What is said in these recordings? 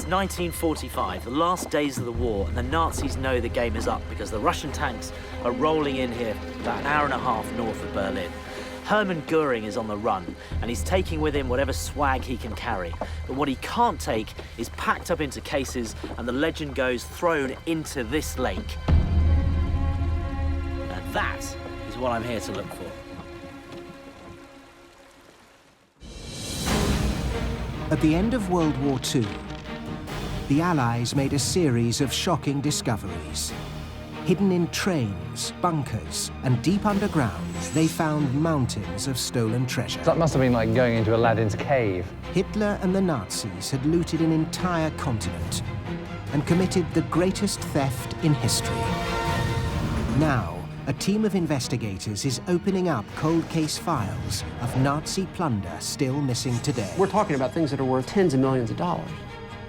1945, the last days of the war, and the Nazis know the game is up because the Russian tanks are rolling in here about an hour and a half north of Berlin. Hermann Göring is on the run, and he's taking with him whatever swag he can carry. But what he can't take is packed up into cases, and the legend goes thrown into this lake. And that is what I'm here to look for. At the end of World War II, the Allies made a series of shocking discoveries. Hidden in trains, bunkers, and deep underground, they found mountains of stolen treasure. That must have been like going into Aladdin's cave. Hitler and the Nazis had looted an entire continent and committed the greatest theft in history. Now, a team of investigators is opening up cold case files of Nazi plunder still missing today. We're talking about things that are worth tens of millions of dollars.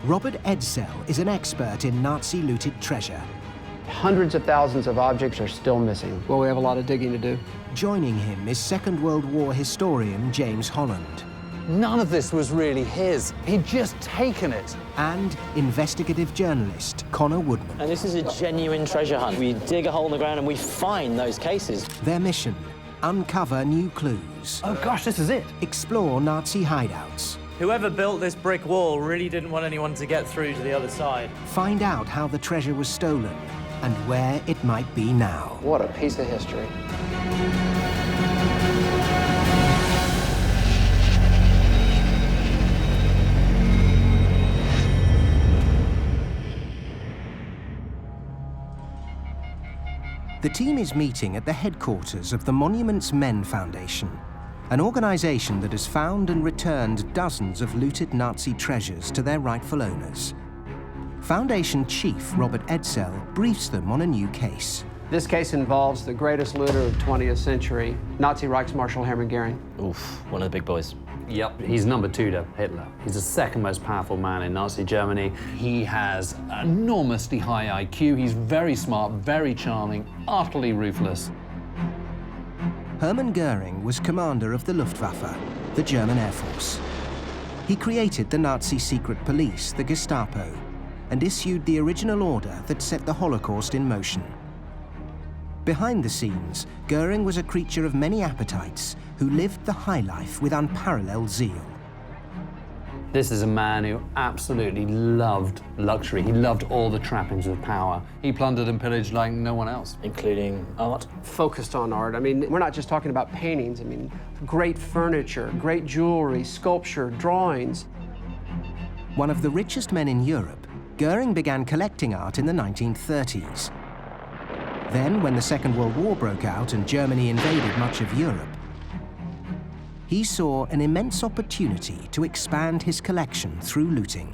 Robert Edsel is an expert in Nazi looted treasure. Hundreds of thousands of objects are still missing. Well, we have a lot of digging to do. Joining him is Second World War historian James Holland. None of this was really his. He'd just taken it. And investigative journalist Connor Woodman. And this is a genuine treasure hunt. We dig a hole in the ground and we find those cases. Their mission, uncover new clues. Oh gosh, this is it. Explore Nazi hideouts. Whoever built this brick wall really didn't want anyone to get through to the other side. Find out how the treasure was stolen and where it might be now. What a piece of history. The team is meeting at the headquarters of the Monuments Men Foundation, an organization that has found and returned dozens of looted Nazi treasures to their rightful owners. Foundation chief Robert Edsel briefs them on a new case. This case involves the greatest looter of the 20th century, Nazi Reichsmarshal Hermann Göring. Oof, one of the big boys. Yep, he's number 2 to Hitler. He's the second most powerful man in Nazi Germany. He has enormously high IQ. He's very smart, very charming, utterly ruthless. Hermann Göring was commander of the Luftwaffe, the German Air Force. He created the Nazi secret police, the Gestapo, and issued the original order that set the Holocaust in motion. Behind the scenes, Göring was a creature of many appetites who lived the high life with unparalleled zeal. This is a man who absolutely loved luxury. He loved all the trappings of power. He plundered and pillaged like no one else. Including art? Focused on art. I mean, we're not just talking about paintings. I mean, great furniture, great jewelry, sculpture, drawings. One of the richest men in Europe, Göring began collecting art in the 1930s. Then, when the Second World War broke out and Germany invaded much of Europe, he saw an immense opportunity to expand his collection through looting.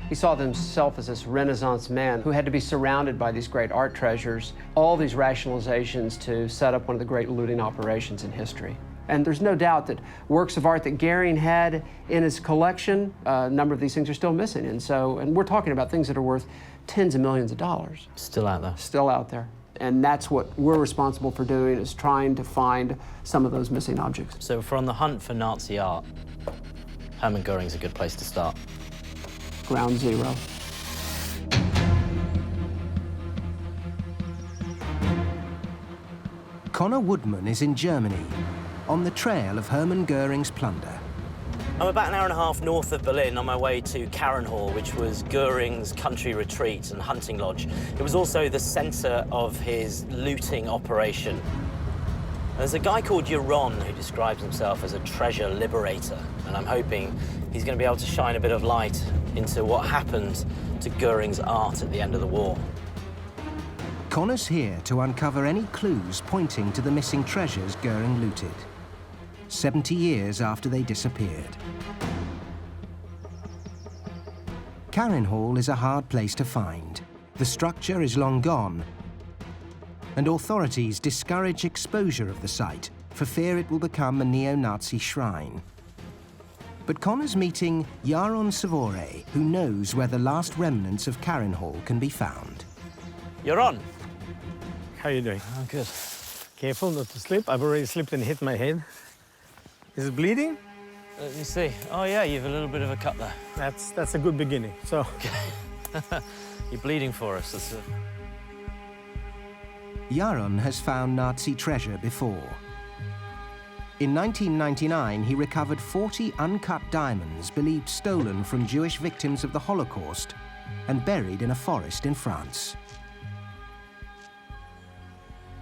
He saw himself as this Renaissance man who had to be surrounded by these great art treasures, all these rationalizations to set up one of the great looting operations in history. And there's no doubt that works of art that Göring had in his collection, a number of these things are still missing. And we're talking about things that are worth tens of millions of dollars. Still out there. Still out there. And that's what we're responsible for doing, is trying to find some of those missing objects. So if we're on the hunt for Nazi art, Hermann Göring's a good place to start. Ground zero. Connor Woodman is in Germany, on the trail of Hermann Göring's plunder. I'm about an hour and a half north of Berlin on my way to Carinhall, which was Göring's country retreat and hunting lodge. It was also the centre of his looting operation. There's a guy called Jeroen who describes himself as a treasure liberator, and I'm hoping he's going to be able to shine a bit of light into what happened to Göring's art at the end of the war. Connor's here to uncover any clues pointing to the missing treasures Göring looted, 70 years after they disappeared. Carinhall is a hard place to find. The structure is long gone, and authorities discourage exposure of the site for fear it will become a neo-Nazi shrine. But Connor's meeting Jaron Savore, who knows where the last remnants of Carinhall can be found. Jaron. How are you doing? Oh, good. Careful not to slip. I've already slipped and hit my head. Is it bleeding? Let me see. Oh, yeah, you have a little bit of a cut there. That's a good beginning. So You're bleeding for us. Jaron has found Nazi treasure before. In 1999, he recovered 40 uncut diamonds believed stolen from Jewish victims of the Holocaust and buried in a forest in France.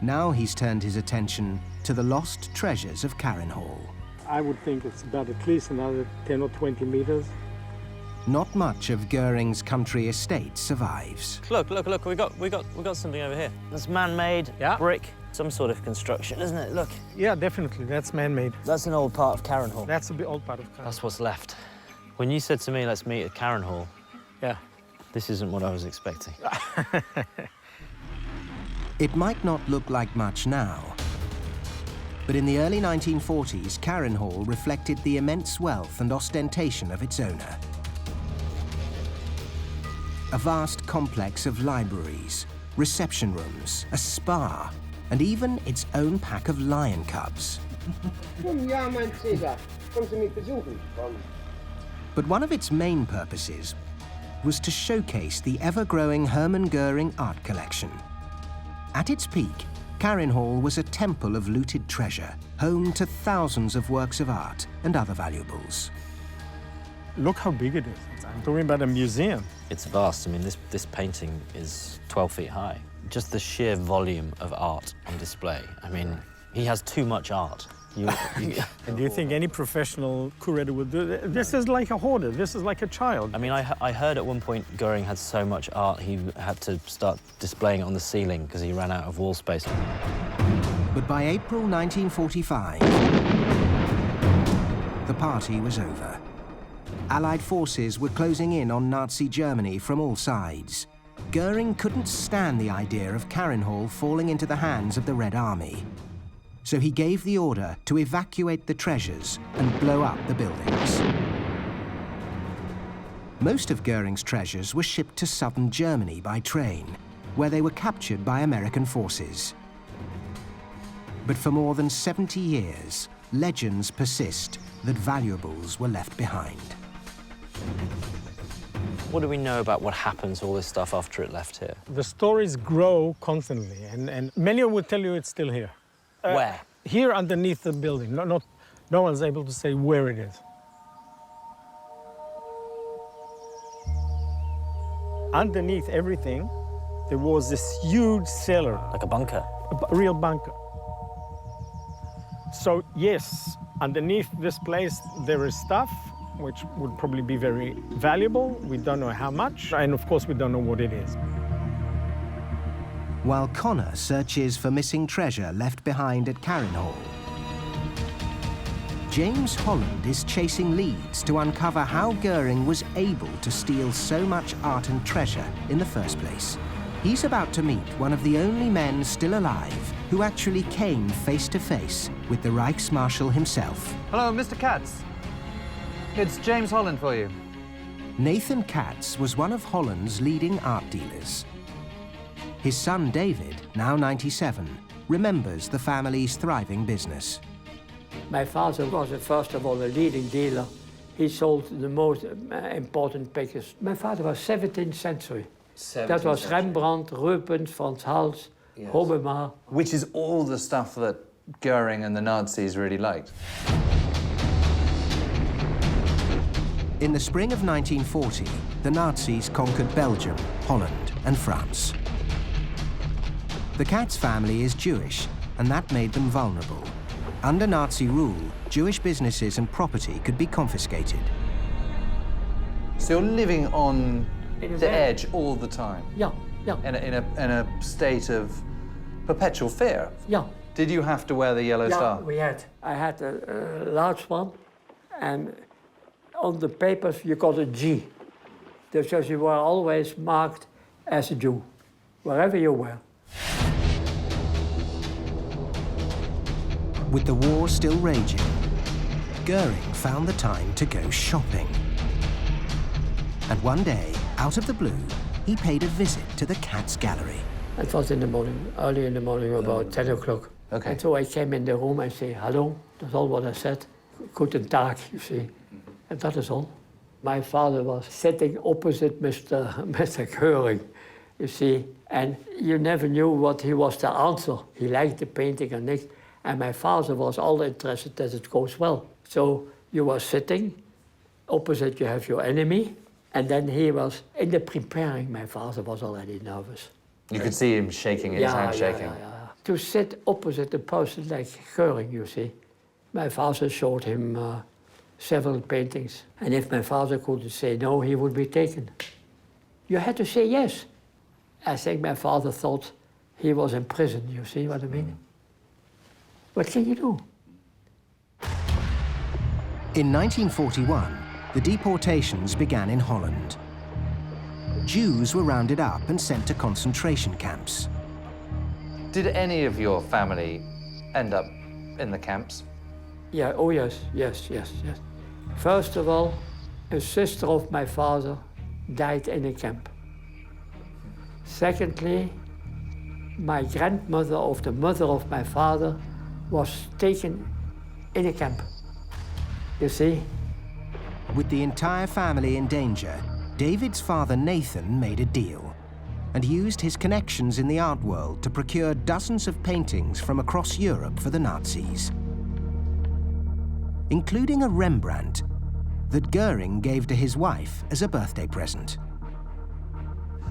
Now he's turned his attention to the lost treasures of Carinhall. I would think it's about at least another 10 or 20 meters. Not much of Göring's country estate survives. Look, we got something over here. That's man-made, brick, some sort of construction, isn't it? Look. Yeah, definitely. That's man-made. That's an old part of Carinhall. That's a bit old part of Carinhall. That's what's left. When you said to me, let's meet at Carinhall, yeah, this isn't what I was expecting. It might not look like much now, but in the early 1940s, Carinhall reflected the immense wealth and ostentation of its owner. A vast complex of libraries, reception rooms, a spa, and even its own pack of lion cubs. But one of its main purposes was to showcase the ever-growing Hermann Göring art collection. At its peak, Carinhall was a temple of looted treasure, home to thousands of works of art and other valuables. Look how big it is. I'm talking about a museum. It's vast. I mean, this painting is 12 feet high. Just the sheer volume of art on display. I mean, he has too much art. And do you think any professional curator would do that? This is like a hoarder. This is like a child. I mean, I heard at one point Goering had so much art he had to start displaying it on the ceiling because he ran out of wall space. But by April 1945, the party was over. Allied forces were closing in on Nazi Germany from all sides. Göring couldn't stand the idea of Carinhall falling into the hands of the Red Army. So he gave the order to evacuate the treasures and blow up the buildings. Most of Göring's treasures were shipped to southern Germany by train, where they were captured by American forces. But for more than 70 years, legends persist that valuables were left behind. What do we know about what happened to all this stuff after it left here? The stories grow constantly, and many will tell you it's still here. Where? Here underneath the building. No one's able to say where it is. Underneath everything, there was this huge cellar. Like a bunker? A real bunker. So, yes, underneath this place, there is stuff which would probably be very valuable. We don't know how much, and of course, we don't know what it is. While Connor searches for missing treasure left behind at Carinhall, James Holland is chasing leads to uncover how Göring was able to steal so much art and treasure in the first place. He's about to meet one of the only men still alive who actually came face to face with the Reichsmarshal himself. Hello, Mr. Katz. It's James Holland for you. Nathan Katz was one of Holland's leading art dealers. His son David, now 97, remembers the family's thriving business. My father was, first of all, a leading dealer. He sold the most important pictures. My father was 17th century. That was Rembrandt, Rubens, Frans Hals, Hobbema. Which is all the stuff that Göring and the Nazis really liked. In the spring of 1940, the Nazis conquered Belgium, Holland, and France. The Katz family is Jewish, and that made them vulnerable. Under Nazi rule, Jewish businesses and property could be confiscated. So you're living on the edge all the time? Yeah. In a state of perpetual fear? Yeah. Did you have to wear the yellow star? We had. I had a large one, and on the papers you got a G. Because you were always marked as a Jew, wherever you were. With the war still raging, Göring found the time to go shopping. And one day, out of the blue, he paid a visit to the Katz Gallery. It was in the morning, early in the morning, about 10 o'clock. Okay. And so I came in the room and said, hello, that's all what I said. guten Tag, you see. And that is all. My father was sitting opposite Mr. Göring, you see, and you never knew what he was to answer. He liked the painting or not, and my father was all interested that it goes well. So you were sitting, opposite you have your enemy, and then he was, in the preparing, my father was already nervous. You could see him shaking, his hand shaking. Yeah. To sit opposite a person like Göring, you see. My father showed him several paintings, and if my father couldn't say no, he would be taken. You had to say yes. I think my father thought he was in prison, you see what I mean? What can you do? In 1941, the deportations began in Holland. Jews were rounded up and sent to concentration camps. Did any of your family end up in the camps? Yeah, oh yes. First of all, a sister of my father died in a camp. Secondly, my grandmother of the mother of my father was taken in a camp, you see. With the entire family in danger, David's father Nathan made a deal and used his connections in the art world to procure dozens of paintings from across Europe for the Nazis, including a Rembrandt that Göring gave to his wife as a birthday present.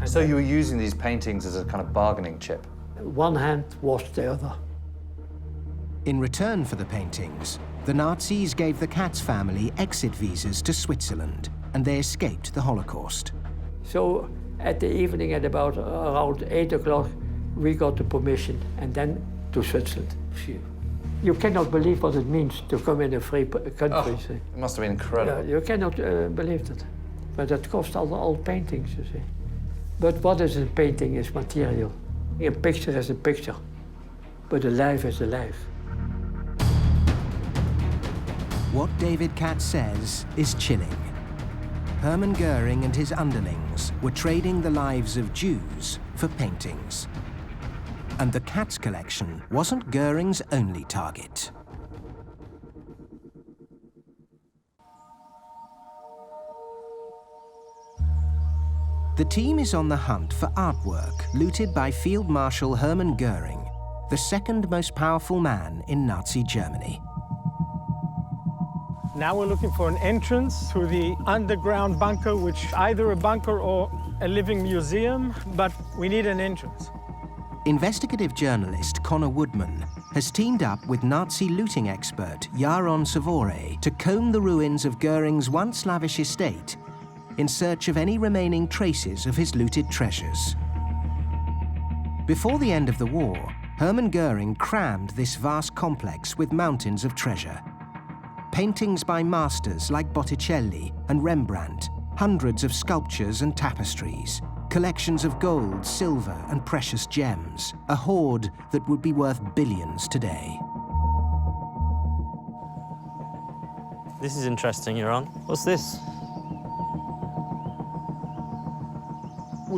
So you were using these paintings as a kind of bargaining chip? One hand washed the other. In return for the paintings, the Nazis gave the Katz family exit visas to Switzerland, and they escaped the Holocaust. So at the evening at about around 8 o'clock, we got the permission, and then to Switzerland. Phew. You cannot believe what it means to come in a free country. Oh, it must have been incredible. Yeah, you cannot believe that. But that cost all paintings, you see. But what is a painting is material. A picture is a picture, but a life is a life. What David Katz says is chilling. Hermann Göring and his underlings were trading the lives of Jews for paintings. And the Katz collection wasn't Göring's only target. The team is on the hunt for artwork looted by Field Marshal Hermann Göring, the second most powerful man in Nazi Germany. Now we're looking for an entrance to the underground bunker, which is either a bunker or a living museum, but we need an entrance. Investigative journalist Connor Woodman has teamed up with Nazi looting expert Jaron Savore to comb the ruins of Göring's once lavish estate in search of any remaining traces of his looted treasures. Before the end of the war, Hermann Göring crammed this vast complex with mountains of treasure. Paintings by masters like Botticelli and Rembrandt, hundreds of sculptures and tapestries, collections of gold, silver, and precious gems, a hoard that would be worth billions today. This is interesting, Jaron. What's this?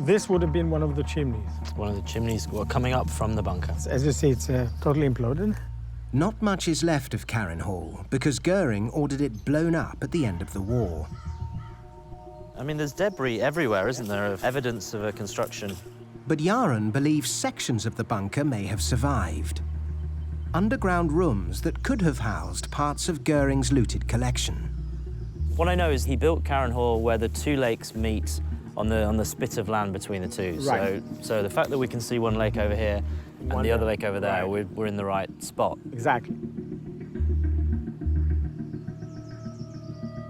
This would have been one of the chimneys. One of the chimneys coming up from the bunker. As you see, it's totally imploded. Not much is left of Carinhall because Göring ordered it blown up at the end of the war. I mean, there's debris everywhere, isn't there, of evidence of a construction. But Jaron believes sections of the bunker may have survived. Underground rooms that could have housed parts of Göring's looted collection. What I know is he built Carinhall where the two lakes meet on the spit of land between the two. Right. So the fact that we can see one lake over here and the other lake over there, right. we're in the right spot. Exactly.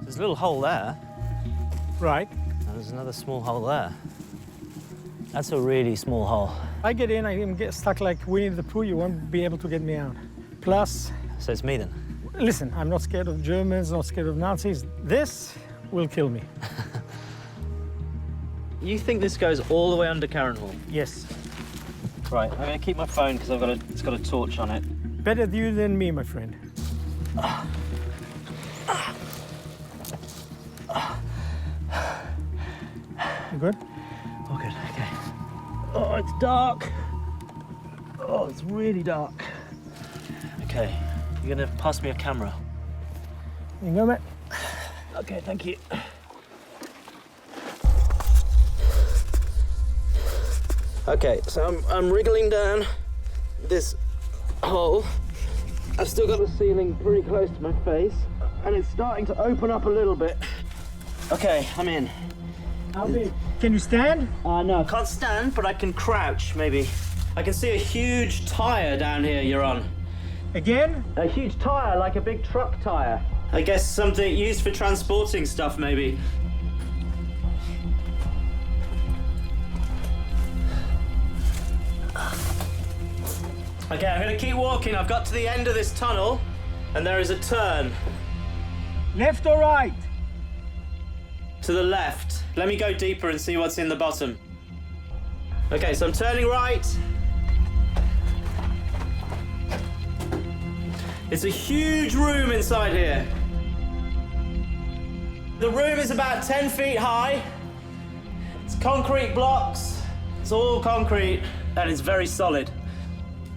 There's a little hole there. Right. And there's another small hole there. That's a really small hole. I get in, I get stuck like Winnie the Pooh, you won't be able to get me out. Plus, So it's me then. listen, I'm not scared of Germans, not scared of Nazis. This will kill me. You think this goes all the way under Carinhall? Yes. Right, I'm gonna keep my phone because it's got a torch on it. Better you than me, my friend. You good? Oh, good, okay. Oh, it's dark. Oh, it's really dark. Okay, you're gonna pass me a camera. You go, mate. Okay, thank you. Okay, so I'm wriggling down this hole. I've still got the ceiling pretty close to my face, and it's starting to open up a little bit. Okay, I'm in. How big? Can you stand? No, I can't stand, but I can crouch, maybe. I can see a huge tyre down here you're on. Again? A huge tyre, like a big truck tyre. I guess something used for transporting stuff, maybe. Okay, I'm gonna keep walking. I've got to the end of this tunnel, and there is a turn. Left or right? To the left. Let me go deeper and see what's in the bottom. Okay, so I'm turning right. It's a huge room inside here. The room is about 10 feet high. It's concrete blocks. It's all concrete, and it's very solid.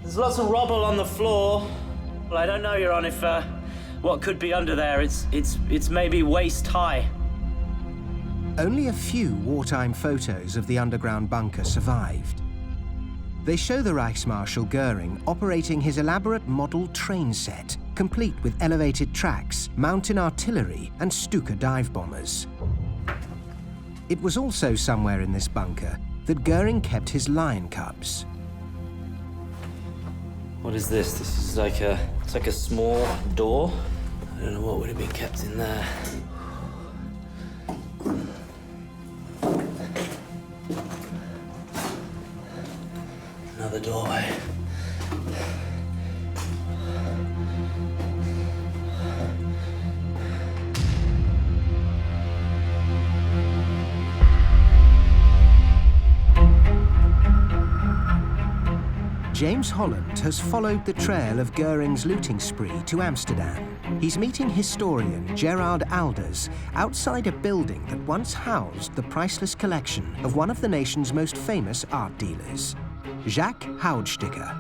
There's lots of rubble on the floor. Well, I don't know, Your Honor, if what could be under there. It's maybe waist high. Only a few wartime photos of the underground bunker survived. They show the Reichsmarshal Göring operating his elaborate model train set, complete with elevated tracks, mountain artillery, and Stuka dive bombers. It was also somewhere in this bunker that Göring kept his lion cubs. What is this? This is like it's like a small door. I don't know what would have been kept in there. Another doorway. James Holland has followed the trail of Göring's looting spree to Amsterdam. He's meeting historian Gerard Alders outside a building that once housed the priceless collection of one of the nation's most famous art dealers, Jacques Houdsticker.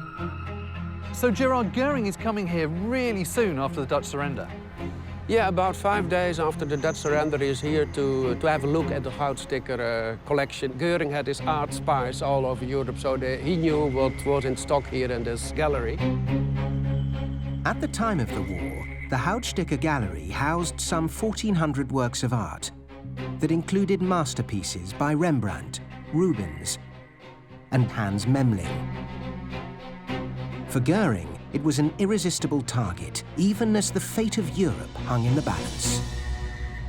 So Gerard Göring is coming here really soon after the Dutch surrender. Yeah, about 5 days after the Dutch surrender, he is here to have a look at the Houdsticker collection. Göring had his art spies all over Europe, so he knew what was in stock here in this gallery. At the time of the war, the Houdsticker Gallery housed some 1,400 works of art that included masterpieces by Rembrandt, Rubens, and Hans Memling. For Göring, it was an irresistible target, even as the fate of Europe hung in the balance.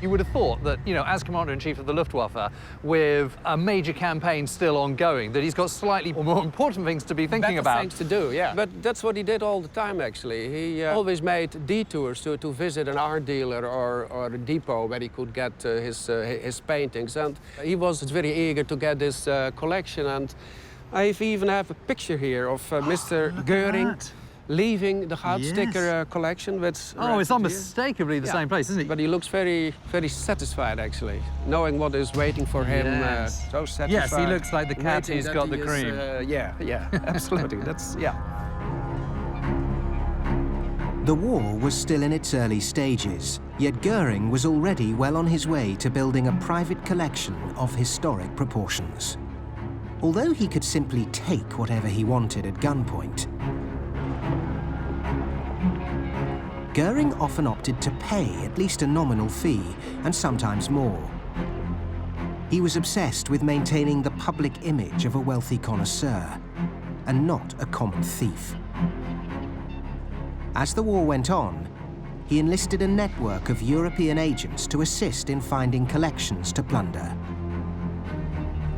You would have thought that, you know, as Commander-in-Chief of the Luftwaffe, with a major campaign still ongoing, that he's got slightly more important things to be thinking about. Things to do, yeah. But that's what he did all the time, actually. He always made detours to visit an art dealer or a depot where he could get his paintings. And he was very eager to get this collection. And I even have a picture here of Mr. Göring leaving the Houdsticker collection. With it's unmistakably the same place, isn't it? But he looks very, very satisfied, actually, knowing what is waiting for him. Yes. So satisfied. Yes, he looks like the cat Waiting who's that got he the is, cream. Yeah, absolutely. That's, yeah. The war was still in its early stages, yet Göring was already well on his way to building a private collection of historic proportions. Although he could simply take whatever he wanted at gunpoint, Göring often opted to pay at least a nominal fee, and sometimes more. He was obsessed with maintaining the public image of a wealthy connoisseur, and not a common thief. As the war went on, he enlisted a network of European agents to assist in finding collections to plunder.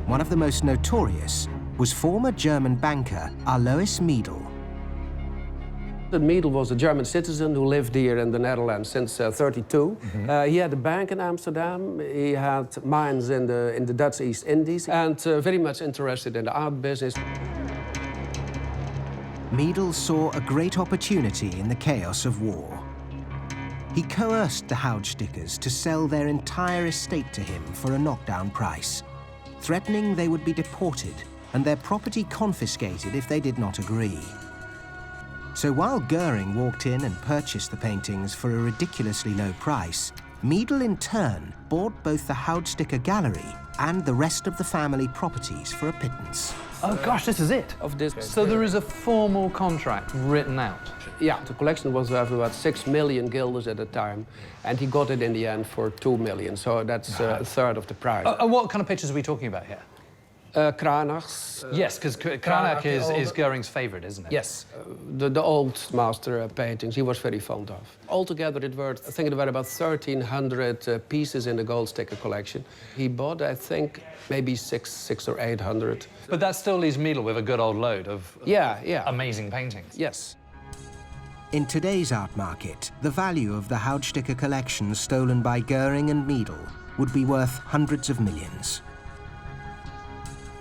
One of the most notorious was former German banker Alois Miedel. Miedel was a German citizen who lived here in the Netherlands since 1932. He had a bank in Amsterdam. He had mines in the Dutch East Indies, and very much interested in the art business. Miedel saw a great opportunity in the chaos of war. He coerced the Houdstickers to sell their entire estate to him for a knockdown price, threatening they would be deported and their property confiscated if they did not agree. So while Göring walked in and purchased the paintings for a ridiculously low price, Miedl in turn bought both the Woodsticker Gallery and the rest of the family properties for a pittance. Oh gosh, this is it? Of this. So there is a formal contract written out? Yeah, the collection was worth about 6 million guilders at the time, and he got it in the end for 2 million, so that's a third of the price. What kind of pictures are we talking about here? Cranach's. Yes, because Cranach is Göring's favourite, isn't it? Yes, the old master paintings he was very fond of. Altogether, it were, I think it were about 1,300 pieces in the Goldsticker collection. He bought, I think, maybe 600 or 800. But that still leaves Miedl with a good old load of amazing paintings. Yes. In today's art market, the value of the Woodsticker collection stolen by Göring and Miedl would be worth hundreds of millions.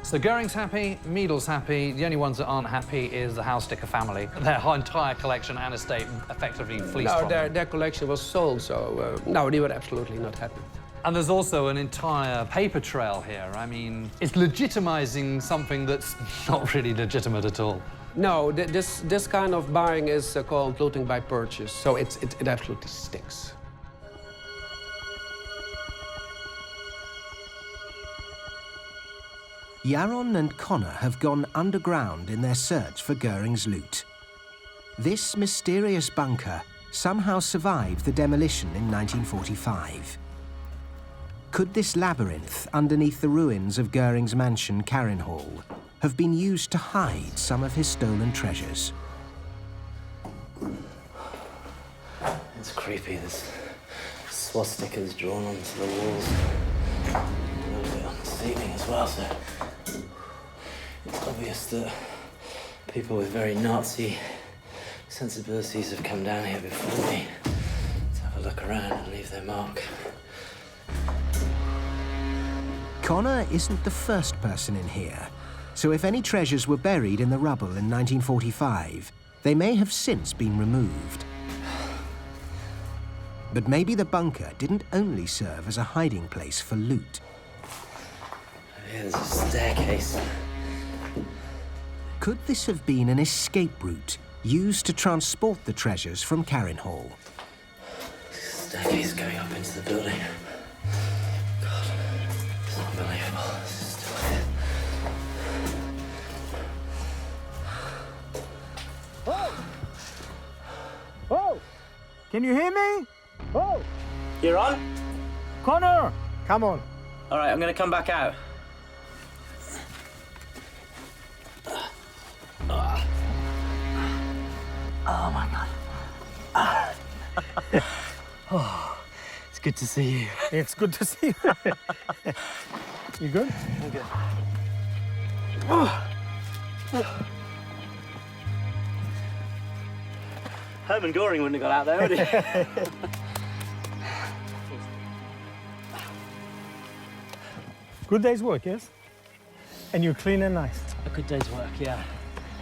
So Göring's happy, Miedl's happy. The only ones that aren't happy is the Woodsticker family. Their entire collection and estate effectively fleeced from them. Their collection was sold, so no, they were absolutely not happy. And there's also an entire paper trail here. I mean, it's legitimizing something that's not really legitimate at all. No, this kind of buying is called looting by purchase, so it absolutely stinks. Jaron and Connor have gone underground in their search for Göring's loot. This mysterious bunker somehow survived the demolition in 1945. Could this labyrinth underneath the ruins of Göring's mansion Carinhall have been used to hide some of his stolen treasures? It's creepy, there's swastikas drawn onto the walls. A little bit on the ceiling as well, so it's obvious that people with very Nazi sensibilities have come down here before me to have a look around and leave their mark. Connor isn't the first person in here, so if any treasures were buried in the rubble in 1945, they may have since been removed. But maybe the bunker didn't only serve as a hiding place for loot. Yeah, there's a staircase. Could this have been an escape route used to transport the treasures from Carinhall? Staircase going up into the building. God, it's unbelievable. This is still here. Oh! Oh! Can you hear me? Oh! You're on? Connor! Come on. All right, I'm gonna come back out. Oh my God. Oh, it's good to see you. It's good to see you. You good? I'm good. Hermann Göring wouldn't have got out there, would he? Good day's work, yes? And you're clean and nice. A good day's work, yeah.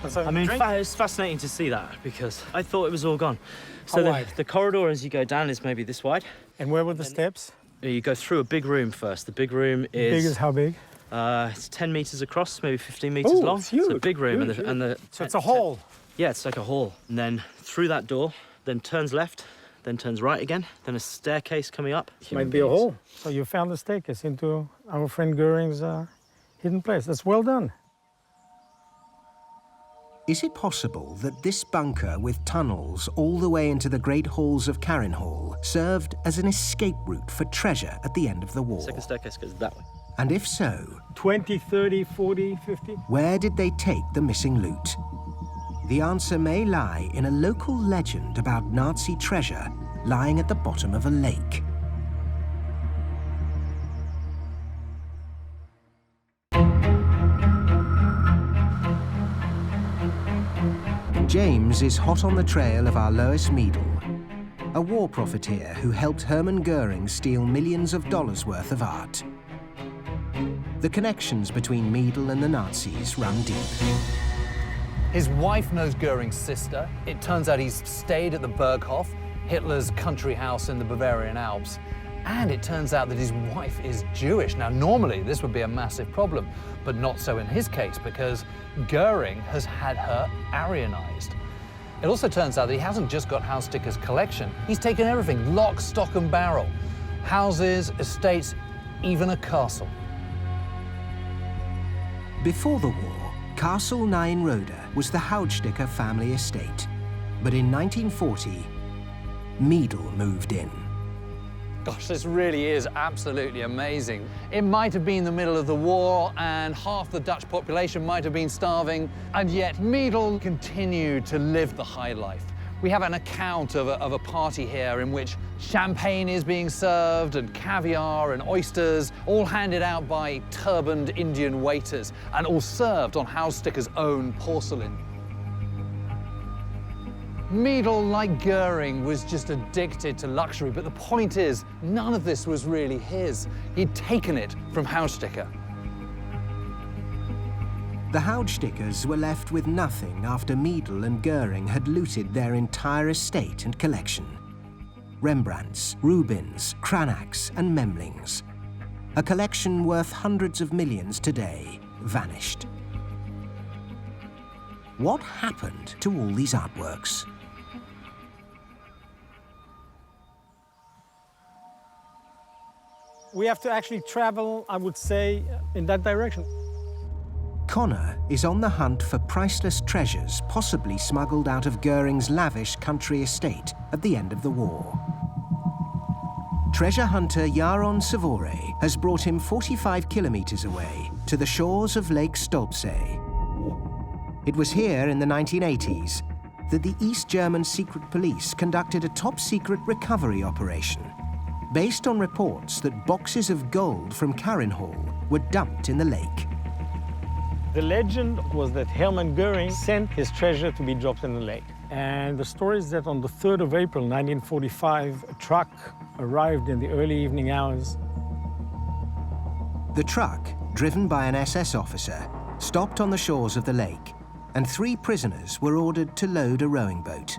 So I mean, drink? it's fascinating to see that because I thought it was all gone. So the corridor as you go down is maybe this wide. And where were the steps? You go through a big room first. The big room is... Big as how big? It's 10 meters across, maybe 15 meters Ooh, long. it's huge. It's a big room. Huge, and the So it's a hall? Yeah, it's like a hall. And then through that door, then turns left, then turns right again, then a staircase coming up. Might be a hole. So you found the staircase into our friend Göring's hidden place. That's well done. Is it possible that this bunker with tunnels all the way into the great halls of Carinhall served as an escape route for treasure at the end of the war? Second staircase goes that way. And if so, 20, 30, 40, 50? where did they take the missing loot? The answer may lie in a local legend about Nazi treasure lying at the bottom of a lake. James is hot on the trail of our Lois Miedl, a war profiteer who helped Hermann Göring steal millions of dollars worth of art. The connections between Miedl and the Nazis run deep. His wife knows Göring's sister. It turns out he's stayed at the Berghof, Hitler's country house in the Bavarian Alps. And it turns out that his wife is Jewish. Now, normally this would be a massive problem, but not so in his case, because Göring has had her Aryanized. It also turns out that he hasn't just got Haussticker's collection. He's taken everything, lock, stock and barrel. Houses, estates, even a castle. Before the war, Castle Nienrode was the Hausssticker family estate. But in 1940, Meadle moved in. Gosh, this really is absolutely amazing. It might have been the middle of the war and half the Dutch population might have been starving, and yet Meadle continued to live the high life. We have an account of a party here in which champagne is being served and caviar and oysters, all handed out by turbaned Indian waiters and all served on Haussticker's own porcelain. Meadle, like Göring, was just addicted to luxury, but the point is, none of this was really his. He'd taken it from Hausssticker. The Haussstickers were left with nothing after Meadle and Göring had looted their entire estate and collection. Rembrandts, Rubens, Cranachs and Memlings. A collection worth hundreds of millions today vanished. What happened to all these artworks? We have to actually travel, I would say, in that direction. Connor is on the hunt for priceless treasures possibly smuggled out of Göring's lavish country estate at the end of the war. Treasure hunter Jaron Savore has brought him 45 kilometers away to the shores of Lake Stalpsearch. It was here in the 1980s that the East German secret police conducted a top-secret recovery operation based on reports that boxes of gold from Carinhall were dumped in the lake. The legend was that Hermann Göring sent his treasure to be dropped in the lake. And the story is that on the 3rd of April, 1945, a truck arrived in the early evening hours. The truck, driven by an SS officer, stopped on the shores of the lake, and 3 prisoners were ordered to load a rowing boat.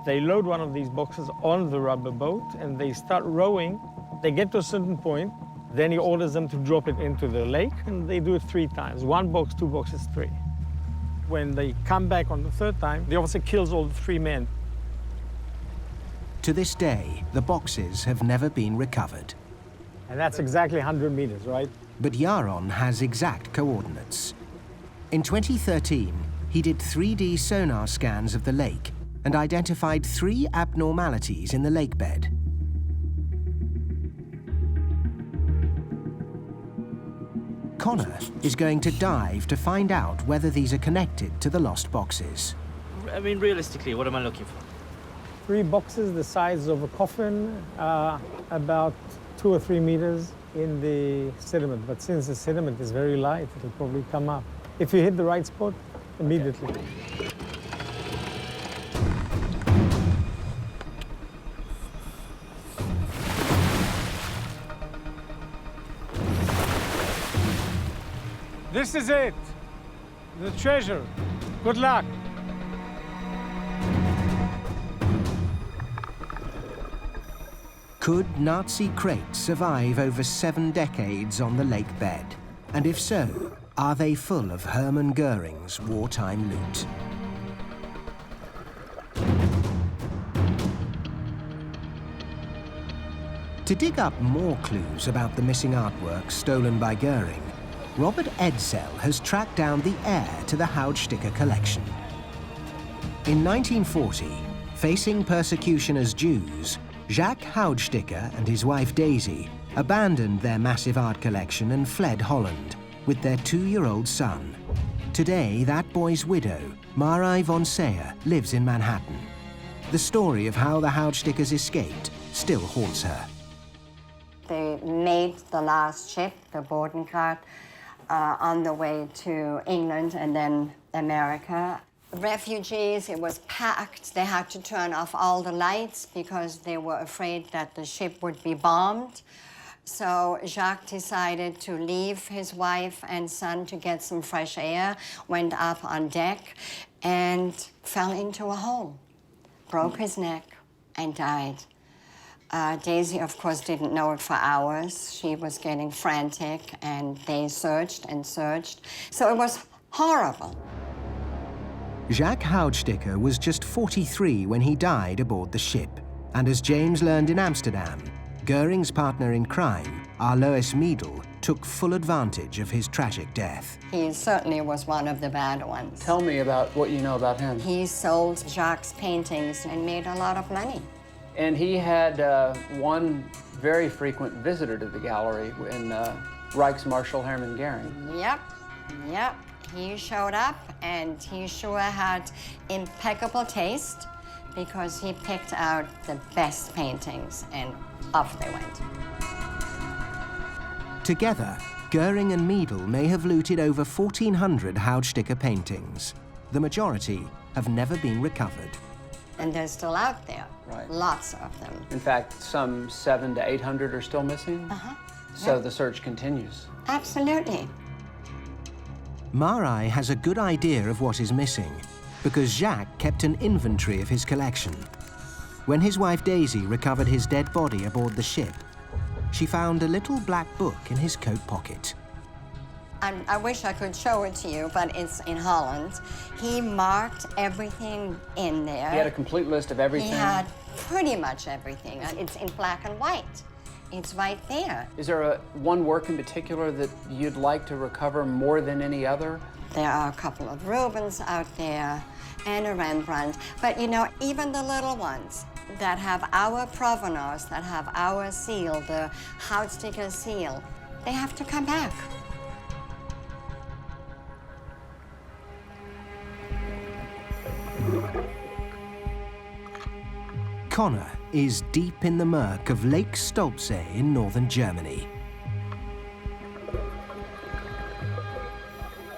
They load one of these boxes on the rubber boat, and they start rowing. They get to a certain point, then he orders them to drop it into the lake, and they do it 3 times. 1 box, 2 boxes, 3. When they come back on the 3rd time, the officer kills all the 3 men. To this day, the boxes have never been recovered. And that's exactly 100 meters, right? But Jaron has exact coordinates. In 2013, he did 3D sonar scans of the lake and identified 3 abnormalities in the lake bed. Connor is going to dive to find out whether these are connected to the lost boxes. I mean, realistically, what am I looking for? 3 boxes the size of a coffin, about 2 or 3 meters in the sediment. But since the sediment is very light, it'll probably come up. If you hit the right spot, immediately. This is it, the treasure. Good luck. Could Nazi crates survive over 7 decades on the lake bed? And if so, are they full of Hermann Göring's wartime loot? To dig up more clues about the missing artwork stolen by Göring, Robert Edsel has tracked down the heir to the Hausssticker collection. In 1940, facing persecution as Jews, Jacques Hausssticker and his wife Daisy abandoned their massive art collection and fled Holland with their 2-year-old son. Today, that boy's widow, Marie von Seyer, lives in Manhattan. The story of how the Haussstickers escaped still haunts her. They made the last ship, the Bodenkrat, on the way to England and then America. Refugees, it was packed. They had to turn off all the lights because they were afraid that the ship would be bombed. So Jacques decided to leave his wife and son to get some fresh air, went up on deck and fell into a hole, broke his neck and died. Daisy, of course, didn't know it for hours. She was getting frantic, and they searched and searched. So it was horrible. Jacques Houdsticker was just 43 when he died aboard the ship. And as James learned in Amsterdam, Göring's partner in crime, Alois Miedel, took full advantage of his tragic death. He certainly was one of the bad ones. Tell me about what you know about him. He sold Jacques' paintings and made a lot of money. And he had one very frequent visitor to the gallery in Reichsmarshal Hermann Göring. Yep. He showed up, and he sure had impeccable taste because he picked out the best paintings, and off they went. Together, Göring and Miedel may have looted over 1,400 Houdsticker paintings. The majority have never been recovered. And they're still out there. Right. Lots of them. In fact, some 700 to 800 are still missing. So the search continues. Absolutely. Marai has a good idea of what is missing because Jacques kept an inventory of his collection. When his wife Daisy recovered his dead body aboard the ship, she found a little black book in his coat pocket. I wish I could show it to you, but it's in Holland. He marked everything in there. He had a complete list of everything? He had pretty much everything. It's in black and white. It's right there. Is there one work in particular that you'd like to recover more than any other? There are a couple of Rubens out there and a Rembrandt. But you know, even the little ones that have our provenance, that have our seal, the Houdsticker seal, they have to come back. Connor is deep in the murk of Lake Stalpsearch in northern Germany,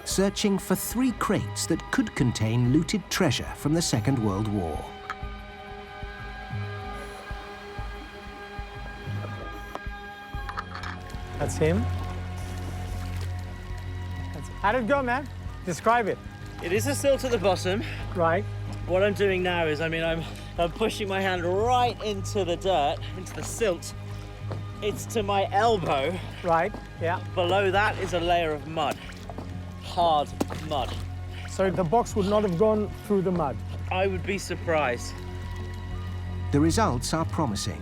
searching for 3 crates that could contain looted treasure from the Second World War. That's him. How'd it go, man? Describe it. It is a silt at the bottom. Right. What I'm doing now is, I'm pushing my hand right into the dirt, into the silt. It's to my elbow. Right, yeah. Below that is a layer of mud. Hard mud. So the box would not have gone through the mud? I would be surprised. The results are promising.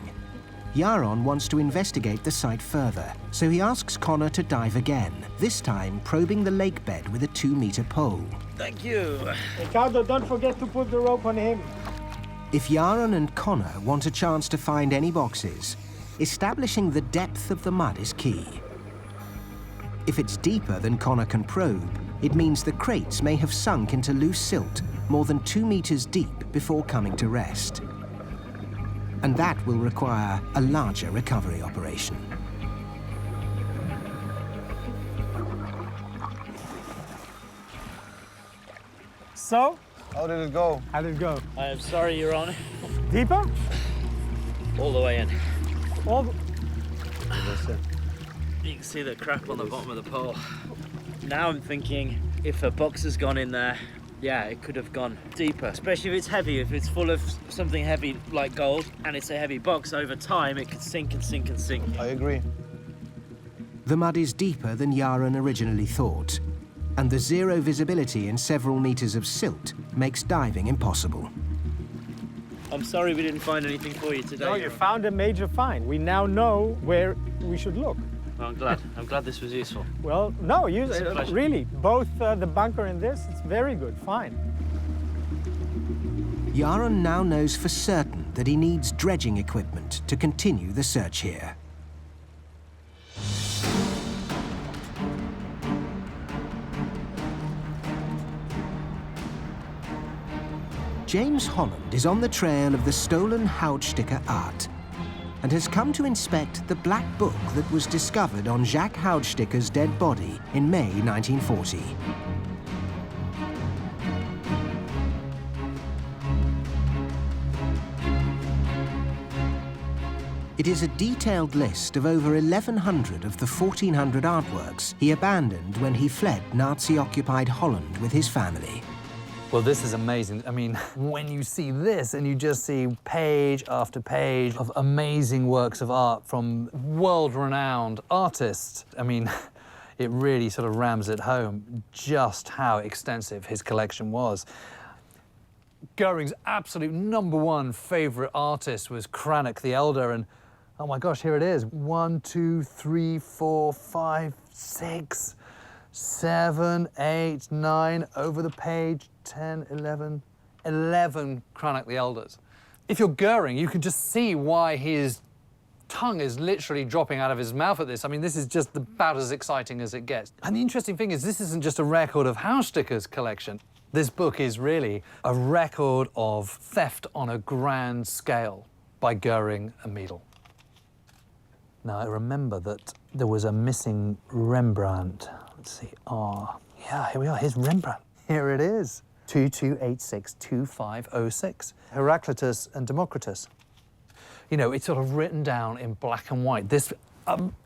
Yaron wants to investigate the site further, so he asks Connor to dive again, this time probing the lake bed with a 2-meter pole. Thank you. Ricardo, don't forget to put the rope on him. If Yaron and Connor want a chance to find any boxes, establishing the depth of the mud is key. If it's deeper than Connor can probe, it means the crates may have sunk into loose silt more than 2 meters deep before coming to rest. And that will require a larger recovery operation. So? How did it go? How did it go? I am sorry, Your Honor. Deeper? All the way in. All the... You can see the crap on the bottom of the pole. Now I'm thinking, if a box has gone in there, yeah, it could have gone deeper, especially if it's heavy, if it's full of something heavy like gold, and it's a heavy box, over time it could sink and sink and sink. I agree. The mud is deeper than Yaron originally thought, and the zero visibility in several meters of silt makes diving impossible. I'm sorry we didn't find anything for you today. No, you found a major find. We now know where we should look. Well, I'm glad this was useful. Well, no, It's a pleasure. really, both the bunker and this, it's very good, fine. Yaron now knows for certain that he needs dredging equipment to continue the search here. James Holland is on the trail of the stolen Houdsticker art and has come to inspect the black book that was discovered on Jacques Houdsticker's dead body in May 1940. It is a detailed list of over 1,100 of the 1,400 artworks he abandoned when he fled Nazi-occupied Holland with his family. Well, this is amazing. I mean, when you see this and you just see page after page of amazing works of art from world-renowned artists, I mean, it really sort of rams it home just how extensive his collection was. Goering's absolute #1 favourite artist was Cranach the Elder, and oh my gosh, here it is. 1, 2, 3, 4, 5, 6, 7, 8, 9, over the page, 10, 11 Cranach the Elders. If you're Goering, you can just see why his tongue is literally dropping out of his mouth at this. I mean, this is just about as exciting as it gets. And the interesting thing is, this isn't just a record of Haussticker's collection. This book is really a record of theft on a grand scale by Goering and Meadle. Now, I remember that there was a missing Rembrandt. Let's see. Oh, yeah, here we are. Here's Rembrandt. Here it is. 2286-2506. Heraclitus and Democritus. You know, it's sort of written down in black and white. This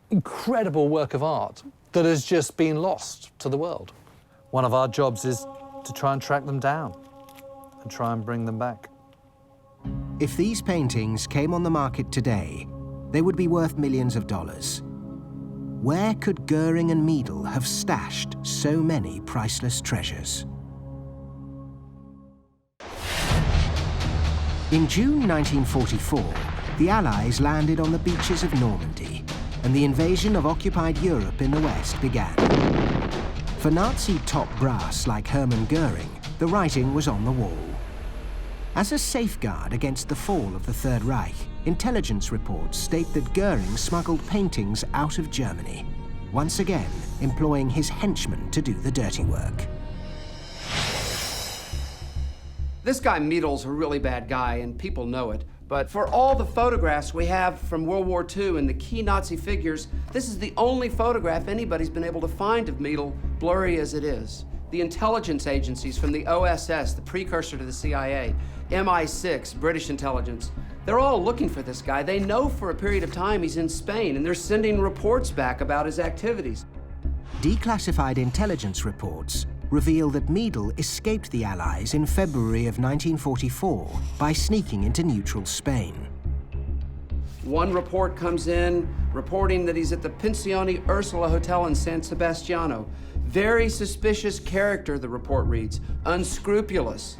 incredible work of art that has just been lost to the world. One of our jobs is to try and track them down and try and bring them back. If these paintings came on the market today, they would be worth millions of dollars. Where could Goering and Meadle have stashed so many priceless treasures? In June 1944, the Allies landed on the beaches of Normandy, and the invasion of occupied Europe in the West began. For Nazi top brass like Hermann Göring, the writing was on the wall. As a safeguard against the fall of the Third Reich, intelligence reports state that Göring smuggled paintings out of Germany, once again employing his henchmen to do the dirty work. This guy Meadle's a really bad guy, and people know it. But for all the photographs we have from World War II and the key Nazi figures, this is the only photograph anybody's been able to find of Meadle, blurry as it is. The intelligence agencies from the OSS, the precursor to the CIA, MI6, British intelligence, they're all looking for this guy. They know for a period of time he's in Spain, and they're sending reports back about his activities. Declassified intelligence reports reveal that Meadle escaped the Allies in February of 1944 by sneaking into neutral Spain. One report comes in reporting that he's at the Pensione Ursula Hotel in San Sebastiano. Very suspicious character, the report reads, unscrupulous.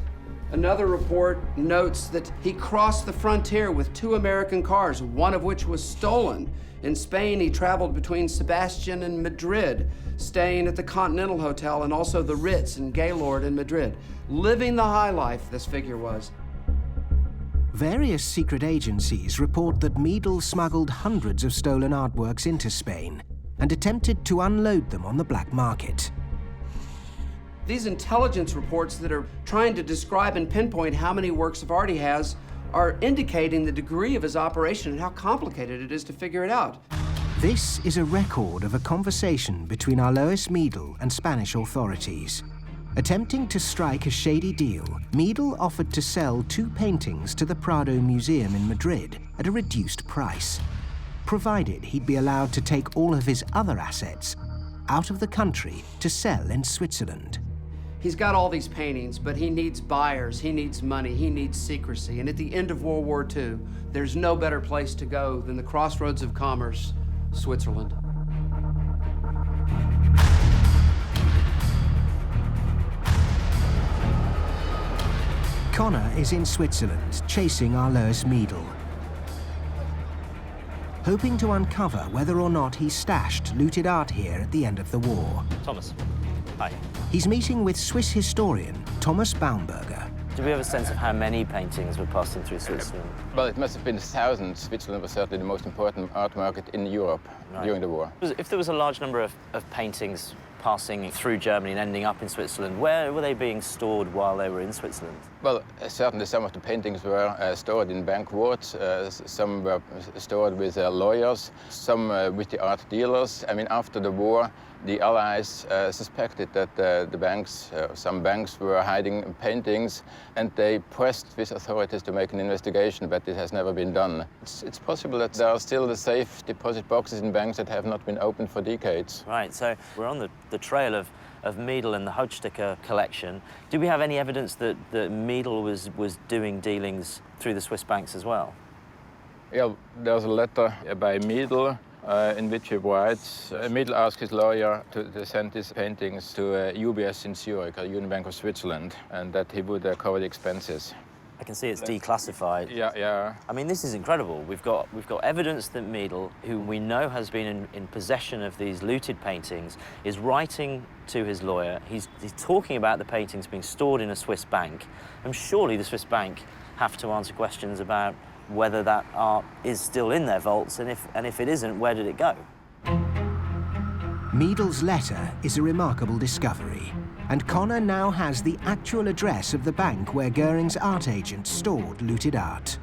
Another report notes that he crossed the frontier with 2 American cars, one of which was stolen. In Spain, he traveled between Sebastian and Madrid, staying at the Continental Hotel and also the Ritz and Gaylord in Madrid. Living the high life, this figure was. Various secret agencies report that Meadle smuggled hundreds of stolen artworks into Spain and attempted to unload them on the black market. These intelligence reports that are trying to describe and pinpoint how many works of art he has are indicating the degree of his operation and how complicated it is to figure it out. This is a record of a conversation between Alois Meadle and Spanish authorities. Attempting to strike a shady deal, Meadle offered to sell 2 paintings to the Prado Museum in Madrid at a reduced price, provided he'd be allowed to take all of his other assets out of the country to sell in Switzerland. He's got all these paintings, but he needs buyers, he needs money, he needs secrecy. And at the end of World War II, there's no better place to go than the crossroads of commerce, Switzerland. Connor is in Switzerland, chasing Alois Meadle, hoping to uncover whether or not he stashed looted art here at the end of the war. Thomas, hi. He's meeting with Swiss historian Thomas Baumberger. Do we have a sense of how many paintings were passing through Switzerland? Well, it must have been thousands. Switzerland was certainly the most important art market in Europe during the war. If there was a large number of paintings passing through Germany and ending up in Switzerland, where were they being stored while they were in Switzerland? Well, certainly some of the paintings were stored in bank vaults, some were stored with lawyers, some with the art dealers. I mean, after the war, the Allies suspected that the banks, some banks were hiding paintings, and they pressed with authorities to make an investigation, but it has never been done. It's possible that there are still the safe deposit boxes in banks that have not been opened for decades. Right, so we're on the trail of Meadle and the Hausssticker collection. Do we have any evidence that Meadle was doing dealings through the Swiss banks as well? Yeah, there's a letter by Meadle in which he writes, Middle asked his lawyer to send his paintings to UBS in Zurich, a Union Bank of Switzerland, and that he would cover the expenses. I can see it's declassified. Yeah. I mean, this is incredible. We've got evidence that Miedl, who we know has been in possession of these looted paintings, is writing to his lawyer. He's talking about the paintings being stored in a Swiss bank. And surely the Swiss bank have to answer questions about whether that art is still in their vaults, and if it isn't, where did it go? Miedl's letter is a remarkable discovery, and Connor now has the actual address of the bank where Göring's art agent stored looted art.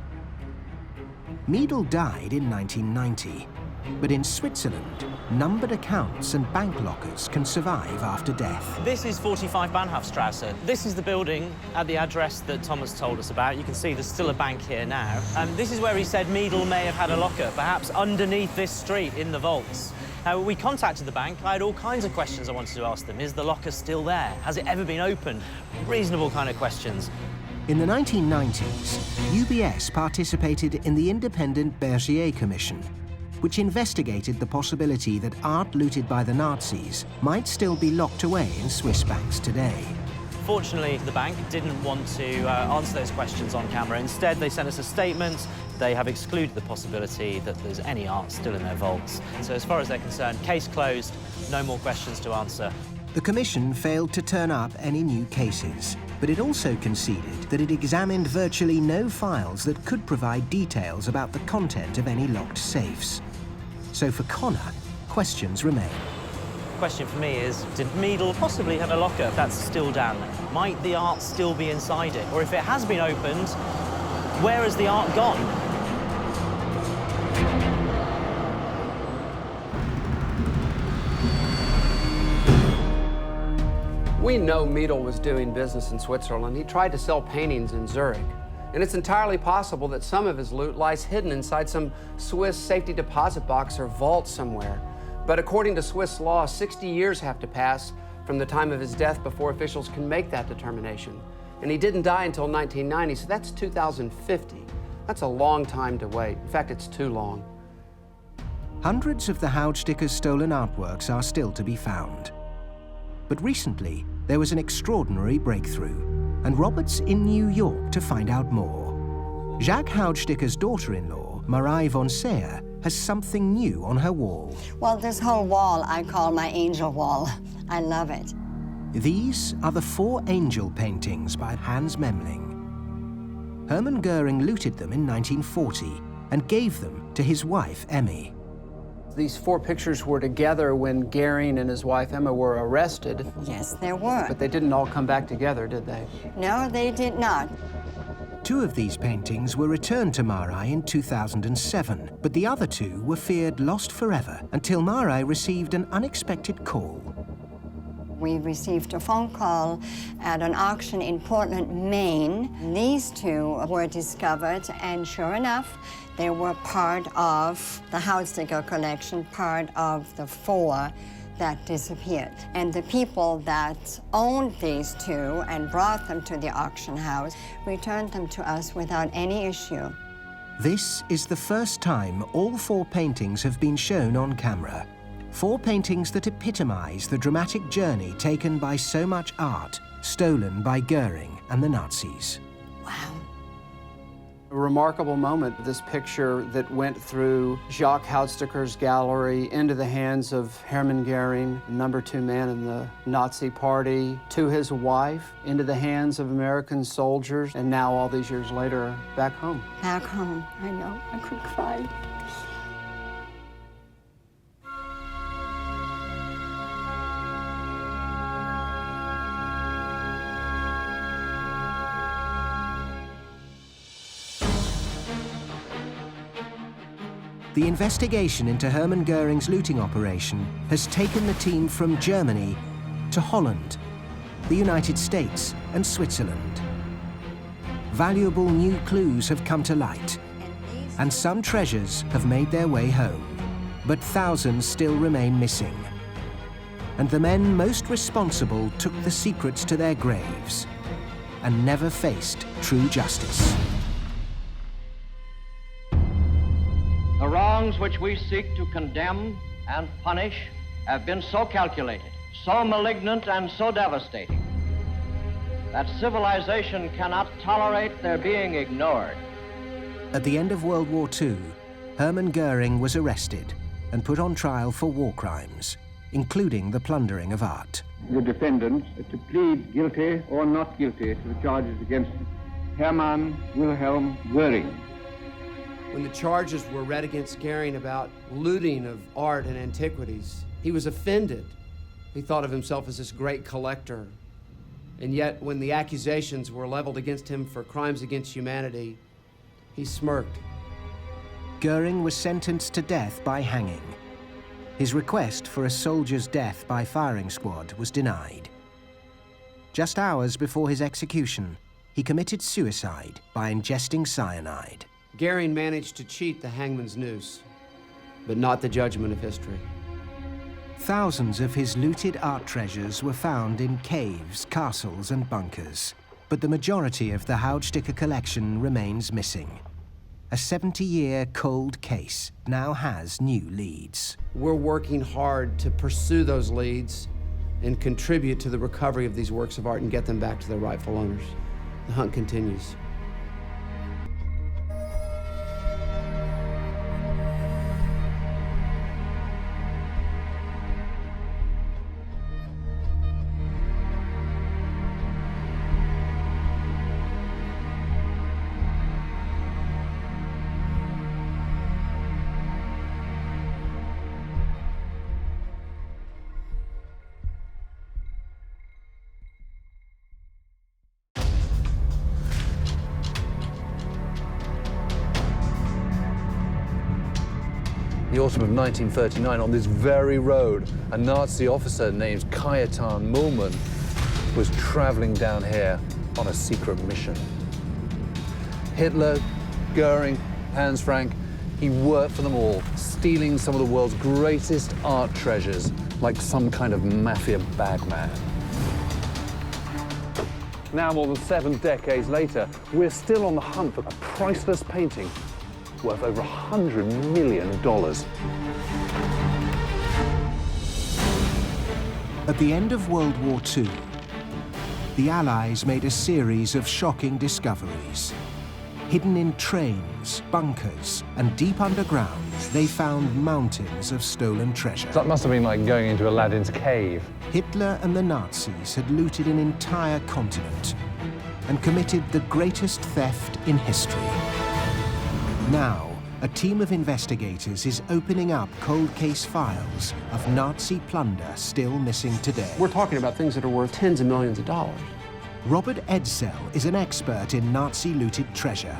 Miedl died in 1990, but in Switzerland, numbered accounts and bank lockers can survive after death. This is 45 Bahnhofstrasse. This is the building at the address that Thomas told us about. You can see there's still a bank here now. This is where he said Miedl may have had a locker, perhaps underneath this street in the vaults. We contacted the bank. I had all kinds of questions I wanted to ask them. Is the locker still there? Has it ever been opened? Reasonable kind of questions. In the 1990s, UBS participated in the independent Bergier Commission, which investigated the possibility that art looted by the Nazis might still be locked away in Swiss banks today. Fortunately, the bank didn't want to answer those questions on camera. Instead, they sent us a statement. They have excluded the possibility that there's any art still in their vaults. So as far as they're concerned, case closed, no more questions to answer. The Commission failed to turn up any new cases, but it also conceded that it examined virtually no files that could provide details about the content of any locked safes. So for Connor, questions remain. The question for me is, did Miedl possibly have a locker that's still down there? Might the art still be inside it? Or if it has been opened, where has the art gone? We know Miedl was doing business in Switzerland. He tried to sell paintings in Zurich. And it's entirely possible that some of his loot lies hidden inside some Swiss safety deposit box or vault somewhere. But according to Swiss law, 60 years have to pass from the time of his death before officials can make that determination. And he didn't die until 1990, so that's 2050. That's a long time to wait. In fact, it's too long. Hundreds of the Houtsticker's stolen artworks are still to be found. But recently, there was an extraordinary breakthrough, and Robert's in New York to find out more. Jacques Houtsticker's daughter-in-law, Marie von Seyer, has something new on her wall. Well, this whole wall I call my angel wall. I love it. These are the 4 angel paintings by Hans Memling. Hermann Göring looted them in 1940 and gave them to his wife, Emmy. These 4 pictures were together when Goering and his wife Emma were arrested. Yes, there were. But they didn't all come back together, did they? No, they did not. 2 of these paintings were returned to Marais in 2007, but the other 2 were feared lost forever until Marais received an unexpected call. We received a phone call at an auction in Portland, Maine. These 2 were discovered, and sure enough, they were part of the Hautsticker collection, part of the 4 that disappeared. And the people that owned these 2 and brought them to the auction house returned them to us without any issue. This is the first time all 4 paintings have been shown on camera. 4 paintings that epitomize the dramatic journey taken by so much art stolen by Göring and the Nazis. Wow. A remarkable moment, this picture that went through Jacques Houtsticker's gallery into the hands of Hermann Göring, number 2 man in the Nazi Party, to his wife, into the hands of American soldiers, and now, all these years later, back home. Back home, I know, I could cry. The investigation into Hermann Göring's looting operation has taken the team from Germany to Holland, the United States, and Switzerland. Valuable new clues have come to light, and some treasures have made their way home, but thousands still remain missing. And the men most responsible took the secrets to their graves and never faced true justice. The wrongs which we seek to condemn and punish have been so calculated, so malignant, and so devastating that civilization cannot tolerate their being ignored. At the end of World War II, Hermann Göring was arrested and put on trial for war crimes, including the plundering of art. The defendants to plead guilty or not guilty to the charges against Hermann Wilhelm Göring. When the charges were read against Goering about looting of art and antiquities, he was offended. He thought of himself as this great collector. And yet, when the accusations were leveled against him for crimes against humanity, he smirked. Göring was sentenced to death by hanging. His request for a soldier's death by firing squad was denied. Just hours before his execution, he committed suicide by ingesting cyanide. Goering managed to cheat the hangman's noose, but not the judgment of history. Thousands of his looted art treasures were found in caves, castles, and bunkers, but the majority of the Hauptstücke collection remains missing. A 70-year cold case now has new leads. We're working hard to pursue those leads and contribute to the recovery of these works of art and get them back to their rightful owners. The hunt continues. The autumn of 1939, on this very road, a Nazi officer named Kajetan Mullmann was traveling down here on a secret mission. Hitler, Goering, Hans Frank, he worked for them all, stealing some of the world's greatest art treasures, like some kind of mafia bagman. Now, more than 7 decades later, we're still on the hunt for a priceless painting worth over $100 million. At the end of World War II, the Allies made a series of shocking discoveries. Hidden in trains, bunkers, and deep underground, they found mountains of stolen treasure. That must have been like going into Aladdin's cave. Hitler and the Nazis had looted an entire continent and committed the greatest theft in history. Now, a team of investigators is opening up cold case files of Nazi plunder still missing today. We're talking about things that are worth tens of millions of dollars. Robert Edsel is an expert in Nazi looted treasure.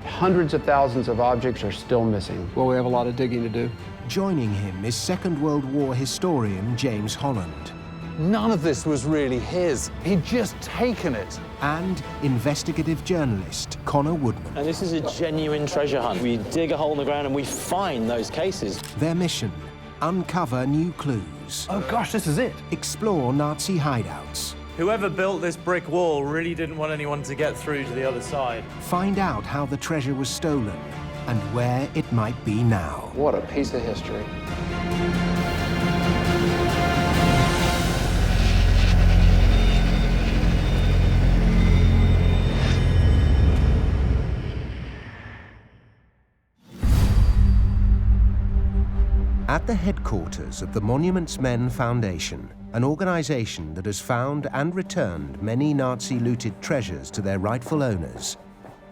Hundreds of thousands of objects are still missing. Well, we have a lot of digging to do. Joining him is Second World War historian James Holland. None of this was really his. He'd just taken it. And investigative journalist Connor Woodman. And this is a genuine treasure hunt. We dig a hole in the ground and we find those cases. Their mission, uncover new clues. Oh gosh, this is it. Explore Nazi hideouts. Whoever built this brick wall really didn't want anyone to get through to the other side. Find out how the treasure was stolen and where it might be now. What a piece of history. At the headquarters of the Monuments Men Foundation, an organization that has found and returned many Nazi-looted treasures to their rightful owners,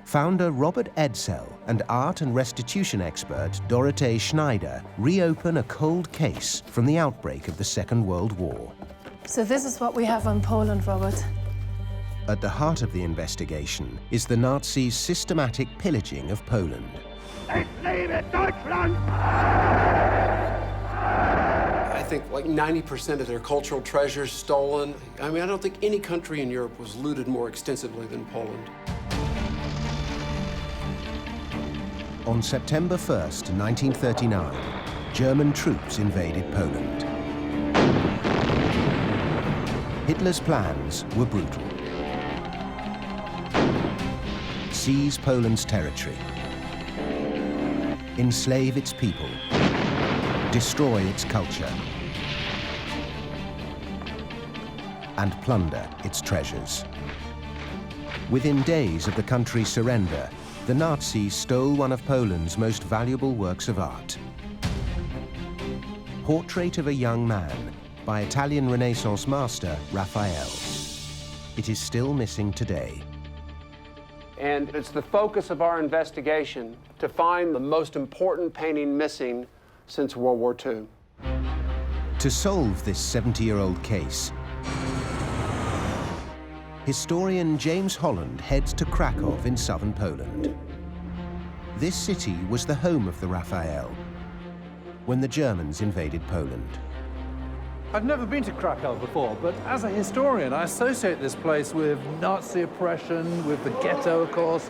founder Robert Edsel and art and restitution expert Dorothee Schneider reopen a cold case from the outbreak of the Second World War. So this is what we have on Poland, Robert. At the heart of the investigation is the Nazis' systematic pillaging of Poland. Ich liebe Deutschland! I think like 90% of their cultural treasures stolen. I mean, I don't think any country in Europe was looted more extensively than Poland. On September 1st, 1939, German troops invaded Poland. Hitler's plans were brutal. Seize Poland's territory. enslave its people, destroy its culture, and plunder its treasures. Within days of the country's surrender, the Nazis stole one of Poland's most valuable works of art. Portrait of a Young Man by Italian Renaissance master Raphael. It is still missing today. And it's the focus of our investigation to find the most important painting missing since World War II. To solve this 70-year-old case, historian James Holland heads to Krakow in southern Poland. This city was the home of the Raphael when the Germans invaded Poland. I've never been to Krakow before, but as a historian, I associate this place with Nazi oppression, with the ghetto, of course,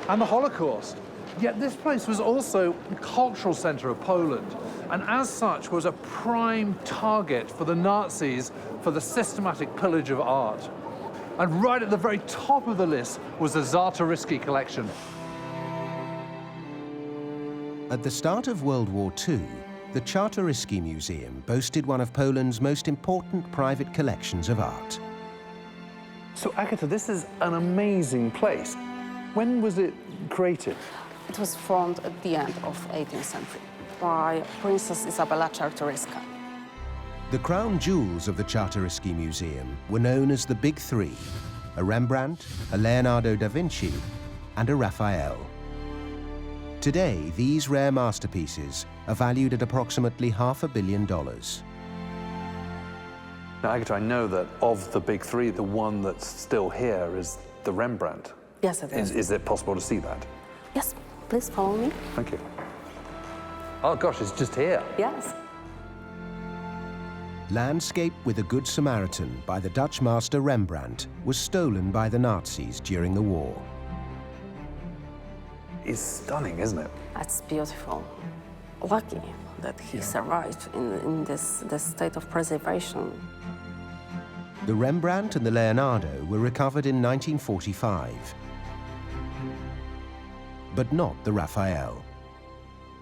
and the Holocaust. Yet this place was also the cultural center of Poland, and as such was a prime target for the Nazis for the systematic pillage of art. And right at the very top of the list was the Czartoryski collection. At the start of World War II, the Czartoryski Museum boasted one of Poland's most important private collections of art. So, Agatha, this is an amazing place. When was it created? It was formed at the end of 18th century by Princess Isabella Czartoryska. The crown jewels of the Czartoryski Museum were known as the Big Three: a Rembrandt, a Leonardo da Vinci, and a Raphael. Today, these rare masterpieces are valued at approximately $500 million. Now, Agatha, I know that of the big three, the one that's still here is the Rembrandt. Yes, it is. Is it possible to see that? Yes, please follow me. Thank you. Oh, gosh, it's just here. Yes. Landscape with a Good Samaritan by the Dutch master Rembrandt was stolen by the Nazis during the war. It's stunning, isn't it? That's beautiful. Lucky that he survived in this state of preservation. The Rembrandt and the Leonardo were recovered in 1945, but not the Raphael.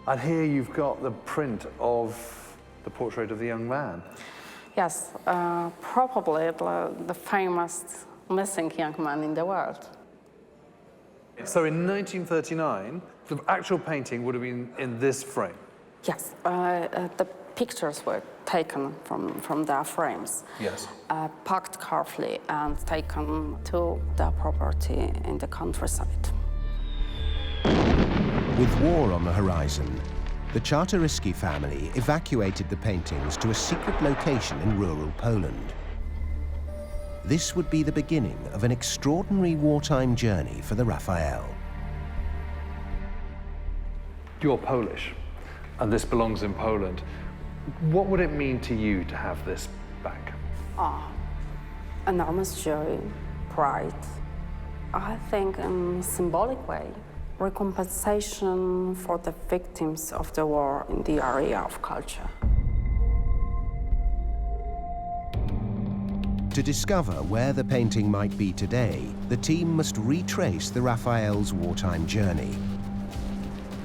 And here you've got the print of the portrait of the young man. Yes, probably the famous missing young man in the world. So in 1939, the actual painting would have been in this frame? Yes, the pictures were taken from their frames. Yes. Packed carefully and taken to their property in the countryside. With war on the horizon, the Czartoryski family evacuated the paintings to a secret location in rural Poland. This would be the beginning of an extraordinary wartime journey for the Raphael. You're Polish, and this belongs in Poland. What would it mean to you to have this back? Enormous joy, pride. I think in a symbolic way, recompensation for the victims of the war in the area of culture. To discover where the painting might be today, the team must retrace the Raphael's wartime journey.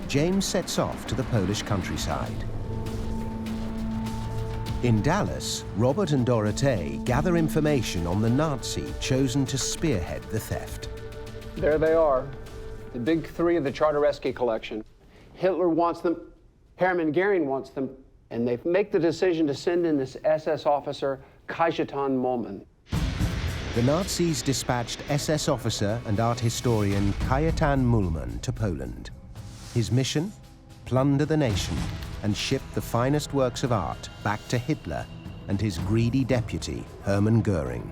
James sets off to the Polish countryside. In Dallas, Robert and Dorothée gather information on the Nazi chosen to spearhead the theft. There they are, the big three of the Czartoryski collection. Hitler wants them, Hermann Göring wants them, and they make the decision to send in this SS officer, Kajetan Mollmann. The Nazis dispatched SS officer and art historian Kajetan Mollmann to Poland. His mission? Plunder the nation and ship the finest works of art back to Hitler and his greedy deputy, Hermann Göring.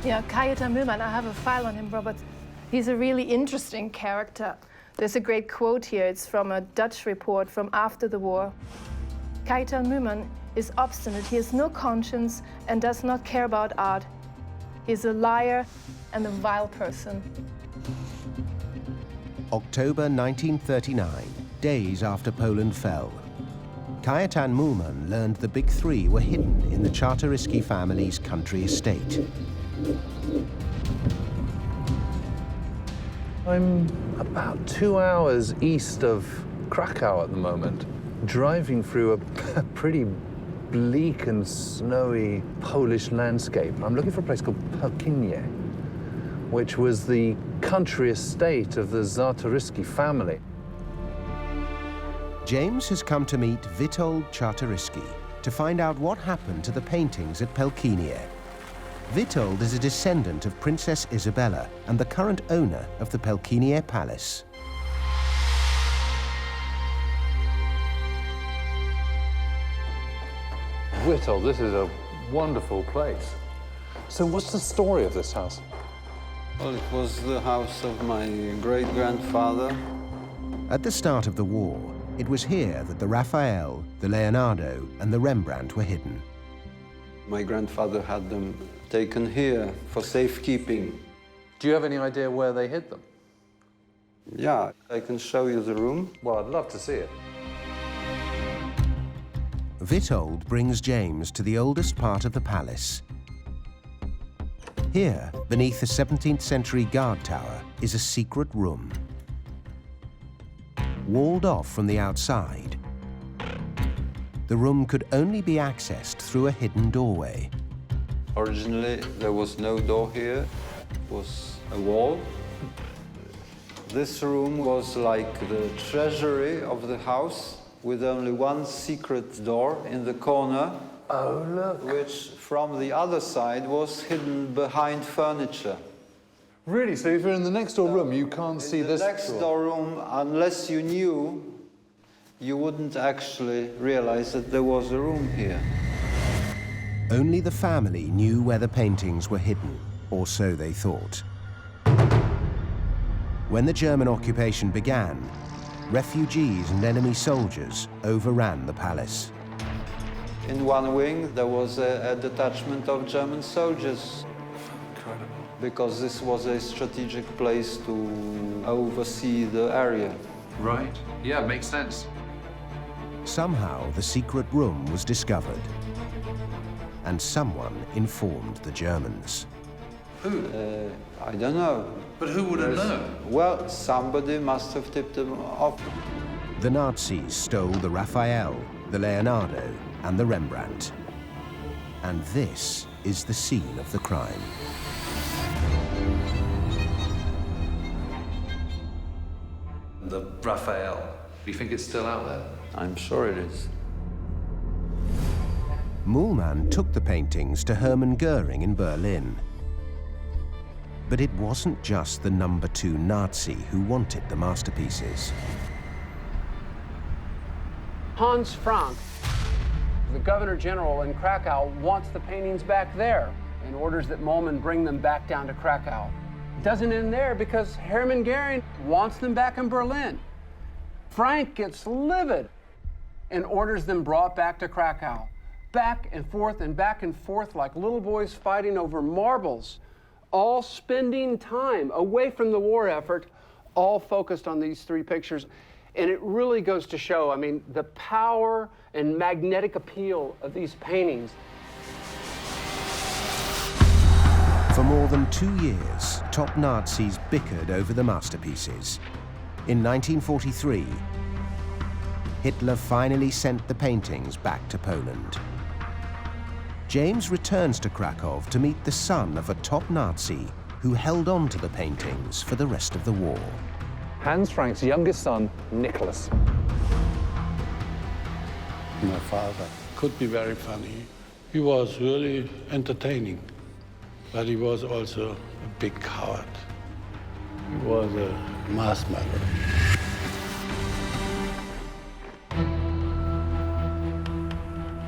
Yeah, Kajetan Mollmann, I have a file on him, Robert. He's a really interesting character. There's a great quote here. It's from a Dutch report from after the war. Kajetan Mollmann is obstinate. He has no conscience and does not care about art. He's a liar and a vile person. October 1939, days after Poland fell. Kajetan Mollmann learned the big three were hidden in the Czartoryski family's country estate. I'm about 2 hours east of Krakow at the moment, driving through a pretty bleak and snowy Polish landscape. I'm looking for a place called Perkinie, which was the country estate of the Czartoryski family. James has come to meet Witold Czartoryski to find out what happened to the paintings at Perkinie. Witold is a descendant of Princess Isabella and the current owner of the Perkinie Palace. Witold, this is a wonderful place. So what's the story of this house? Well, it was the house of my great-grandfather. At the start of the war, it was here that the Raphael, the Leonardo, and the Rembrandt were hidden. My grandfather had them taken here for safekeeping. Do you have any idea where they hid them? Yeah, I can show you the room. Well, I'd love to see it. Witold brings James to the oldest part of the palace. Here, beneath the 17th century guard tower, is a secret room. Walled off from the outside, the room could only be accessed through a hidden doorway. Originally, there was no door here. It was a wall. This room was like the treasury of the house, with only one secret door in the corner. Oh, look. Which, from the other side, was hidden behind furniture. Really? So if you're in the next door room, you can't see this door? In the next door room, unless you knew, you wouldn't actually realize that there was a room here. Only the family knew where the paintings were hidden, or so they thought. When the German occupation began, refugees and enemy soldiers overran the palace. In one wing, there was a detachment of German soldiers. Incredible. Because this was a strategic place to oversee the area. Right. Yeah, makes sense. Somehow, the secret room was discovered, and someone informed the Germans. Who? I don't know. But who would have known? Well, somebody must have tipped them off. The Nazis stole the Raphael, the Leonardo, and the Rembrandt. And this is the scene of the crime. The Raphael. Do you think it's still out there? I'm sure it is. Muhlmann took the paintings to Hermann Göring in Berlin. But it wasn't just the number 2 Nazi who wanted the masterpieces. Hans Frank, the Governor General in Krakow, wants the paintings back there and orders that Muhlmann bring them back down to Krakow. It doesn't end there because Hermann Göring wants them back in Berlin. Frank gets livid and orders them brought back to Krakow. Back and forth like little boys fighting over marbles, all spending time away from the war effort, all focused on these 3 pictures. And it really goes to show, I mean, the power and magnetic appeal of these paintings. For more than 2 years, top Nazis bickered over the masterpieces. In 1943, Hitler finally sent the paintings back to Poland. James returns to Krakow to meet the son of a top Nazi who held on to the paintings for the rest of the war. Hans Frank's youngest son, Nicholas. My father could be very funny. He was really entertaining, but he was also a big coward. He was a mass murderer.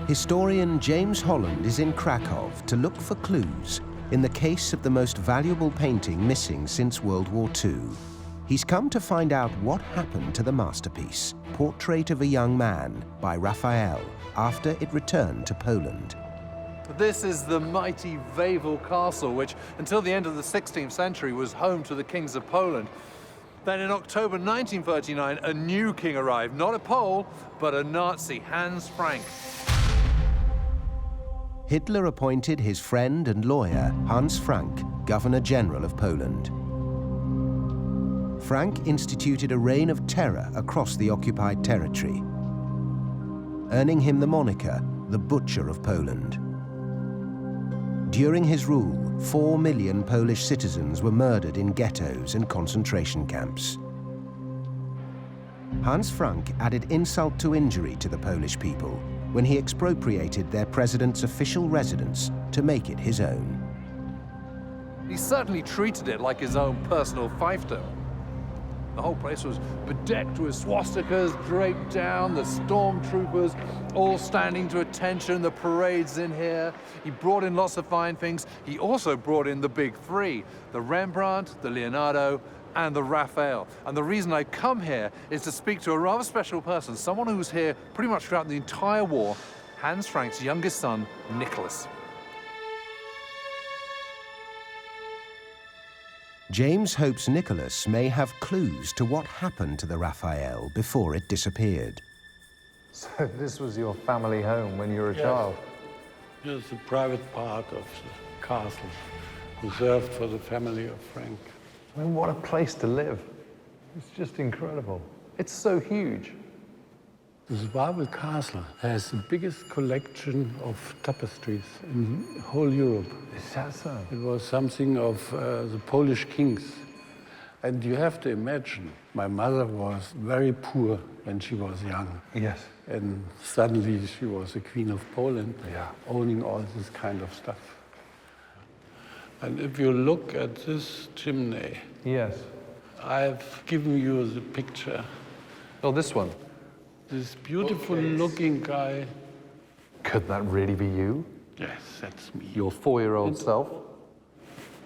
Historian James Holland is in Krakow to look for clues in the case of the most valuable painting missing since World War II. He's come to find out what happened to the masterpiece, Portrait of a Young Man by Raphael, after it returned to Poland. This is the mighty Wawel Castle, which until the end of the 16th century was home to the kings of Poland. Then in October 1939, a new king arrived, not a Pole, but a Nazi, Hans Frank. Hitler appointed his friend and lawyer, Hans Frank, Governor General of Poland. Frank instituted a reign of terror across the occupied territory, earning him the moniker, the Butcher of Poland. During his rule, 4 million Polish citizens were murdered in ghettos and concentration camps. Hans Frank added insult to injury to the Polish people when he expropriated their president's official residence to make it his own. He certainly treated it like his own personal fiefdom. The whole place was bedecked with swastikas draped down, the stormtroopers all standing to attention, the parades in here. He brought in lots of fine things. He also brought in the big three, the Rembrandt, the Leonardo, and the Raphael. And the reason I come here is to speak to a rather special person, someone who was here pretty much throughout the entire war, Hans Frank's youngest son, Nicholas. James hopes Nicholas may have clues to what happened to the Raphael before it disappeared. So this was your family home when you were a child? Just a private part of the castle, reserved for the family of Frank. I mean, what a place to live. It's just incredible. It's so huge. The Wawel Castle has the biggest collection of tapestries in whole Europe. Is that so? It was something of the Polish kings. And you have to imagine, my mother was very poor when she was young. Yes. And suddenly she was the Queen of Poland, owning all this kind of stuff. And if you look at this chimney, yes, I've given you the picture. Oh, this one? This beautiful looking guy. Could that really be you? Yes, that's me. Your 4-year-old self?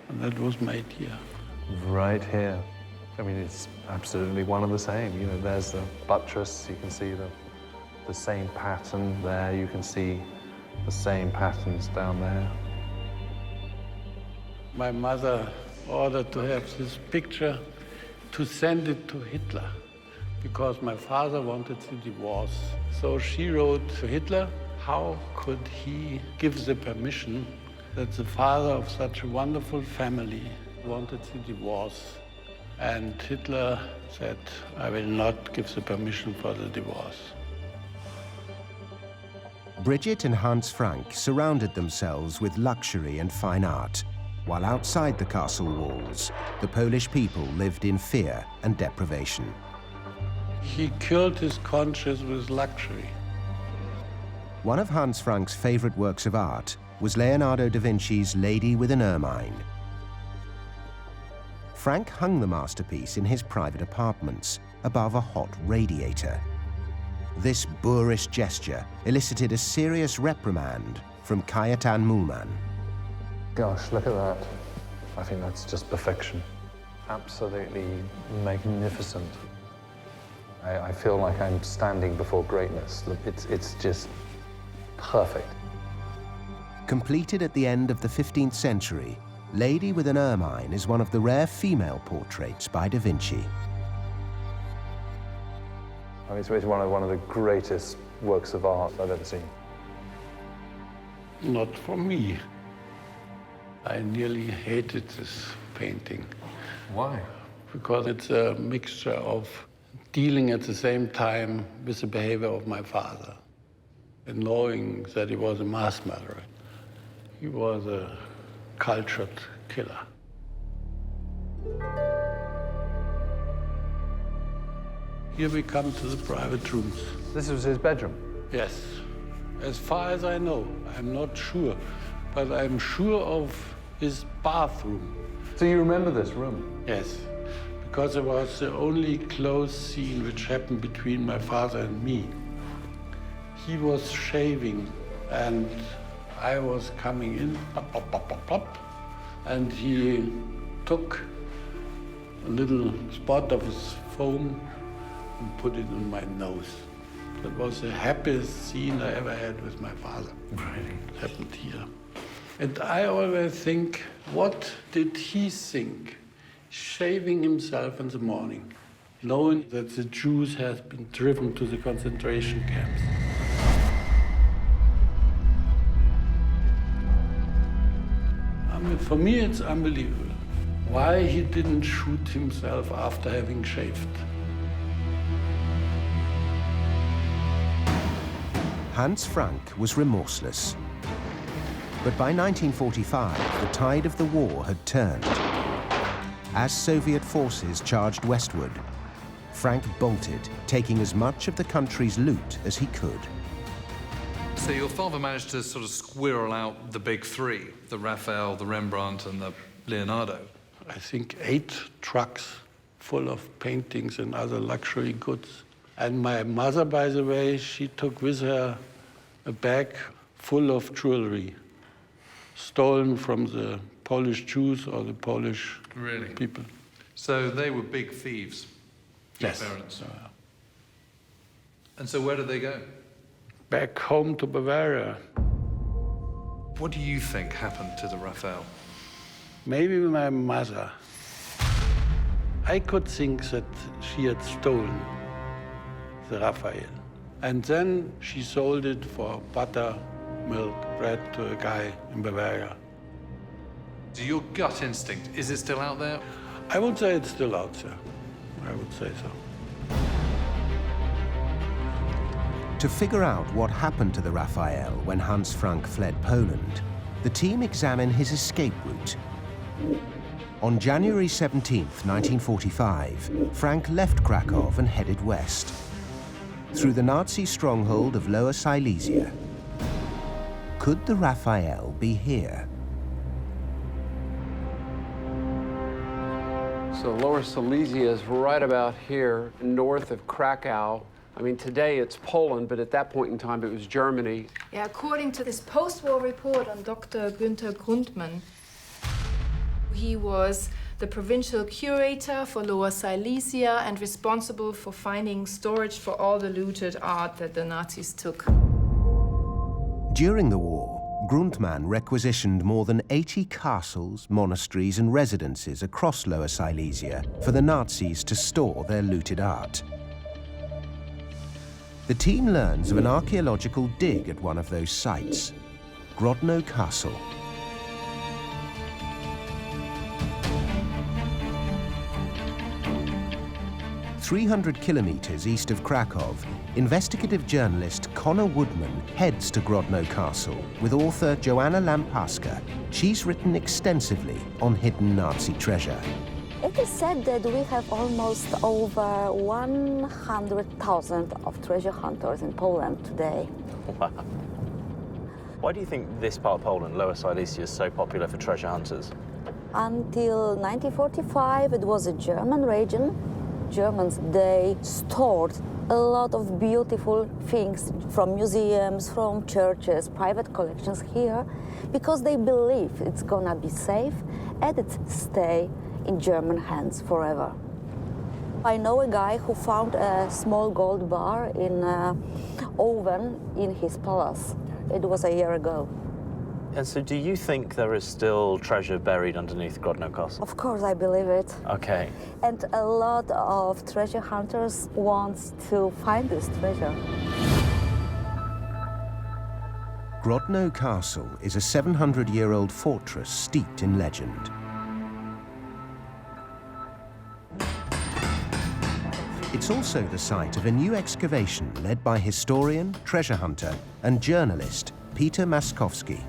And that was made here. Right here. I mean, it's absolutely one and the same. You know, there's the buttress, you can see the same pattern there, you can see the same patterns down there. My mother ordered to have this picture to send it to Hitler, because my father wanted the divorce. So she wrote to Hitler, how could he give the permission that the father of such a wonderful family wanted the divorce? And Hitler said, I will not give the permission for the divorce. Bridget and Hans Frank surrounded themselves with luxury and fine art, while outside the castle walls, the Polish people lived in fear and deprivation. He killed his conscience with luxury. One of Hans Frank's favorite works of art was Leonardo da Vinci's Lady with an Ermine. Frank hung the masterpiece in his private apartments above a hot radiator. This boorish gesture elicited a serious reprimand from Cajetan Mühlmann. Gosh, look at that. I think that's just perfection. Absolutely magnificent. I feel like I'm standing before greatness. Look, it's just perfect. Completed at the end of the 15th century, Lady with an Ermine is one of the rare female portraits by da Vinci. I mean, it's one of the greatest works of art I've ever seen. Not for me. I nearly hated this painting. Why? Because it's a mixture of dealing at the same time with the behavior of my father and knowing that he was a mass murderer. He was a cultured killer. Here we come to the private rooms. This was his bedroom? Yes. As far as I know, I'm not sure, but I'm sure of his bathroom. So you remember this room? Yes, because it was the only close scene which happened between my father and me. He was shaving, and I was coming in, pop, pop, pop, pop, pop, and he took a little spot of his foam and put it on my nose. That was the happiest scene I ever had with my father. Really? It happened here. And I always think, what did he think? Shaving himself in the morning, knowing that the Jews had been driven to the concentration camps. I mean, for me, it's unbelievable. why he didn't shoot himself after having shaved. Hans Frank was remorseless. But by 1945, the tide of the war had turned. As Soviet forces charged westward, Frank bolted, taking as much of the country's loot as he could. So your father managed to sort of squirrel out the big three, the Raphael, the Rembrandt, and the Leonardo. I think 8 trucks full of paintings and other luxury goods. And my mother, by the way, she took with her a bag full of jewelry, stolen from the Polish Jews or the Polish people. So they were big thieves, your Yes. parents. And so where did they go? Back home to Bavaria. What do you think happened to the Raphael? Maybe my mother. I could think that she had stolen the Raphael. And then she sold it for butter, milk, bread to a guy in Bavaria. So your gut instinct, is it still out there? I would say it's still out there. I would say so. To figure out what happened to the Raphael when Hans Frank fled Poland, the team examined his escape route. On January 17, 1945, Frank left Krakow and headed west, through the Nazi stronghold of Lower Silesia. Could the Raphael be here? So Lower Silesia is right about here, north of Krakow. I mean, today it's Poland, but at that point in time it was Germany. Yeah, according to this post-war report on Dr. Günther Grundmann, he was the provincial curator for Lower Silesia and responsible for finding storage for all the looted art that the Nazis took. During the war, Grundmann requisitioned more than 80 castles, monasteries and residences across Lower Silesia for the Nazis to store their looted art. The team learns of an archaeological dig at one of those sites, Grodno Castle. "300 kilometers east of Krakow, investigative journalist Connor Woodman heads to Grodno Castle with author Joanna Lampaska. She's written extensively on hidden Nazi treasure. It is said that we have almost over 100,000 of treasure hunters in Poland today. Wow. Why do you think this part of Poland, Lower Silesia, is so popular for treasure hunters? Until 1945, it was a German region. Germans, they stored a lot of beautiful things from museums, from churches, private collections here, because they believe it's gonna be safe and it stay in German hands forever. I know a guy who found a small gold bar in an oven in his palace. It was a year ago. And so do you think there is still treasure buried underneath Grodno Castle? Of course, I believe it. Okay. And a lot of treasure hunters want to find this treasure. Grodno Castle is a 700-year-old fortress steeped in legend. It's also the site of a new excavation led by historian, treasure hunter, and journalist Peter Maskowski.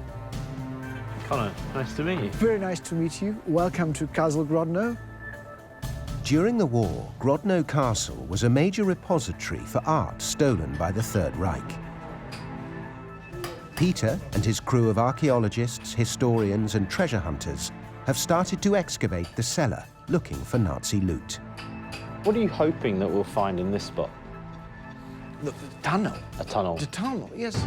Connor, nice to meet you. Very nice to meet you. Welcome to Castle Grodno. During the war, Grodno Castle was a major repository for art stolen by the Third Reich. Peter and his crew of archaeologists, historians, and treasure hunters have started to excavate the cellar, looking for Nazi loot. What are you hoping that we'll find in this spot? The tunnel. A tunnel. The tunnel, yes.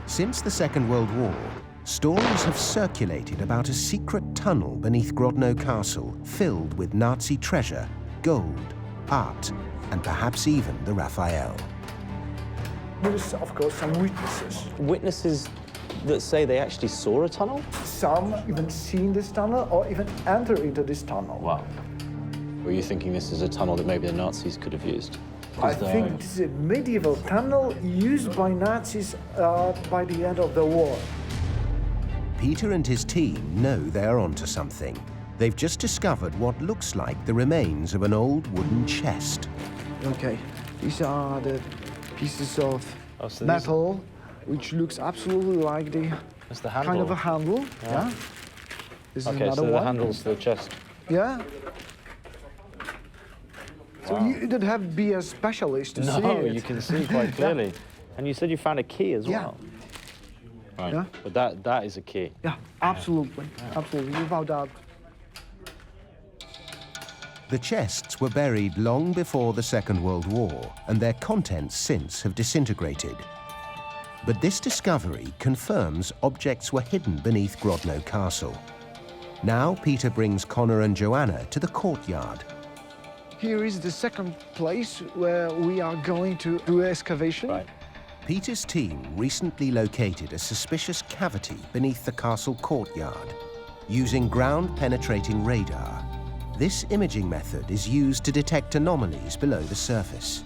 Since the Second World War, stories have circulated about a secret tunnel beneath Grodno Castle filled with Nazi treasure, gold, art, and perhaps even the Raphael. There is, of course, some witnesses. Witnesses that say they actually saw a tunnel? Some even seen this tunnel or even enter into this tunnel. Wow. Were you thinking this is a tunnel that maybe the Nazis could have used? I think this is a medieval tunnel used by Nazis by the end of the war. Peter and his team know they're onto something. They've just discovered what looks like the remains of an old wooden chest. Okay, these are the pieces of metal, which looks absolutely like the kind of a handle. Yeah. This is another one. The handle's the chest. Yeah. So you don't have to be a specialist to see it. No, you can see quite clearly. And you said you found a key as well. Right. Yeah. But that is a key. Yeah, absolutely. Absolutely, without doubt. The chests were buried long before the Second World War, and their contents since have disintegrated. But this discovery confirms objects were hidden beneath Grodno Castle. Now Peter brings Connor and Joanna to the courtyard. Here is the second place where we are going to do excavation. Right. Peter's team recently located a suspicious cavity beneath the castle courtyard. Using ground-penetrating radar, this imaging method is used to detect anomalies below the surface.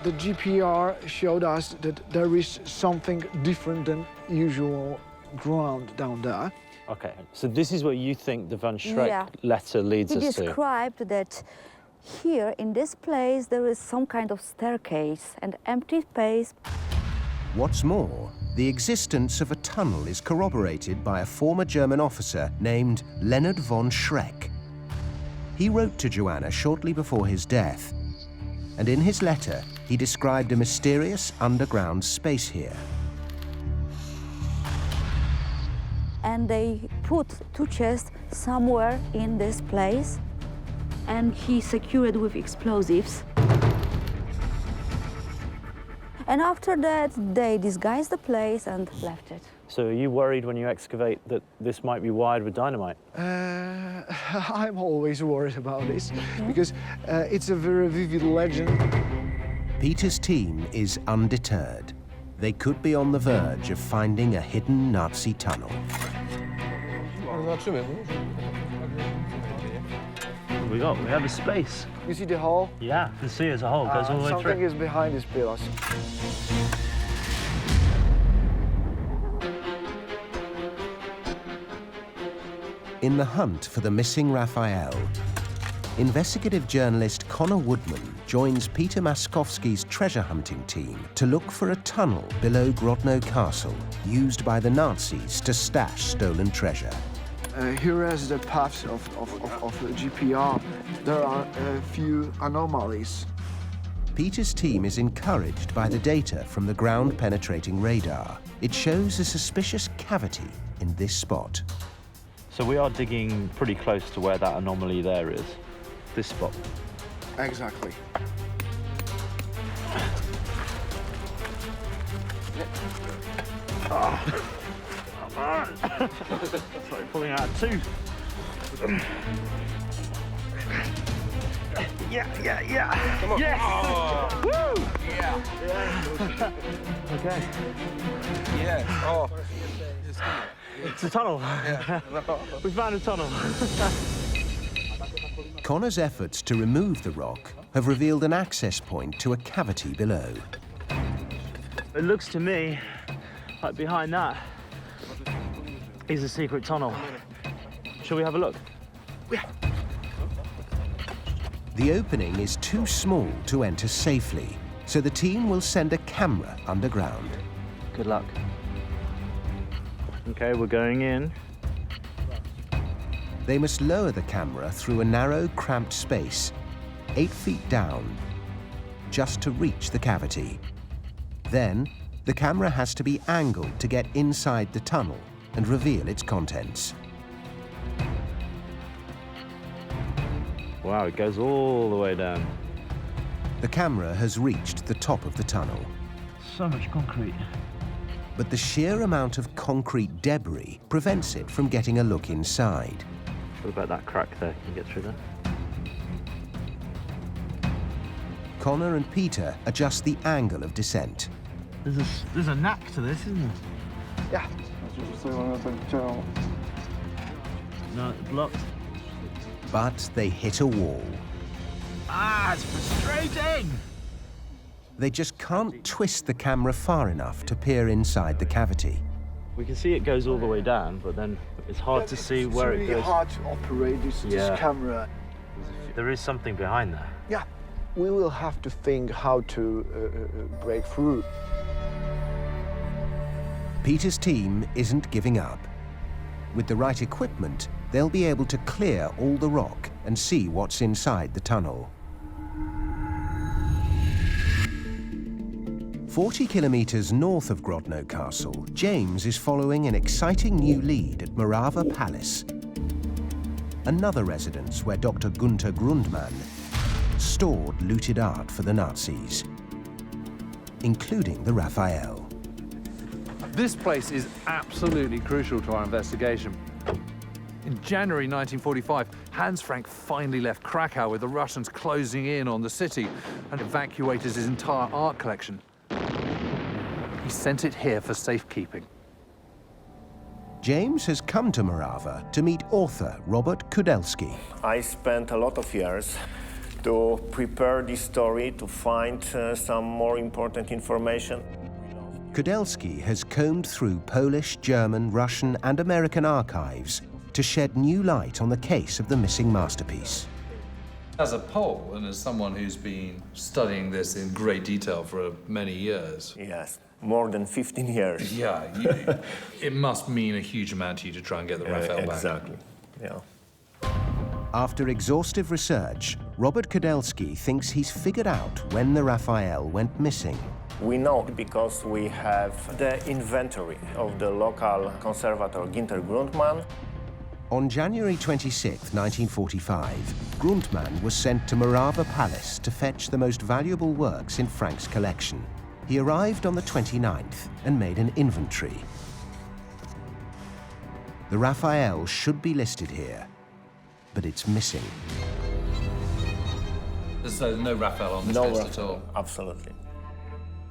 The GPR showed us that there is something different than usual ground down there. Okay, so this is what you think the Van Schreck letter leads us to. He described that here in this place there is some kind of staircase and empty space. What's more, the existence of a tunnel is corroborated by a former German officer named Leonard von Schreck. He wrote to Joanna shortly before his death, and in his letter he described a mysterious underground space here. And they put two chests somewhere in this place, and he secured with explosives. And after that, they disguised the place and left it. So are you worried when you excavate that this might be wired with dynamite? I'm always worried about this, because it's a very vivid legend. Peter's team is undeterred. They could be on the verge of finding a hidden Nazi tunnel. We have a space. You see the hole? Yeah, the sea as a whole goes all the way through. Something is behind these pillars. In the hunt for the missing Raphael, investigative journalist Connor Woodman joins Peter Maskovsky's treasure hunting team to look for a tunnel below Grodno Castle used by the Nazis to stash stolen treasure. Here is the paths of the GPR. There are a few anomalies. Peter's team is encouraged by the data from the ground-penetrating radar. It shows a suspicious cavity in this spot. So we are digging pretty close to where that anomaly there is, this spot. Exactly. Oh. Come on! Sorry, pulling out a tooth. Yeah. Come on. Yes! Oh. Woo! Yeah. Okay. Yeah. Oh. It's a tunnel. Yeah. We found a tunnel. Connor's efforts to remove the rock have revealed an access point to a cavity below. It looks to me like behind that is a secret tunnel. Shall we have a look? Yeah. The opening is too small to enter safely, so the team will send a camera underground. Good luck. Okay, we're going in. They must lower the camera through a narrow, cramped space, 8 feet down, just to reach the cavity. Then, the camera has to be angled to get inside the tunnel and reveal its contents. Wow, it goes all the way down. The camera has reached the top of the tunnel. So much concrete. But the sheer amount of concrete debris prevents it from getting a look inside. What about that crack there? Can you get through there? Connor and Peter adjust the angle of descent. There's a knack to this, isn't there? Yeah. No, it's blocked. But they hit a wall. Ah, it's frustrating! They just can't twist the camera far enough to peer inside the cavity. We can see it goes all the way down, but then it's hard to see where it goes. It's really hard to operate this camera. There is something behind there. Yeah, we will have to think how to break through. Peter's team isn't giving up. With the right equipment, they'll be able to clear all the rock and see what's inside the tunnel. 40 kilometers north of Grodno Castle, James is following an exciting new lead at Morava Palace, another residence where Dr. Gunther Grundmann stored looted art for the Nazis, including the Raphael. This place is absolutely crucial to our investigation. In January 1945, Hans Frank finally left Krakow with the Russians closing in on the city and evacuated his entire art collection. He sent it here for safekeeping. James has come to Morava to meet author Robert Kudelski. I spent a lot of years to prepare this story, to find some more important information. Kudelski has combed through Polish, German, Russian, and American archives to shed new light on the case of the missing masterpiece. As a Pole, and as someone who's been studying this in great detail for many years. Yes, more than 15 years. Yeah, it must mean a huge amount to you to try and get the Raphael back. Exactly, yeah. After exhaustive research, Robert Kudelski thinks he's figured out when the Raphael went missing. We know because we have the inventory of the local conservator Günther Grundmann. On January 26, 1945, Grundmann was sent to Morava Palace to fetch the most valuable works in Frank's collection. He arrived on the 29th and made an inventory. The Raphael should be listed here, but it's missing. So no Raphael on this list at all? Absolutely.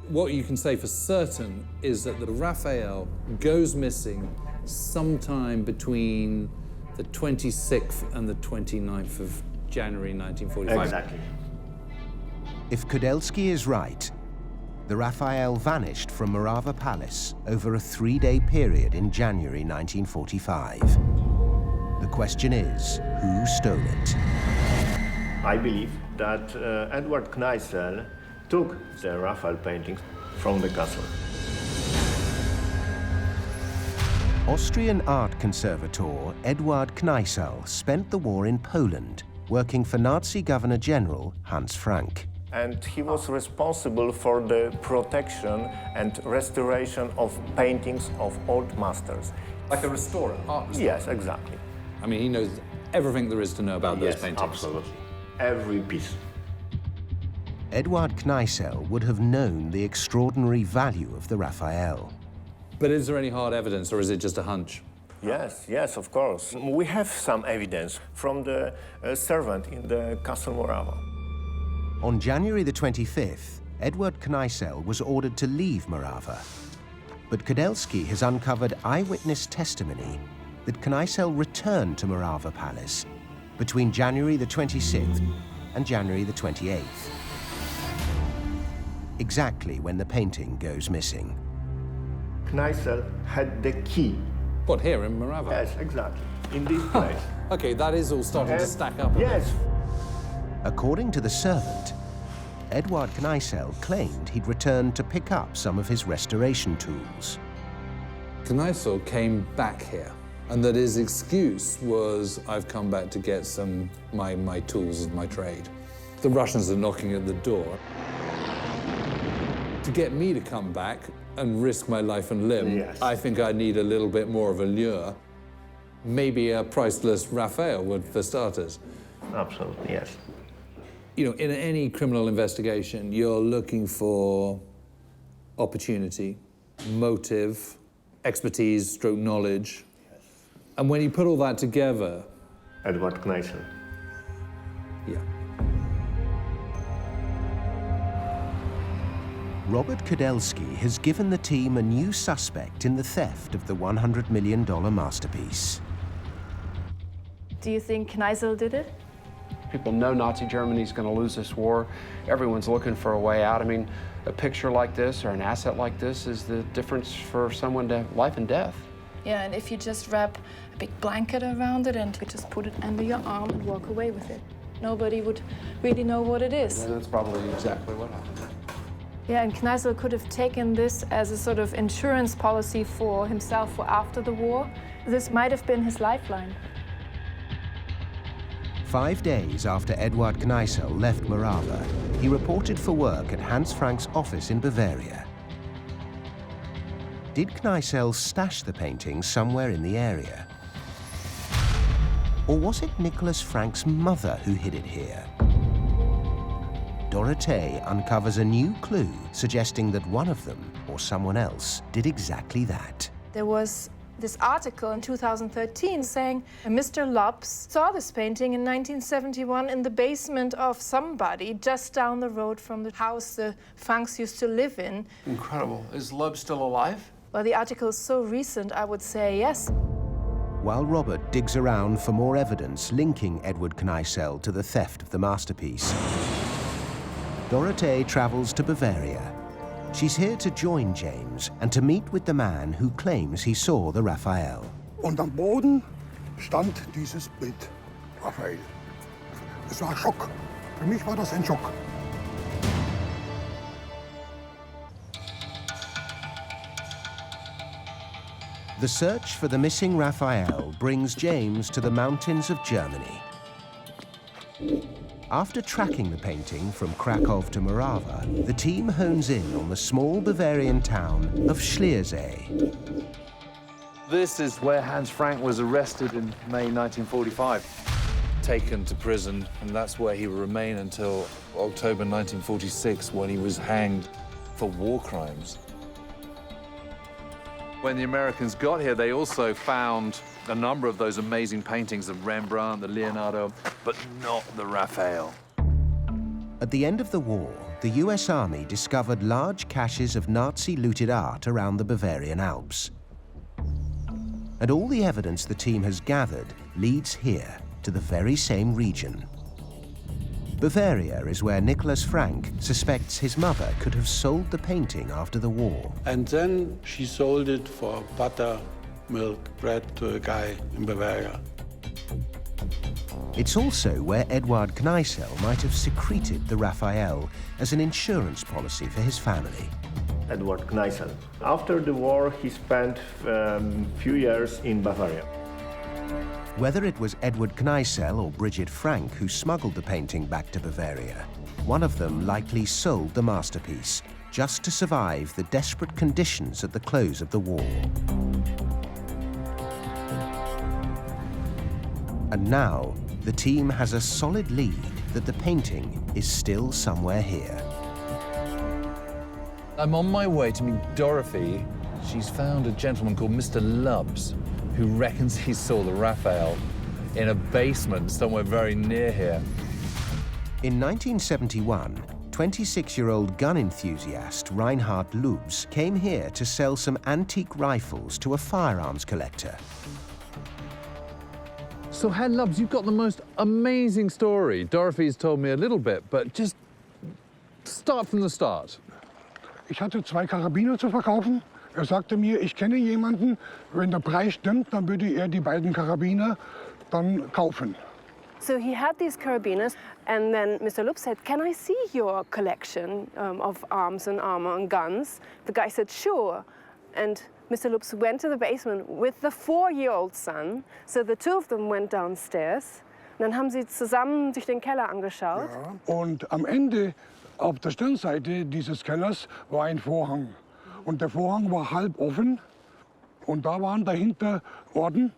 What you can say for certain is that the Raphael goes missing sometime between the 26th and the 29th of January 1945. Exactly. If Kudelski is right, the Raphael vanished from Morava Palace over a 3-day period in January 1945. The question is, who stole it? I believe that Edward Kneissel took the Raphael paintings from the castle. Austrian art conservator Eduard Kneissel spent the war in Poland, working for Nazi Governor-General Hans Frank. And he was responsible for the protection and restoration of paintings of old masters. Like a restorer, art restorer? Yes, exactly. I mean, he knows everything there is to know about those paintings. Absolutely. Every piece. Eduard Kneissel would have known the extraordinary value of the Raphael. But is there any hard evidence, or is it just a hunch? Yes, yes, of course. We have some evidence from the servant in the Castle Morava. On January the 25th, Eduard Kneissel was ordered to leave Morava. But Kudelski has uncovered eyewitness testimony that Kneissel returned to Morava Palace between January the 26th and January the 28th. Exactly when the painting goes missing. Kneissel had the key. What, here in Morava? Yes, exactly. In this place. Okay, that is all starting to stack up. Yes. According to the servant, Eduard Kneissel claimed he'd returned to pick up some of his restoration tools. Kneissel came back here, and that his excuse was, I've come back to get some my tools and my trade. The Russians are knocking at the door. To get me to come back and risk my life and limb, yes. I think I need a little bit more of a lure. Maybe a priceless Raphael would, for starters. Absolutely, yes. You know, in any criminal investigation, you're looking for opportunity, motive, expertise, stroke knowledge. Yes. And when you put all that together... Eduard Kneissel. Yeah. Robert Kudelski has given the team a new suspect in the theft of the $100 million masterpiece. Do you think Kneissel did it? People know Nazi Germany's going to lose this war. Everyone's looking for a way out. I mean, a picture like this or an asset like this is the difference for someone to life and death. Yeah, and if you just wrap a big blanket around it and you just put it under your arm and walk away with it, nobody would really know what it is. And that's probably exactly what happened. Yeah, and Kneißl could have taken this as a sort of insurance policy for himself for after the war. This might have been his lifeline. 5 days after Eduard Kneißl left Morava, he reported for work at Hans Frank's office in Bavaria. Did Kneißl stash the painting somewhere in the area? Or was it Nicholas Frank's mother who hid it here? Dorothée uncovers a new clue suggesting that one of them, or someone else, did exactly that. There was this article in 2013 saying Mr. Lopes saw this painting in 1971 in the basement of somebody just down the road from the house the Franks used to live in. Incredible. Is Lopes still alive? Well, the article is so recent, I would say yes. While Robert digs around for more evidence linking Edward Kneißl to the theft of the masterpiece, Dorothée travels to Bavaria. She's here to join James and to meet with the man who claims he saw the Raphael. Und am Boden stand dieses Bild, Raphael. Es war ein Schock. Für mich war das ein Schock. The search for the missing Raphael brings James to the mountains of Germany. After tracking the painting from Krakow to Morava, the team hones in on the small Bavarian town of Schliersee. This is where Hans Frank was arrested in May 1945, taken to prison, and that's where he would remain until October 1946, when he was hanged for war crimes. When the Americans got here, they also found a number of those amazing paintings of Rembrandt, the Leonardo, but not the Raphael. At the end of the war, the US Army discovered large caches of Nazi-looted art around the Bavarian Alps. And all the evidence the team has gathered leads here, to the very same region. Bavaria is where Nicholas Frank suspects his mother could have sold the painting after the war. And then she sold it for buttermilk bread to a guy in Bavaria. It's also where Eduard Kneißl might have secreted the Raphael as an insurance policy for his family. Eduard Kneißl. After the war, he spent a few years in Bavaria. Whether it was Edward Kneißl or Brigitte Frank who smuggled the painting back to Bavaria, one of them likely sold the masterpiece just to survive the desperate conditions at the close of the war. And now, the team has a solid lead that the painting is still somewhere here. I'm on my way to meet Dorothy. She's found a gentleman called Mr. Lopes, who reckons he saw the Raphael in a basement somewhere very near here. In 1971, 26-year-old gun enthusiast Reinhard Lubs came here to sell some antique rifles to a firearms collector. So, Herr Lubs, you've got the most amazing story. Dorothy's told me a little bit, but just start from the start. Ich hatte 2 Karabiner zu verkaufen. Sagte mir, ich kenne jemanden, wenn der Preis stimmt, dann würde die beiden Karabiner dann kaufen. So he had these carabiners, and then Mr. Lubs said, "Can I see your collection of arms and armor and guns?" The guy said, "Sure." And Mr. Lubs went to the basement with the 4-year-old son. So the two of them went downstairs. Und dann haben sie zusammen sich den Keller angeschaut. Ja. Und am Ende, auf der Stirnseite dieses Kellers, war ein Vorhang. Und der Vorhang war halb offen und da waren dahinter Orden,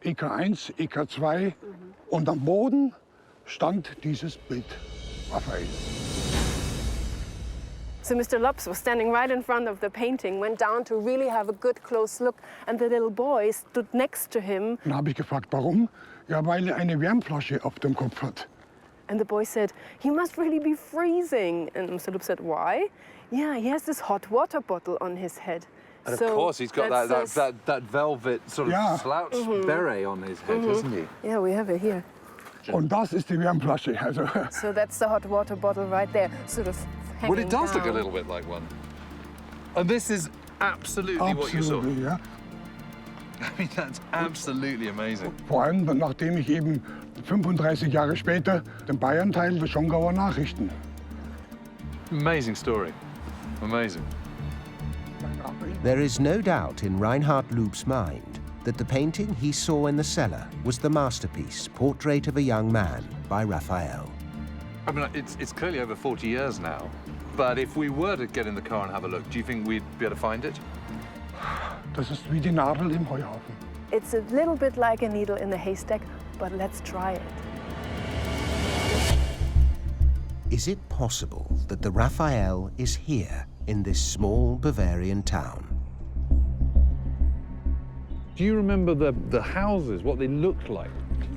EK1, EK2 und am Boden stand dieses Bild, Raphael. So Mr. Lopes was standing right in front of the painting, went down to really have a good close look, and the little boy stood next to him. Dann habe ich gefragt, warum? Ja, weil er eine Wärmflasche auf dem Kopf hat. And the boy said, "He must really be freezing." And Mr. Lopes said, "Why?" "Yeah, he has this hot water bottle on his head." And of course, he's got that velvet sort of slouch beret on his head, hasn't he? Yeah, we have it here. Und das ist die Wärmflasche. Also. So that's the hot water bottle right there, sort of hanging Well, it does down. look a little bit like one. And this is absolutely what you saw. Ja. I mean, that's absolutely amazing. Vor allem, nachdem ich eben 35 Jahre später den Bayern-Teil der Schongauer Nachrichten. Amazing story. Amazing. There is no doubt in Reinhard Loop's mind that the painting he saw in the cellar was the masterpiece Portrait of a Young Man by Raphael. I mean, it's clearly over 40 years now. But if we were to get in the car and have a look, do you think we'd be able to find it? Das ist wie die Nadel im Heuhaufen. It's a little bit like a needle in the haystack, but let's try it. Is it possible that the Raphael is here in this small Bavarian town? Do you remember the houses, what they looked like?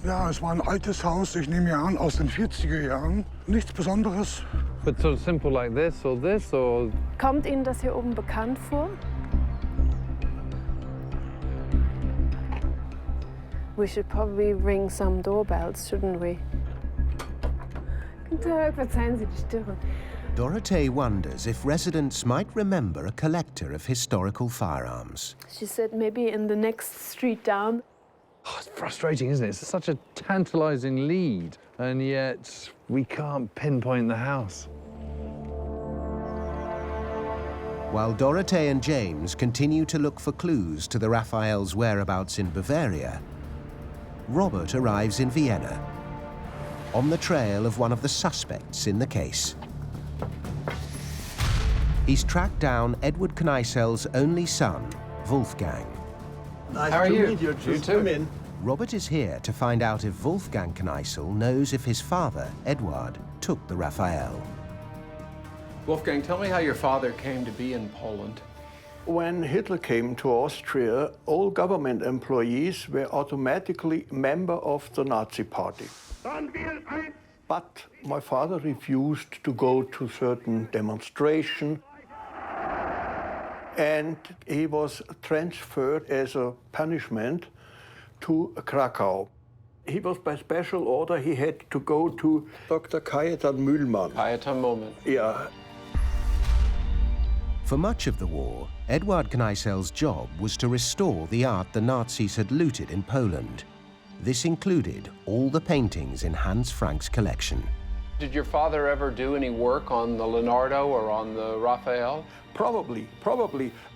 Ja, es war ein altes Haus, ich nehme an, aus den 40er Jahren. Nichts Besonderes. But sort of simple like this, or... Kommt Ihnen das hier oben bekannt vor? We should probably ring some doorbells, shouldn't we? Guten Tag, verzeihen Sie die Störung. Dorothee wonders if residents might remember a collector of historical firearms. She said maybe in the next street down. Oh, it's frustrating, isn't it? It's such a tantalizing lead, and yet we can't pinpoint the house. While Dorothee and James continue to look for clues to the Raphael's whereabouts in Bavaria, Robert arrives in Vienna, on the trail of one of the suspects in the case. He's tracked down Edward Kneissel's only son, Wolfgang. Nice to meet you. Just come in. Robert is here to find out if Wolfgang Kneissel knows if his father, Edward, took the Raphael. Wolfgang, tell me how your father came to be in Poland. When Hitler came to Austria, all government employees were automatically member of the Nazi Party. But my father refused to go to certain demonstrations, and he was transferred as a punishment to Krakow. He was by special order, he had to go to Dr. Kajetan Mühlmann. Kajetan moment. Yeah. For much of the war, Edward Kneissel's job was to restore the art the Nazis had looted in Poland. This included all the paintings in Hans Frank's collection. Did your father ever do any work on the Leonardo or on the Raphael? Probably.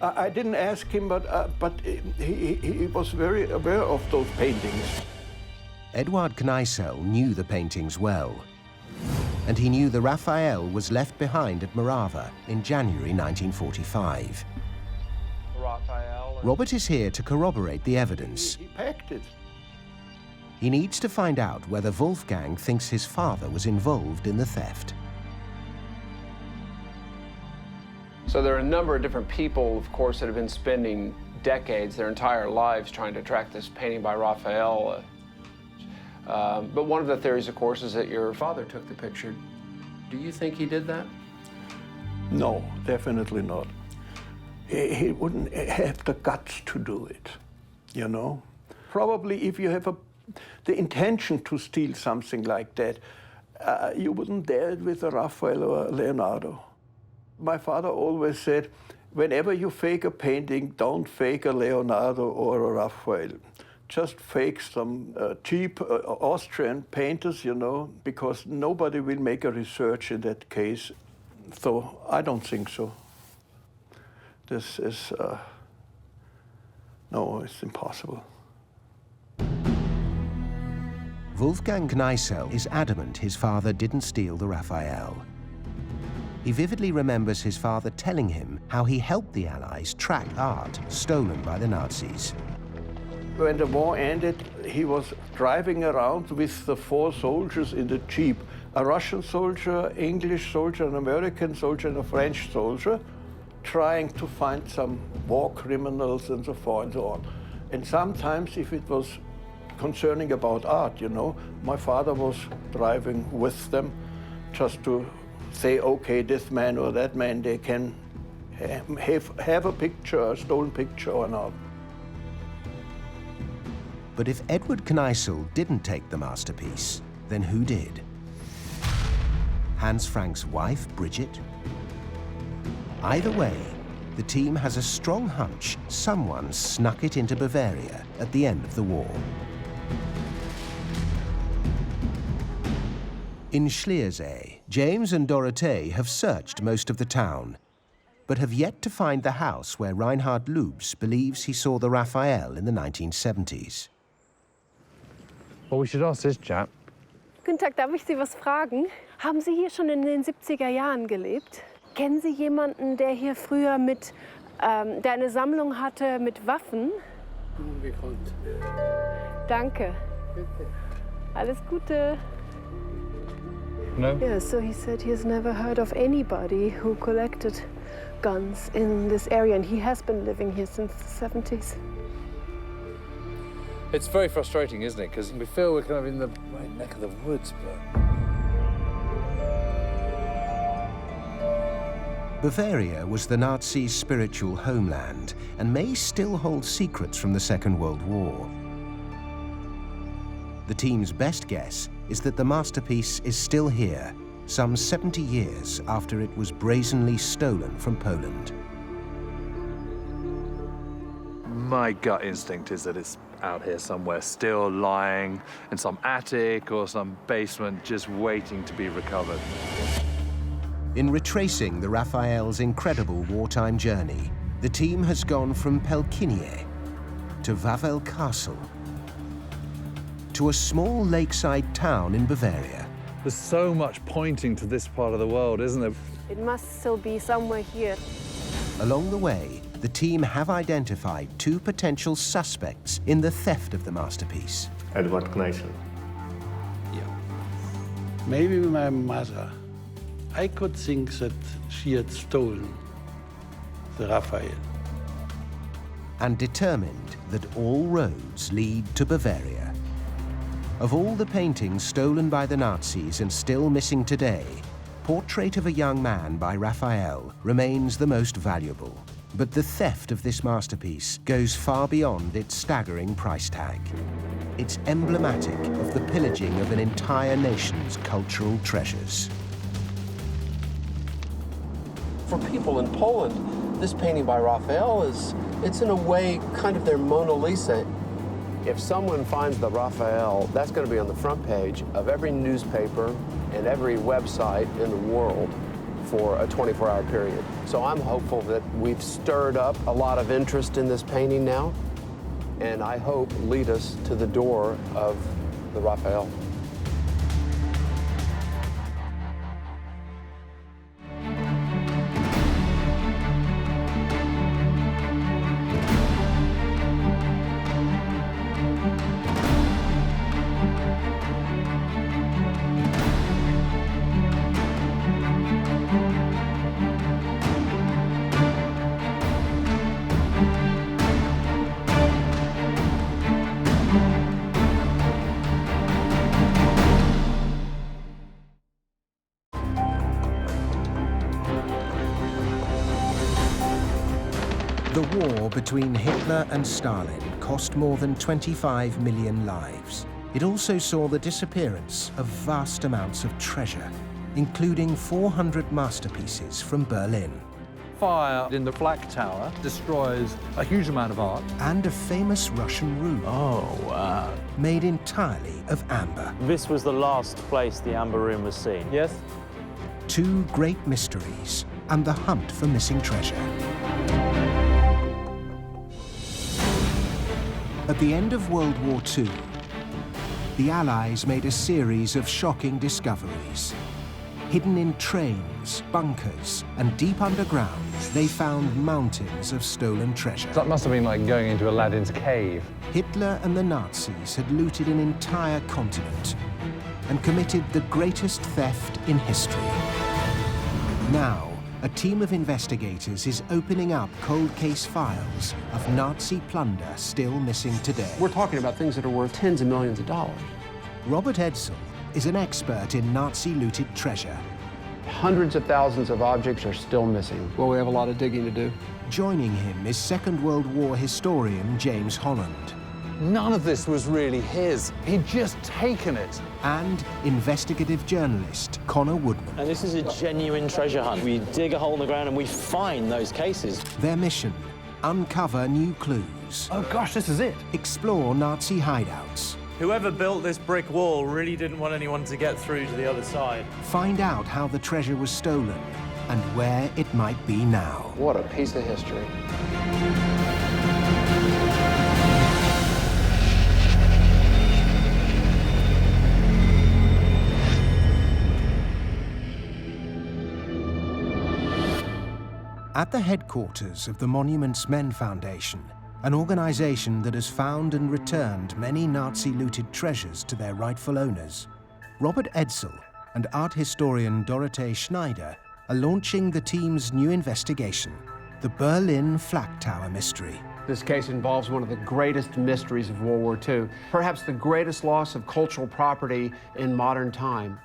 I didn't ask him, but he was very aware of those paintings. Edward Kneissel knew the paintings well, and he knew the Raphael was left behind at Morava in January 1945. Raphael. Robert is here to corroborate the evidence. He packed it. He needs to find out whether Wolfgang thinks his father was involved in the theft. So there are a number of different people, of course, that have been spending decades, their entire lives, trying to track this painting by Raphael. But one of the theories, of course, is that your father took the picture. Do you think he did that? No, definitely not. He wouldn't have the guts to do it, you know? Probably if you have the intention to steal something like that, you wouldn't dare it with a Raphael or a Leonardo. My father always said, whenever you fake a painting, don't fake a Leonardo or a Raphael. Just fake some cheap Austrian painters, you know, because nobody will make a research in that case. So I don't think so. This is, no, it's impossible. Wolfgang Kneissel is adamant his father didn't steal the Raphael. He vividly remembers his father telling him how he helped the Allies track art stolen by the Nazis. When the war ended, he was driving around with the 4 soldiers in the jeep, a Russian soldier, English soldier, an American soldier, and a French soldier, trying to find some war criminals and so forth and so on. And sometimes, if it was concerning about art, you know, my father was driving with them just to say, okay, this man or that man, they can have a picture, a stolen picture or not. But if Edward Kneissel didn't take the masterpiece, then who did? Hans Frank's wife, Bridget? Either way, the team has a strong hunch someone snuck it into Bavaria at the end of the war. In Schliersee, James and Dorothee have searched most of the town, but have yet to find the house where Reinhard Lubs believes he saw the Raphael in the 1970s. Well, we should ask this chap. Guten Tag, darf ich Sie was fragen? Haben Sie hier schon in den 70er Jahren gelebt? Kennen Sie jemanden, der hier früher der eine Sammlung hatte mit Waffen? Unbekannt. Danke. Bitte. Alles Gute. No? Yeah, so he said he has never heard of anybody who collected guns in this area, and he has been living here since the 70s. It's very frustrating, isn't it? Because we feel we're kind of in the right neck of the woods, but... Bavaria was the Nazis' spiritual homeland and may still hold secrets from the Second World War. The team's best guess is that the masterpiece is still here, some 70 years after it was brazenly stolen from Poland. My gut instinct is that it's out here somewhere, still lying in some attic or some basement, just waiting to be recovered. In retracing the Raphael's incredible wartime journey, the team has gone from Pelkinie to Wawel Castle to a small lakeside town in Bavaria. There's so much pointing to this part of the world, isn't there? It must still be somewhere here. Along the way, the team have identified two potential suspects in the theft of the masterpiece. Edward Kneissl. Yeah. Maybe my mother. I could think that she had stolen the Raphael. And determined that all roads lead to Bavaria. Of all the paintings stolen by the Nazis and still missing today, Portrait of a Young Man by Raphael remains the most valuable. But the theft of this masterpiece goes far beyond its staggering price tag. It's emblematic of the pillaging of an entire nation's cultural treasures. For people in Poland, this painting by Raphael it's in a way kind of their Mona Lisa. If someone finds the Raphael, that's going to be on the front page of every newspaper and every website in the world for a 24-hour period. So I'm hopeful that we've stirred up a lot of interest in this painting now, and I hope lead us to the door of the Raphael. The war between Hitler and Stalin cost more than 25 million lives. It also saw the disappearance of vast amounts of treasure, including 400 masterpieces from Berlin. Fire in the Flak Tower destroys a huge amount of art. And a famous Russian room. Oh, wow. Made entirely of amber. This was the last place the amber room was seen? Yes. Two great mysteries and the hunt for missing treasure. At the end of World War II, the Allies made a series of shocking discoveries. Hidden in trains, bunkers, and deep underground, they found mountains of stolen treasure. That must have been like going into Aladdin's cave. Hitler and the Nazis had looted an entire continent and committed the greatest theft in history. Now, a team of investigators is opening up cold case files of Nazi plunder still missing today. We're talking about things that are worth tens of millions of dollars. Robert Edsel is an expert in Nazi-looted treasure. Hundreds of thousands of objects are still missing. Well, we have a lot of digging to do. Joining him is Second World War historian James Holland. none of this was really his. He'd just taken it. And investigative journalist Connor Woodman. And this is a genuine treasure hunt. We dig a hole in the ground and we find those cases. Their mission, uncover new clues. Oh gosh, this is it. Explore Nazi hideouts. Whoever built this brick wall really didn't want anyone to get through to the other side. Find out how the treasure was stolen and where it might be now. What a piece of history. At the headquarters of the Monuments Men Foundation, an organization that has found and returned many Nazi-looted treasures to their rightful owners, Robert Edsel and art historian Dorothee Schneider are launching the team's new investigation, the Berlin Flak Tower mystery. This case involves one of the greatest mysteries of World War II, perhaps the greatest loss of cultural property in modern time.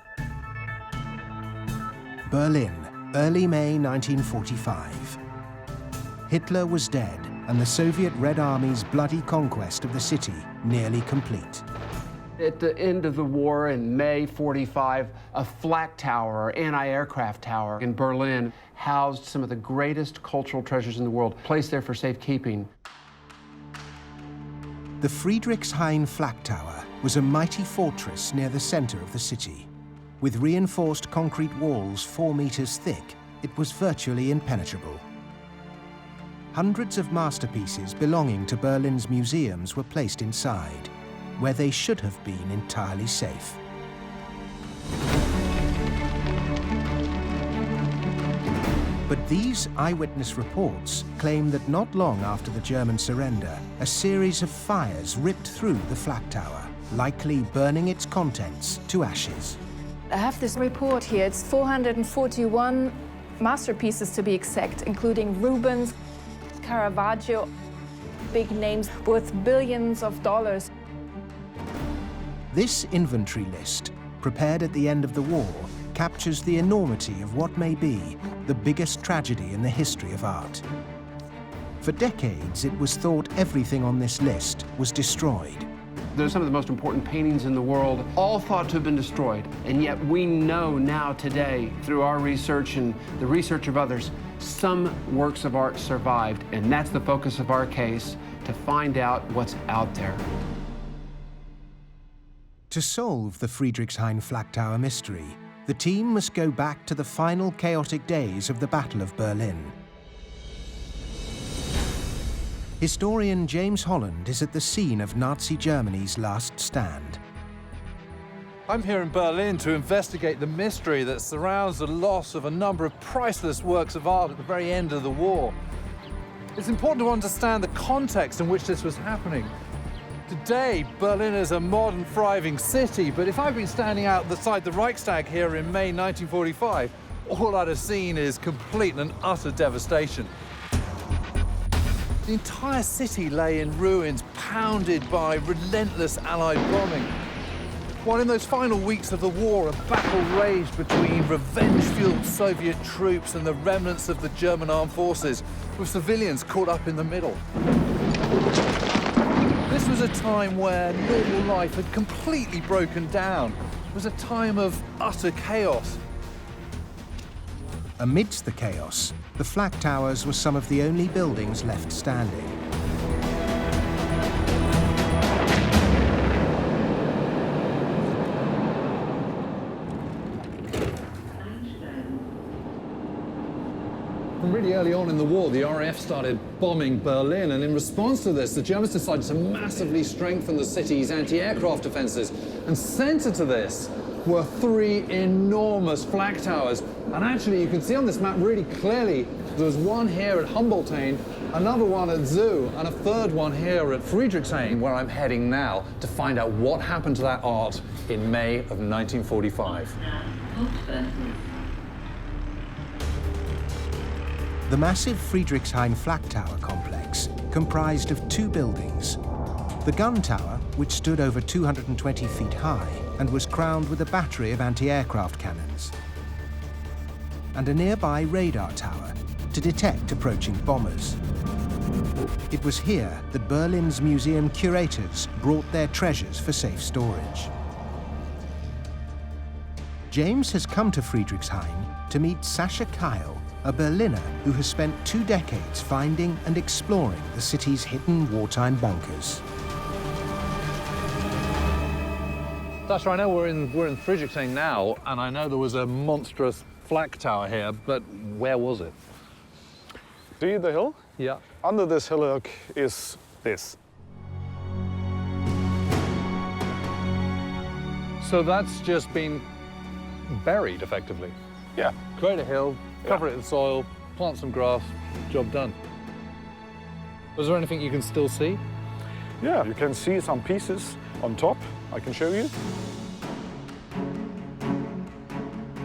Berlin, early May 1945. Hitler was dead, and the Soviet Red Army's bloody conquest of the city nearly complete. At the end of the war in May 45, a Flak Tower, or anti-aircraft tower in Berlin, housed some of the greatest cultural treasures in the world, placed there for safekeeping. The Friedrichshain Flak Tower was a mighty fortress near the center of the city. With reinforced concrete walls 4 meters thick, it was virtually impenetrable. Hundreds of masterpieces belonging to Berlin's museums were placed inside, where they should have been entirely safe. But these eyewitness reports claim that not long after the German surrender, a series of fires ripped through the Flak Tower, likely burning its contents to ashes. I have this report here. It's 441 masterpieces to be exact, including Rubens, Caravaggio, big names worth billions of dollars. This inventory list, prepared at the end of the war, captures the enormity of what may be the biggest tragedy in the history of art. For decades, it was thought everything on this list was destroyed. They're some of the most important paintings in the world, all thought to have been destroyed. And yet we know now today, through our research and the research of others, some works of art survived. And that's the focus of our case, to find out what's out there. To solve the Friedrichshain Flak Tower mystery, the team must go back to the final chaotic days of the Battle of Berlin. Historian James Holland is at the scene of Nazi Germany's last stand. I'm here in Berlin to investigate the mystery that surrounds the loss of a number of priceless works of art at the very end of the war. It's important to understand the context in which this was happening. Today, Berlin is a modern, thriving city, but if I've been standing outside the Reichstag here in May 1945, all I'd have seen is complete and utter devastation. The entire city lay in ruins, pounded by relentless Allied bombing. While in those final weeks of the war, a battle raged between revenge-fueled Soviet troops and the remnants of the German armed forces, with civilians caught up in the middle. This was a time where normal life had completely broken down. It was a time of utter chaos. Amidst the chaos, the Flak Towers were some of the only buildings left standing. From really early on in the war, the RAF started bombing Berlin, and in response to this, the Germans decided to massively strengthen the city's anti-aircraft defenses. And centered to this were 3 enormous flak towers. And actually, you can see on this map really clearly, there was one here at Humboldthain, another one at Zoo, and a third one here at Friedrichshain, where I'm heading now to find out what happened to that art in May of 1945. The massive Friedrichshain Flak Tower complex comprised of 2 buildings. The gun tower, which stood over 220 feet high and was crowned with a battery of anti-aircraft cannons, and a nearby radar tower to detect approaching bombers. It was here that Berlin's museum curators brought their treasures for safe storage. James has come to Friedrichshain to meet Sascha Keil, a Berliner who has spent 2 decades finding and exploring the city's hidden wartime bunkers. Sascha, I know we're in Friedrichshain now, and I know there was a monstrous Flak Tower here, but where was it? See the hill? Yeah. Under this hillock is this. So that's just been buried, effectively? Yeah. Create a hill, cover it in soil, plant some grass, job done. Was there anything you can still see? Yeah, you can see some pieces on top. I can show you.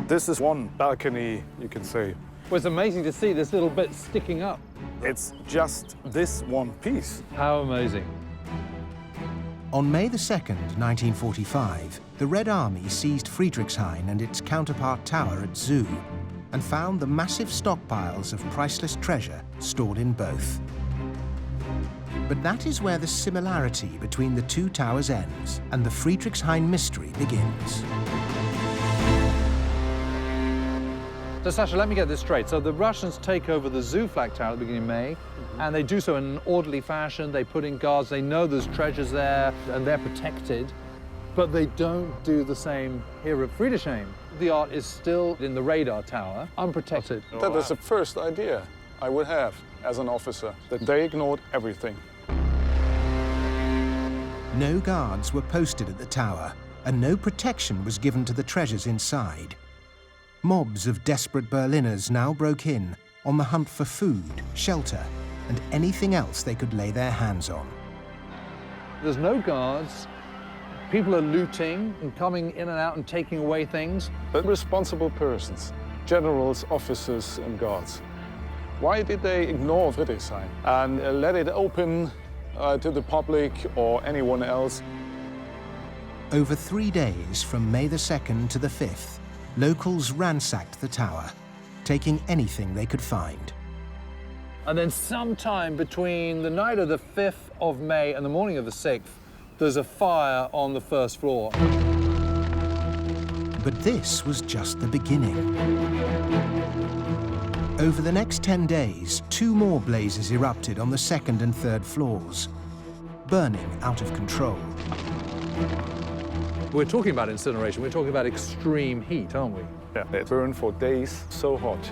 This is one balcony, you can say. Well, it's amazing to see this little bit sticking up. It's just this one piece. How amazing. On May the 2nd, 1945, the Red Army seized Friedrichshain and its counterpart tower at Zoo and found the massive stockpiles of priceless treasure stored in both. But that is where the similarity between the two towers ends and the Friedrichshain mystery begins. So, Sascha, let me get this straight. So the Russians take over the Zoo Flak Tower at the beginning of May, and they do so in an orderly fashion. They put in guards. They know there's treasures there, and they're protected. But they don't do the same here at Friedrichshain. The art is still in the radar tower, unprotected. That is the first idea I would have as an officer, that they ignored everything. No guards were posted at the tower, and no protection was given to the treasures inside. Mobs of desperate Berliners now broke in on the hunt for food, shelter, and anything else they could lay their hands on. There's no guards. People are looting and coming in and out and taking away things. But responsible persons, generals, officers, and guards. Why did they ignore Friedrichshain and let it open to the public or anyone else? Over 3 days, from May the 2nd to the 5th, locals ransacked the tower, taking anything they could find. And then sometime between the night of the 5th of May and the morning of the 6th, there's a fire on the first floor. But this was just the beginning. Over the next 10 days, 2 more blazes erupted on the 2nd and 3rd floors, burning out of control. We're talking about incineration. We're talking about extreme heat, aren't we? Yeah, it burned for days, so hot.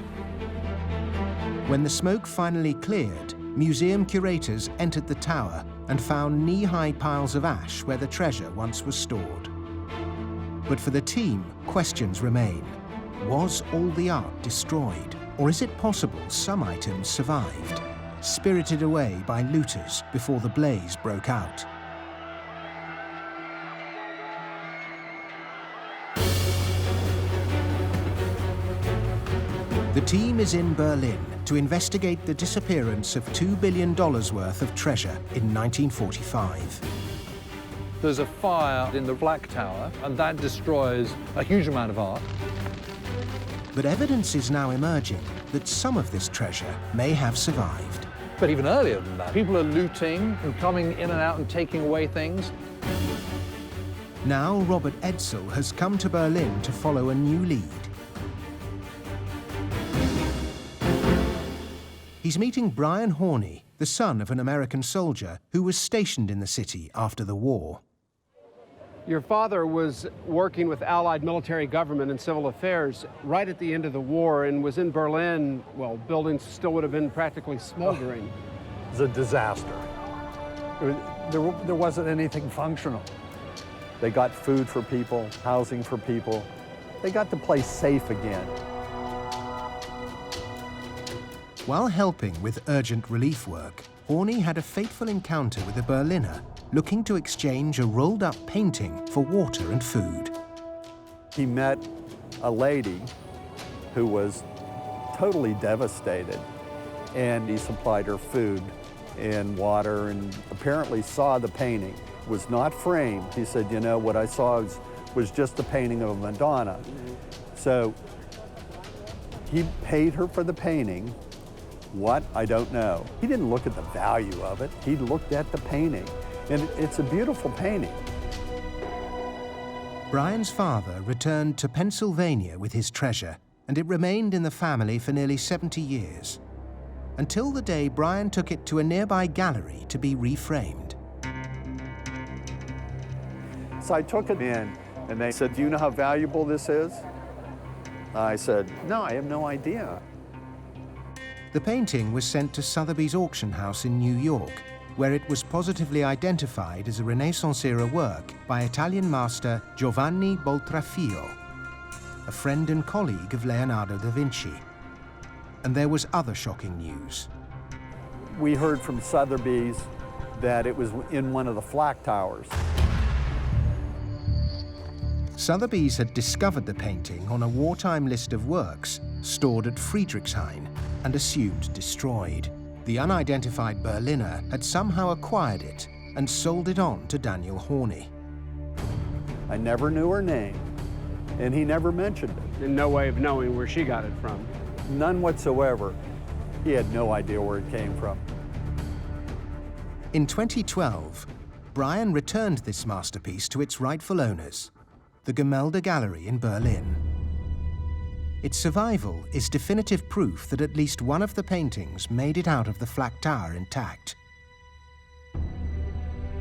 When the smoke finally cleared, museum curators entered the tower and found knee-high piles of ash where the treasure once was stored. But for the team, questions remain. Was all the art destroyed? Or is it possible some items survived, spirited away by looters before the blaze broke out? The team is in Berlin to investigate the disappearance of $2 billion worth of treasure in 1945. There's a fire in the Flak Tower, and that destroys a huge amount of art. But evidence is now emerging that some of this treasure may have survived. But even earlier than that, people are looting and coming in and out and taking away things. Now Robert Edsel has come to Berlin to follow a new lead. He's meeting Brian Horney, the son of an American soldier who was stationed in the city after the war. Your father was working with Allied military government and civil affairs right at the end of the war and was in Berlin. Well, buildings still would have been practically smoldering. It was a disaster. There wasn't anything functional. They got food for people, housing for people. They got the place safe again. While helping with urgent relief work, Horney had a fateful encounter with a Berliner looking to exchange a rolled-up painting for water and food. He met a lady who was totally devastated, and he supplied her food and water and apparently saw the painting. It was not framed. He said, you know, what I saw was just a painting of a Madonna. So he paid her for the painting, What? I don't know. He didn't look at the value of it. He looked at the painting. And it's a beautiful painting. Brian's father returned to Pennsylvania with his treasure, and it remained in the family for nearly 70 years, until the day Brian took it to a nearby gallery to be reframed. So I took it in, and they said, "Do you know how valuable this is?" I said, "No, I have no idea." The painting was sent to Sotheby's auction house in New York, where it was positively identified as a Renaissance-era work by Italian master Giovanni Boltraffio, a friend and colleague of Leonardo da Vinci. And there was other shocking news. We heard from Sotheby's that it was in one of the Flak Towers. Sotheby's had discovered the painting on a wartime list of works stored at Friedrichshain and assumed destroyed. The unidentified Berliner had somehow acquired it and sold it on to Daniel Horney. I never knew her name, and he never mentioned it. And no way of knowing where she got it from. None whatsoever. He had no idea where it came from. In 2012, Brian returned this masterpiece to its rightful owners, the Gemälde Gallery in Berlin. Its survival is definitive proof that at least one of the paintings made it out of the Flak Tower intact.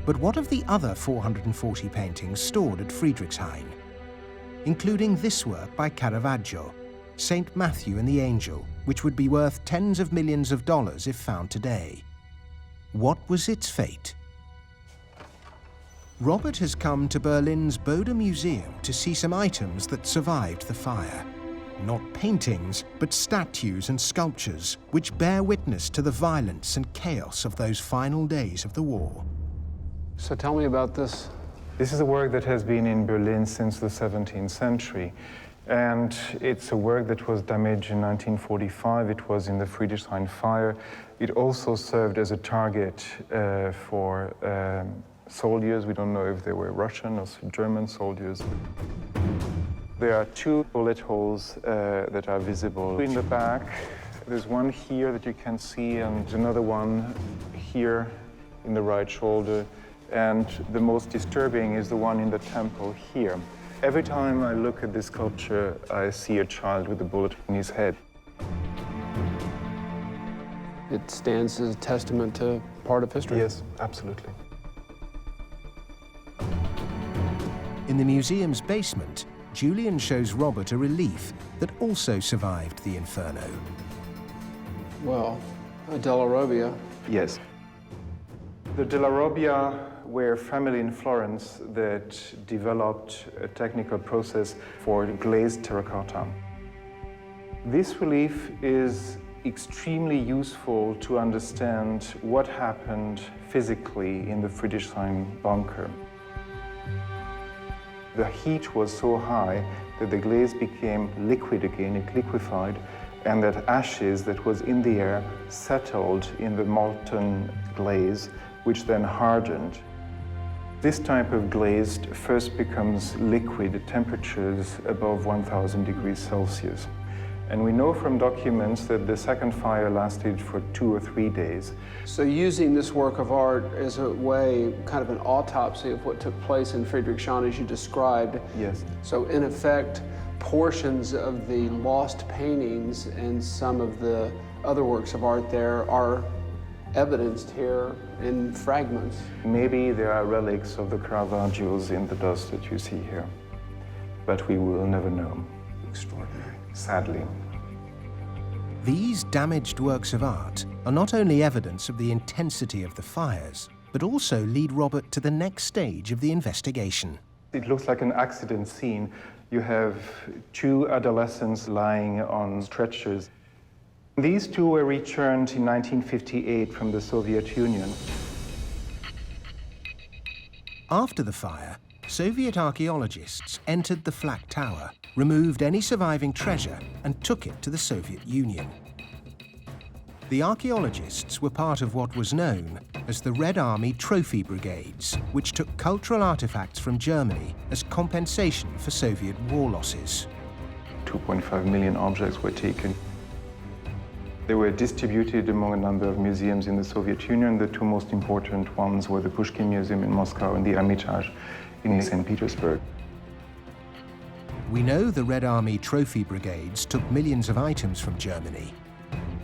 But what of the other 440 paintings stored at Friedrichshain, including this work by Caravaggio, St. Matthew and the Angel, which would be worth tens of millions of dollars if found today? What was its fate? Robert has come to Berlin's Bode Museum to see some items that survived the fire. Not paintings, but statues and sculptures which bear witness to the violence and chaos of those final days of the war. So tell me about this. This is a work that has been in Berlin since the 17th century. And it's a work that was damaged in 1945. It was in the Friedrichshain fire. It also served as a target for soldiers. We don't know if they were Russian or German soldiers. There are two bullet holes that are visible in the back. There's one here that you can see, and another one here in the right shoulder. And the most disturbing is the one in the temple here. Every time I look at this sculpture, I see a child with a bullet in his head. It stands as a testament to part of history. Yes, absolutely. In the museum's basement, Julian shows Robert a relief that also survived the inferno. Well, a Della Robbia. Yes. The Della Robbia were a family in Florence that developed a technical process for glazed terracotta. This relief is extremely useful to understand what happened physically in the Friedrichshain bunker. The heat was so high that the glaze became liquid again, it liquefied, and that ashes that was in the air settled in the molten glaze, which then hardened. This type of glaze first becomes liquid at temperatures above 1,000 degrees Celsius. And we know from documents that the second fire lasted for 2 or 3 days. So using this work of art as a way, kind of an autopsy of what took place in Friedrichshain as you described. Yes. So in effect, portions of the lost paintings and some of the other works of art there are evidenced here in fragments. Maybe there are relics of the Caravaggios in the dust that you see here, but we will never know. Extraordinary. Sadly. These damaged works of art are not only evidence of the intensity of the fires, but also lead Robert to the next stage of the investigation. It looks like an accident scene. You have 2 adolescents lying on stretchers. These 2 were returned in 1958 from the Soviet Union. After the fire, Soviet archaeologists entered the Flak Tower, removed any surviving treasure, and took it to the Soviet Union. The archaeologists were part of what was known as the Red Army Trophy Brigades, which took cultural artifacts from Germany as compensation for Soviet war losses. 2.5 million objects were taken. They were distributed among a number of museums in the Soviet Union. The two most important ones were the Pushkin Museum in Moscow and the Hermitage in St. Petersburg. We know the Red Army trophy brigades took millions of items from Germany.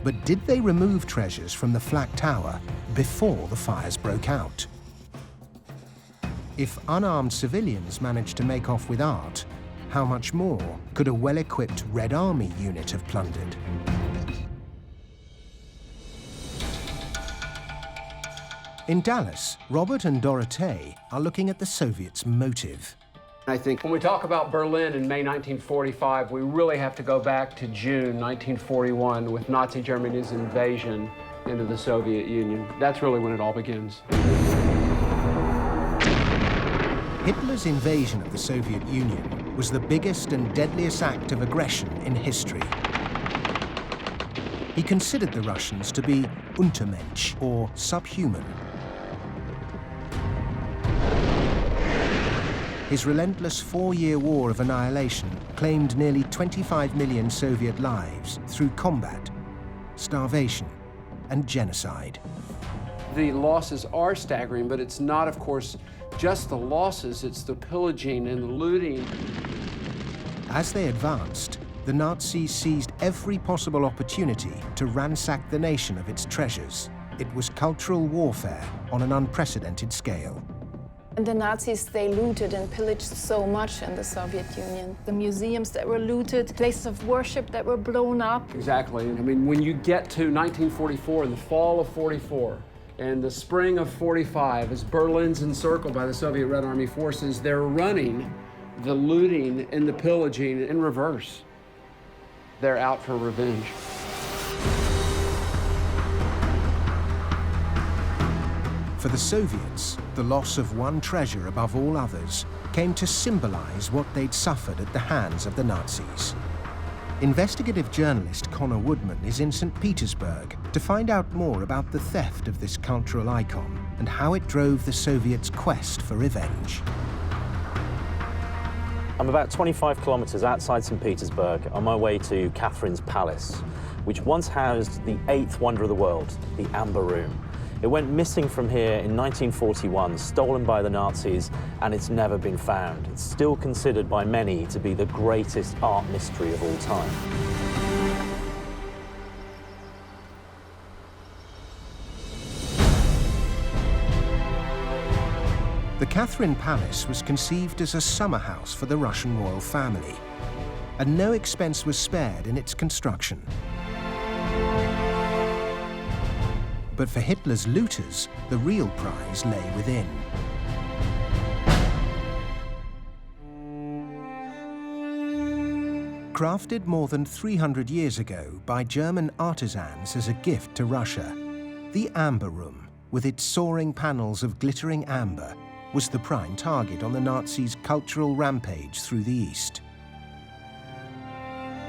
But did they remove treasures from the Flak Tower before the fires broke out? If unarmed civilians managed to make off with art, how much more could a well-equipped Red Army unit have plundered? In Dallas, Robert and Dorothée are looking at the Soviets' motive. I think when we talk about Berlin in May 1945, we really have to go back to June 1941 with Nazi Germany's invasion into the Soviet Union. That's really when it all begins. Hitler's invasion of the Soviet Union was the biggest and deadliest act of aggression in history. He considered the Russians to be Untermensch, or subhuman. His relentless four-year war of annihilation claimed nearly 25 million Soviet lives through combat, starvation, and genocide. The losses are staggering, but it's not, of course, just the losses, it's the pillaging and the looting. As they advanced, the Nazis seized every possible opportunity to ransack the nation of its treasures. It was cultural warfare on an unprecedented scale. And the Nazis, they looted and pillaged so much in the Soviet Union. The museums that were looted, places of worship that were blown up. Exactly. I mean, when you get to 1944, the fall of 44, and the spring of 45, as Berlin's encircled by the Soviet Red Army forces, they're running the looting and the pillaging in reverse. They're out for revenge. For the Soviets, the loss of one treasure above all others came to symbolize what they'd suffered at the hands of the Nazis. Investigative journalist Connor Woodman is in St. Petersburg to find out more about the theft of this cultural icon and how it drove the Soviets' quest for revenge. I'm about 25 kilometers outside St. Petersburg on my way to Catherine's Palace, which once housed the 8th wonder of the world, the Amber Room. It went missing from here in 1941, stolen by the Nazis, and it's never been found. It's still considered by many to be the greatest art mystery of all time. The Catherine Palace was conceived as a summer house for the Russian royal family, and no expense was spared in its construction. But for Hitler's looters, the real prize lay within. Crafted more than 300 years ago by German artisans as a gift to Russia, the Amber Room, with its soaring panels of glittering amber, was the prime target on the Nazis' cultural rampage through the East.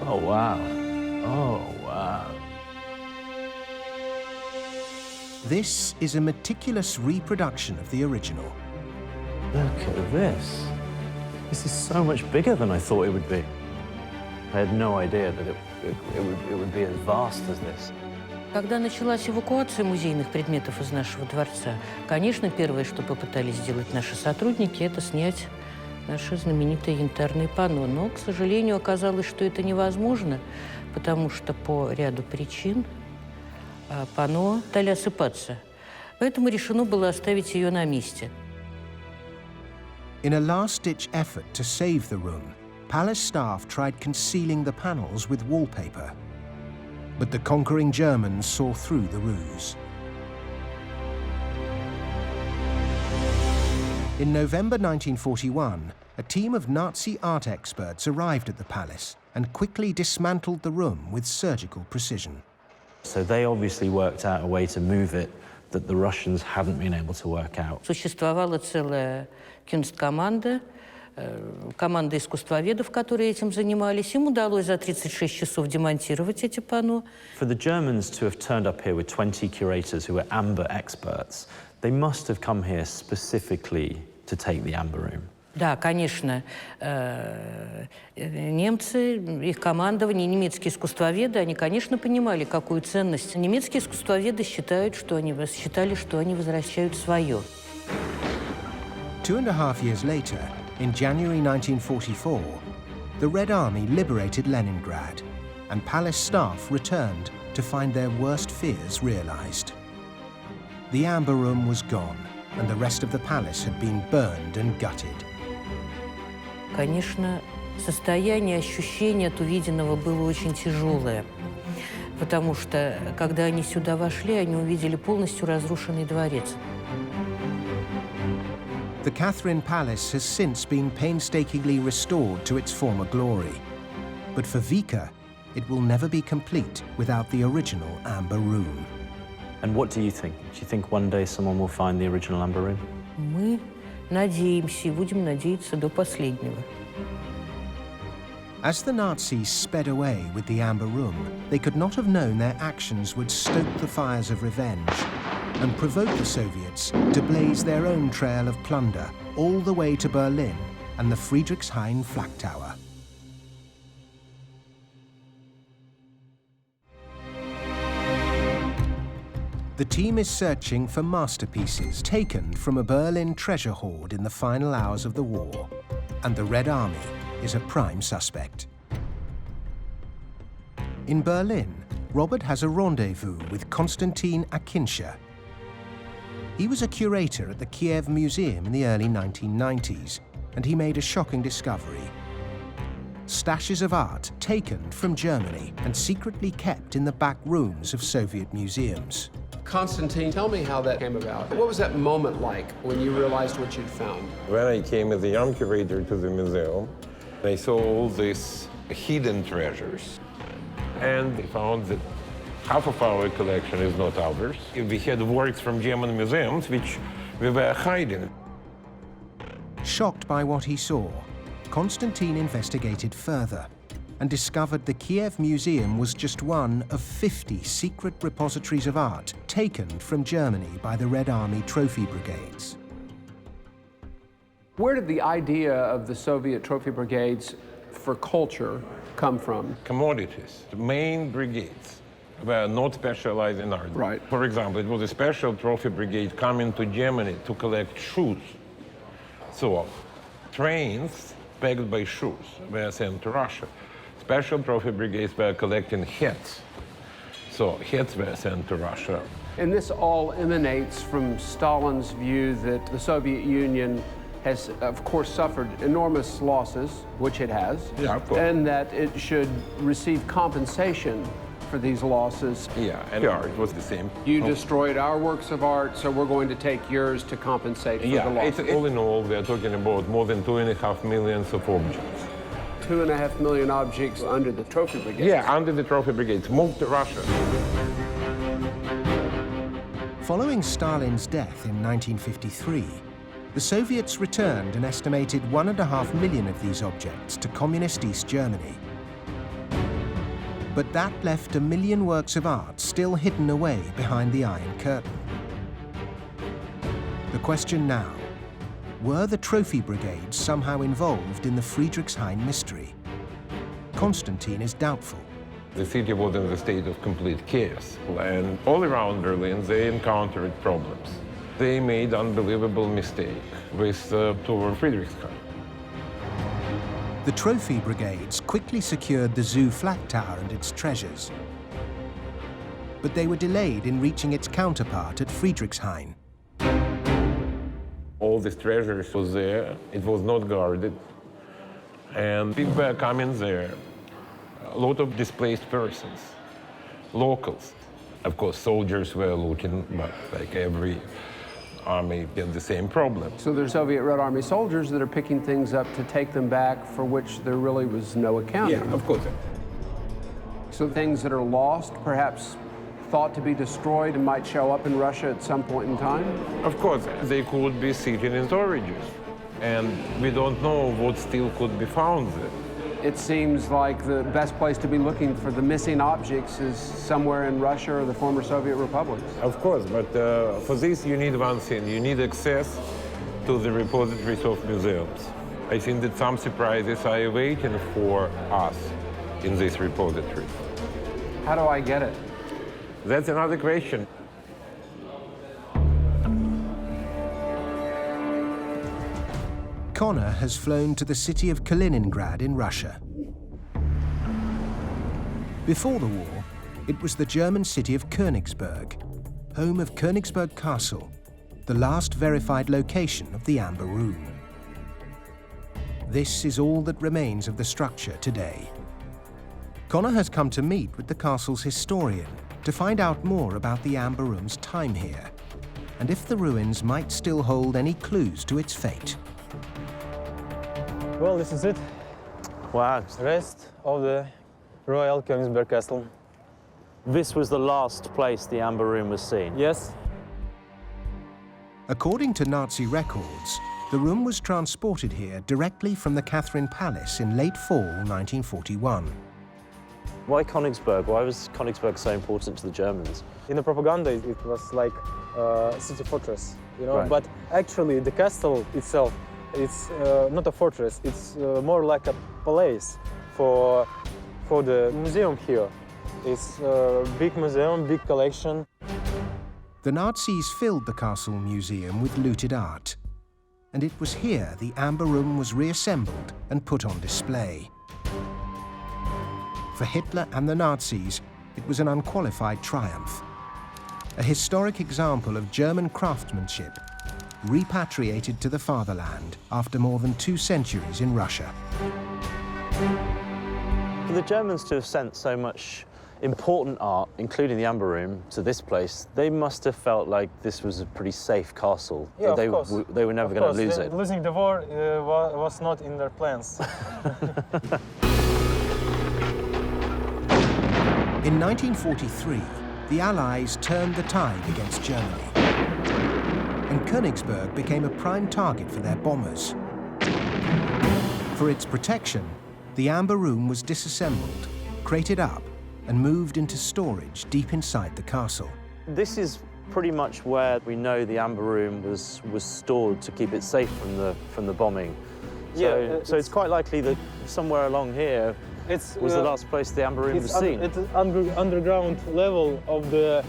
Oh, wow. Oh, wow. This is a meticulous reproduction of the original. Look at this. This is so much bigger than I thought it would be. I had no idea that it would be as vast as this. Когда началась эвакуация музейных предметов из нашего дворца, конечно, первое, что попытались сделать наши сотрудники, это снять наше знаменитое янтарное панно. Но, к сожалению, оказалось, что это невозможно, потому что по ряду причин панно стали осыпаться. Поэтому решено было оставить ее на месте. In a last-ditch effort to save the room, palace staff tried concealing the panels with wallpaper. But the conquering Germans saw through the ruse. In November 1941, a team of Nazi art experts arrived at the palace and quickly dismantled the room with surgical precision. So they obviously worked out a way to move it that the Russians hadn't been able to work out. Существовала целая кюнсткоманда, команда искусствоведов, которые этим занимались. Им удалось за 36 часов демонтировать эти панно. For the Germans to have turned up here with 20 curators who were amber experts, they must have come here specifically to take the Amber Room. Да, конечно, немцы, их командование, немецкие искусствоведы, они, конечно, понимали, какую ценность. Немецкие искусствоведы считали, что они возвращают свое. 2.5 years later, in January 1944, the Red Army liberated Leningrad, and palace staff returned to find their worst fears realized. The Amber Room was gone, and the rest of the palace had been burned and gutted. Конечно, состояние, ощущение от увиденного было очень тяжелое, потому что, когда они сюда вошли, они увидели полностью разрушенный дворец. The Catherine Palace has since been painstakingly restored to its former glory. But for Vika, it will never be complete without the original Amber Room. And what do you think? Do you think one day someone will find the original Amber Room? Мы надеемся и будем надеяться до последнего. As the Nazis sped away with the Amber Room, they could not have known their actions would stoke the fires of revenge and provoke the Soviets to blaze their own trail of plunder all the way to Berlin and the Friedrichshain Flak Tower. The team is searching for masterpieces taken from a Berlin treasure hoard in the final hours of the war, and the Red Army is a prime suspect. In Berlin, Robert has a rendezvous with Konstantin Akinsha. He was a curator at the Kiev Museum in the early 1990s, and he made a shocking discovery. Stashes of art taken from Germany and secretly kept in the back rooms of Soviet museums. Constantine, tell me how that came about. What was that moment like when you realized what you'd found? When I came as a young curator to the museum, I saw all these hidden treasures. And I found that half of our collection is not ours. We had works from German museums which we were hiding. Shocked by what he saw, Konstantin investigated further and discovered the Kiev Museum was just one of 50 secret repositories of art taken from Germany by the Red Army trophy brigades. Where did the idea of the Soviet trophy brigades for culture come from? Commodities. The main brigades were not specialized in art. Right. For example, it was a special trophy brigade coming to Germany to collect shoes. So, trains packed by shoes were sent to Russia. Special trophy brigades were collecting hats. So hats were sent to Russia. And this all emanates from Stalin's view that the Soviet Union has, of course, suffered enormous losses, which it has, yeah, of course, and that it should receive compensation for these losses. Yeah, and art was the same. You destroyed our works of art, so we're going to take yours to compensate for the losses. All in all, we are talking about more than 2.5 million of objects. 2.5 million objects under the trophy brigades. Yeah, under the trophy brigades, moved to Russia. Following Stalin's death in 1953, the Soviets returned an estimated 1.5 million of these objects to communist East Germany. But that left 1 million works of art still hidden away behind the Iron Curtain. The question now: were the trophy brigades somehow involved in the Friedrichshain mystery? Konstantin is doubtful. The city was in the state of complete chaos, and all around Berlin they encountered problems. They made unbelievable mistake with toward Friedrichshain. The trophy brigades quickly secured the Zoo Flak Tower and its treasures, but they were delayed in reaching its counterpart at Friedrichshain. All these treasures was there, it was not guarded, and people were coming there. A lot of displaced persons, locals. Of course, soldiers were looting, but like every army had the same problem. So there's Soviet Red Army soldiers that are picking things up to take them back, for which there really was no accounting. Yeah, of course. So things that are lost, perhaps thought to be destroyed and might show up in Russia at some point in time? Of course, they could be sitting in storages, and we don't know what still could be found there. It seems like the best place to be looking for the missing objects is somewhere in Russia or the former Soviet republics. Of course, but for this you need one thing. You need access to the repositories of museums. I think that some surprises are waiting for us in this repository. How do I get it? That's another question. Connor has flown to the city of Kaliningrad in Russia. Before the war, it was the German city of Königsberg, home of Königsberg Castle, the last verified location of the Amber Room. This is all that remains of the structure today. Connor has come to meet with the castle's historian to find out more about the Amber Room's time here, and if the ruins might still hold any clues to its fate. Well, this is it. Wow. Rest of the Royal Königsberg Castle. This was the last place the Amber Room was seen? Yes. According to Nazi records, the room was transported here directly from the Catherine Palace in late fall 1941. Why Königsberg? Why was Königsberg so important to the Germans? In the propaganda, it was like a city fortress, you know. Right. But actually, the castle itself, it's not a fortress. It's more like a palace for the museum here. It's a big museum, big collection. The Nazis filled the castle museum with looted art, and it was here the Amber Room was reassembled and put on display. For Hitler and the Nazis, it was an unqualified triumph, a historic example of German craftsmanship repatriated to the fatherland after more than 2 centuries in Russia. For the Germans to have sent so much important art, including the Amber Room, to this place, they must have felt like this was a pretty safe castle. Yeah, they, of course. They were never going to lose it. Losing the war was not in their plans. In 1943, the Allies turned the tide against Germany, and Königsberg became a prime target for their bombers. For its protection, the Amber Room was disassembled, crated up, and moved into storage deep inside the castle. This is pretty much where we know the Amber Room was stored to keep it safe from the bombing. So it's quite likely that somewhere along here was the last place the Amber Room was seen. It's underground level of the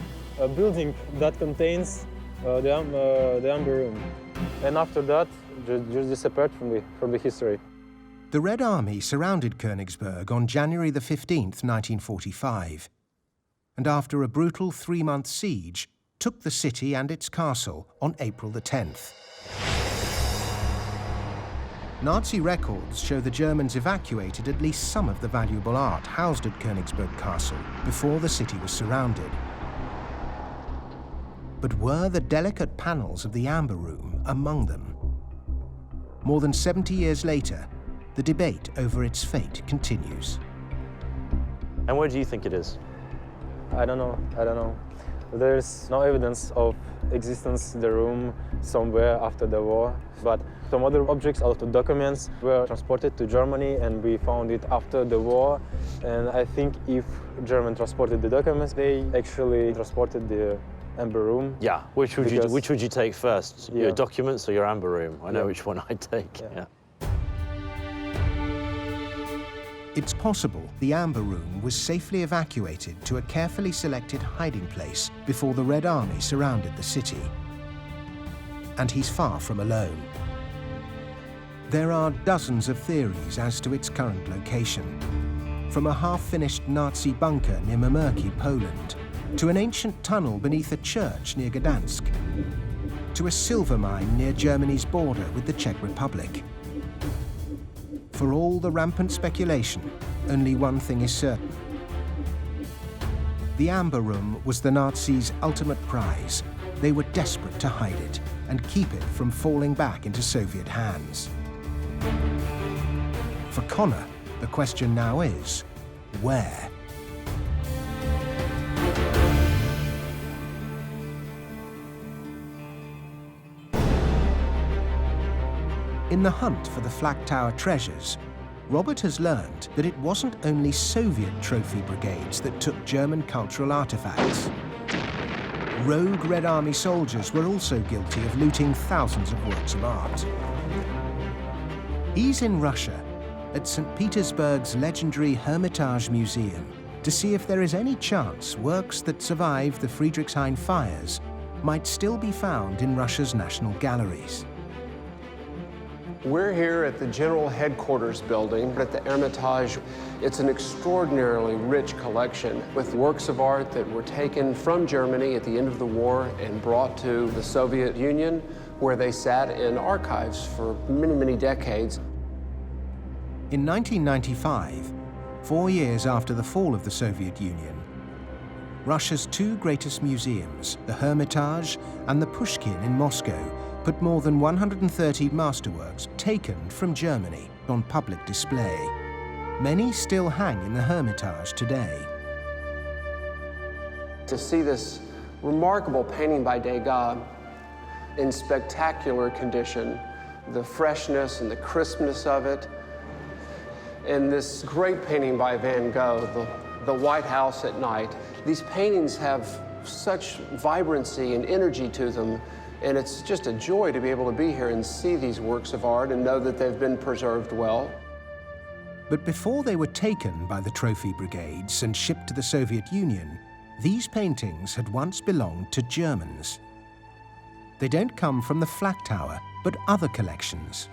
building that contains the Amber Room, and after that, just disappeared from the history. The Red Army surrounded Königsberg on January the 15th, 1945, and after a brutal 3-month siege, took the city and its castle on April the 10th. Nazi records show the Germans evacuated at least some of the valuable art housed at Königsberg Castle before the city was surrounded. But were the delicate panels of the Amber Room among them? More than 70 years later, the debate over its fate continues. And where do you think it is? I don't know. There's no evidence of existence in the room somewhere after the war, but some other objects, a lot of documents were transported to Germany, and we found it after the war. And I think if Germans transported the documents, they actually transported the Amber Room. Yeah, which would you take first? Yeah. Your documents or your Amber Room? I know which one I'd take. Yeah. It's possible the Amber Room was safely evacuated to a carefully selected hiding place before the Red Army surrounded the city. And he's far from alone. There are dozens of theories as to its current location, from a half-finished Nazi bunker near Merkers, Poland, to an ancient tunnel beneath a church near Gdansk, to a silver mine near Germany's border with the Czech Republic. For all the rampant speculation, only one thing is certain. The Amber Room was the Nazis' ultimate prize. They were desperate to hide it and keep it from falling back into Soviet hands. For Connor, the question now is, where? In the hunt for the Flak Tower treasures, Robert has learned that it wasn't only Soviet trophy brigades that took German cultural artifacts. Rogue Red Army soldiers were also guilty of looting thousands of works of art. He's in Russia, at St. Petersburg's legendary Hermitage Museum, to see if there is any chance works that survived the Friedrichshain fires might still be found in Russia's national galleries. We're here at the General Headquarters building at the Hermitage. It's an extraordinarily rich collection with works of art that were taken from Germany at the end of the war and brought to the Soviet Union, where they sat in archives for many, many decades. In 1995, 4 years after the fall of the Soviet Union, Russia's two greatest museums, the Hermitage and the Pushkin in Moscow, put more than 130 masterworks taken from Germany on public display. Many still hang in the Hermitage today. To see this remarkable painting by Degas in spectacular condition, the freshness and the crispness of it, and this great painting by Van Gogh, the White House at Night. These paintings have such vibrancy and energy to them, and it's just a joy to be able to be here and see these works of art and know that they've been preserved well. But before they were taken by the trophy brigades and shipped to the Soviet Union, these paintings had once belonged to Germans. They don't come from the Flak Tower, but other collections.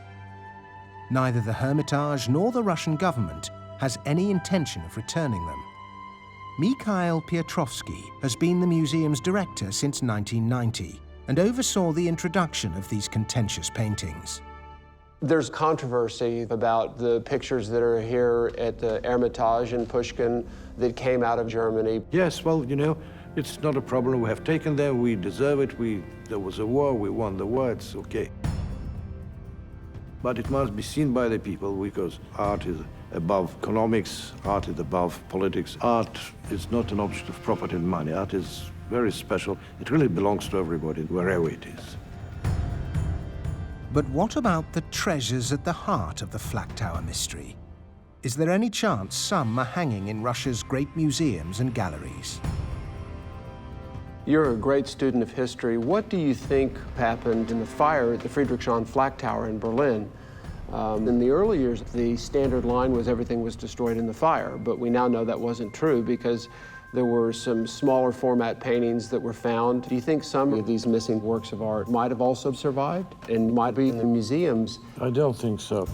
Neither the Hermitage nor the Russian government has any intention of returning them. Mikhail Piotrovsky has been the museum's director since 1990 and oversaw the introduction of these contentious paintings. There's controversy about the pictures that are here at the Hermitage in Pushkin that came out of Germany. Yes, well, you know, it's not a problem. We have taken them, we deserve it. There was a war, we won the war, it's okay. But it must be seen by the people because art is above economics, art is above politics. Art is not an object of property and money. Art is very special. It really belongs to everybody, wherever it is. But what about the treasures at the heart of the Flak Tower mystery? Is there any chance some are hanging in Russia's great museums and galleries? You're a great student of history. What do you think happened in the fire at the Friedrichshain Flak Tower in Berlin? In the early years, the standard line was everything was destroyed in the fire, but we now know that wasn't true because there were some smaller format paintings that were found. Do you think some of these missing works of art might have also survived and might be in the museums? I don't think so.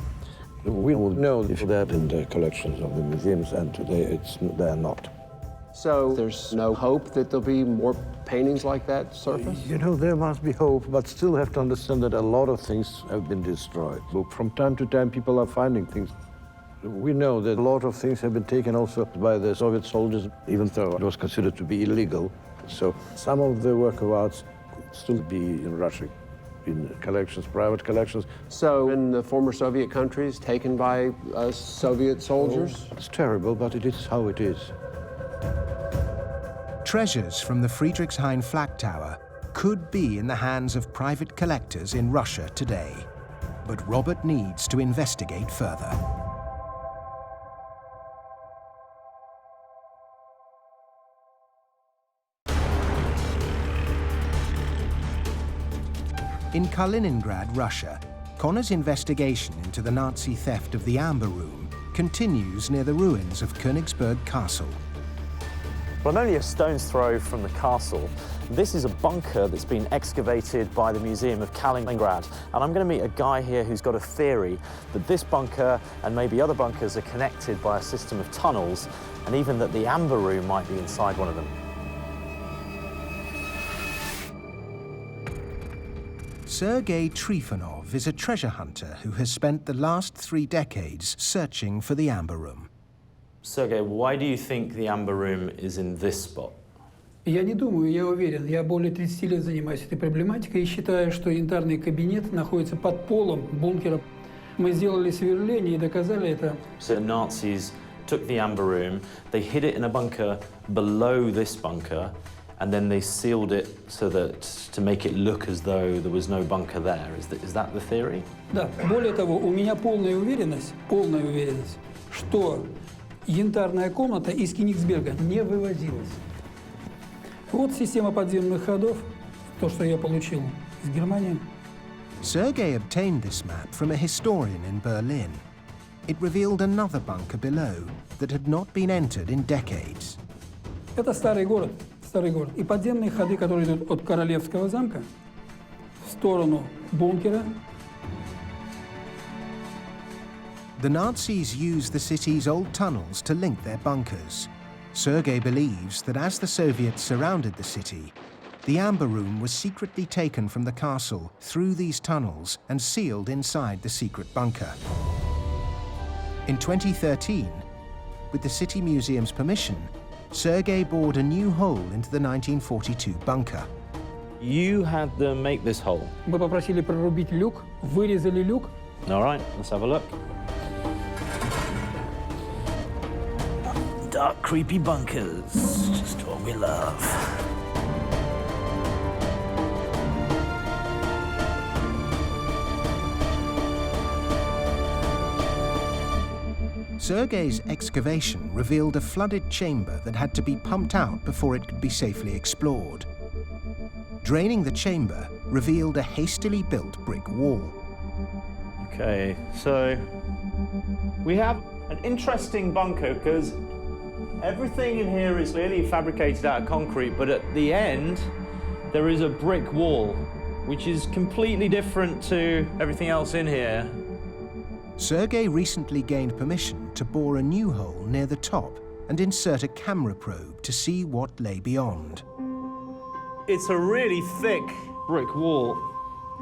We would know if they're in the collections of the museums, and today they're not. So there's no hope that there'll be more paintings like that surface? You know, there must be hope, but still have to understand that a lot of things have been destroyed. Look, from time to time, people are finding things. We know that a lot of things have been taken also by the Soviet soldiers, even though it was considered to be illegal. So some of the work of arts could still be in Russia, in collections, private collections. So in the former Soviet countries, taken by Soviet soldiers? Oh, it's terrible, but it is how it is. Treasures from the Friedrichshain Flak Tower could be in the hands of private collectors in Russia today. But Robert needs to investigate further. In Kaliningrad, Russia, Connor's investigation into the Nazi theft of the Amber Room continues near the ruins of Königsberg Castle. Well, I'm only a stone's throw from the castle. This is a bunker that's been excavated by the Museum of Kaliningrad, and I'm going to meet a guy here who's got a theory that this bunker and maybe other bunkers are connected by a system of tunnels, and even that the Amber Room might be inside one of them. Sergei Trifonov is a treasure hunter who has spent the last 3 decades searching for the Amber Room. Sergei, why do you think the Amber Room is in this spot? Я не думаю, я уверен. Я более 30 лет занимаюсь этой проблематикой и считаю, что янтарный кабинет находится под полом бункера. Мы сделали сверление и доказали это. So the Nazis took the Amber Room, they hid it in a bunker below this bunker, and then they sealed it so that to make it look as though there was no bunker there. Is that the theory? Да. Более того, у меня полная уверенность, что янтарная комната из Кенигсберга не вывозилась. Вот система подземных ходов, то, что я получил из Германии. Sergei obtained this map from a historian in Berlin. It revealed another bunker below that had not been entered in decades. Это старый город. И подземные ходы, которые идут от Королевского замка в сторону бункера. The Nazis used the city's old tunnels to link their bunkers. Sergei believes that as the Soviets surrounded the city, the Amber Room was secretly taken from the castle through these tunnels and sealed inside the secret bunker. In 2013, with the City Museum's permission, Sergei bored a new hole into the 1942 bunker. You had them make this hole? Мы попросили прорубить люк, вырезали люк. All right, let's have a look. Dark, creepy bunkers, just what we love. Sergei's excavation revealed a flooded chamber that had to be pumped out before it could be safely explored. Draining the chamber revealed a hastily built brick wall. Okay, so we have an interesting bunker because everything in here is clearly fabricated out of concrete, but at the end there is a brick wall, which is completely different to everything else in here. Sergei recently gained permission to bore a new hole near the top and insert a camera probe to see what lay beyond. It's a really thick brick wall.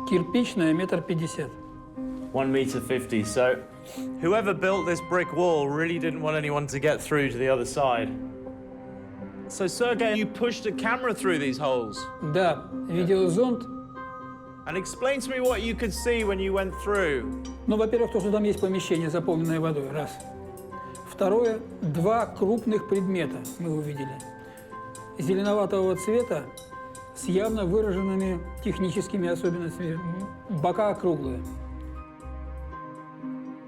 Кирпичная, 1,50 m. 1.50 m, so whoever built this brick wall really didn't want anyone to get through to the other side. So Sergei, you pushed a camera through these holes? Да, видеозонд. And explain to me what you could see when you went through. Ну, во-первых, то, что там есть помещение, заполненное водой, раз. Второе, два крупных предмета мы увидели. Зеленоватого цвета с явно выраженными техническими особенностями. Бока округлые.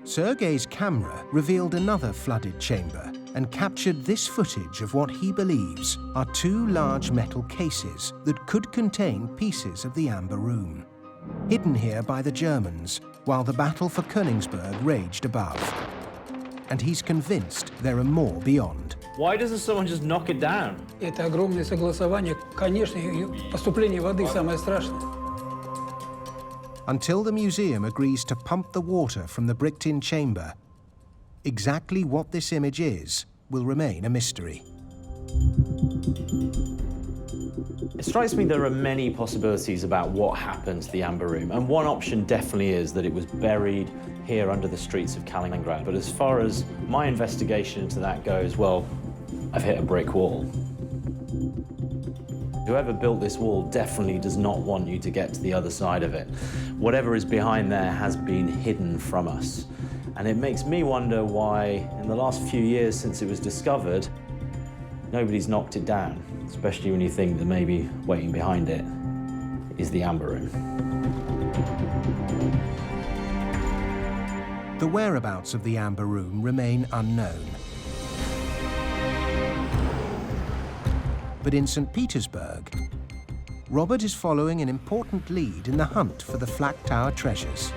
Sergei's camera revealed another flooded chamber and captured this footage of what he believes are two large metal cases that could contain pieces of the Amber Room, hidden here by the Germans while the battle for Königsberg raged above. And he's convinced there are more beyond. Why doesn't someone just knock it down? Это огромное согласование. Конечно, поступление воды самое страшное. Until the museum agrees to pump the water from the bricked-in chamber, exactly what this image is will remain a mystery. It strikes me there are many possibilities about what happened to the Amber Room, and one option definitely is that it was buried here under the streets of Kaliningrad. But as far as my investigation into that goes, well, I've hit a brick wall. Whoever built this wall definitely does not want you to get to the other side of it. Whatever is behind there has been hidden from us. And it makes me wonder why, in the last few years since it was discovered, nobody's knocked it down, especially when you think that maybe waiting behind it is the Amber Room. The whereabouts of the Amber Room remain unknown. But in St. Petersburg, Robert is following an important lead in the hunt for the Flak Tower treasures.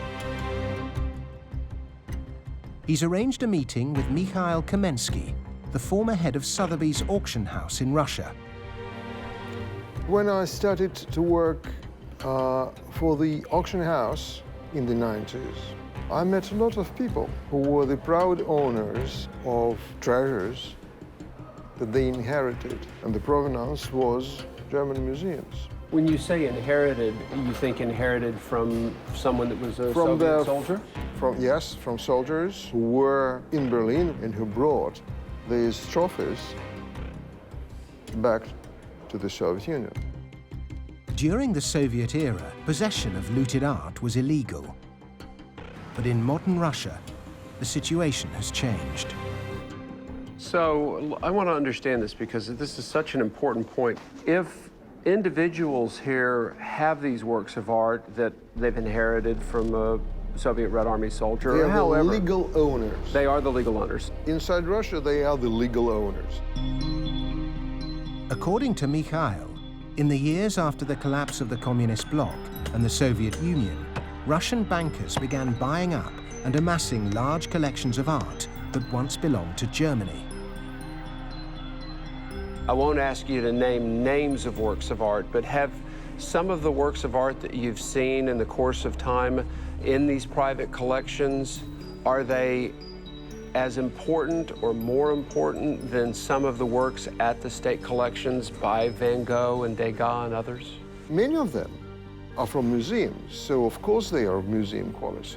He's arranged a meeting with Mikhail Kamensky, the former head of Sotheby's auction house in Russia. When I started to work for the auction house in the 90s, I met a lot of people who were the proud owners of treasures that they inherited, and the provenance was German museums. When you say inherited, you think inherited from someone that was a Soviet soldier? Yes, from soldiers who were in Berlin and who brought these trophies back to the Soviet Union. During the Soviet era, possession of looted art was illegal. But in modern Russia, the situation has changed. So I want to understand this because this is such an important point. If individuals here have these works of art that they've inherited from a Soviet Red Army soldier, they are however, the legal owners. They are the legal owners. Inside Russia, they are the legal owners. According to Mikhail, in the years after the collapse of the Communist bloc and the Soviet Union, Russian bankers began buying up and amassing large collections of art that once belonged to Germany. I won't ask you to name names of works of art, but have some of the works of art that you've seen in the course of time in these private collections, are they as important or more important than some of the works at the state collections by Van Gogh and Degas and others? Many of them are from museums, so of course they are of museum quality.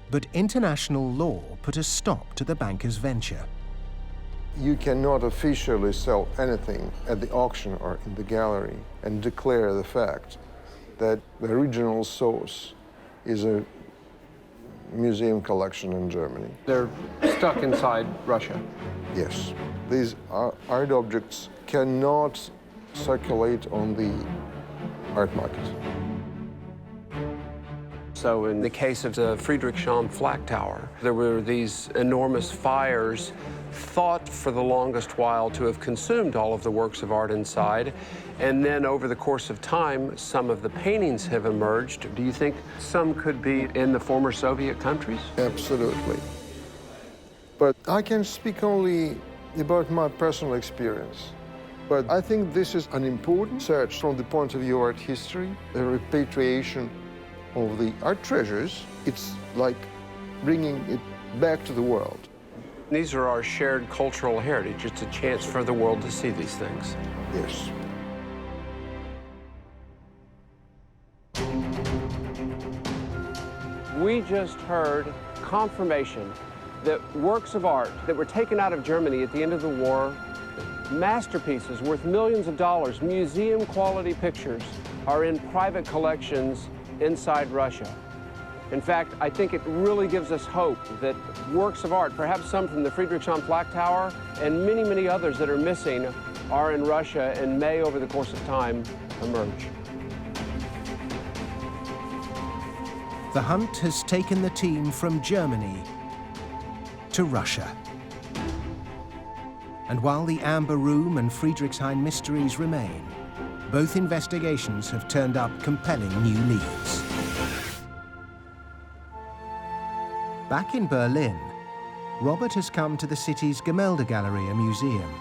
But international law put a stop to the bankers' venture. You cannot officially sell anything at the auction or in the gallery and declare the fact that the original source is a museum collection in Germany. They're stuck inside Russia. Yes. These art objects cannot circulate on the art market. So in the case of the Friedrichshain Flak Tower, there were these enormous fires thought for the longest while to have consumed all of the works of art inside. And then over the course of time, some of the paintings have emerged. Do you think some could be in the former Soviet countries? Absolutely. But I can speak only about my personal experience. But I think this is an important search from the point of view of art history, the repatriation of the art treasures. It's like bringing it back to the world. These are our shared cultural heritage. It's a chance for the world to see these things. Yes. We just heard confirmation that works of art that were taken out of Germany at the end of the war, masterpieces worth millions of dollars, museum-quality pictures, are in private collections inside Russia. In fact, I think it really gives us hope that works of art, perhaps some from the Friedrichshain Flak Tower, and many, many others that are missing, are in Russia and may, over the course of time, emerge. The hunt has taken the team from Germany to Russia. And while the Amber Room and Friedrichshain mysteries remain, both investigations have turned up compelling new leads. Back in Berlin, Robert has come to the city's Gemälde Gallery, a museum.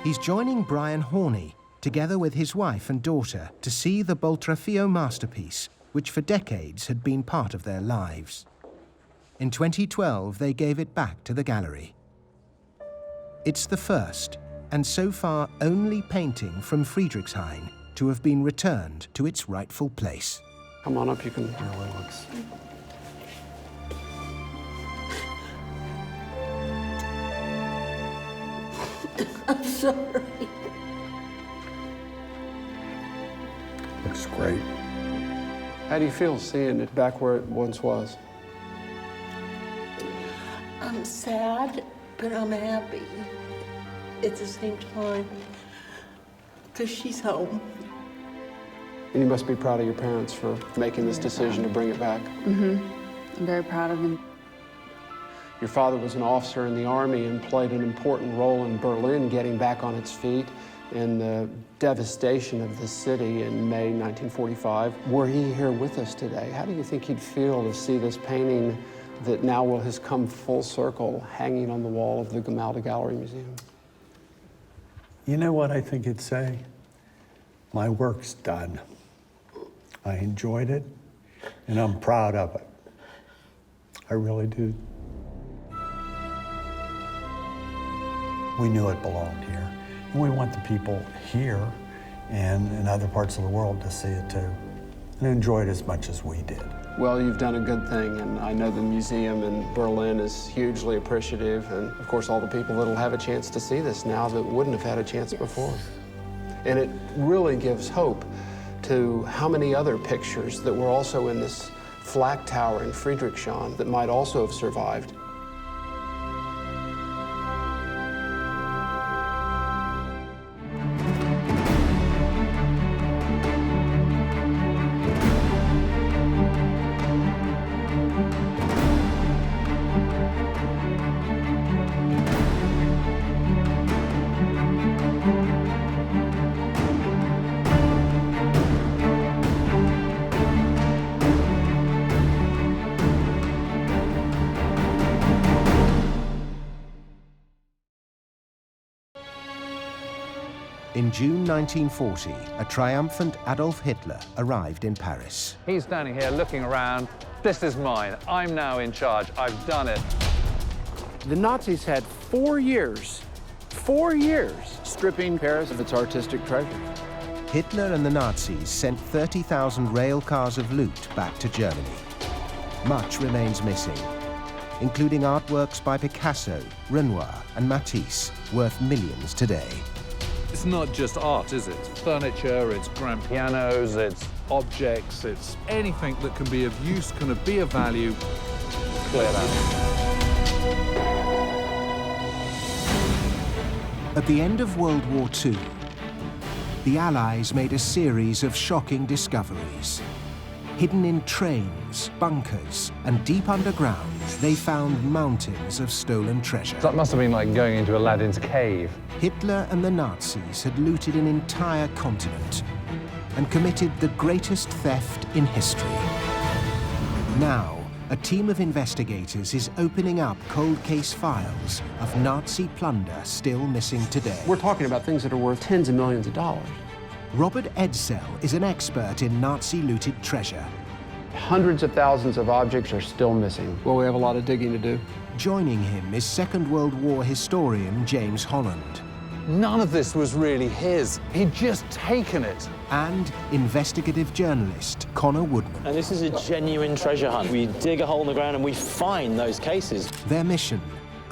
He's joining Brian Horney, together with his wife and daughter, to see the Boltrafio masterpiece, which for decades had been part of their lives. In 2012, they gave it back to the gallery. It's the first, and so far only painting from Friedrichshain to have been returned to its rightful place. Come on up, you can... Really looks... I'm sorry. Looks great. How do you feel seeing it back where it once was? I'm sad, but I'm happy at the same time, because she's home. And you must be proud of your parents for making this decision to bring it back. Mm-hmm. I'm very proud of him. Your father was an officer in the Army and played an important role in Berlin getting back on its feet in the devastation of the city in May 1945. Were he here with us today, how do you think he'd feel to see this painting that now has come full circle hanging on the wall of the Gemälde Gallery Museum? You know what I think he'd say? My work's done. I enjoyed it, and I'm proud of it. I really do. We knew it belonged here, and we want the people here and in other parts of the world to see it too, and enjoy it as much as we did. Well, you've done a good thing, and I know the museum in Berlin is hugely appreciative, and of course all the people that'll have a chance to see this now that wouldn't have had a chance before. And it really gives hope to how many other pictures that were also in this Flak Tower in Friedrichshain that might also have survived. In June 1940, a triumphant Adolf Hitler arrived in Paris. He's standing here looking around. This is mine. I'm now in charge. I've done it. The Nazis had 4 years stripping Paris of its artistic treasure. Hitler and the Nazis sent 30,000 rail cars of loot back to Germany. Much remains missing, including artworks by Picasso, Renoir, and Matisse, worth millions today. It's not just art, is it? It's furniture, it's grand pianos, it's objects, it's anything that can be of use, can be of value. Clear that. At the end of World War II, the Allies made a series of shocking discoveries. Hidden in trains, bunkers, and deep underground, they found mountains of stolen treasure. That must have been like going into Aladdin's cave. Hitler and the Nazis had looted an entire continent and committed the greatest theft in history. Now, a team of investigators is opening up cold case files of Nazi plunder still missing today. We're talking about things that are worth tens of millions of dollars. Robert Edsel is an expert in Nazi-looted treasure. Hundreds of thousands of objects are still missing. Well, we have a lot of digging to do. Joining him is Second World War historian James Holland. None of this was really his. He'd just taken it. And investigative journalist Connor Woodman. And this is a genuine treasure hunt. We dig a hole in the ground and we find those cases. Their mission,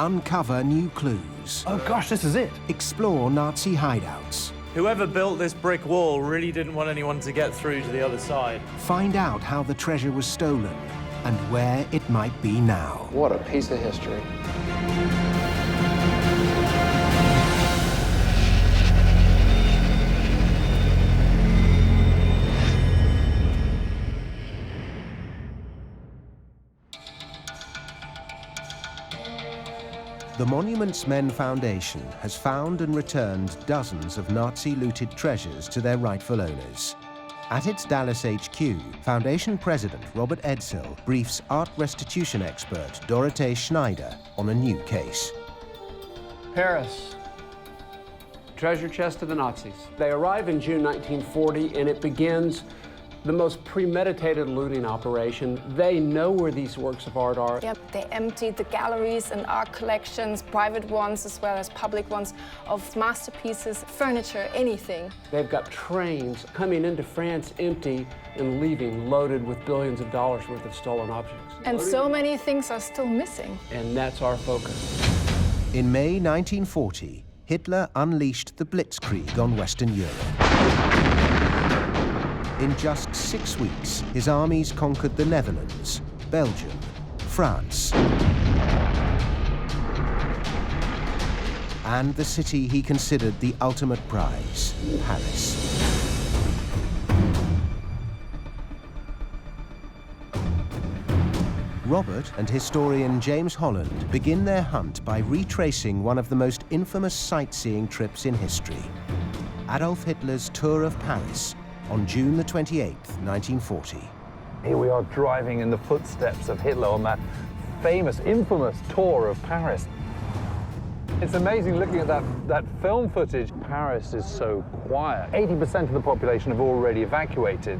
uncover new clues. Oh gosh, this is it. Explore Nazi hideouts. Whoever built this brick wall really didn't want anyone to get through to the other side. Find out how the treasure was stolen and where it might be now. What a piece of history. The Monuments Men Foundation has found and returned dozens of Nazi-looted treasures to their rightful owners. At its Dallas HQ, Foundation President Robert Edsel briefs art restitution expert Dorothee Schneider on a new case. Paris, treasure chest of the Nazis. They arrive in June 1940, and it begins the most premeditated looting operation. They know where these works of art are. Yep, they emptied the galleries and art collections, private ones as well as public ones, of masterpieces, furniture, anything. They've got trains coming into France empty and leaving loaded with billions of dollars worth of stolen objects. And so many things are still missing. And that's our focus. In May 1940, Hitler unleashed the Blitzkrieg on Western Europe. In just 6 weeks, his armies conquered the Netherlands, Belgium, France, and the city he considered the ultimate prize, Paris. Robert and historian James Holland begin their hunt by retracing one of the most infamous sightseeing trips in history, Adolf Hitler's tour of Paris, on June the 28th, 1940. Here we are driving in the footsteps of Hitler on that famous, infamous tour of Paris. It's amazing looking at that film footage. Paris is so quiet. 80% of the population have already evacuated.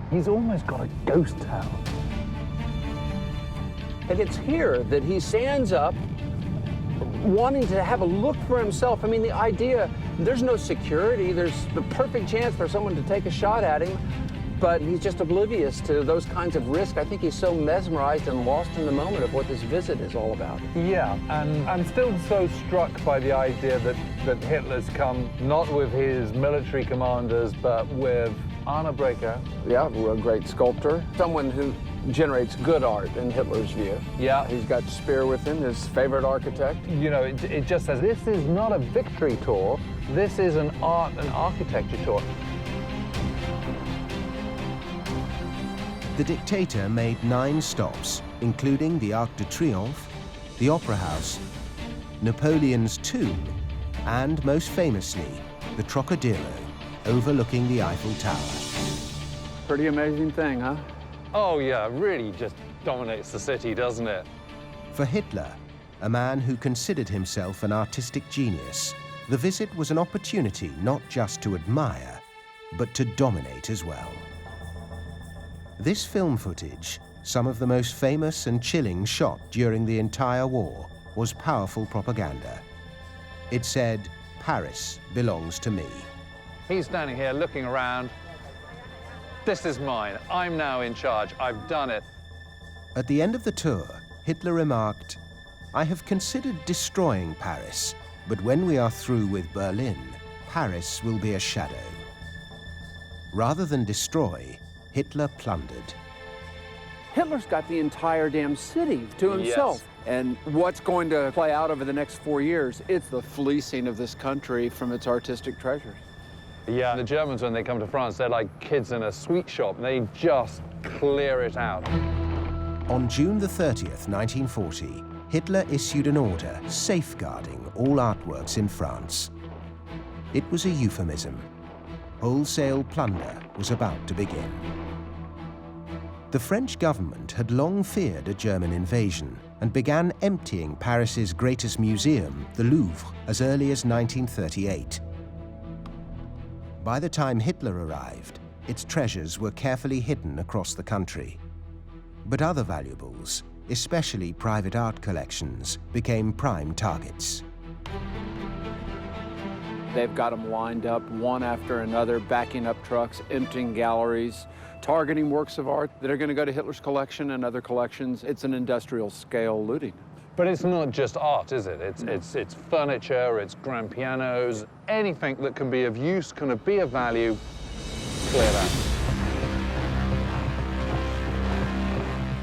He's almost got a ghost town. And it's here that he stands up, wanting to have a look for himself. I mean, the idea, there's no security, there's the perfect chance for someone to take a shot at him, but he's just oblivious to those kinds of risks. I think he's so mesmerized and lost in the moment of what this visit is all about. Yeah, and I'm still so struck by the idea that Hitler's come not with his military commanders, but with Arne Breker. Yeah, a great sculptor, someone who generates good art in Hitler's view. Yeah. He's got Speer with him, his favorite architect. You know, it just says, this is not a victory tour, this is an art and architecture tour. The dictator made 9 stops, including the Arc de Triomphe, the Opera House, Napoleon's tomb, and most famously, the Trocadero, overlooking the Eiffel Tower. Pretty amazing thing, huh? Oh yeah, really just dominates the city, doesn't it? For Hitler, a man who considered himself an artistic genius, the visit was an opportunity not just to admire, but to dominate as well. This film footage, some of the most famous and chilling shot during the entire war, was powerful propaganda. It said, "Paris belongs to me." He's standing here looking around. This is mine. I'm now in charge. I've done it. At the end of the tour, Hitler remarked, "I have considered destroying Paris, but when we are through with Berlin, Paris will be a shadow." Rather than destroy, Hitler plundered. Hitler's got the entire damn city to himself. Yes. And what's going to play out over the next 4 years? It's the fleecing of this country from its artistic treasures. Yeah, the Germans, when they come to France, they're like kids in a sweet shop. They just clear it out. On June the 30th, 1940, Hitler issued an order safeguarding all artworks in France. It was a euphemism. Wholesale plunder was about to begin. The French government had long feared a German invasion and began emptying Paris's greatest museum, the Louvre, as early as 1938. By the time Hitler arrived, its treasures were carefully hidden across the country. But other valuables, especially private art collections, became prime targets. They've got them lined up one after another, backing up trucks, emptying galleries, targeting works of art that are going to go to Hitler's collection and other collections. It's an industrial scale looting. But it's not just art, is it? It's furniture, it's grand pianos, anything that can be of use, can be of value, clear that.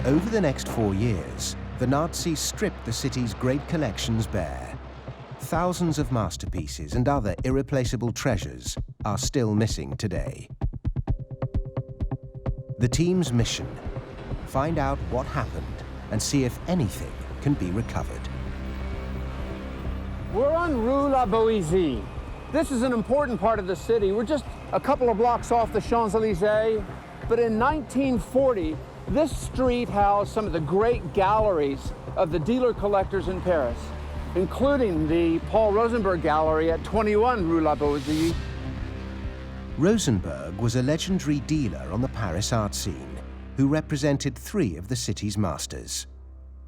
Over the next 4 years, the Nazis stripped the city's great collections bare. Thousands of masterpieces and other irreplaceable treasures are still missing today. The team's mission: find out what happened and see if anything can be recovered. We're on Rue La Boétie. This is an important part of the city. We're just a couple of blocks off the Champs-Élysées. But in 1940, this street housed some of the great galleries of the dealer collectors in Paris, including the Paul Rosenberg Gallery at 21 Rue La Boétie. Rosenberg was a legendary dealer on the Paris art scene who represented 3 of the city's masters: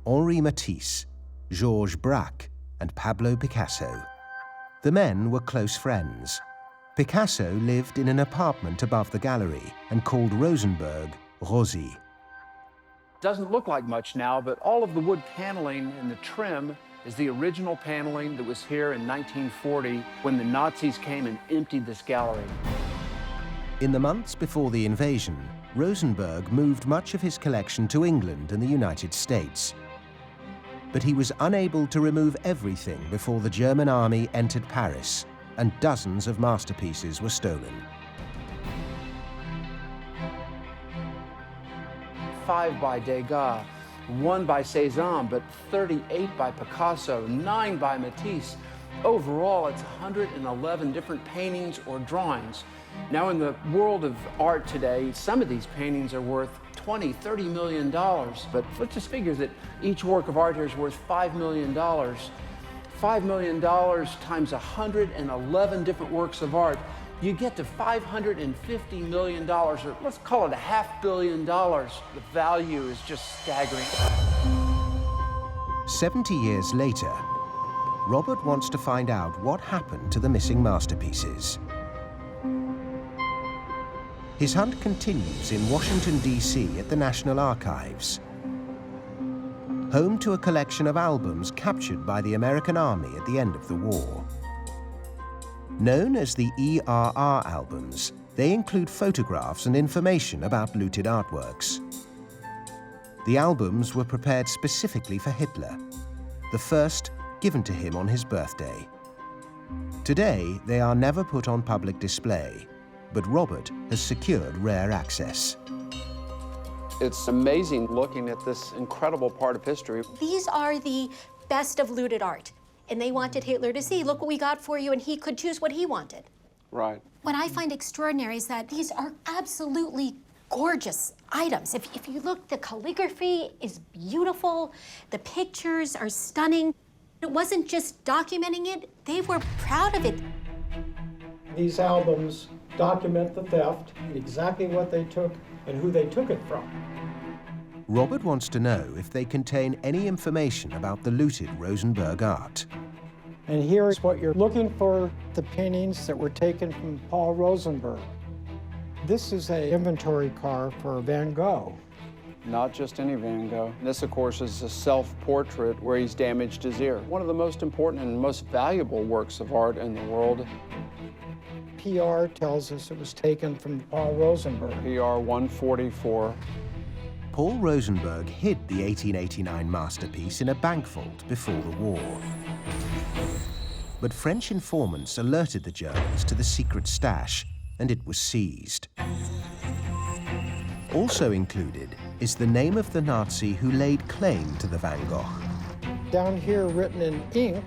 Henri Matisse, Georges Braque, and Pablo Picasso. The men were close friends. Picasso lived in an apartment above the gallery and called Rosenberg Rosie. Doesn't look like much now, but all of the wood paneling and the trim is the original paneling that was here in 1940 when the Nazis came and emptied this gallery. In the months before the invasion, Rosenberg moved much of his collection to England and the United States. But he was unable to remove everything before the German army entered Paris, and dozens of masterpieces were stolen. 5 by Degas, 1 by Cézanne, but 38 by Picasso, 9 by Matisse. Overall, it's 111 different paintings or drawings. Now, in the world of art today, some of these paintings are worth $20, $30 million, but let's just figure that each work of art here is worth $5 million. $5 million times 111 different works of art, you get to $550 million, or let's call it $500 million. The value is just staggering. 70 years later, Robert wants to find out what happened to the missing masterpieces. His hunt continues in Washington, D.C. at the National Archives, home to a collection of albums captured by the American Army at the end of the war. Known as the ERR albums, they include photographs and information about looted artworks. The albums were prepared specifically for Hitler, the first given to him on his birthday. Today, they are never put on public display, but Robert has secured rare access. It's amazing looking at this incredible part of history. These are the best of looted art. And they wanted Hitler to see, look what we got for you, and he could choose what he wanted. Right. What I find extraordinary is that these are absolutely gorgeous items. If you look, the calligraphy is beautiful, the pictures are stunning. It wasn't just documenting it, they were proud of it. These albums document the theft, exactly what they took and who they took it from. Robert wants to know if they contain any information about the looted Rosenberg art. And here's what you're looking for, the paintings that were taken from Paul Rosenberg. This is an inventory card for Van Gogh. Not just any Van Gogh. This, of course, is a self-portrait where he's damaged his ear. One of the most important and most valuable works of art in the world. PR tells us it was taken from Paul Rosenberg. PR 144. Paul Rosenberg hid the 1889 masterpiece in a bank vault before the war. But French informants alerted the Germans to the secret stash, and it was seized. Also included is the name of the Nazi who laid claim to the Van Gogh. Down here, written in ink,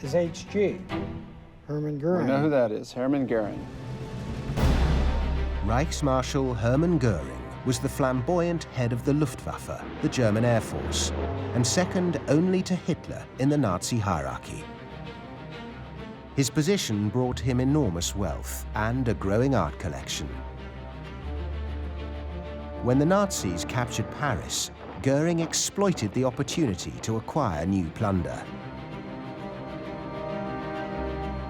is HG, Hermann Göring. We know who that is, Hermann Göring. Reichsmarshal Hermann Göring was the flamboyant head of the Luftwaffe, the German Air Force, and second only to Hitler in the Nazi hierarchy. His position brought him enormous wealth and a growing art collection. When the Nazis captured Paris, Göring exploited the opportunity to acquire new plunder.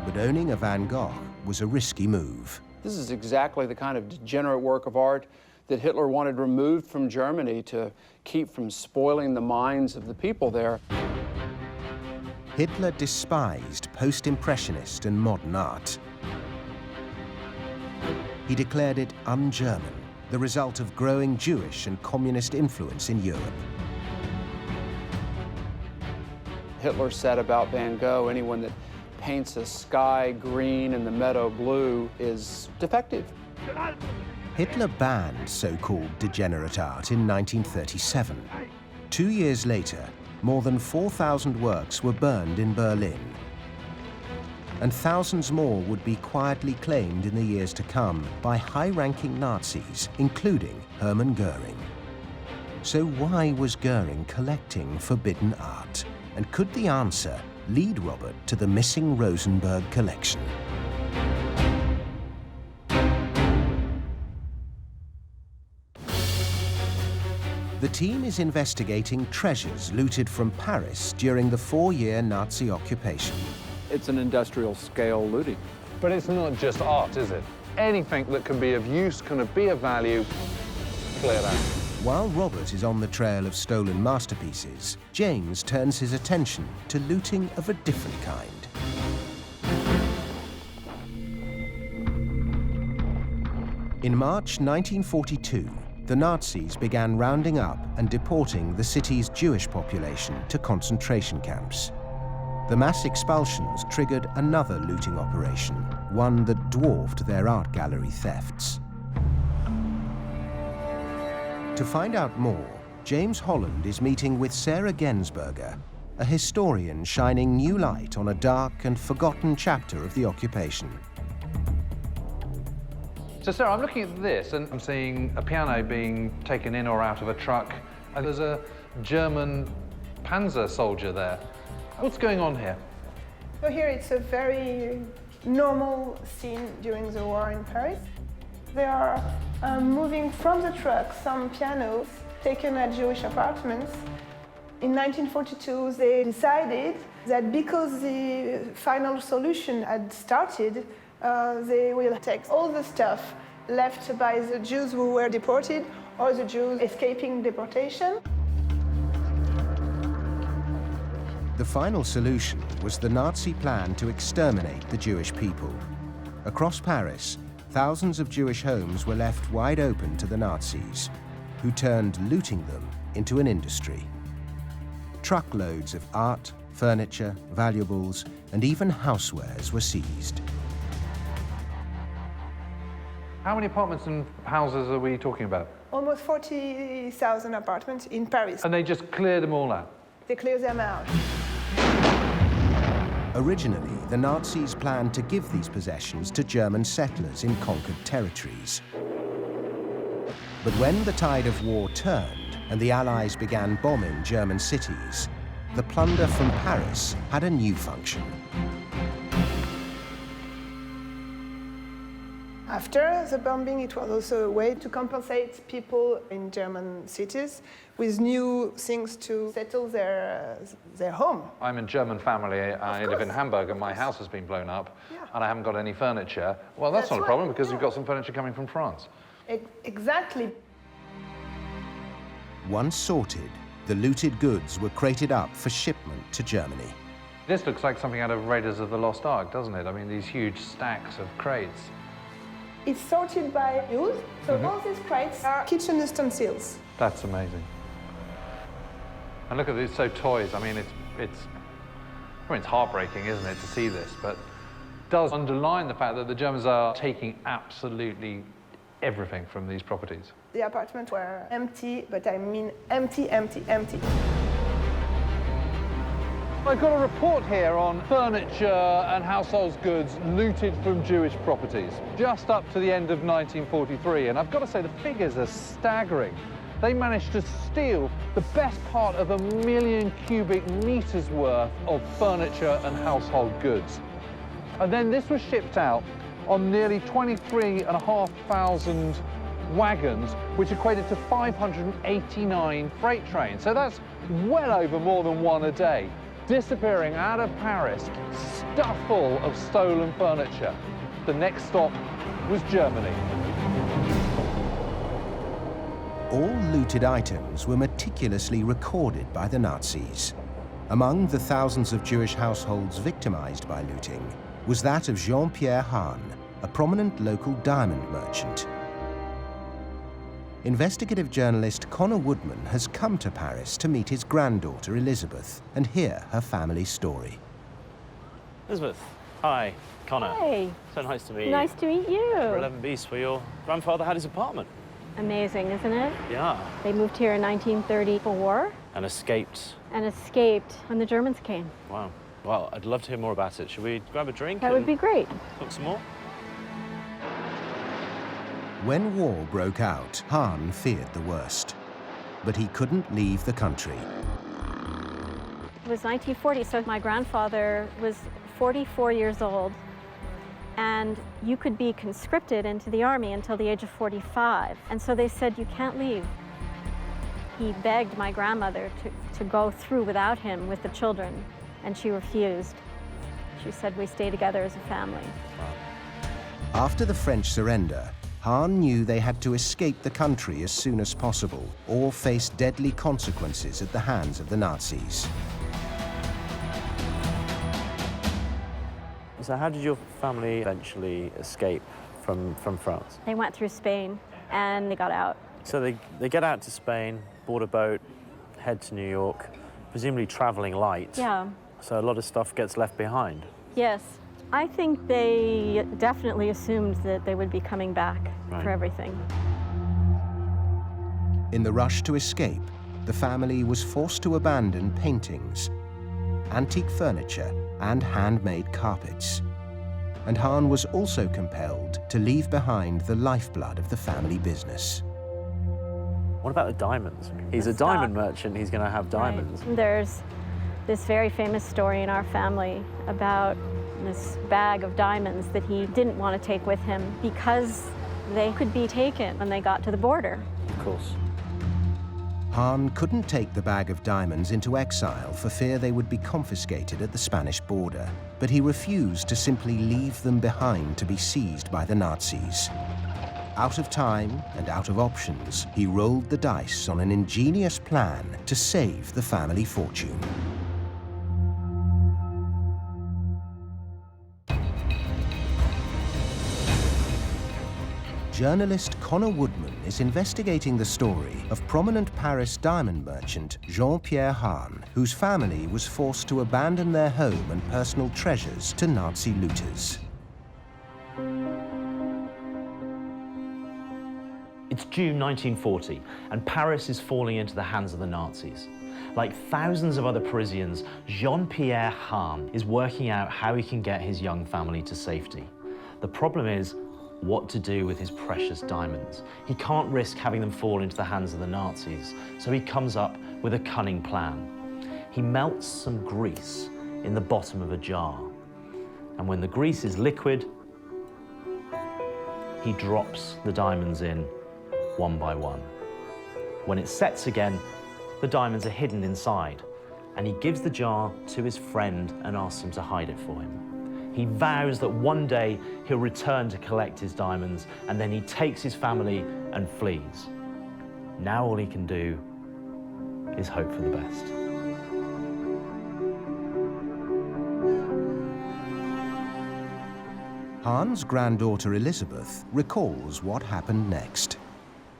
But owning a Van Gogh was a risky move. This is exactly the kind of degenerate work of art that Hitler wanted removed from Germany to keep from spoiling the minds of the people there. Hitler despised post-impressionist and modern art. He declared it un-German, the result of growing Jewish and communist influence in Europe. Hitler said about Van Gogh, anyone that paints a sky green and the meadow blue is defective. Hitler banned so-called degenerate art in 1937. 2 years later, more than 4,000 works were burned in Berlin. And thousands more would be quietly claimed in the years to come by high-ranking Nazis, including Hermann Göring. So why was Göring collecting forbidden art? And could the answer lead Robert to the missing Rosenberg collection? The team is investigating treasures looted from Paris during the 4-year Nazi occupation. It's an industrial scale looting. But it's not just art, is it? Anything that can be of use, can be of value, clear out. While Robert is on the trail of stolen masterpieces, James turns his attention to looting of a different kind. In March 1942, the Nazis began rounding up and deporting the city's Jewish population to concentration camps. The mass expulsions triggered another looting operation, one that dwarfed their art gallery thefts. To find out more, James Holland is meeting with Sarah Gensberger, a historian shining new light on a dark and forgotten chapter of the occupation. So, Sarah, I'm looking at this, and I'm seeing a piano being taken in or out of a truck, and there's a German panzer soldier there. What's going on here? So here it's a very normal scene during the war in Paris. They are moving from the truck some pianos taken at Jewish apartments. In 1942, they decided that because the final solution had started, they will take all the stuff left by the Jews who were deported or the Jews escaping deportation. The final solution was the Nazi plan to exterminate the Jewish people. Across Paris, thousands of Jewish homes were left wide open to the Nazis, who turned looting them into an industry. Truckloads of art, furniture, valuables, and even housewares were seized. How many apartments and houses are we talking about? Almost 40,000 apartments in Paris. And they just cleared them all out? They cleared them out. Originally, the Nazis planned to give these possessions to German settlers in conquered territories. But when the tide of war turned and the Allies began bombing German cities, the plunder from Paris had a new function. After the bombing, it was also a way to compensate people in German cities with new things to settle their home. I'm a German family. I live in Hamburg, and my house has been blown up, and I haven't got any furniture. Well, that's not a problem, because we've got some furniture coming from France. Exactly. Once sorted, the looted goods were crated up for shipment to Germany. This looks like something out of Raiders of the Lost Ark, doesn't it? I mean, these huge stacks of crates. It's sorted by use, so all these crates are kitchen utensils. That's amazing. And look at these, so toys. I mean, it's heartbreaking, isn't it, to see this, but it does underline the fact that the Germans are taking absolutely everything from these properties. The apartments were empty, but I mean empty, empty, empty. I've got a report here on furniture and household goods looted from Jewish properties, just up to the end of 1943, and I've got to say the figures are staggering. They managed to steal the best part of 1 million cubic meters worth of furniture and household goods. And then this was shipped out on nearly 23,500 wagons, which equated to 589 freight trains. So that's well over more than one a day, disappearing out of Paris, stuffed full of stolen furniture. The next stop was Germany. All looted items were meticulously recorded by the Nazis. Among the thousands of Jewish households victimized by looting was that of Jean-Pierre Hahn, a prominent local diamond merchant. Investigative journalist Connor Woodman has come to Paris to meet his granddaughter Elizabeth and hear her family's story. Elizabeth, hi. Connor. Hi. So nice to meet you. Nice to meet you. For 11 Beasts, where your grandfather had his apartment. Amazing, isn't it? Yeah. They moved here in 1934 And escaped. and escaped when the Germans came. Wow. Well, I'd love to hear more about it. Should we grab a drink? That would be great. Talk some more? When war broke out, Hahn feared the worst, but he couldn't leave the country. It was 1940, so my grandfather was 44 years old, and you could be conscripted into the army until the age of 45. And so they said, you can't leave. He begged my grandmother to go through without him with the children, and she refused. She said, we stay together as a family. After the French surrender, Hahn knew they had to escape the country as soon as possible or face deadly consequences at the hands of the Nazis. So how did your family eventually escape from France? They went through Spain, and they got out. So they get out to Spain, board a boat, head to New York, presumably traveling light. Yeah. So a lot of stuff gets left behind. Yes. I think they definitely assumed that they would be coming back for everything. In the rush to escape, the family was forced to abandon paintings, antique furniture, and handmade carpets. And Hahn was also compelled to leave behind the lifeblood of the family business. What about the diamonds? He's a diamond merchant, he's going to have diamonds. Right. There's this very famous story in our family about this bag of diamonds that he didn't want to take with him because they could be taken when they got to the border. Of course. Hahn couldn't take the bag of diamonds into exile for fear they would be confiscated at the Spanish border, but he refused to simply leave them behind to be seized by the Nazis. Out of time and out of options, he rolled the dice on an ingenious plan to save the family fortune. Journalist Connor Woodman is investigating the story of prominent Paris diamond merchant Jean-Pierre Hahn, whose family was forced to abandon their home and personal treasures to Nazi looters. It's June 1940, and Paris is falling into the hands of the Nazis. Like thousands of other Parisians, Jean-Pierre Hahn is working out how he can get his young family to safety. The problem is what to do with his precious diamonds. He can't risk having them fall into the hands of the Nazis, so he comes up with a cunning plan. he melts some grease in the bottom of a jar. And when the grease is liquid, he drops the diamonds in one by one. When it sets again, the diamonds are hidden inside, and he gives the jar to his friend and asks him to hide it for him. He vows that one day he'll return to collect his diamonds, and then he takes his family and flees. Now all he can do is hope for the best. Hans' granddaughter Elizabeth recalls what happened next.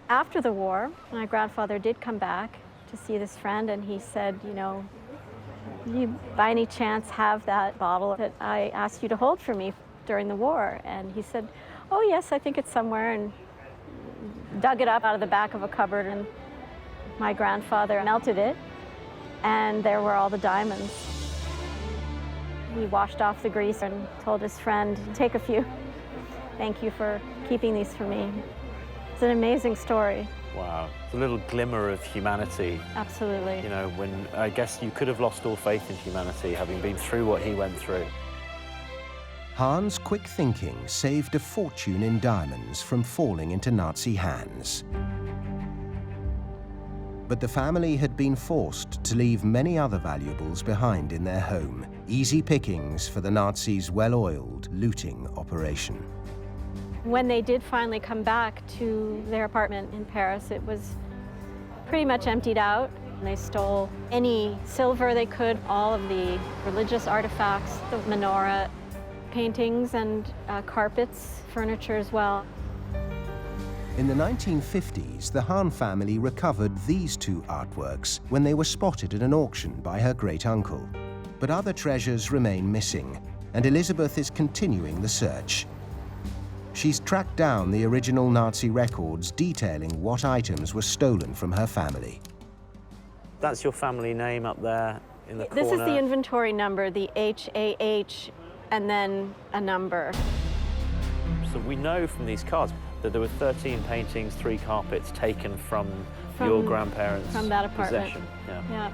After the war, my grandfather did come back to see this friend, and he said, you know, you by any chance have that bottle that I asked you to hold for me during the war? And he said, oh yes, I think it's somewhere, and dug it up out of the back of a cupboard, and my grandfather melted it, and there were all the diamonds. He washed off the grease and told his friend, take a few. Thank you for keeping these for me. It's an amazing story. Wow, it's a little glimmer of humanity. Absolutely. You know, when I guess you could have lost all faith in humanity, having been through what he went through. Hans' quick thinking saved a fortune in diamonds from falling into Nazi hands. But the family had been forced to leave many other valuables behind in their home, easy pickings for the Nazis' well-oiled looting operation. When they did finally come back to their apartment in Paris, it was pretty much emptied out. They stole any silver they could, all of the religious artifacts, the menorah, paintings and carpets, furniture as well. In the 1950s, the Hahn family recovered these two artworks when they were spotted at an auction by her great-uncle. But other treasures remain missing, and Elizabeth is continuing the search. She's tracked down the original Nazi records detailing what items were stolen from her family. That's your family name up there in the corner. This is the inventory number, the HAH, and then a number. So we know from these cards that there were 13 paintings, 3 carpets taken from your grandparents' from that apartment. possession. Yeah.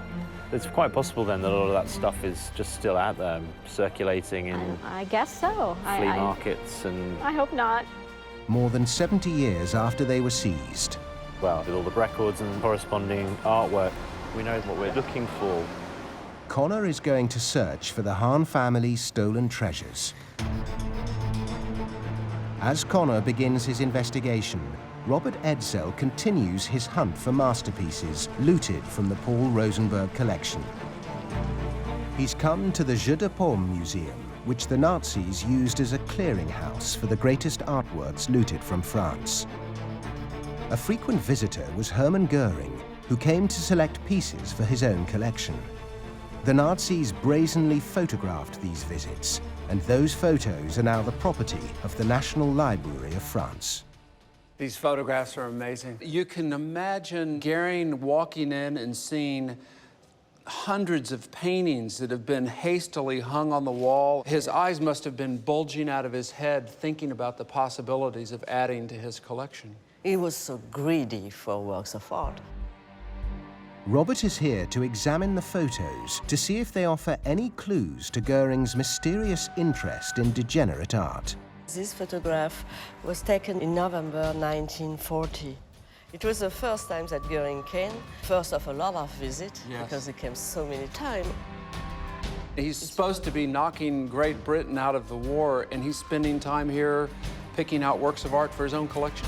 It's quite possible then that a lot of that stuff is just still out there, circulating in I guess so. flea markets and... I hope not. More than 70 years after they were seized. Well, with all the records and corresponding artwork, we know what we're looking for. Connor is going to search for the Hahn family's stolen treasures. As Connor begins his investigation, Robert Edsel continues his hunt for masterpieces looted from the Paul Rosenberg collection. He's come to the Jeu de Paume Museum, which the Nazis used as a clearinghouse for the greatest artworks looted from France. A frequent visitor was Hermann Göring, who came to select pieces for his own collection. The Nazis brazenly photographed these visits, and those photos are now the property of the National Library of France. These photographs are amazing. You can imagine Göring walking in and seeing hundreds of paintings that have been hastily hung on the wall. His eyes must have been bulging out of his head, thinking about the possibilities of adding to his collection. He was so greedy for works of art. Robert is here to examine the photos to see if they offer any clues to Göring's mysterious interest in degenerate art. This photograph was taken in November 1940. It was the first time that Göring came, first of a lot of visits, because he came so many times. He's supposed to be knocking Great Britain out of the war, and he's spending time here picking out works of art for his own collection.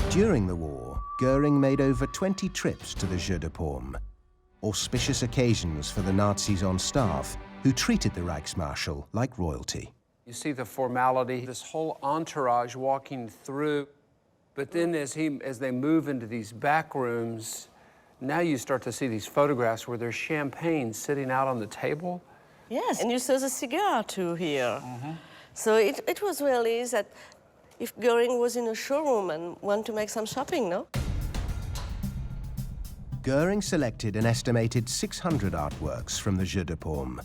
During the war, Göring made over 20 trips to the Jeu de Paume, auspicious occasions for the Nazis on staff who treated the Reichsmarschall like royalty. You see the formality, this whole entourage walking through. But then as they move into these back rooms, now you start to see these photographs where there's champagne sitting out on the table. Yes, and you saw the cigar too here. So it was really that if Göring was in a showroom and wanted to make some shopping, no? Göring selected an estimated 600 artworks from the Jeu de Paume,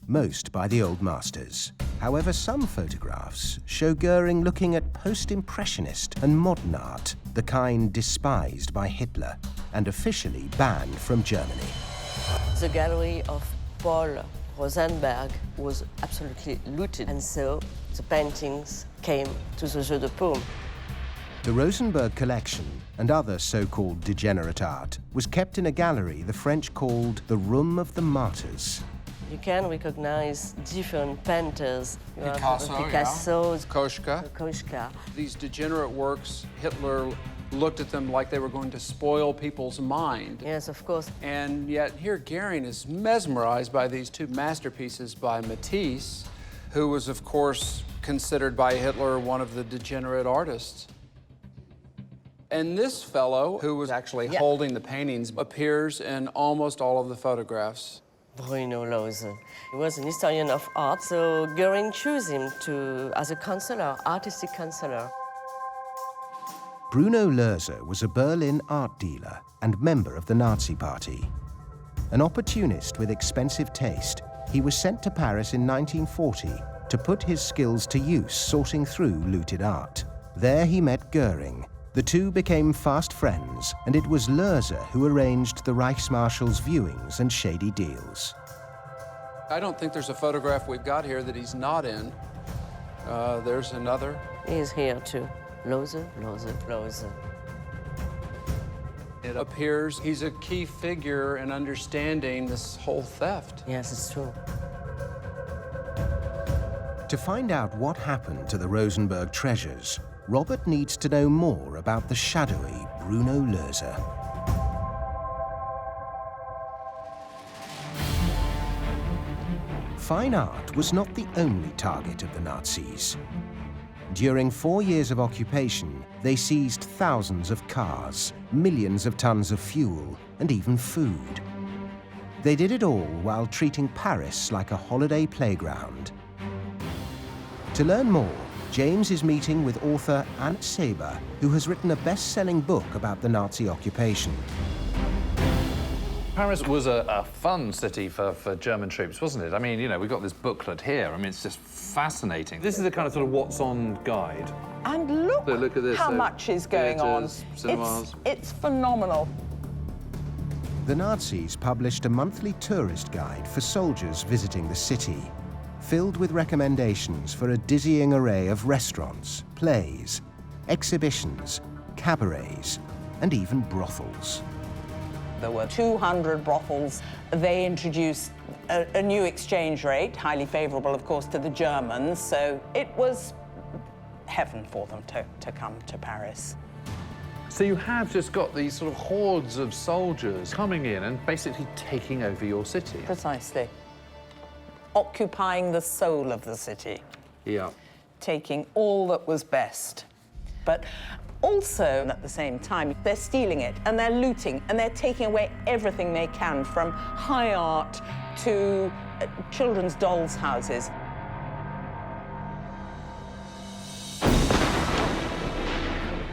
most by the old masters. However, some photographs show Göring looking at post-impressionist and modern art, the kind despised by Hitler and officially banned from Germany. The gallery of Paul Rosenberg was absolutely looted, and so the paintings came to the Jeu de Paume. The Rosenberg collection and other so-called degenerate art was kept in a gallery the French called the Room of the Martyrs. You can recognize different painters. You have Picasso, Picasso's, Koschka. Koschka. These degenerate works, Hitler looked at them like they were going to spoil people's mind. Yes, of course. And yet here Göring is mesmerized by these two masterpieces by Matisse, who was, of course, considered by Hitler one of the degenerate artists. And this fellow, who was actually holding the paintings, appears in almost all of the photographs. Bruno Lohse. He was an historian of art, so Göring chose him as a counselor, artistic counselor. Bruno Lohse was a Berlin art dealer and member of the Nazi Party. An opportunist with expensive taste, he was sent to Paris in 1940 to put his skills to use sorting through looted art. There he met Göring. The two became fast friends, and it was Lohse who arranged the Reichsmarshal's viewings and shady deals. I don't think there's a photograph we've got here that he's not in. There's another. He's here too. Lohse, Lohse, Lohse. It appears he's a key figure in understanding this whole theft. Yes, it's true. To find out what happened to the Rosenberg treasures, Robert needs to know more about the shadowy Bruno Lohse. Fine art was not the only target of the Nazis. During 4 years of occupation, they seized thousands of cars, millions of tons of fuel, and even food. They did it all while treating Paris like a holiday playground. To learn more, James is meeting with author Ant Saber, who has written a best-selling book about the Nazi occupation. Paris was a fun city for German troops, wasn't it? I mean, you know, we've got this booklet here. I mean, it's just fascinating. This is the kind of sort of what's-on guide. And look at this, how much is going on. Cinemas. It's phenomenal. The Nazis published a monthly tourist guide for soldiers visiting the city, filled with recommendations for a dizzying array of restaurants, plays, exhibitions, cabarets, and even brothels. There were 200 brothels. They introduced a new exchange rate, highly favorable, of course, to the Germans, so it was heaven for them to come to Paris. So you have just got these sort of hordes of soldiers coming in and basically taking over your city. Precisely. Occupying the soul of the city. Yeah. Taking all that was best. But also, at the same time, they're stealing it, and they're looting, and they're taking away everything they can, from high art to children's dolls' houses.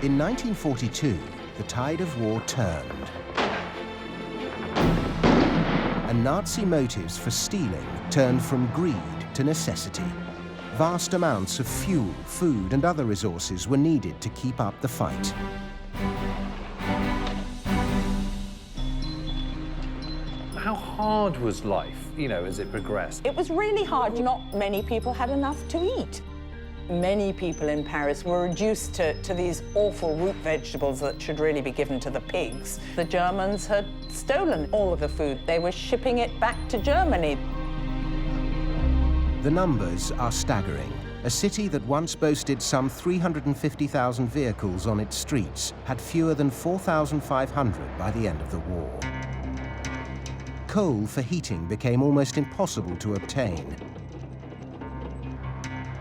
In 1942, the tide of war turned. And Nazi motives for stealing turned from greed to necessity. Vast amounts of fuel, food, and other resources were needed to keep up the fight. How hard was life, you know, as it progressed? It was really hard. Not many people had enough to eat. Many people in Paris were reduced to these awful root vegetables that should really be given to the pigs. The Germans had stolen all of the food. They were shipping it back to Germany. The numbers are staggering. A city that once boasted some 350,000 vehicles on its streets had fewer than 4,500 by the end of the war. Coal for heating became almost impossible to obtain,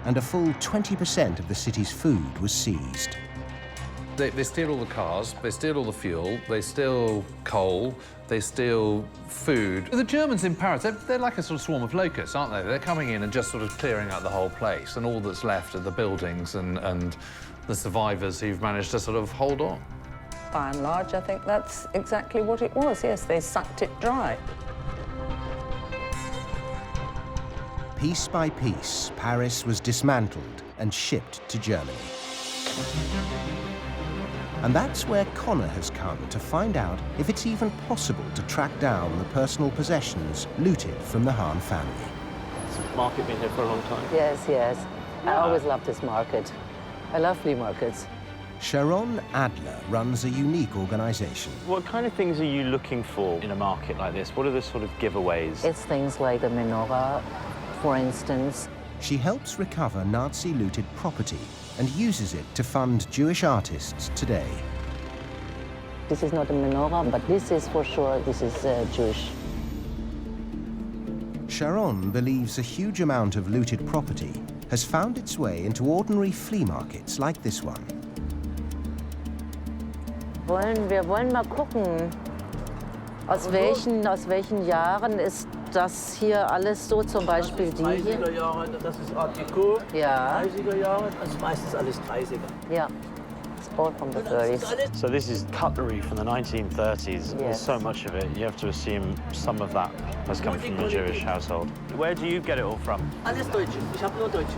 and a full 20% of the city's food was seized. They steal all the cars, they steal all the fuel, they steal coal, they steal food. The Germans in Paris, they're like a sort of swarm of locusts, aren't they? They're coming in and just sort of clearing out the whole place, and all that's left are the buildings and the survivors who've managed to sort of hold on. By and large, I think that's exactly what it was. Yes, they sucked it dry. Piece by piece, Paris was dismantled and shipped to Germany. And that's where Connor has come to find out if it's even possible to track down the personal possessions looted from the Hahn family. Has the market been here for a long time? Yes, yes. I always loved this market. I love flea markets. Sharon Adler runs a unique organization. What kind of things are you looking for in a market like this? What are the sort of giveaways? It's things like the menorah, for instance. She helps recover Nazi-looted property and uses it to fund Jewish artists today. This is not a menorah, but this is for sure, this is Jewish. Sharon believes a huge amount of looted property has found its way into ordinary flea markets like this one. Wir wollen mal gucken, aus welchen Jahren ist das hier alles so, zum Beispiel die hier? 30er Jahre, das ist Art Deco. Ja. 30er Jahre, das ist meistens alles 30er. Yeah, it's all from the 30s. So this is cutlery from the 1930s. There's Yes. so much of it. You have to assume some of that has come from a Jewish household. Where do you get it all from? Alles Deutsche. Ich habe nur Deutsche.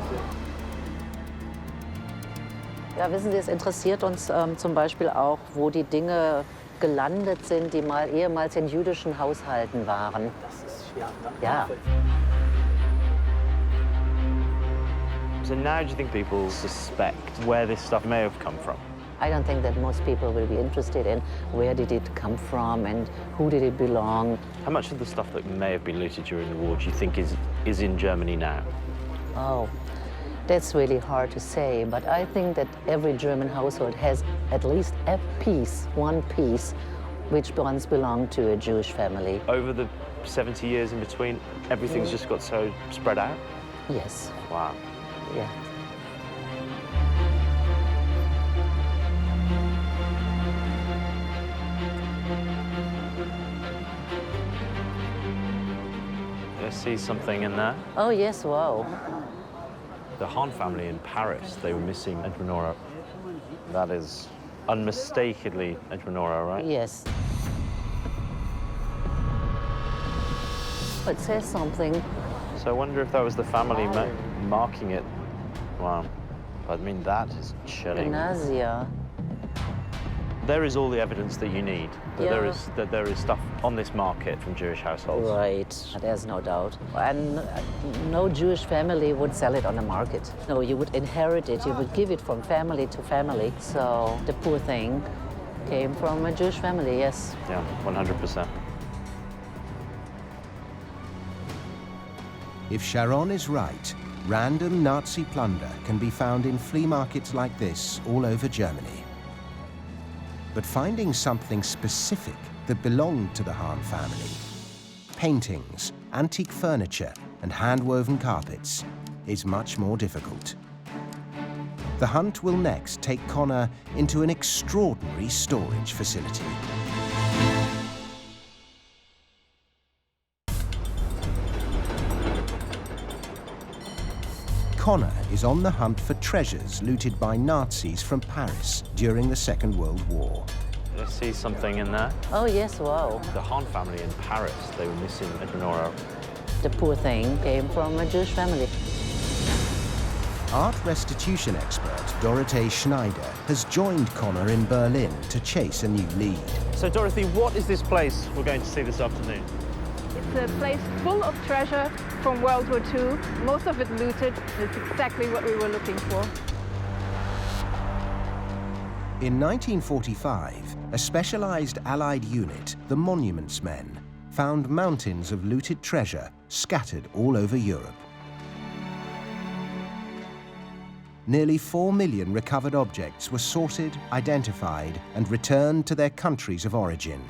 Ja, wissen Sie, es interessiert uns zum Beispiel auch, wo die Dinge gelandet sind, die mal ehemals in jüdischen Haushalten waren. Das ist schwer. Ja. So now do you think people suspect where this stuff may have come from? I don't think that most people will be interested in where did it come from and who did it belong. How much of the stuff that may have been looted during the war do you think is in Germany now? Oh, that's really hard to say, but I think that every German household has at least a piece, one piece, which once belonged to a Jewish family. Over the 70 years in between, everything's just got so spread out? Yes. Wow. Yeah. I see something in there. Oh, yes, wow. The Hahn family in Paris, they were missing a menorah. That is unmistakably a menorah, right? Yes. It says something. So I wonder if that was the family marking it. Wow. I mean, that is chilling. Nazia. There is all the evidence that you need. That Yeah. there is stuff on this market from Jewish households. Right, there's no doubt. And no Jewish family would sell it on the market. No, you would inherit it, you would give it from family to family. So the poor thing came from a Jewish family, yes. Yeah, 100%. If Sharon is right, random Nazi plunder can be found in flea markets like this all over Germany. But finding something specific that belonged to the Hahn family, paintings, antique furniture, and hand-woven carpets, is much more difficult. The hunt will next take Connor into an extraordinary storage facility. Connor is on the hunt for treasures looted by Nazis from Paris during the Second World War. I see something in there. Oh, yes, wow. The Hahn family in Paris, they were missing a menorah. The poor thing came from a Jewish family. Art restitution expert Dorothee Schneider has joined Connor in Berlin to chase a new lead. So, Dorothy, what is this place we're going to see this afternoon? It's a place full of treasure from World War II, most of it looted. It's exactly what we were looking for. In 1945, a specialized Allied unit, the Monuments Men, found mountains of looted treasure scattered all over Europe. Nearly 4 million recovered objects were sorted, identified, and returned to their countries of origin.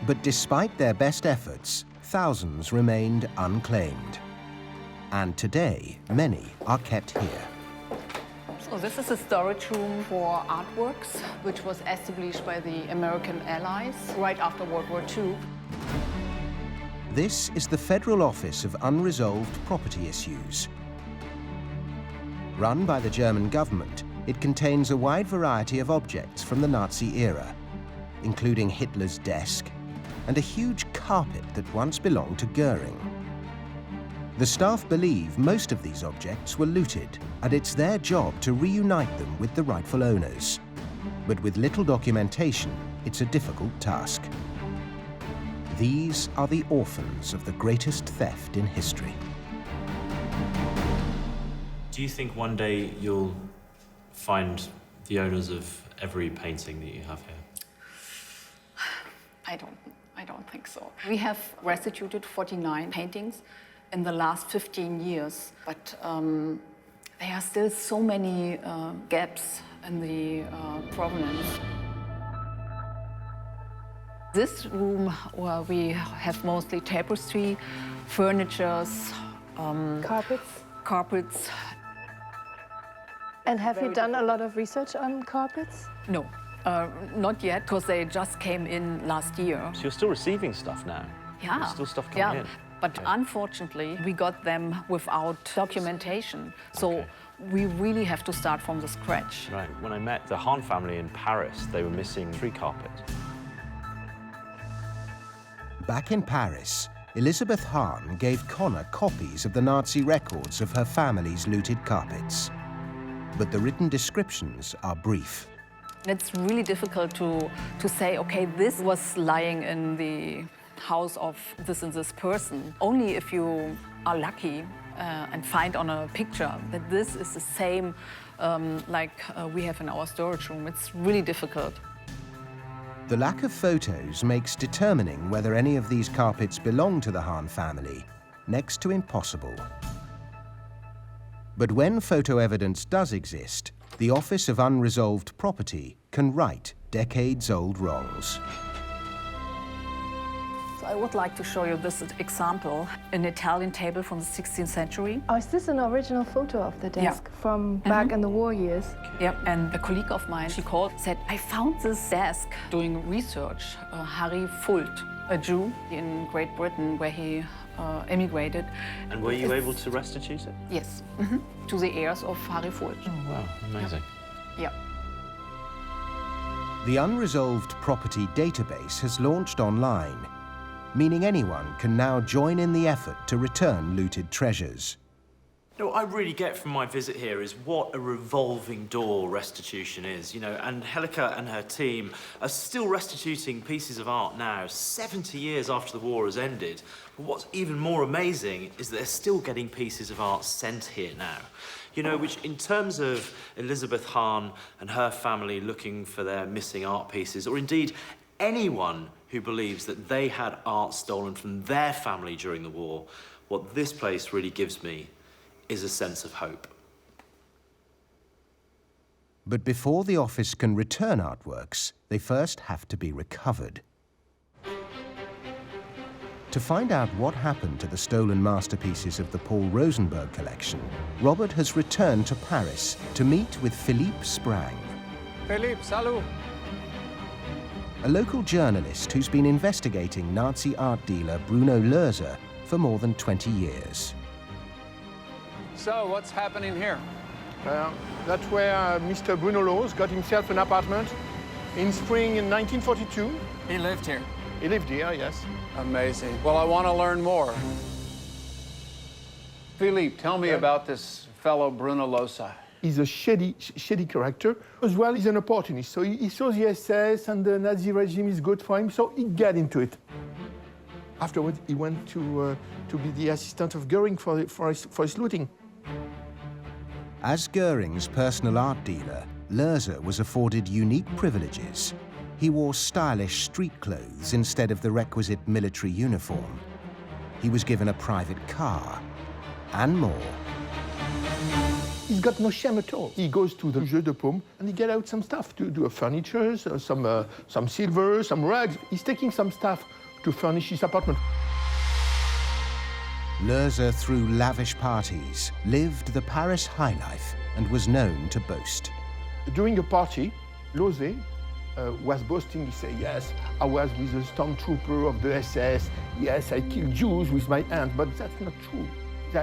But despite their best efforts, thousands remained unclaimed. And today, many are kept here. So this is a storage room for artworks, which was established by the American Allies right after World War II. This is the Federal Office of Unresolved Property Issues. Run by the German government, it contains a wide variety of objects from the Nazi era, including Hitler's desk and a huge carpet that once belonged to Göring. The staff believe most of these objects were looted, and it's their job to reunite them with the rightful owners. But with little documentation, it's a difficult task. These are the orphans of the greatest theft in history. Do you think one day you'll find the owners of every painting that you have here? I don't think so. We have restituted 49 paintings in the last 15 years, but there are still so many gaps in the provenance. This room where we have mostly tapestry, furnitures, carpets. And have you done a lot of research on carpets? No, not yet, because they just came in last year. So you're still receiving stuff now? Yeah. There's still stuff coming in? But unfortunately, we got them without documentation. So we really have to start from the scratch. Right. When I met the Hahn family in Paris, they were missing tree carpet. Back in Paris, Elisabeth Hahn gave Connor copies of the Nazi records of her family's looted carpets. But the written descriptions are brief. It's really difficult to say, okay, this was lying in the house of this and this person. Only if you are lucky and find on a picture that this is the same like we have in our storage room. It's really difficult. The lack of photos makes determining whether any of these carpets belong to the Hahn family next to impossible. But when photo evidence does exist, the Office of Unresolved Property can right decades-old wrongs. So I would like to show you this example, an Italian table from the 16th century. Oh, is this an original photo of the desk from back in the war years? Yep, and a colleague of mine, she called, said, I found this desk doing research. Harry Fult, a Jew in Great Britain where he emigrated. And were you able to restitute it? Yes, to the heirs of Harry Fult. Oh, wow, amazing. Yeah. The Unresolved Property database has launched online, meaning anyone can now join in the effort to return looted treasures. What I really get from my visit here is what a revolving door restitution is, you know, and Helika and her team are still restituting pieces of art now, 70 years after the war has ended. But what's even more amazing is that they're still getting pieces of art sent here now. You know, which in terms of Elisabeth Hahn and her family looking for their missing art pieces, or indeed anyone who believes that they had art stolen from their family during the war, what this place really gives me is a sense of hope. But before the office can return artworks, they first have to be recovered. To find out what happened to the stolen masterpieces of the Paul Rosenberg collection, Robert has returned to Paris to meet with Philippe Sprang. Philippe, salut! A local journalist who's been investigating Nazi art dealer Bruno Lohse for more than 20 years. So, what's happening here? That's where Mr. Bruno Lohse got himself an apartment in spring in 1942. He lived here? He lived here, yes. Amazing. Well, I want to learn more. Philippe, tell me about this fellow Bruno Lohse. He's a shady character. As well, he's an opportunist. So he saw the SS and the Nazi regime is good for him, so he got into it. Afterwards, he went to be the assistant of Goering for his looting. As Goering's personal art dealer, Lohse was afforded unique privileges. He wore stylish street clothes instead of the requisite military uniform. He was given a private car, and more. He's got no shame at all. He goes to the Jeu de Paume and he gets out some stuff to do furniture, some silver, some rugs. He's taking some stuff to furnish his apartment. Lohse threw lavish parties, lived the Paris high life, and was known to boast. During a party, Lohse was boasting. He said, yes, I was with a stormtrooper of the SS. Yes, I killed Jews with my hand, but that's not true.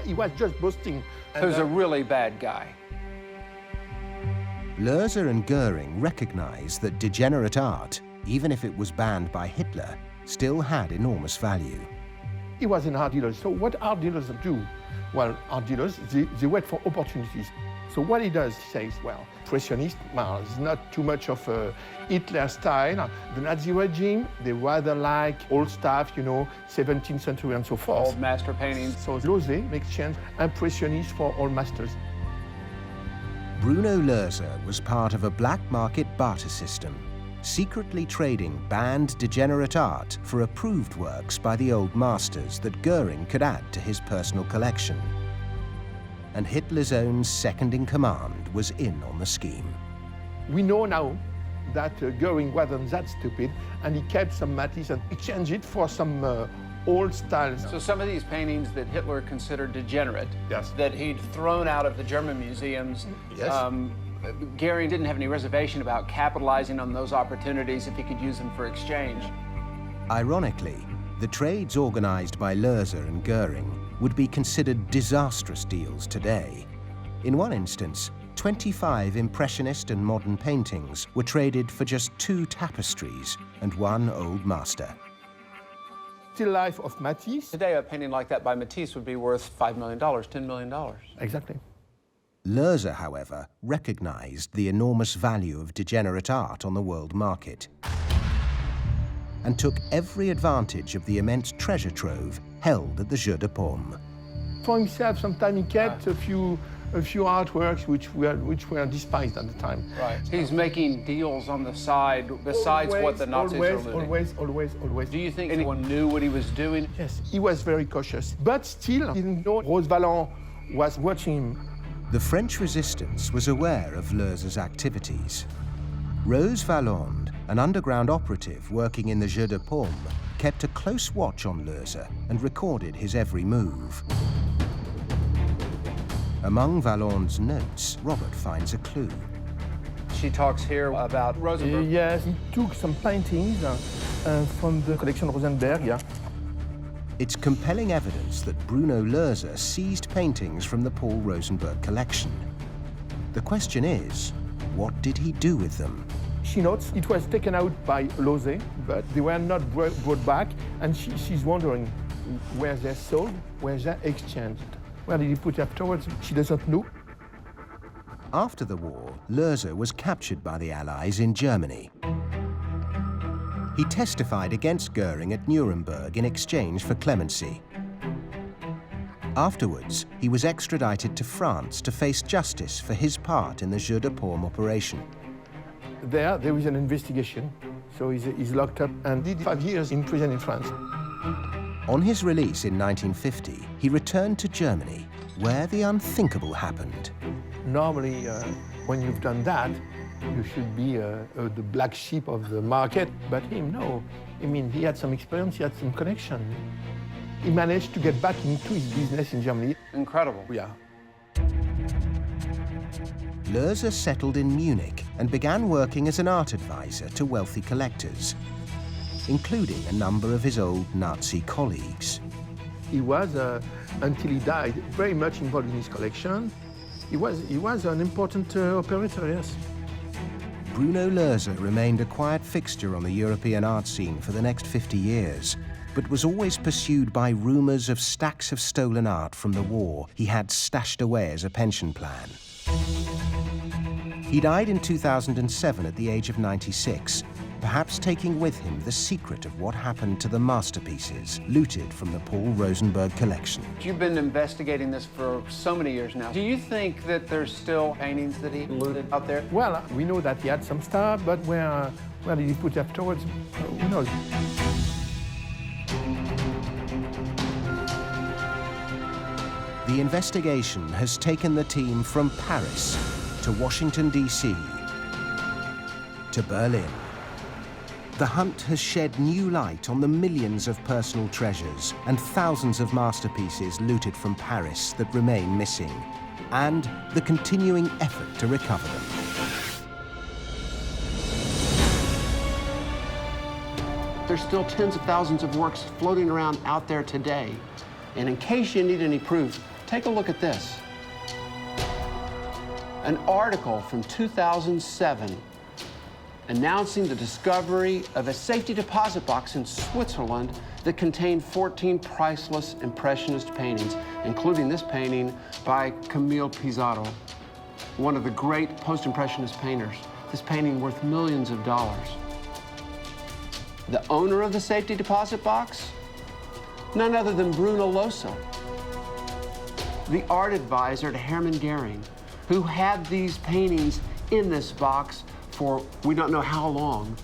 He was just boasting. He was a really bad guy. Lohse and Goering recognized that degenerate art, even if it was banned by Hitler, still had enormous value. He was an art dealer. So what art dealers do? Well, art dealers, they wait for opportunities. So what he does, he says, well, Impressionist, well, it's not too much of a Hitler style. The Nazi regime, they rather like old stuff, you know, 17th century and so forth. Old master paintings. So Lohse makes change, Impressionist for all masters. Bruno Lohse was part of a black market barter system, secretly trading banned degenerate art for approved works by the old masters that Göring could add to his personal collection. And Hitler's own second-in-command was in on the scheme. We know now that Göring wasn't that stupid, and he kept some Matisse and exchanged it for some old styles. So some of these paintings that Hitler considered degenerate, yes, that he'd thrown out of the German museums, yes. Göring didn't have any reservation about capitalizing on those opportunities if he could use them for exchange. Ironically, the trades organized by Lohse and Göring would be considered disastrous deals today. In one instance, 25 Impressionist and modern paintings were traded for just 2 tapestries and 1 old master. Still life of Matisse. Today, a painting like that by Matisse would be worth $5 million, $10 million. Exactly. Lohse, however, recognized the enormous value of degenerate art on the world market and took every advantage of the immense treasure trove held at the Jeu de Paume. For himself, sometimes he kept a few artworks which were despised at the time. Right. He's making deals on the side besides what the Nazis are looting. Always. Do you think anyone knew what he was doing? Yes, he was very cautious. But still, he didn't know Roosevelt was watching him. The French resistance was aware of Lohse's activities. Rose Valland, an underground operative working in the Jeu de Paume, kept a close watch on Lohse and recorded his every move. Among Valland's notes, Robert finds a clue. She talks here about Rosenberg. Yes, he took some paintings from the collection Rosenberg, yeah. It's compelling evidence that Bruno Lohse seized paintings from the Paul Rosenberg collection. The question is, what did he do with them? She notes it was taken out by Lohse, but they were not brought back, and she's wondering where they're sold, where they're exchanged. Where did he put it afterwards? She doesn't know. After the war, Lohse was captured by the Allies in Germany. He testified against Göring at Nuremberg in exchange for clemency. Afterwards, he was extradited to France to face justice for his part in the Jeu de Paume operation. There is an investigation, so he's locked up and did 5 years in prison in France. On his release in 1950, he returned to Germany, where the unthinkable happened. Normally, when you've done that, you should be the black sheep of the market, but him, no. I mean, he had some experience, he had some connection. He managed to get back into his business in Germany. Incredible. Yeah. Lohse settled in Munich and began working as an art advisor to wealthy collectors, including a number of his old Nazi colleagues. He was, until he died, very much involved in his collection. He was an important operator, yes. Bruno Lohse remained a quiet fixture on the European art scene for the next 50 years, but was always pursued by rumors of stacks of stolen art from the war he had stashed away as a pension plan. He died in 2007 at the age of 96, perhaps taking with him the secret of what happened to the masterpieces looted from the Paul Rosenberg collection. You've been investigating this for so many years now. Do you think that there's still paintings that he looted out there? Well, we know that he had some stuff, but where did he put it afterwards? Who knows? The investigation has taken the team from Paris to Washington, D.C. to Berlin. The hunt has shed new light on the millions of personal treasures and thousands of masterpieces looted from Paris that remain missing, and the continuing effort to recover them. There's still tens of thousands of works floating around out there today. And in case you need any proof, take a look at this. An article from 2007 announcing the discovery of a safety deposit box in Switzerland that contained 14 priceless Impressionist paintings, including this painting by Camille Pissarro. one of the great post-impressionist painters. This painting worth millions of dollars. The owner of the safety deposit box? None other than Bruno Lohse, the art advisor to Hermann Göring, who had these paintings in this box for we don't know how long.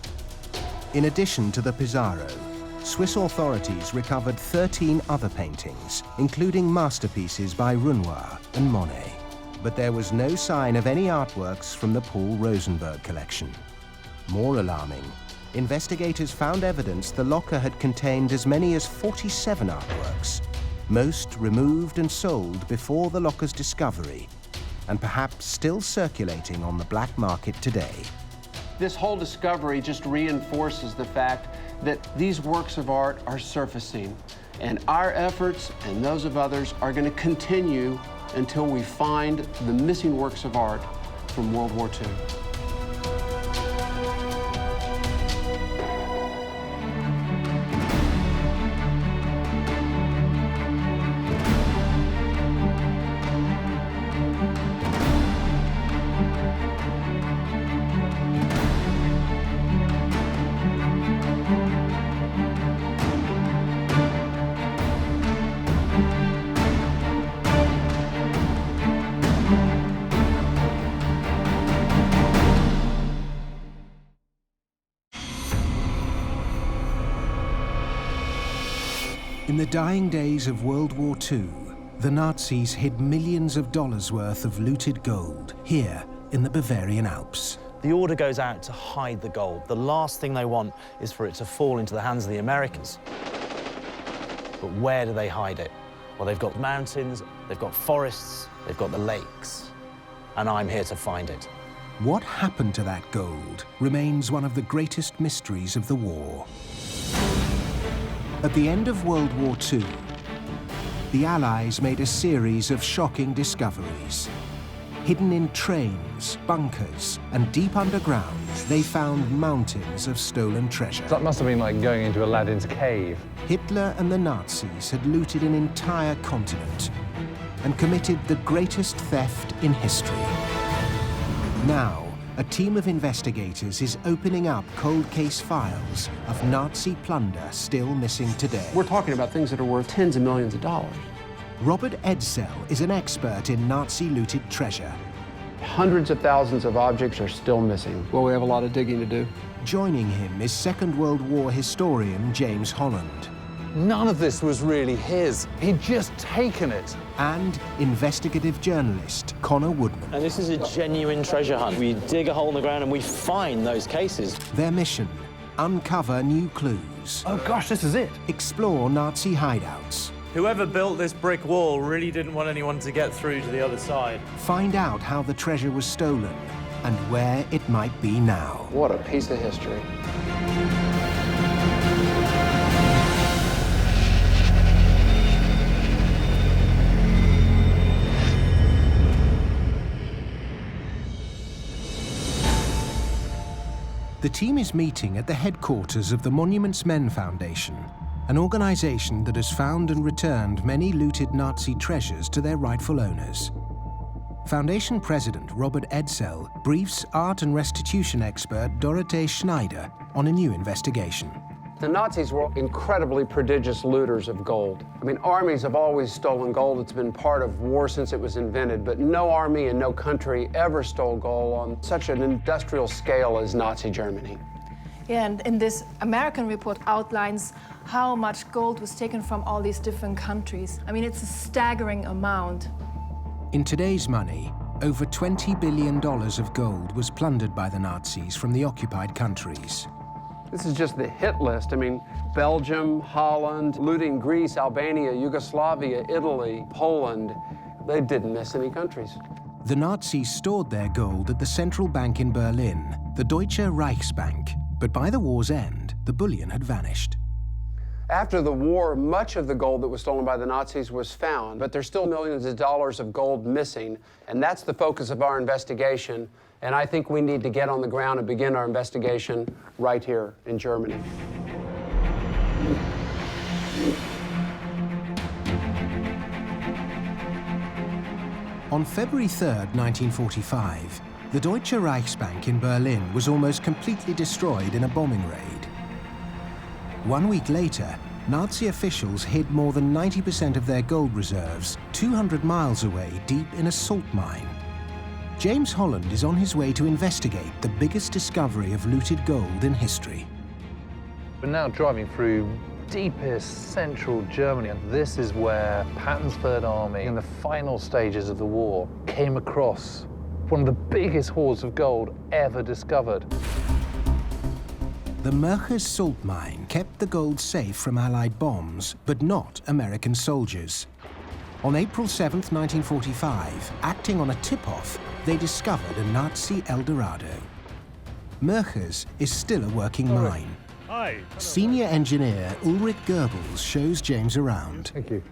In addition to the Pizarro, Swiss authorities recovered 13 other paintings, including masterpieces by Renoir and Monet. But there was no sign of any artworks from the Paul Rosenberg collection. More alarming, investigators found evidence the locker had contained as many as 47 artworks, most removed and sold before the locker's discovery, and perhaps still circulating on the black market today. This whole discovery just reinforces the fact that these works of art are surfacing, and our efforts and those of others are going to continue until we find the missing works of art from World War II. In the dying days of World War II, the Nazis hid millions of dollars worth of looted gold here in the Bavarian Alps. The order goes out to hide the gold. The last thing they want is for it to fall into the hands of the Americans. But where do they hide it? Well, they've got mountains, they've got forests, they've got the lakes, and I'm here to find it. What happened to that gold remains one of the greatest mysteries of the war. At the end of World War II, the Allies made a series of shocking discoveries. Hidden in trains, bunkers, and deep underground, they found mountains of stolen treasure. That must have been like going into Aladdin's cave. Hitler and the Nazis had looted an entire continent and committed the greatest theft in history. Now, a team of investigators is opening up cold case files of Nazi plunder still missing today. We're talking about things that are worth tens of millions of dollars. Robert Edsel is an expert in Nazi looted treasure. Hundreds of thousands of objects are still missing. Well, we have a lot of digging to do. Joining him is Second World War historian James Holland. None of this was really his. He'd just taken it. And investigative journalist Connor Woodman. And this is a genuine treasure hunt. We dig a hole in the ground and we find those cases. Their mission, uncover new clues. Oh gosh, this is it. Explore Nazi hideouts. Whoever built this brick wall really didn't want anyone to get through to the other side. Find out how the treasure was stolen and where it might be now. What a piece of history. The team is meeting at the headquarters of the Monuments Men Foundation, an organization that has found and returned many looted Nazi treasures to their rightful owners. Foundation President Robert Edsel briefs art and restitution expert Dorothee Schneider on a new investigation. The Nazis were incredibly prodigious looters of gold. I mean, armies have always stolen gold. It's been part of war since it was invented, but no army and no country ever stole gold on such an industrial scale as Nazi Germany. Yeah, and in this American report outlines how much gold was taken from all these different countries. I mean, it's a staggering amount. In today's money, over $20 billion of gold was plundered by the Nazis from the occupied countries. This is just the hit list. I mean, Belgium, Holland, looting Greece, Albania, Yugoslavia, Italy, Poland. They didn't miss any countries. The Nazis stored their gold at the central bank in Berlin, the Deutsche Reichsbank. But by the war's end, the bullion had vanished. After the war, much of the gold that was stolen by the Nazis was found, but there's still millions of dollars of gold missing, and that's the focus of our investigation. And I think we need to get on the ground and begin our investigation right here in Germany. On February 3rd, 1945, the Deutsche Reichsbank in Berlin was almost completely destroyed in a bombing raid. 1 week later, Nazi officials hid more than 90% of their gold reserves 200 miles away deep in a salt mine. James Holland is on his way to investigate the biggest discovery of looted gold in history. We're now driving through deepest central Germany, and this is where Patton's Third Army, in the final stages of the war, came across one of the biggest hoards of gold ever discovered. The Merkers salt mine kept the gold safe from Allied bombs, but not American soldiers. On April 7th, 1945, acting on a tip-off, they discovered a Nazi El Dorado. Merkers is still a working mine. Hi. Senior engineer Ulrich Goebbels shows James around. Thank you.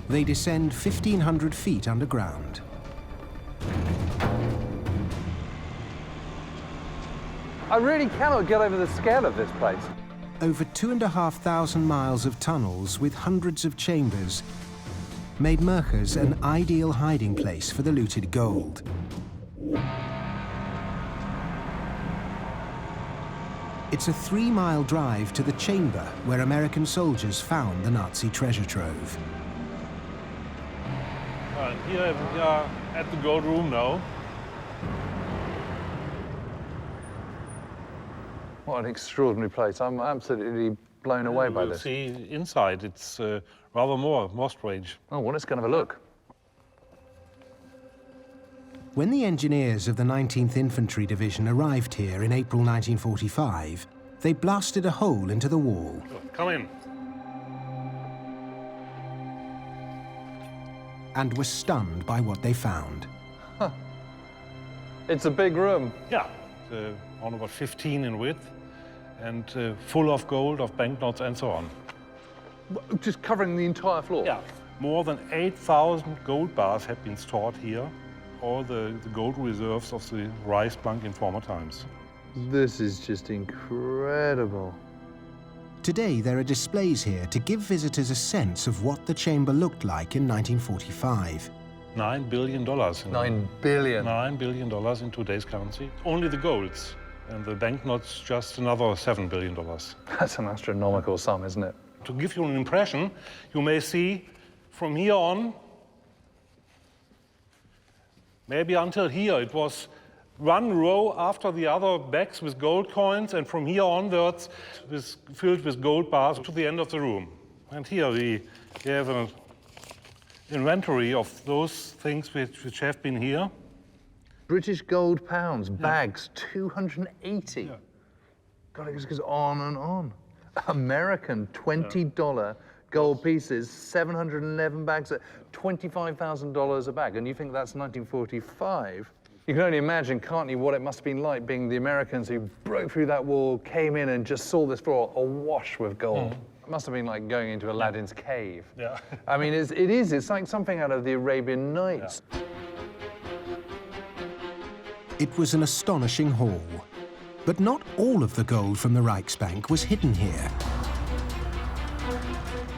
They descend 1,500 feet underground. I really cannot get over the scale of this place. Over 2,500 miles of tunnels with hundreds of chambers made Merkers an ideal hiding place for the looted gold. It's a 3-mile drive to the chamber where American soldiers found the Nazi treasure trove. Here we are at the gold room now. What an extraordinary place. I'm absolutely blown away by this. See inside, it's rather more strange. Oh, well, let's go and have a look. When the engineers of the 19th Infantry Division arrived here in April 1945, they blasted a hole into the wall. Come in. And were stunned by what they found. Huh. It's a big room. Yeah, it's around about 15 in width and full of gold, of banknotes and so on. Just covering the entire floor? Yeah. More than 8,000 gold bars have been stored here. All the gold reserves of the Reichsbank in former times. This is just incredible. Today, there are displays here to give visitors a sense of what the chamber looked like in 1945. $9 billion. $9 billion? $9 billion in today's currency. Only the golds. And the banknotes, just another $7 billion. That's an astronomical sum, isn't it? To give you an impression, you may see from here on, maybe until here, it was one row after the other bags with gold coins, and from here onwards, filled with gold bars to the end of the room. And here we have an inventory of those things which have been here. British gold pounds, bags, 280. Yeah. God, it just goes on and on. American $20 gold pieces, 711 bags at $25,000 a bag. And you think that's 1945? You can only imagine, can't you, what it must have been like being the Americans who broke through that wall, came in and just saw this floor awash with gold. It must have been like going into Aladdin's cave. Yeah. I mean, it's like something out of the Arabian Nights. Yeah. It was an astonishing haul. But not all of the gold from the Reichsbank was hidden here.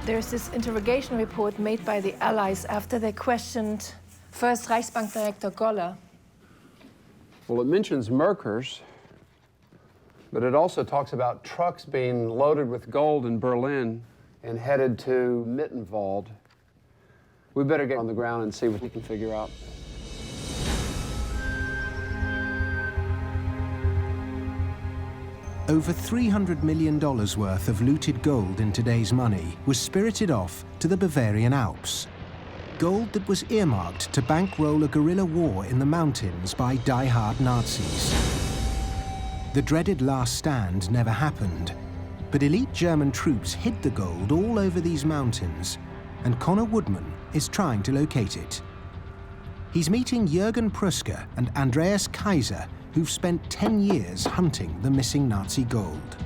There's this interrogation report made by the Allies after they questioned first Reichsbank Director Gogh. Well, it mentions Merkers, but it also talks about trucks being loaded with gold in Berlin and headed to Mittenwald. We better get on the ground and see what we can figure out. Over $300 million worth of looted gold in today's money was spirited off to the Bavarian Alps. Gold that was earmarked to bankroll a guerrilla war in the mountains by die-hard Nazis. The dreaded last stand never happened, but elite German troops hid the gold all over these mountains, and Connor Woodman is trying to locate it. He's meeting Jürgen Prusker and Andreas Kaiser, who've spent 10 years hunting the missing Nazi gold.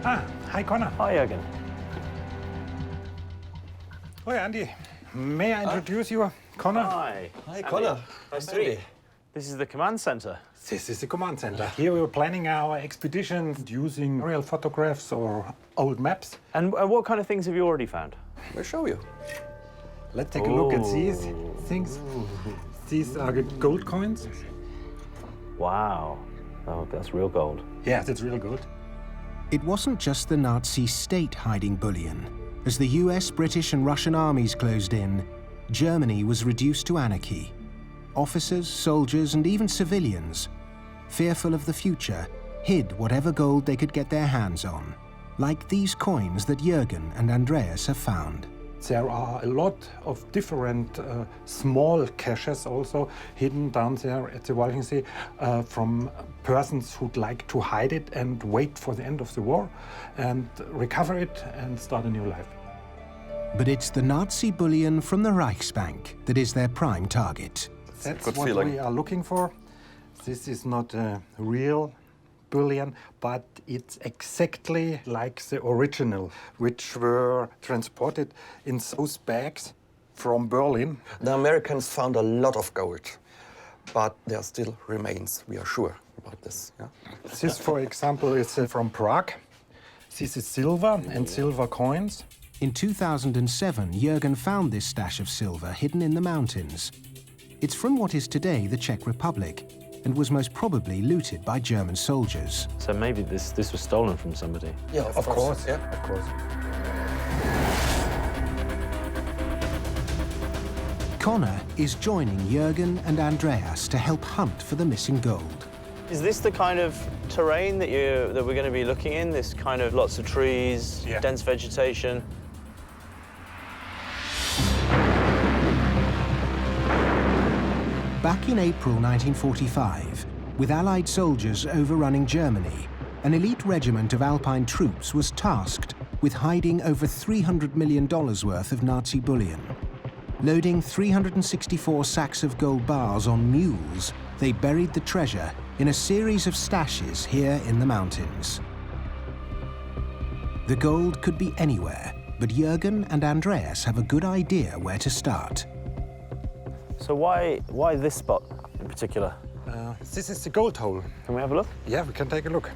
Hi, Connor. Hi, Jürgen. Hi, Andy. May I introduce you, Connor? Hi. Hi, Connor. Nice to meet you. This is the command center. This is the command center. Here we were planning our expedition using aerial photographs or old maps. And what kind of things have you already found? We'll show you. Let's take a look at these things. These are gold coins. Wow. Oh, that's real gold. Yeah, that's real gold. It wasn't just the Nazi state hiding bullion. As the US, British and Russian armies closed in, Germany was reduced to anarchy. Officers, soldiers and even civilians, fearful of the future, hid whatever gold they could get their hands on, like these coins that Jürgen and Andreas have found. There are a lot of different small caches also hidden down there at the Walchensee from persons who'd like to hide it and wait for the end of the war and recover it and start a new life. But it's the Nazi bullion from the Reichsbank that is their prime target. That's what we are looking for. This is not a real bullion, but it's exactly like the original, which were transported in those bags from Berlin. The Americans found a lot of gold, but there still remains, we are sure about this. Yeah? This, for example, is from Prague. This is silver and silver coins. In 2007, Jürgen found this stash of silver hidden in the mountains. It's from what is today the Czech Republic, and was most probably looted by German soldiers. So maybe this was stolen from somebody. Yeah, of course. Yeah, of course. Connor is joining Jürgen and Andreas to help hunt for the missing gold. Is this the kind of terrain that we're going to be looking in? This kind of lots of trees, dense vegetation? Back in April 1945, with Allied soldiers overrunning Germany, an elite regiment of Alpine troops was tasked with hiding over $300 million worth of Nazi bullion. Loading 364 sacks of gold bars on mules, they buried the treasure in a series of stashes here in the mountains. The gold could be anywhere, but Jürgen and Andreas have a good idea where to start. So why this spot in particular? This is the gold hole. Can we have a look? Yeah, we can take a look.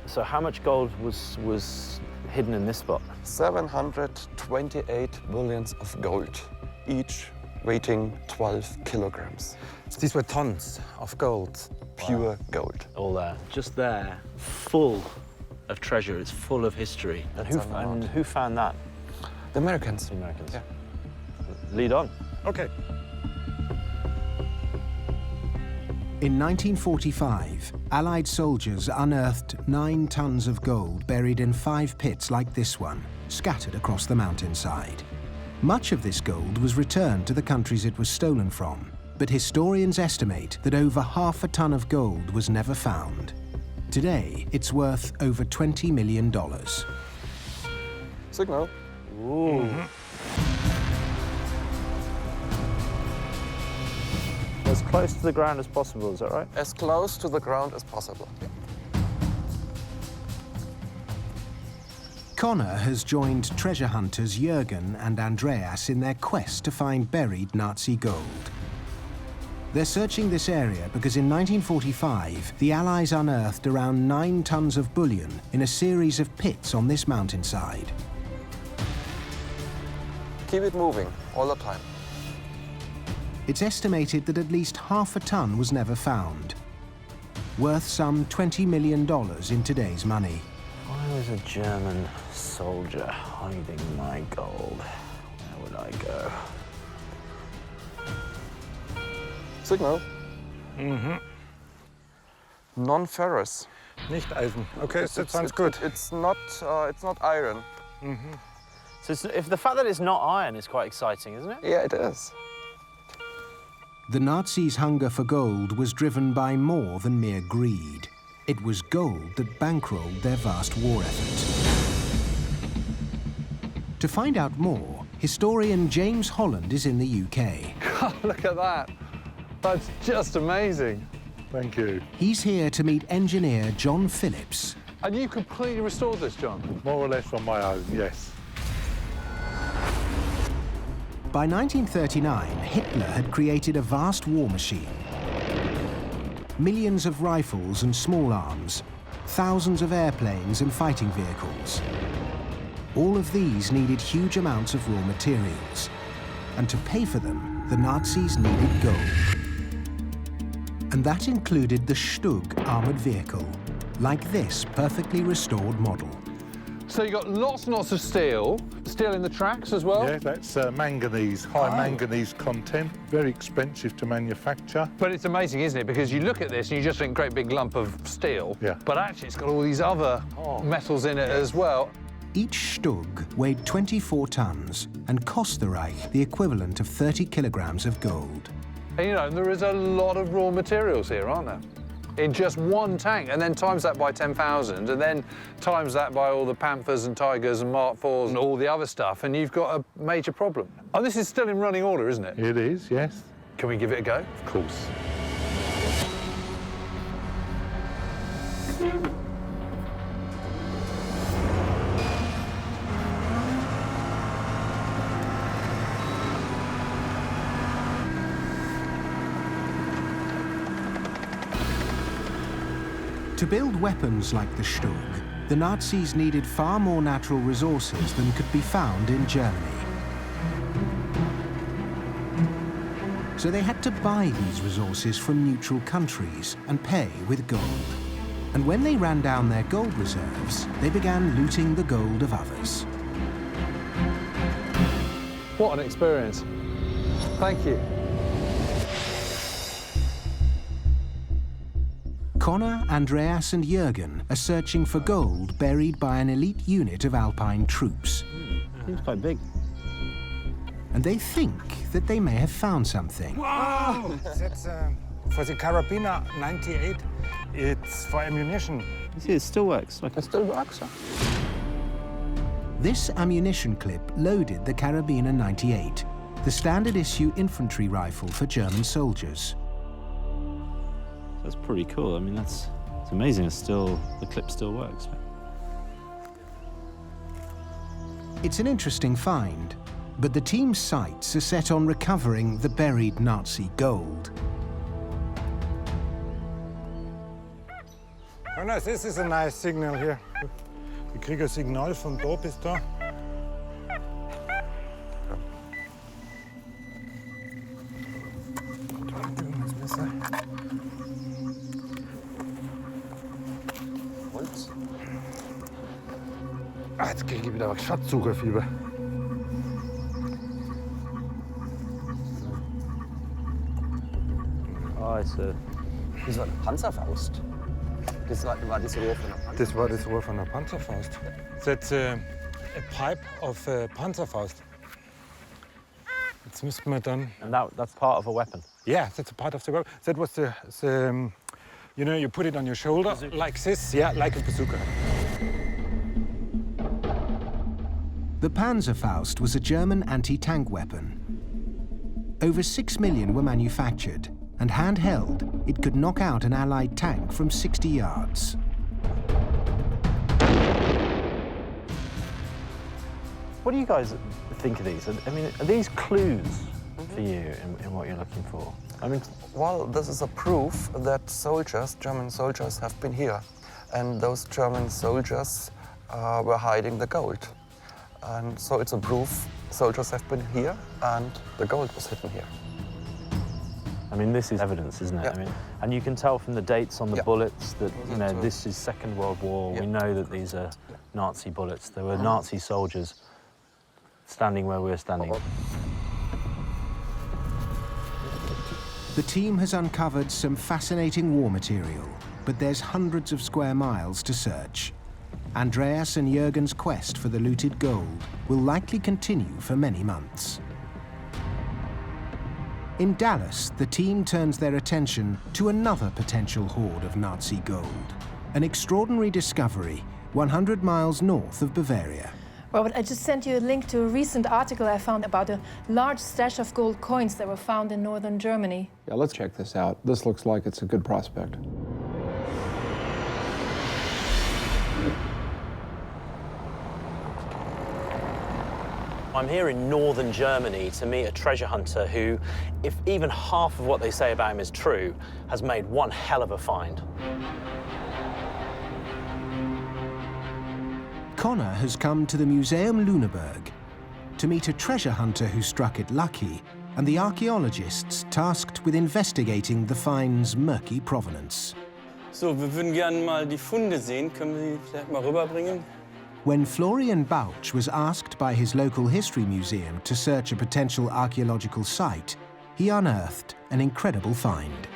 So how much gold was hidden in this spot? 728 bullions of gold, each weighing 12 kilograms. These were tons of gold. Pure gold. All there. Just there, full of treasure. It's full of history. And who found that? The Americans. The Americans. Yeah. Lead on. Okay. In 1945, Allied soldiers unearthed 9 tons of gold buried in 5 pits like this one, scattered across the mountainside. Much of this gold was returned to the countries it was stolen from, but historians estimate that over half a ton of gold was never found. Today, it's worth over $20 million. Signal. Ooh. As close to the ground as possible, is that right? As close to the ground as possible. Connor has joined treasure hunters Jürgen and Andreas in their quest to find buried Nazi gold. They're searching this area because in 1945, the Allies unearthed around 9 tons of bullion in a series of pits on this mountainside. Keep it moving all the time. It's estimated that at least half a ton was never found, worth some $20 million in today's money. Why was a German soldier hiding my gold? Where would I go? Signal. Non-ferrous. Nicht Eisen. Okay, that sounds good. It's not iron. So if the fact that it's not iron is quite exciting, isn't it? Yeah, it is. The Nazis' hunger for gold was driven by more than mere greed. It was gold that bankrolled their vast war effort. To find out more, historian James Holland is in the UK. God, look at that. That's just amazing. Thank you. He's here to meet engineer John Phillips. And you completely restored this, John? More or less on my own, yes. By 1939, Hitler had created a vast war machine. millions of rifles and small arms, thousands of airplanes and fighting vehicles. All of these needed huge amounts of raw materials, and to pay for them, the Nazis needed gold. And that included the Stug armoured vehicle, like this perfectly restored model. So you got lots and lots of steel in the tracks as well? Yeah, that's manganese, high manganese content, very expensive to manufacture. But it's amazing, isn't it? Because you look at this and you just think great big lump of steel, but actually it's got all these other metals in it as well. Each Stug weighed 24 tons and cost the Reich the equivalent of 30 kilograms of gold. And, you know, there is a lot of raw materials here, aren't there? In just one tank, and then times that by 10,000, and then times that by all the Panthers and Tigers and Mark IVs and all the other stuff, and you've got a major problem. Oh, this is still in running order, isn't it? It is, yes. Can we give it a go? Of course. To build weapons like the Stug, the Nazis needed far more natural resources than could be found in Germany. So they had to buy these resources from neutral countries and pay with gold. And when they ran down their gold reserves, they began looting the gold of others. What an experience. Thank you. Connor, Andreas and Jürgen are searching for gold buried by an elite unit of Alpine troops. Seems quite big. And they think that they may have found something. Wow! That's for the Carabiner 98. It's for ammunition. You see, it still works. It still works, huh? This ammunition clip loaded the Carabiner 98, the standard issue infantry rifle for German soldiers. That's pretty cool. I mean, it's amazing. The clip still works. It's an interesting find, but the team's sights are set on recovering the buried Nazi gold. Oh, nice. This is a nice signal here. Wir kriegen ein Signal von da bis da. Ah, jetzt kriege ich wieder Schatzsucherfieber. Oh, Das war eine Panzerfaust. Das war das Rohr von der Panzerfaust. Das war das Rohr von der Panzerfaust. That's a pipe of a Panzerfaust. Jetzt müssten wir dann... And that's part of a weapon? Yeah, that's a part of the weapon. That was the you know, you put it on your shoulder like this, yeah, like a bazooka. The Panzerfaust was a German anti-tank weapon. Over 6 million were manufactured, and handheld, it could knock out an Allied tank from 60 yards. What do you guys think of these? I mean, are these clues for you in what you're looking for? I mean, well, this is a proof that soldiers, German soldiers, have been here. And those German soldiers were hiding the gold. And so it's a proof soldiers have been here and the gold was hidden here. I mean, this is evidence, isn't it? Yeah. I mean, and you can tell from the dates on the Yeah. bullets that, you know, That's this is Second World War. Yeah. We know that these are Nazi bullets. There were Nazi soldiers standing where we're standing. The team has uncovered some fascinating war material, but there's hundreds of square miles to search. Andreas and Jürgen's quest for the looted gold will likely continue for many months. In Dallas, the team turns their attention to another potential hoard of Nazi gold, an extraordinary discovery 100 miles north of Bavaria. Robert, I just sent you a link to a recent article I found about a large stash of gold coins that were found in northern Germany. Yeah, let's check this out. This looks like it's a good prospect. I'm here in northern Germany to meet a treasure hunter who, if even half of what they say about him is true, has made one hell of a find. Connor has come to the Museum Lüneburg to meet a treasure hunter who struck it lucky and the archaeologists tasked with investigating the find's murky provenance. So, wir würden gerne mal die Funde sehen. Können wir sie vielleicht mal rüberbringen? When Florian Bauch was asked by his local history museum to search a potential archaeological site, he unearthed an incredible find.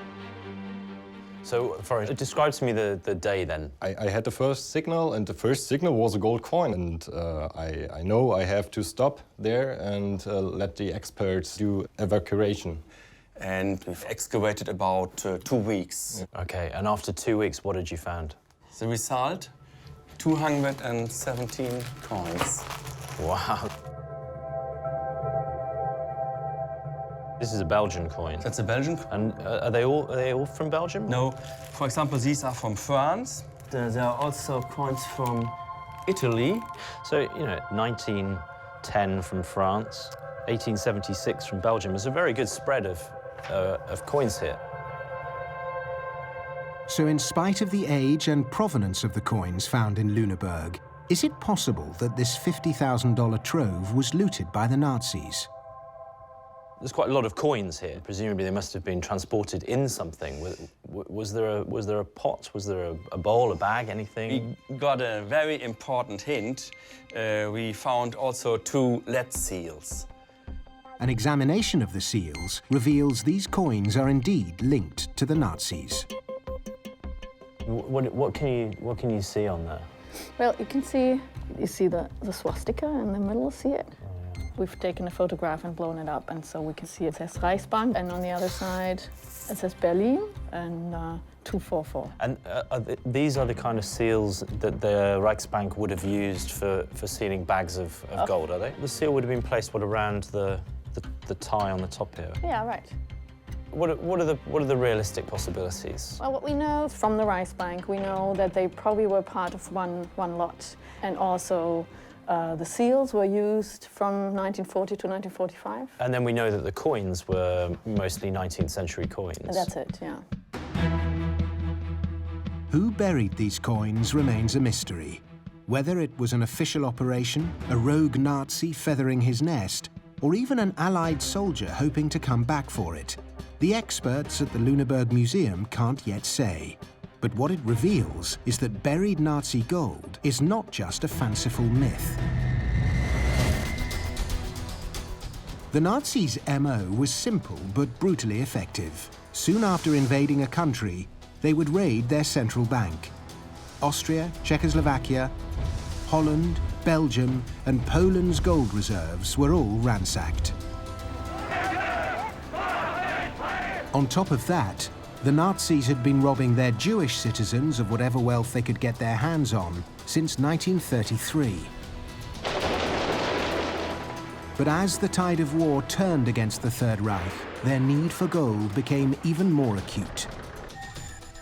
So, describe to me the day then. I had the first signal, and the first signal was a gold coin. And I know I have to stop there and let the experts do evacuation. And we've excavated about 2 weeks. Okay, and after 2 weeks, what did you find? The result, 217 coins. Wow. This is a Belgian coin. That's a Belgian coin. And are they all from Belgium? No. For example, these are from France. There are also coins from Italy. So, you know, 1910 from France, 1876 from Belgium. There's a very good spread of coins here. So in spite of the age and provenance of the coins found in Lüneburg, is it possible that this $50,000 trove was looted by the Nazis? There's quite a lot of coins here. Presumably they must have been transported in something. Was there a pot? Was there a bowl, a bag, anything? We got a very important hint. We found also 2 lead seals. An examination of the seals reveals these coins are indeed linked to the Nazis. What can you see on there? Well, you see the swastika in the middle, see it? We've taken a photograph and blown it up, and so we can see it says Reichsbank, and on the other side it says Berlin and 244. And these are the kind of seals that the Reichsbank would have used for sealing bags of gold, are they? The seal would have been placed around the tie on the top here. Yeah, right. What are the realistic possibilities? Well, what we know from the Reichsbank, we know that they probably were part of one lot, and also the seals were used from 1940 to 1945. And then we know that the coins were mostly 19th century coins. And that's it, yeah. Who buried these coins remains a mystery. Whether it was an official operation, a rogue Nazi feathering his nest, or even an Allied soldier hoping to come back for it, the experts at the Lüneburg Museum can't yet say. But what it reveals is that buried Nazi gold is not just a fanciful myth. The Nazis' MO was simple but brutally effective. Soon after invading a country, they would raid their central bank. Austria, Czechoslovakia, Holland, Belgium, and Poland's gold reserves were all ransacked. On top of that, the Nazis had been robbing their Jewish citizens of whatever wealth they could get their hands on since 1933. But as the tide of war turned against the Third Reich, their need for gold became even more acute.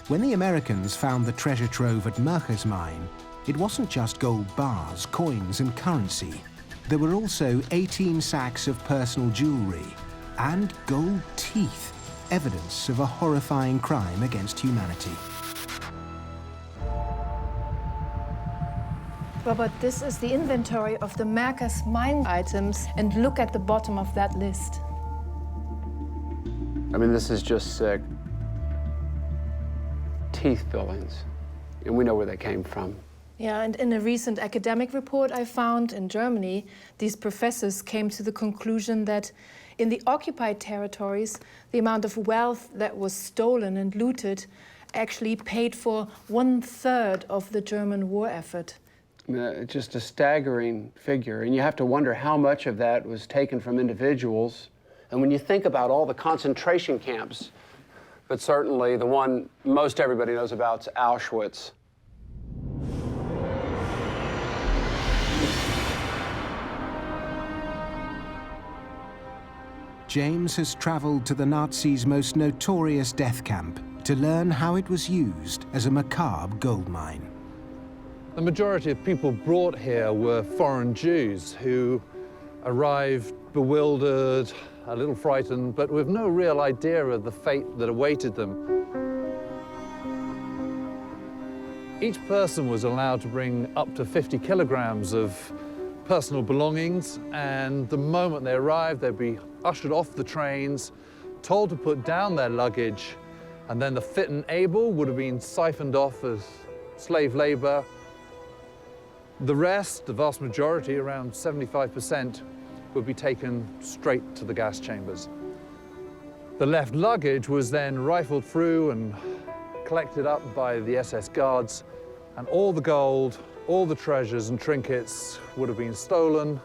When the Americans found the treasure trove at Merkers Mine, it wasn't just gold bars, coins, and currency. There were also 18 sacks of personal jewelry and gold teeth, evidence of a horrifying crime against humanity. Robert, this is the inventory of the Merkers Mine items, and look at the bottom of that list. I mean, this is just sick. Teeth fillings, and we know where they came from. Yeah, and in a recent academic report I found in Germany, these professors came to the conclusion that in the occupied territories, the amount of wealth that was stolen and looted actually paid for 1/3 of the German war effort. Just a staggering figure, and you have to wonder how much of that was taken from individuals. And when you think about all the concentration camps, but certainly the one most everybody knows about is Auschwitz. James has traveled to the Nazis' most notorious death camp to learn how it was used as a macabre gold mine. The majority of people brought here were foreign Jews who arrived bewildered, a little frightened, but with no real idea of the fate that awaited them. Each person was allowed to bring up to 50 kilograms of personal belongings, and the moment they arrived, they'd be ushered off the trains, told to put down their luggage, and then the fit and able would have been siphoned off as slave labor. The rest, the vast majority, around 75%, would be taken straight to the gas chambers. The left luggage was then rifled through and collected up by the SS guards, and all the gold, all the treasures and trinkets would have been stolen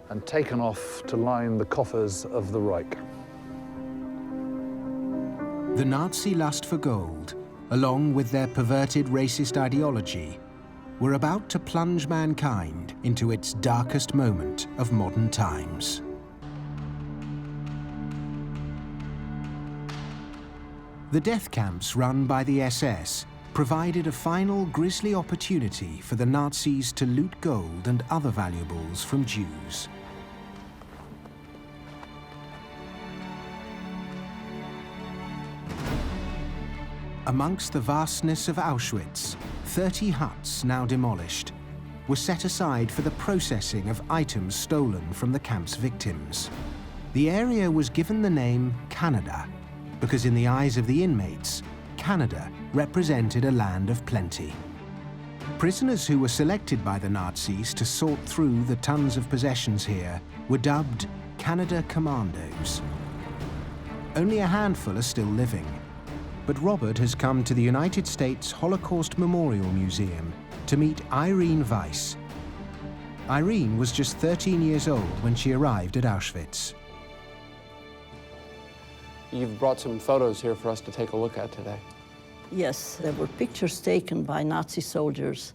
and taken off to line the coffers of the Reich. The Nazi lust for gold, along with their perverted racist ideology, were about to plunge mankind into its darkest moment of modern times. The death camps run by the SS provided a final grisly opportunity for the Nazis to loot gold and other valuables from Jews. Amongst the vastness of Auschwitz, 30 huts, now demolished, were set aside for the processing of items stolen from the camp's victims. The area was given the name Canada, because in the eyes of the inmates, Canada represented a land of plenty. Prisoners who were selected by the Nazis to sort through the tons of possessions here were dubbed Canada Commandos. Only a handful are still living, but Robert has come to the United States Holocaust Memorial Museum to meet Irene Weiss. Irene was just 13 years old when she arrived at Auschwitz. You've brought some photos here for us to take a look at today. Yes, there were pictures taken by Nazi soldiers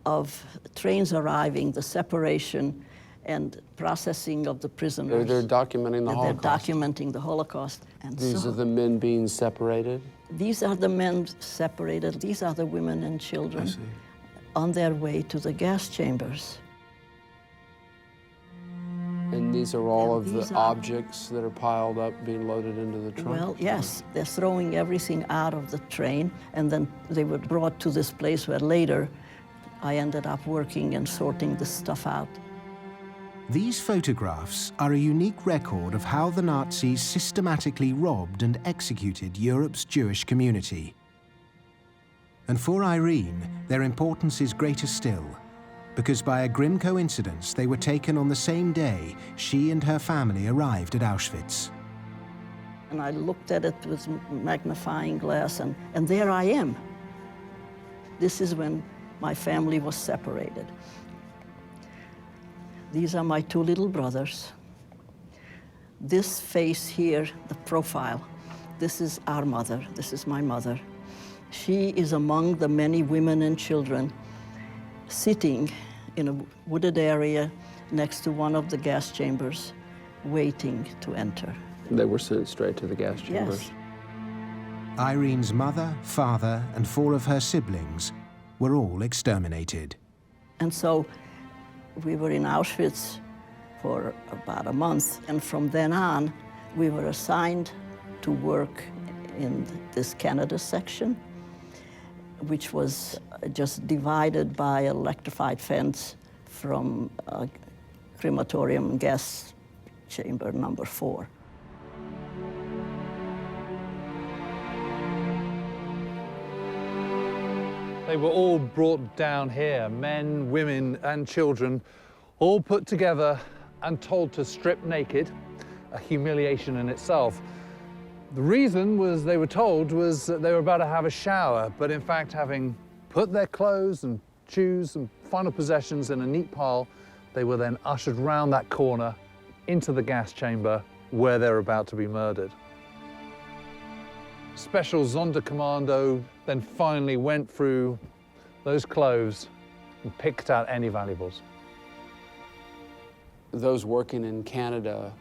of trains arriving, the separation and processing of the prisoners. They're documenting the Holocaust. They're documenting the Holocaust. And These are the men being separated? These are the men separated. These are the women and children on their way to the gas chambers. And these are all of the objects that are piled up being loaded into the trunk? Well, yes, they're throwing everything out of the train, and then they were brought to this place where later I ended up working and sorting the stuff out. These photographs are a unique record of how the Nazis systematically robbed and executed Europe's Jewish community. And for Irene, their importance is greater still, because by a grim coincidence, they were taken on the same day she and her family arrived at Auschwitz. And I looked at it with magnifying glass, and there I am. This is when my family was separated. These are my two little brothers. This face here, the profile, this is our mother. This is my mother. She is among the many women and children sitting in a wooded area next to one of the gas chambers, waiting to enter. They were sent straight to the gas chambers? Yes. Irene's mother, father, and 4 of her siblings were all exterminated. And so we were in Auschwitz for about a month, and from then on, we were assigned to work in this Canada section, which was just divided by an electrified fence from crematorium gas chamber number 4. They were all brought down here, men, women, and children, all put together and told to strip naked, a humiliation in itself. The reason was they were told was that they were about to have a shower, but in fact, having put their clothes and shoes and final possessions in a neat pile, they were then ushered round that corner into the gas chamber where they're about to be murdered. Special Sonderkommando then finally went through those clothes and picked out any valuables. Those working in Canada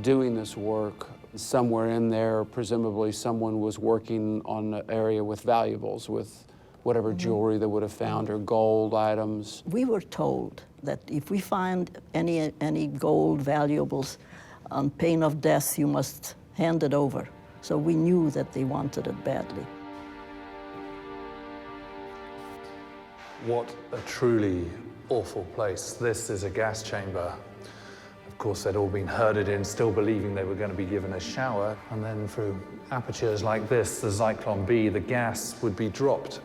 doing this work, somewhere in there, presumably someone was working on an area with valuables, with whatever jewelry they would have found or gold items. We were told that if we find any gold valuables, on pain of death, you must hand it over. So we knew that they wanted it badly. What a truly awful place. This is a gas chamber. Of course, they'd all been herded in, still believing they were going to be given a shower, and then through apertures like this, the Zyklon B, the gas would be dropped.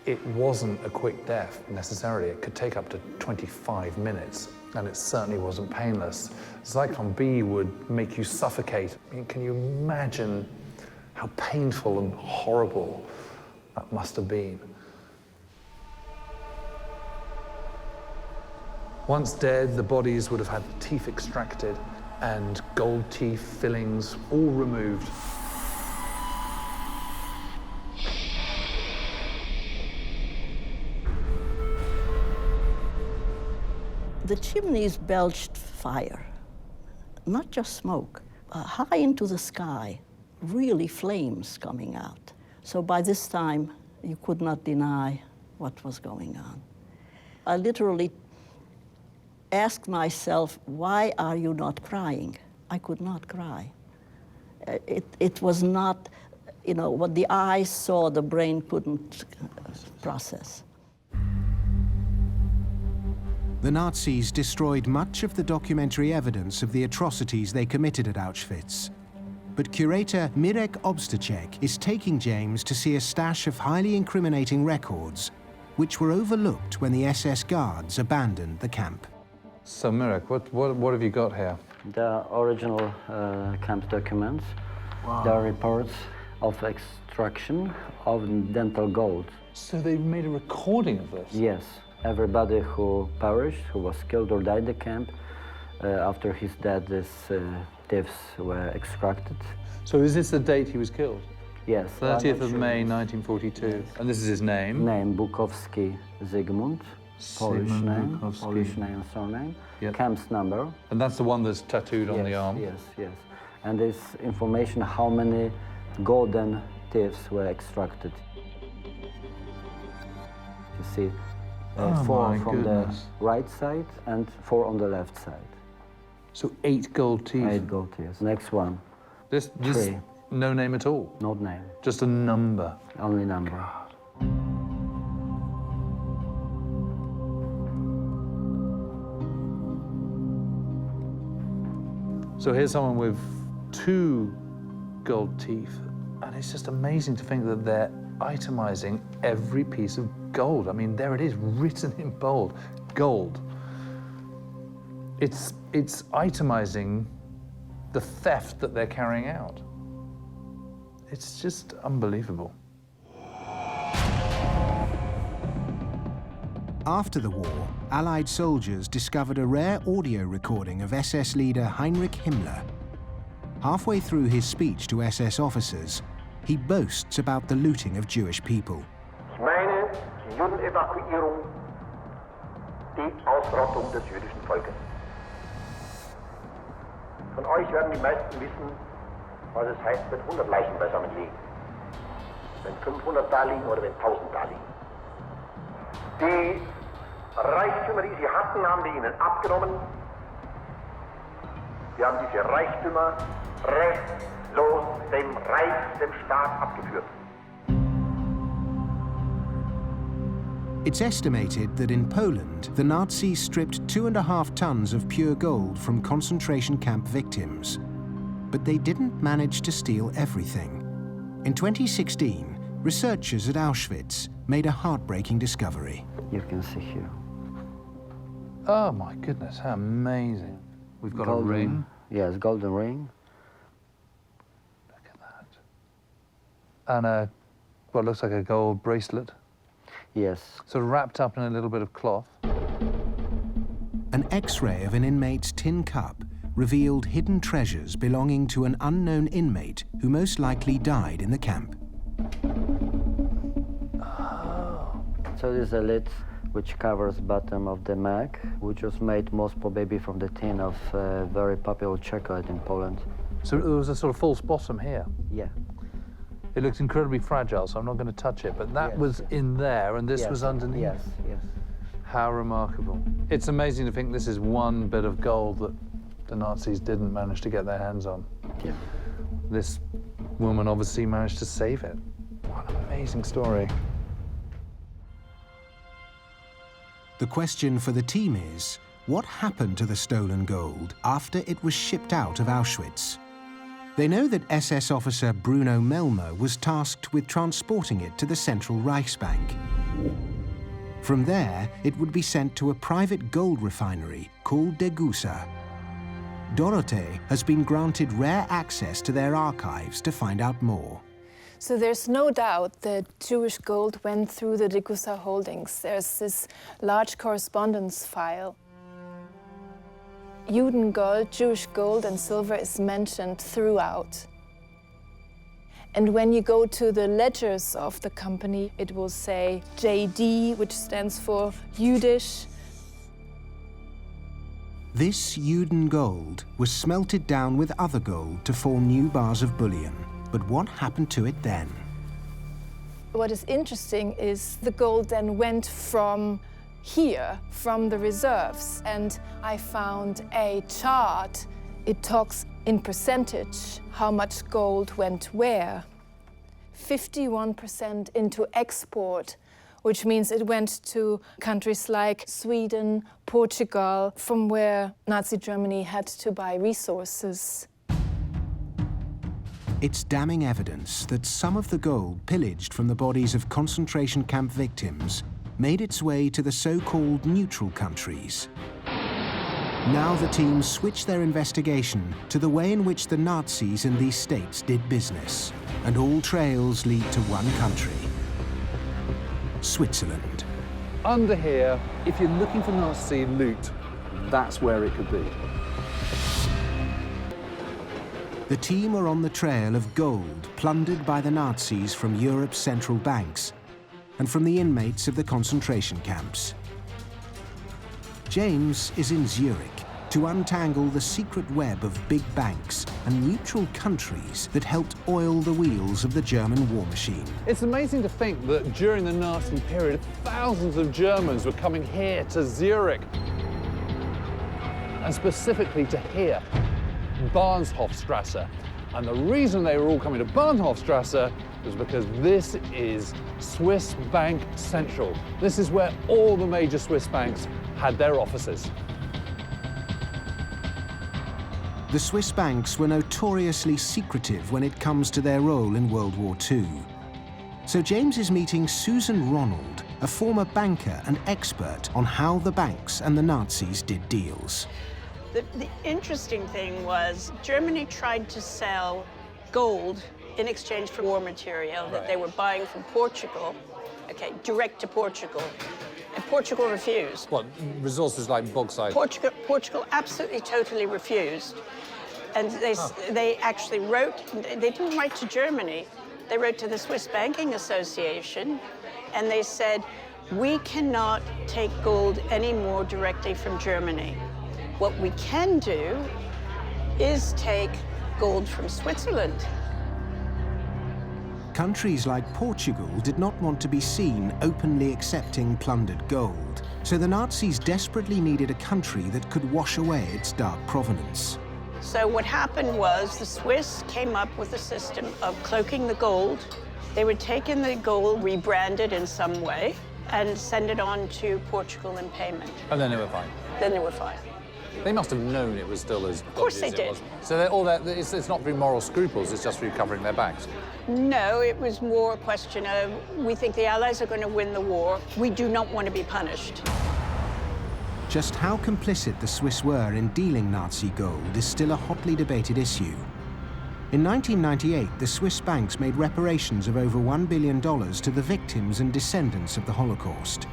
It wasn't a quick death, necessarily. It could take up to 25 minutes, and it certainly wasn't painless. Zyklon B would make you suffocate. I mean, can you imagine how painful and horrible that must have been? Once dead, the bodies would have had teeth extracted and gold teeth fillings all removed. The chimneys belched fire, not just smoke, high into the sky, really flames coming out. So by this time, you could not deny what was going on. I literally asked myself, why are you not crying? I could not cry. It was not, you know, what the eyes saw, the brain couldn't process. The Nazis destroyed much of the documentary evidence of the atrocities they committed at Auschwitz. But curator Mirek Obstacek is taking James to see a stash of highly incriminating records, which were overlooked when the SS guards abandoned the camp. So, Mirek, what have you got here? The original camp documents. Wow. The reports of extraction of dental gold. So they made a recording of this? Yes. Everybody who perished, who was killed or died in the camp, after his death, these teeth were extracted. So is this the date he was killed? Yes. 30th of May, 1942. Yes. And this is his name? Name, Bukowski Zygmunt. Polish name, Bukowski. Polish name, surname. Yep. Camp's number. And that's the one that's tattooed on the arm? Yes, yes. And this information how many golden teeth were extracted. You see, 4 from the right side and 4 on the left side. So 8 gold teeth? 8 gold teeth. Next one. This no name at all? No name. Just a number? Only number. God. So here's someone with 2 gold teeth, and it's just amazing to think that they're itemizing every piece of gold. I mean, there it is, written in bold, gold. It's itemizing the theft that they're carrying out. It's just unbelievable. After the war, Allied soldiers discovered a rare audio recording of SS leader Heinrich Himmler. Halfway through his speech to SS officers, he boasts about the looting of Jewish people. Ich meine die Judenevakuierung, die Ausrottung des jüdischen Volkes. Von euch werden die meisten wissen, was es heißt, wenn 100 Leichen beisammen liegen. Wenn 500 da liegen oder wenn 1000 da liegen. Die Reichtümer, die sie hatten, haben die ihnen abgenommen. Sie haben diese Reichtümer restlos dem Reich, dem Staat abgeführt. It's estimated that in Poland, the Nazis stripped 2.5 tons of pure gold from concentration camp victims. But they didn't manage to steal everything. In 2016, researchers at Auschwitz made a heartbreaking discovery. You can see here. Oh my goodness, how amazing. We've got golden, a ring. Yes, golden ring. Look at that. And what looks like a gold bracelet. Yes. Sort of wrapped up in a little bit of cloth. An X-ray of an inmate's tin cup revealed hidden treasures belonging to an unknown inmate who most likely died in the camp. Oh. So this is a lid which covers bottom of the mug, which was made most probably from the tin of very popular chocolate in Poland. So there was a sort of false bottom here? Yeah. It looks incredibly fragile, so I'm not going to touch it, but that was in there, and this was underneath. Yes, yes. How remarkable. It's amazing to think this is one bit of gold that the Nazis didn't manage to get their hands on. Yeah. This woman obviously managed to save it. What an amazing story. The question for the team is, what happened to the stolen gold after it was shipped out of Auschwitz? They know that SS officer Bruno Melmer was tasked with transporting it to the Central Reichsbank. From there, it would be sent to a private gold refinery called Degas. Dorothée has been granted rare access to their archives to find out more. So there's no doubt that Jewish gold went through the Degas holdings. There's this large correspondence file. Judengold, Jewish gold and silver is mentioned throughout. And when you go to the ledgers of the company, it will say JD, which stands for Jüdisch. This Juden gold was smelted down with other gold to form new bars of bullion. But what happened to it then? What is interesting is the gold then went from here, from the reserves, and I found a chart. It talks in percentage how much gold went where. 51% into export, which means it went to countries like Sweden, Portugal, from where Nazi Germany had to buy resources. It's damning evidence that some of the gold pillaged from the bodies of concentration camp victims made its way to the so-called neutral countries. Now the team switch their investigation to the way in which the Nazis in these states did business, and all trails lead to one country, Switzerland. Under here, if you're looking for Nazi loot, that's where it could be. The team are on the trail of gold plundered by the Nazis from Europe's central banks and from the inmates of the concentration camps. James is in Zurich to untangle the secret web of big banks and neutral countries that helped oil the wheels of the German war machine. It's amazing to think that during the Nazi period, thousands of Germans were coming here to Zurich, and specifically to here, Bahnhofstrasse. And the reason they were all coming to Bahnhofstrasse was because this is Swiss Bank Central. This is where all the major Swiss banks had their offices. The Swiss banks were notoriously secretive when it comes to their role in World War II. So James is meeting Susan Ronald, a former banker and expert on how the banks and the Nazis did deals. The interesting thing was Germany tried to sell gold in exchange for war material that they were buying from Portugal, direct to Portugal. And Portugal refused. What, resources like bauxite? Portugal absolutely, totally refused. And they actually wrote, they didn't write to Germany, they wrote to the Swiss Banking Association, and they said, we cannot take gold anymore directly from Germany. What we can do is take gold from Switzerland. Countries like Portugal did not want to be seen openly accepting plundered gold, so the Nazis desperately needed a country that could wash away its dark provenance. So what happened was the Swiss came up with a system of cloaking the gold. They would take in the gold, rebrand it in some way, and send it on to Portugal in payment. And then they were fine. Then they were fine. They must have known it was still as Of course they did. So it's not through moral scruples, it's just through covering their backs. No, it was more a question of, we think the Allies are going to win the war. We do not want to be punished. Just how complicit the Swiss were in dealing Nazi gold is still a hotly debated issue. In 1998, the Swiss banks made reparations of over $1 billion to the victims and descendants of the Holocaust.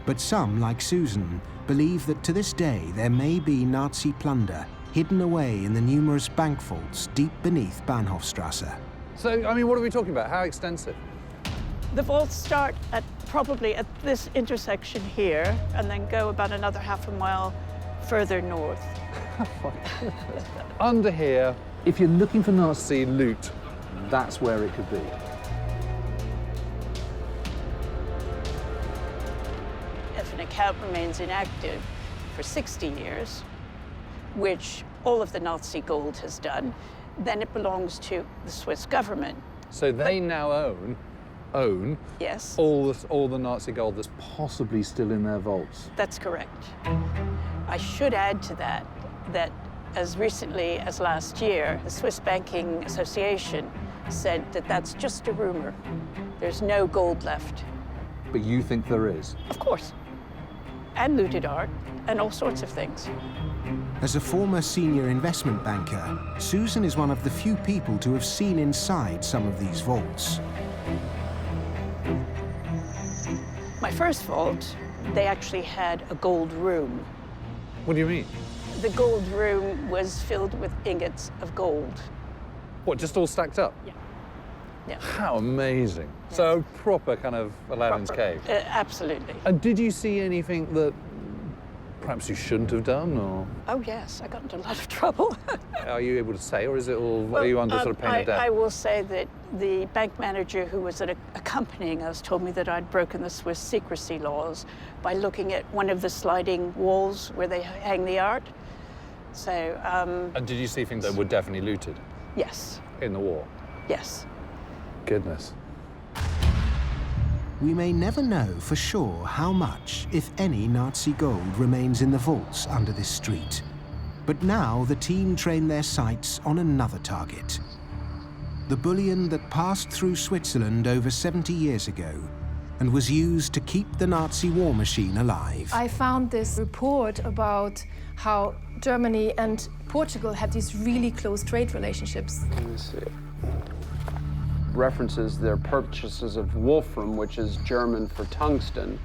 But some, like Susan, believe that to this day there may be Nazi plunder hidden away in the numerous bank vaults deep beneath Bahnhofstrasse. So, I mean, what are we talking about? How extensive? The vaults start at probably at this intersection here, and then go about another half a mile further north. Under here, if you're looking for Nazi loot, that's where it could be. account remains inactive for 60 years, which all of the Nazi gold has done, then it belongs to the Swiss government. So they now own Yes. all the Nazi gold that's possibly still in their vaults. That's correct. I should add to that that as recently as last year, the Swiss Banking Association said that that's just a rumor. There's no gold left. But you think there is? Of course. And looted art, and all sorts of things. As a former senior investment banker, Susan is one of the few people to have seen inside some of these vaults. My first vault, they actually had a gold room. What do you mean? The gold room was filled with ingots of gold. What, just all stacked up? Yeah. Yeah. How amazing. Yes. So proper kind of Aladdin's cave. Absolutely. And did you see anything that perhaps you shouldn't have done, or? Oh yes, I got into a lot of trouble. Are you able to say, or is it all, are you under sort of pain of death? I will say that the bank manager who was accompanying us told me that I'd broken the Swiss secrecy laws by looking at one of the sliding walls where they hang the art. So, And did you see things that were definitely looted? Yes. In the war? Yes. Goodness. We may never know for sure how much, if any, Nazi gold remains in the vaults under this street. But now the team train their sights on another target. The bullion that passed through Switzerland over 70 years ago and was used to keep the Nazi war machine alive. I found this report about how Germany and Portugal had these really close trade relationships. Let me see. References their purchases of wolfram, which is German for tungsten.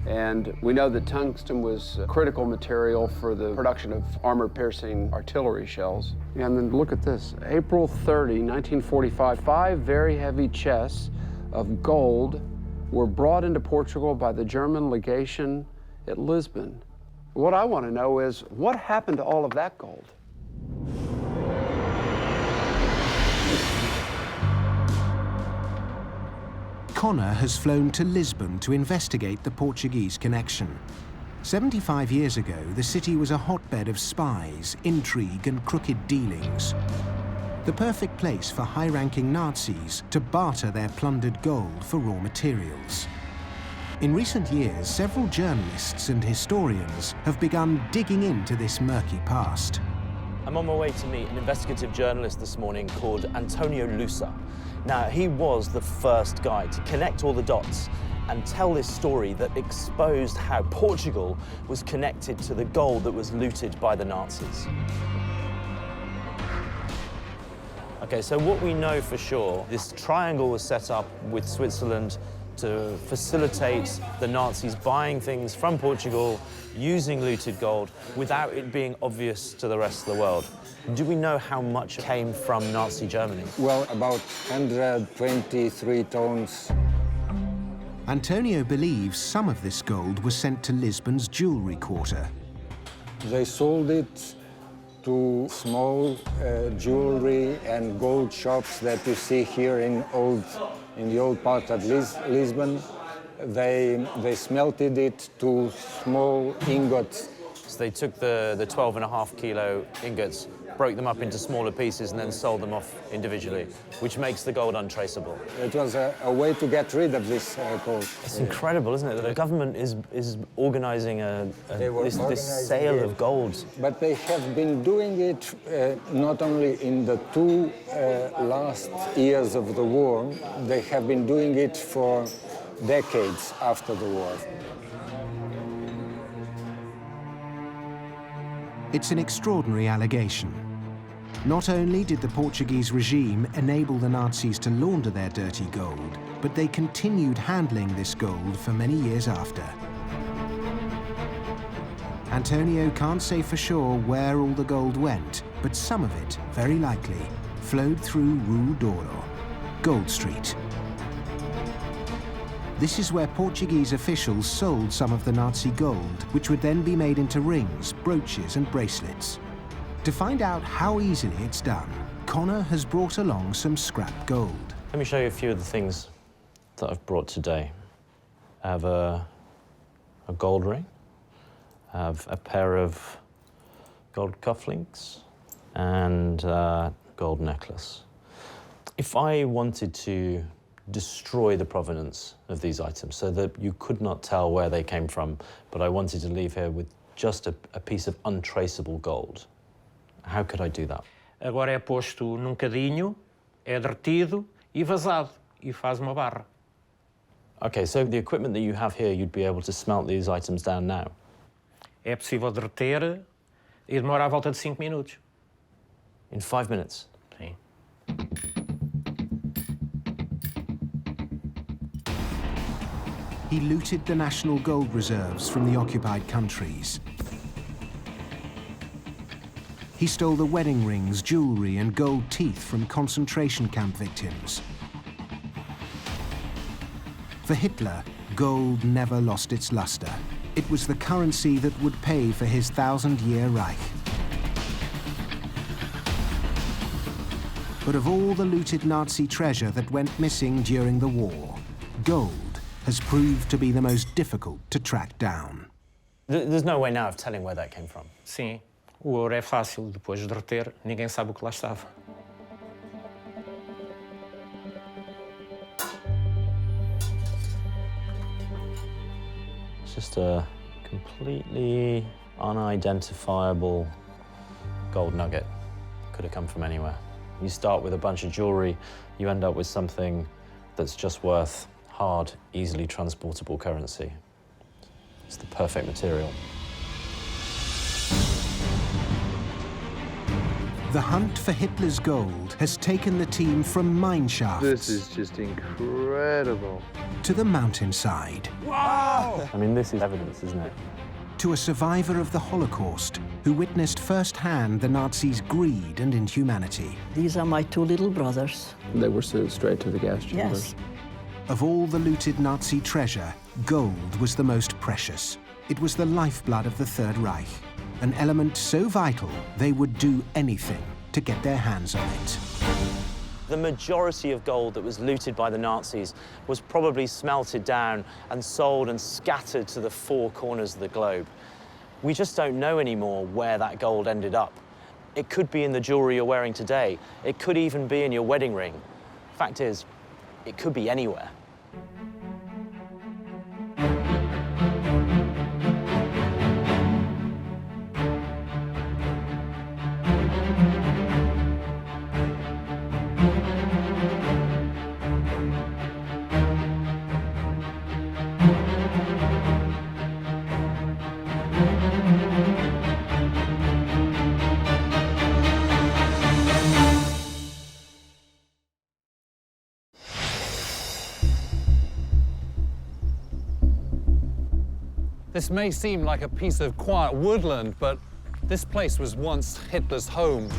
And we know that tungsten was a critical material for the production of armor-piercing artillery shells. And then look at this, April 30, 1945, 5 very heavy chests of gold were brought into Portugal by the German legation at Lisbon. What I want to know is, what happened to all of that gold? Connor has flown to Lisbon to investigate the Portuguese connection. 75 years ago, the city was a hotbed of spies, intrigue, and crooked dealings. The perfect place for high-ranking Nazis to barter their plundered gold for raw materials. In recent years, several journalists and historians have begun digging into this murky past. I'm on my way to meet an investigative journalist this morning called Antonio Lohse. Now, he was the first guy to connect all the dots and tell this story that exposed how Portugal was connected to the gold that was looted by the Nazis. Okay, so what we know for sure, this triangle was set up with Switzerland to facilitate the Nazis buying things from Portugal, using looted gold, without it being obvious to the rest of the world. Do we know how much came from Nazi Germany? Well, about 123 tons. Antonio believes some of this gold was sent to Lisbon's jewelry quarter. They sold it to small jewelry and gold shops that you see here in the old part of Lisbon. They smelted it to small ingots. So they took the 12.5 kilo ingots, broke them up into smaller pieces, and then sold them off individually, which makes the gold untraceable. It was a way to get rid of this gold. It's incredible, isn't it, that the government is organising this sale of gold. But they have been doing it not only in the 2 last years of the war, they have been doing it for decades after the war. It's an extraordinary allegation. Not only did the Portuguese regime enable the Nazis to launder their dirty gold, but they continued handling this gold for many years after. Antonio can't say for sure where all the gold went, but some of it, very likely, flowed through Rue d'Oro, Gold Street. This is where Portuguese officials sold some of the Nazi gold, which would then be made into rings, brooches, and bracelets. To find out how easily it's done, Connor has brought along some scrap gold. Let me show you a few of the things that I've brought today. I have a gold ring. I have a pair of gold cufflinks and gold necklace. If I wanted to destroy the provenance of these items so that you could not tell where they came from, but I wanted to leave here with just a piece of untraceable gold, how could I do that? Agora é posto num cadinho, é derretido e vazado, e faz uma barra. Okay, so the equipment that you have here, you'd be able to smelt these items down now? É possível derreter e demora à volta de 5 minutos. In 5 minutes? Sim. He looted the national gold reserves from the occupied countries. He stole the wedding rings, jewelry, and gold teeth from concentration camp victims. For Hitler, gold never lost its luster. It was the currency that would pay for his 1,000-year Reich. But of all the looted Nazi treasure that went missing during the war, gold has proved to be the most difficult to track down. There's no way now of telling where that came from. Sim, o ouro é fácil, depois de derreter, ninguém sabe o que lá estava. It's just a completely unidentifiable gold nugget. Could have come from anywhere. You start with a bunch of jewelry, you end up with something that's just worth hard, easily transportable currency. It's the perfect material. The hunt for Hitler's gold has taken the team from mine shafts. This is just incredible. To the mountainside. Wow! I mean, this is evidence, isn't it? To a survivor of the Holocaust who witnessed firsthand the Nazis' greed and inhumanity. These are my two little brothers. They were sent straight to the gas chamber. Yes. Of all the looted Nazi treasure, gold was the most precious. It was the lifeblood of the Third Reich, an element so vital they would do anything to get their hands on it. The majority of gold that was looted by the Nazis was probably smelted down and sold and scattered to the four corners of the globe. We just don't know anymore where that gold ended up. It could be in the jewelry you're wearing today. It could even be in your wedding ring. Fact is, it could be anywhere. This may seem like a piece of quiet woodland, but this place was once Hitler's home.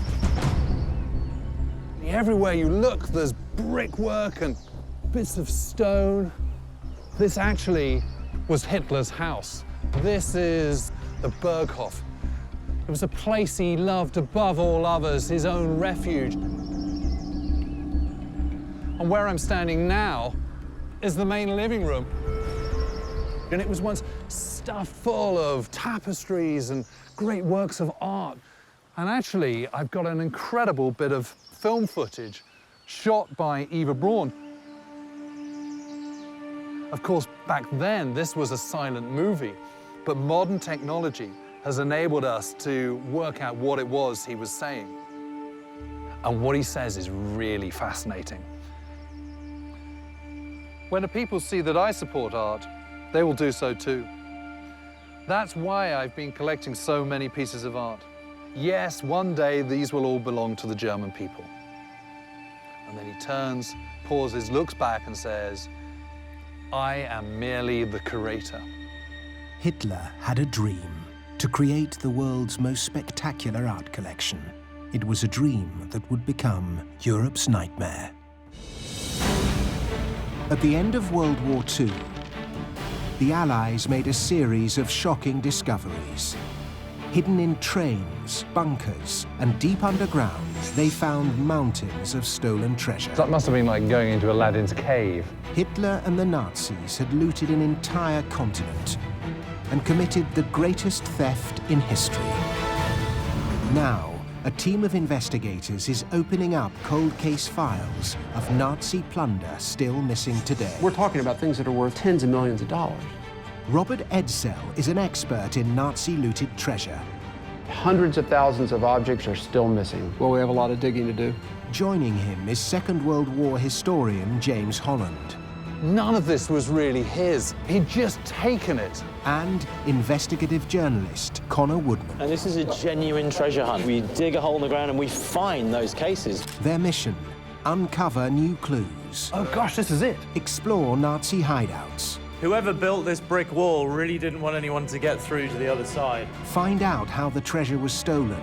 Everywhere you look, there's brickwork and bits of stone. This actually was Hitler's house. This is the Berghof. It was a place he loved above all others, his own refuge. And where I'm standing now is the main living room. And it was once stuffed full of tapestries and great works of art. And actually, I've got an incredible bit of film footage shot by Eva Braun. Of course, back then, this was a silent movie, but modern technology has enabled us to work out what it was he was saying. And what he says is really fascinating. When the people see that I support art, they will do so too. That's why I've been collecting so many pieces of art. Yes, one day these will all belong to the German people. And then he turns, pauses, looks back and says, I am merely the curator. Hitler had a dream to create the world's most spectacular art collection. It was a dream that would become Europe's nightmare. At the end of World War II, the Allies made a series of shocking discoveries. Hidden in trains, bunkers, and deep underground, they found mountains of stolen treasure. That must have been like going into Aladdin's cave. Hitler and the Nazis had looted an entire continent. and committed the greatest theft in history. Now, a team of investigators is opening up cold case files of Nazi plunder still missing today. We're talking about things that are worth tens of millions of dollars. Robert Edsel is an expert in Nazi looted treasure. Hundreds of thousands of objects are still missing. Well, we have a lot of digging to do. Joining him is Second World War historian James Holland. None of this was really his. He'd just taken it. And investigative journalist Connor Woodman. And this is a genuine treasure hunt. We dig a hole in the ground and we find those cases. Their mission, uncover new clues. Oh gosh, this is it. Explore Nazi hideouts. Whoever built this brick wall really didn't want anyone to get through to the other side. Find out how the treasure was stolen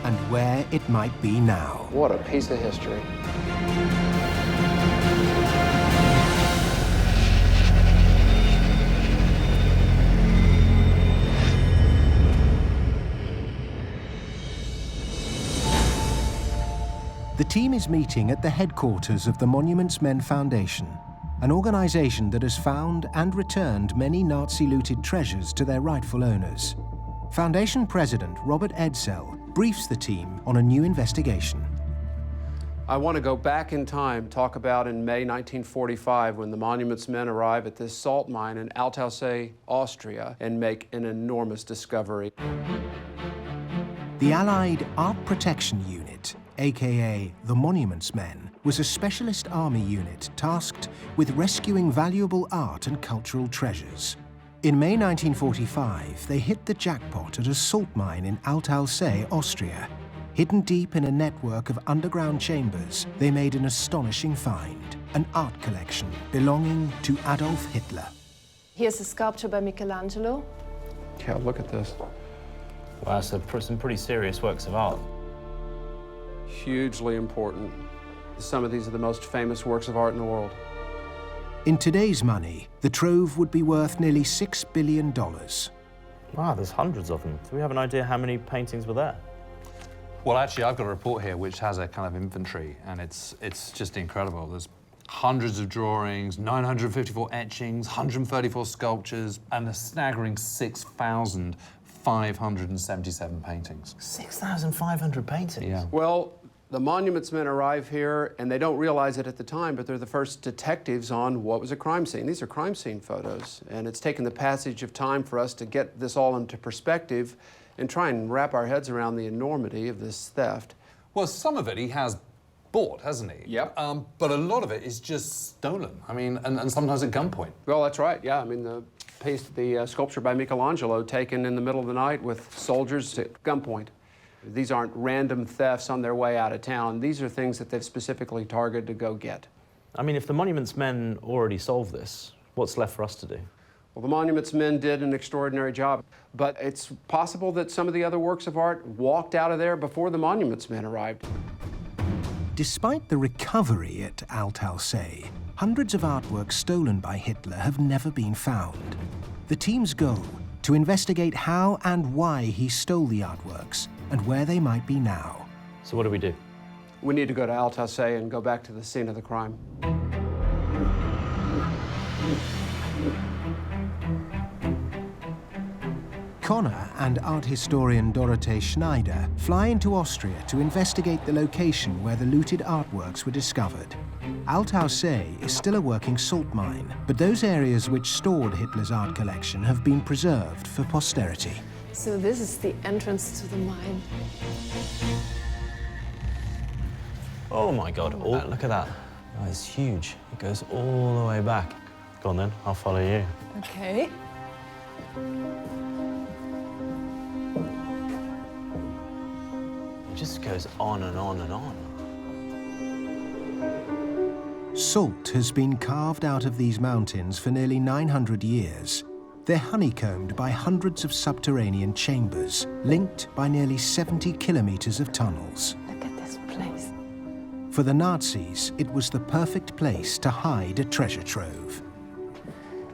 and where it might be now. What a piece of history. The team is meeting at the headquarters of the Monuments Men Foundation, an organization that has found and returned many Nazi-looted treasures to their rightful owners. Foundation President Robert Edsel briefs the team on a new investigation. I want to go back in time, talk about in May 1945 when the Monuments Men arrive at this salt mine in Althausen, Austria, and make an enormous discovery. The Allied Art Protection Unit, aka the Monuments Men, was a specialist army unit tasked with rescuing valuable art and cultural treasures. In May 1945, they hit the jackpot at a salt mine in Althausen, Austria. Hidden deep in a network of underground chambers, they made an astonishing find, an art collection belonging to Adolf Hitler. Here's a sculpture by Michelangelo. Yeah, look at this. Wow, so some pretty serious works of art. Hugely important. Some of these are the most famous works of art in the world. In today's money, the trove would be worth nearly $6 billion. Wow, there's hundreds of them. Do we have an idea how many paintings were there? Well, actually, I've got a report here which has a kind of inventory, and it's just incredible. There's hundreds of drawings, 954 etchings, 134 sculptures, and a staggering 6,577 paintings. 6,500 paintings? Yeah. Well, the Monuments Men arrive here, and they don't realize it at the time, but they're the first detectives on what was a crime scene. These are crime scene photos, and it's taken the passage of time for us to get this all into perspective and try and wrap our heads around the enormity of this theft. Well, some of it he has bought, hasn't he? Yep. But a lot of it is just stolen. I mean, and sometimes at gunpoint. Well, that's right, yeah. I mean, the sculpture by Michelangelo taken in the middle of the night with soldiers at gunpoint. These aren't random thefts on their way out of town. These are things that they've specifically targeted to go get. I mean, if the Monuments Men already solved this, what's left for us to do? Well, the Monuments Men did an extraordinary job, but it's possible that some of the other works of art walked out of there before the Monuments Men arrived. Despite the recovery at Althausen, hundreds of artworks stolen by Hitler have never been found. The team's goal, to investigate how and why he stole the artworks and where they might be now. So what do we do? We need to go to Althausen and go back to the scene of the crime. Connor and art historian Dorothee Schneider fly into Austria to investigate the location where the looted artworks were discovered. Althausen is still a working salt mine, but those areas which stored Hitler's art collection have been preserved for posterity. So this is the entrance to the mine. Oh my God, look at that. Oh, it's huge. It goes all the way back. Go on then, I'll follow you. Okay. It just goes on and on and on. Salt has been carved out of these mountains for nearly 900 years. They're honeycombed by hundreds of subterranean chambers, linked by nearly 70 kilometers of tunnels. Look at this place. For the Nazis, it was the perfect place to hide a treasure trove.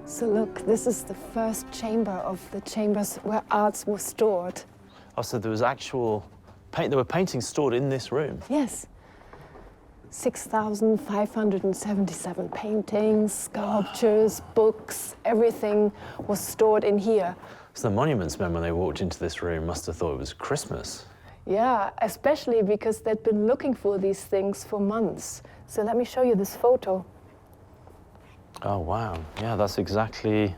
So look, this is the first chamber of the chambers where arts were stored. Oh, so there was there were paintings stored in this room? Yes. 6,577 paintings, sculptures, books, everything was stored in here. So the monuments men, when they walked into this room, must have thought it was Christmas. Yeah, especially because they'd been looking for these things for months. So let me show you this photo. Oh, wow. Yeah, that's exactly...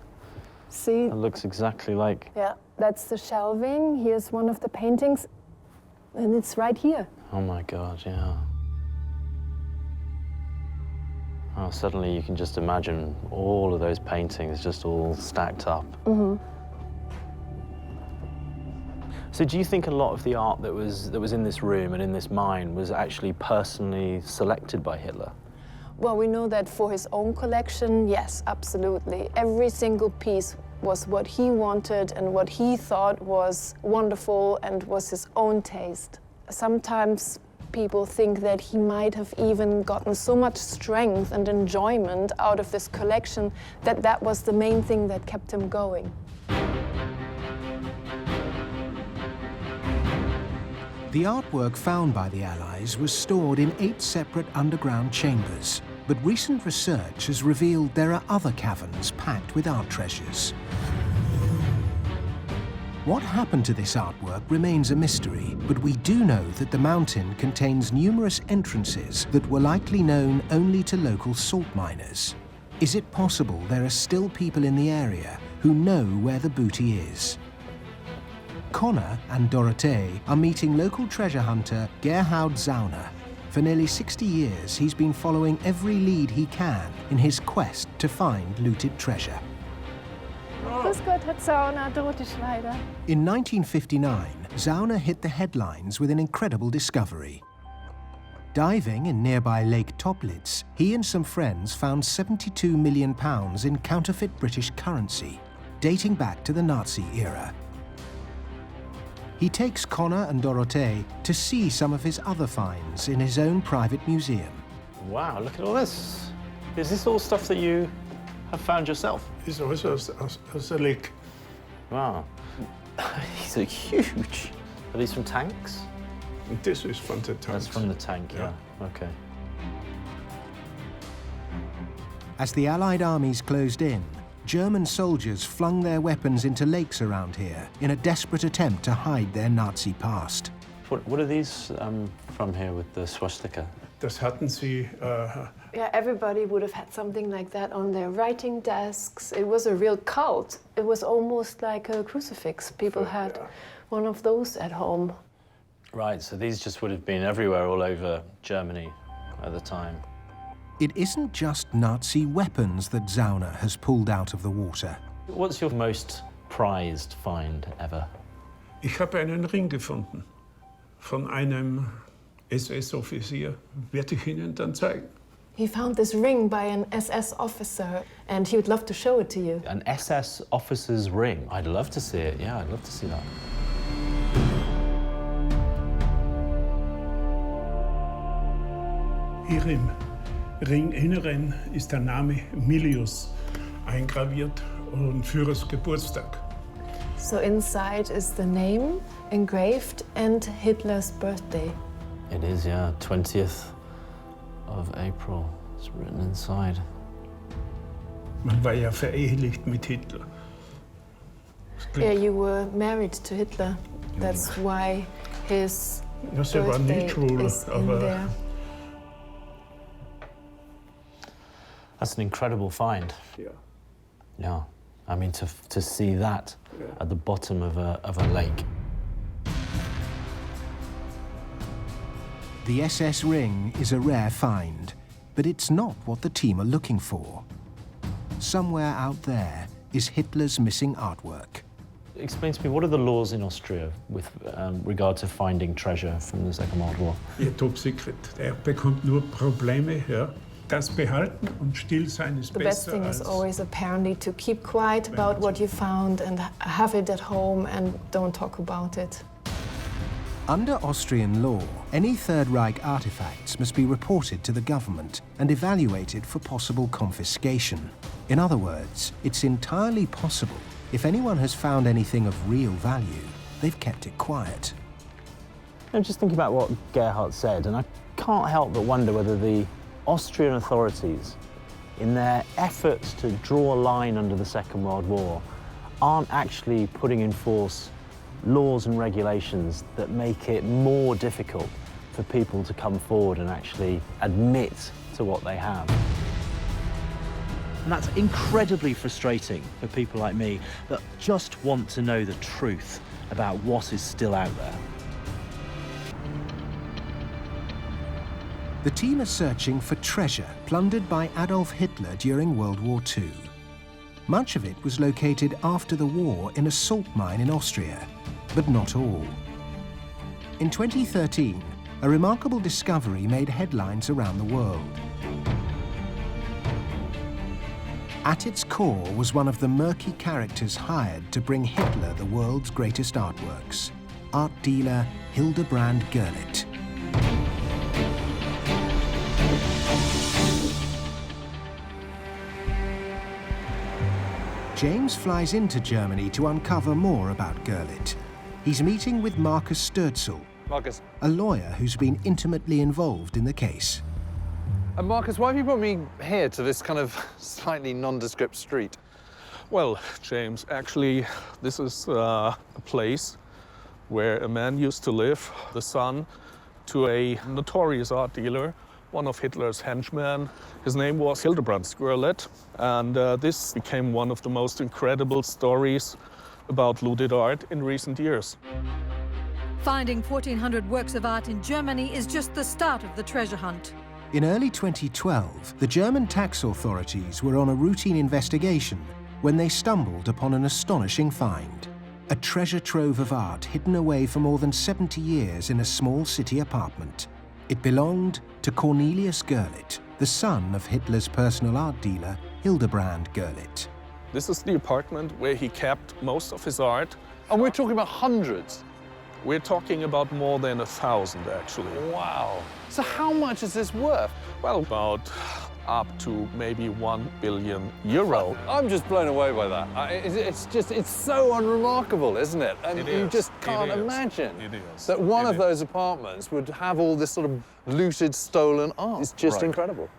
See? It looks exactly like... Yeah, that's the shelving. Here's one of the paintings, and it's right here. Oh, my God, yeah. Oh, suddenly you can just imagine all of those paintings just all stacked up. Mm-hmm. So do you think a lot of the art that was in this room and in this mine was actually personally selected by Hitler? Well, we know that for his own collection, yes, absolutely. Every single piece was what he wanted and what he thought was wonderful and was his own taste. Sometimes people think that he might have even gotten so much strength and enjoyment out of this collection that that was the main thing that kept him going. The artwork found by the Allies was stored in 8 separate underground chambers, but recent research has revealed there are other caverns packed with art treasures. What happened to this artwork remains a mystery, but we do know that the mountain contains numerous entrances that were likely known only to local salt miners. Is it possible there are still people in the area who know where the booty is? Connor and Dorothee are meeting local treasure hunter Gerhard Zauner. For nearly 60 years, he's been following every lead he can in his quest to find looted treasure. Grüß Gott, Herr Zauner, Dorothee Schneider. In 1959, Zauner hit the headlines with an incredible discovery. Diving in nearby Lake Toplitz, he and some friends found £72 million in counterfeit British currency, dating back to the Nazi era. He takes Connor and Dorothee to see some of his other finds in his own private museum. Wow, look at all this. Is this all stuff that you have found yourself? It's also a lake. Wow. These are huge. Are these from tanks? This is from the tank. That's from the tank, yeah. Okay. As the Allied armies closed in, German soldiers flung their weapons into lakes around here in a desperate attempt to hide their Nazi past. What are these from here with the swastika? Das hatten sie. Yeah, everybody would have had something like that on their writing desks. It was a real cult. It was almost like a crucifix. People had one of those at home. Right, so these just would have been everywhere all over Germany at the time. It isn't just Nazi weapons that Zauner has pulled out of the water. What's your most prized find ever? Ich habe einen Ring gefunden von einem SS-Offizier. Werde ich Ihnen dann zeigen. He found this ring by an SS officer, and he would love to show it to you. An SS officer's ring? I'd love to see it, yeah, I'd love to see that. Hier im Ringinneren ist der Name Milius eingraviert und Führers Geburtstag. So inside is the name engraved and Hitler's birthday. It is, yeah, 20th of April. It's written inside. Man war ja verehelicht mit Hitler. Yeah, you were married to Hitler. That's why his birthday is in there. That's an incredible find. Yeah. Yeah. I mean, to see that at the bottom of a lake. The SS ring is a rare find, but it's not what the team are looking for. Somewhere out there is Hitler's missing artwork. Explain to me, what are the laws in Austria with regard to finding treasure from the Second World War? Ihr Top Secret. Er bekommt nur Probleme, ja. Das behalten und still sein ist The best besser thing als... is always apparently to keep quiet about what you found and have it at home and don't talk about it. Under Austrian law, any Third Reich artifacts must be reported to the government and evaluated for possible confiscation. In other words, it's entirely possible if anyone has found anything of real value, they've kept it quiet. I'm just thinking about what Gerhard said, and I can't help but wonder whether the Austrian authorities, in their efforts to draw a line under the Second World War, aren't actually putting in force laws and regulations that make it more difficult for people to come forward and actually admit to what they have. And that's incredibly frustrating for people like me that just want to know the truth about what is still out there. The team are searching for treasure plundered by Adolf Hitler during World War II. Much of it was located after the war in a salt mine in Austria, but not all. In 2013, a remarkable discovery made headlines around the world. At its core was one of the murky characters hired to bring Hitler the world's greatest artworks, art dealer Hildebrand Gerlit. James flies into Germany to uncover more about Gerlit. He's meeting with Marcus Sturzel, Marcus. a lawyer who's been intimately involved in the case. Marcus, why have you brought me here to this kind of slightly nondescript street? Well, James, actually, this is a place where a man used to live, the son to a notorious art dealer, one of Hitler's henchmen. His name was Hildebrand Gerlit, and this became one of the most incredible stories about looted art in recent years. Finding 1,400 works of art in Germany is just the start of the treasure hunt. In early 2012, the German tax authorities were on a routine investigation when they stumbled upon an astonishing find. A treasure trove of art hidden away for more than 70 years in a small city apartment. It belonged to Cornelius Gerlit, the son of Hitler's personal art dealer, Hildebrand Gerlit. This is the apartment where he kept most of his art. And we're talking about hundreds. We're talking about more than 1,000, actually. Wow. So how much is this worth? Well, about up to maybe €1 billion. I'm just blown away by that. It's so unremarkable, isn't it? And you just can't imagine that one of those apartments would have all this sort of looted, stolen art. It's just incredible.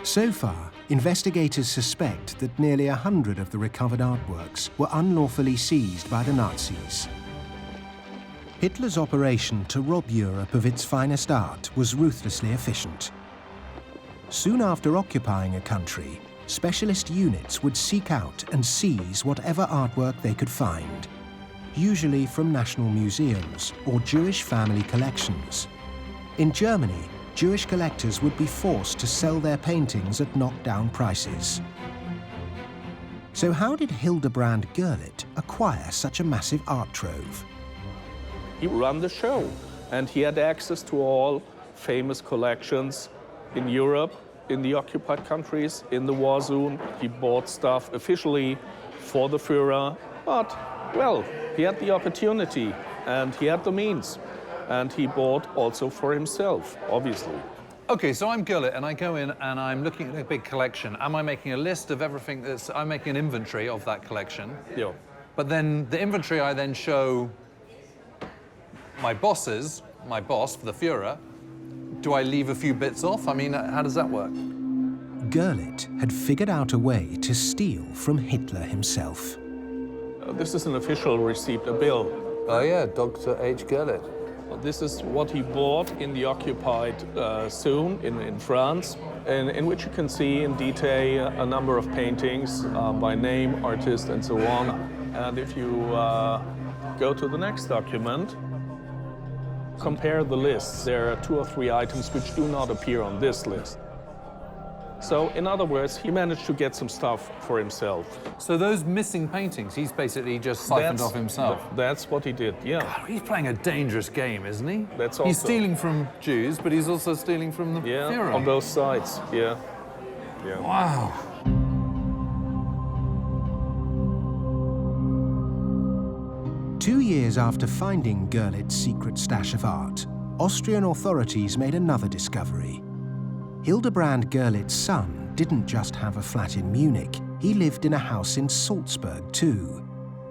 So far, investigators suspect that nearly 100 of the recovered artworks were unlawfully seized by the Nazis. Hitler's operation to rob Europe of its finest art was ruthlessly efficient. Soon after occupying a country, specialist units would seek out and seize whatever artwork they could find, usually from national museums or Jewish family collections. In Germany, Jewish collectors would be forced to sell their paintings at knockdown prices. So how did Hildebrand Gerlit acquire such a massive art trove? He ran the show, and he had access to all famous collections in Europe, in the occupied countries, in the war zone. He bought stuff officially for the Führer, but, well, he had the opportunity, and he had the means. And he bought also for himself, obviously. Okay, so I'm Gerlit, and I go in and I'm looking at a big collection. Am I making a list of everything I'm making an inventory of that collection? Yeah. But then the inventory I then show my boss, the Führer. Do I leave a few bits off? I mean, how does that work? Gerlit had figured out a way to steal from Hitler himself. This is an official receipt, a bill. Oh yeah, Dr. H. Gerlit. This is what he bought in the occupied zone in France, in which you can see in detail a number of paintings by name, artist, and so on. And if you go to the next document, compare the lists. There are 2 or 3 items which do not appear on this list. So, in other words, he managed to get some stuff for himself. So those missing paintings, he's basically just siphoned off himself? That's what he did, yeah. God, he's playing a dangerous game, isn't he? That's also... He's stealing from Jews, but he's also stealing from the Führer. On both sides, yeah. Wow. Two years after finding Gerlit's secret stash of art, Austrian authorities made another discovery. Hildebrand Gerlit's son didn't just have a flat in Munich, he lived in a house in Salzburg too.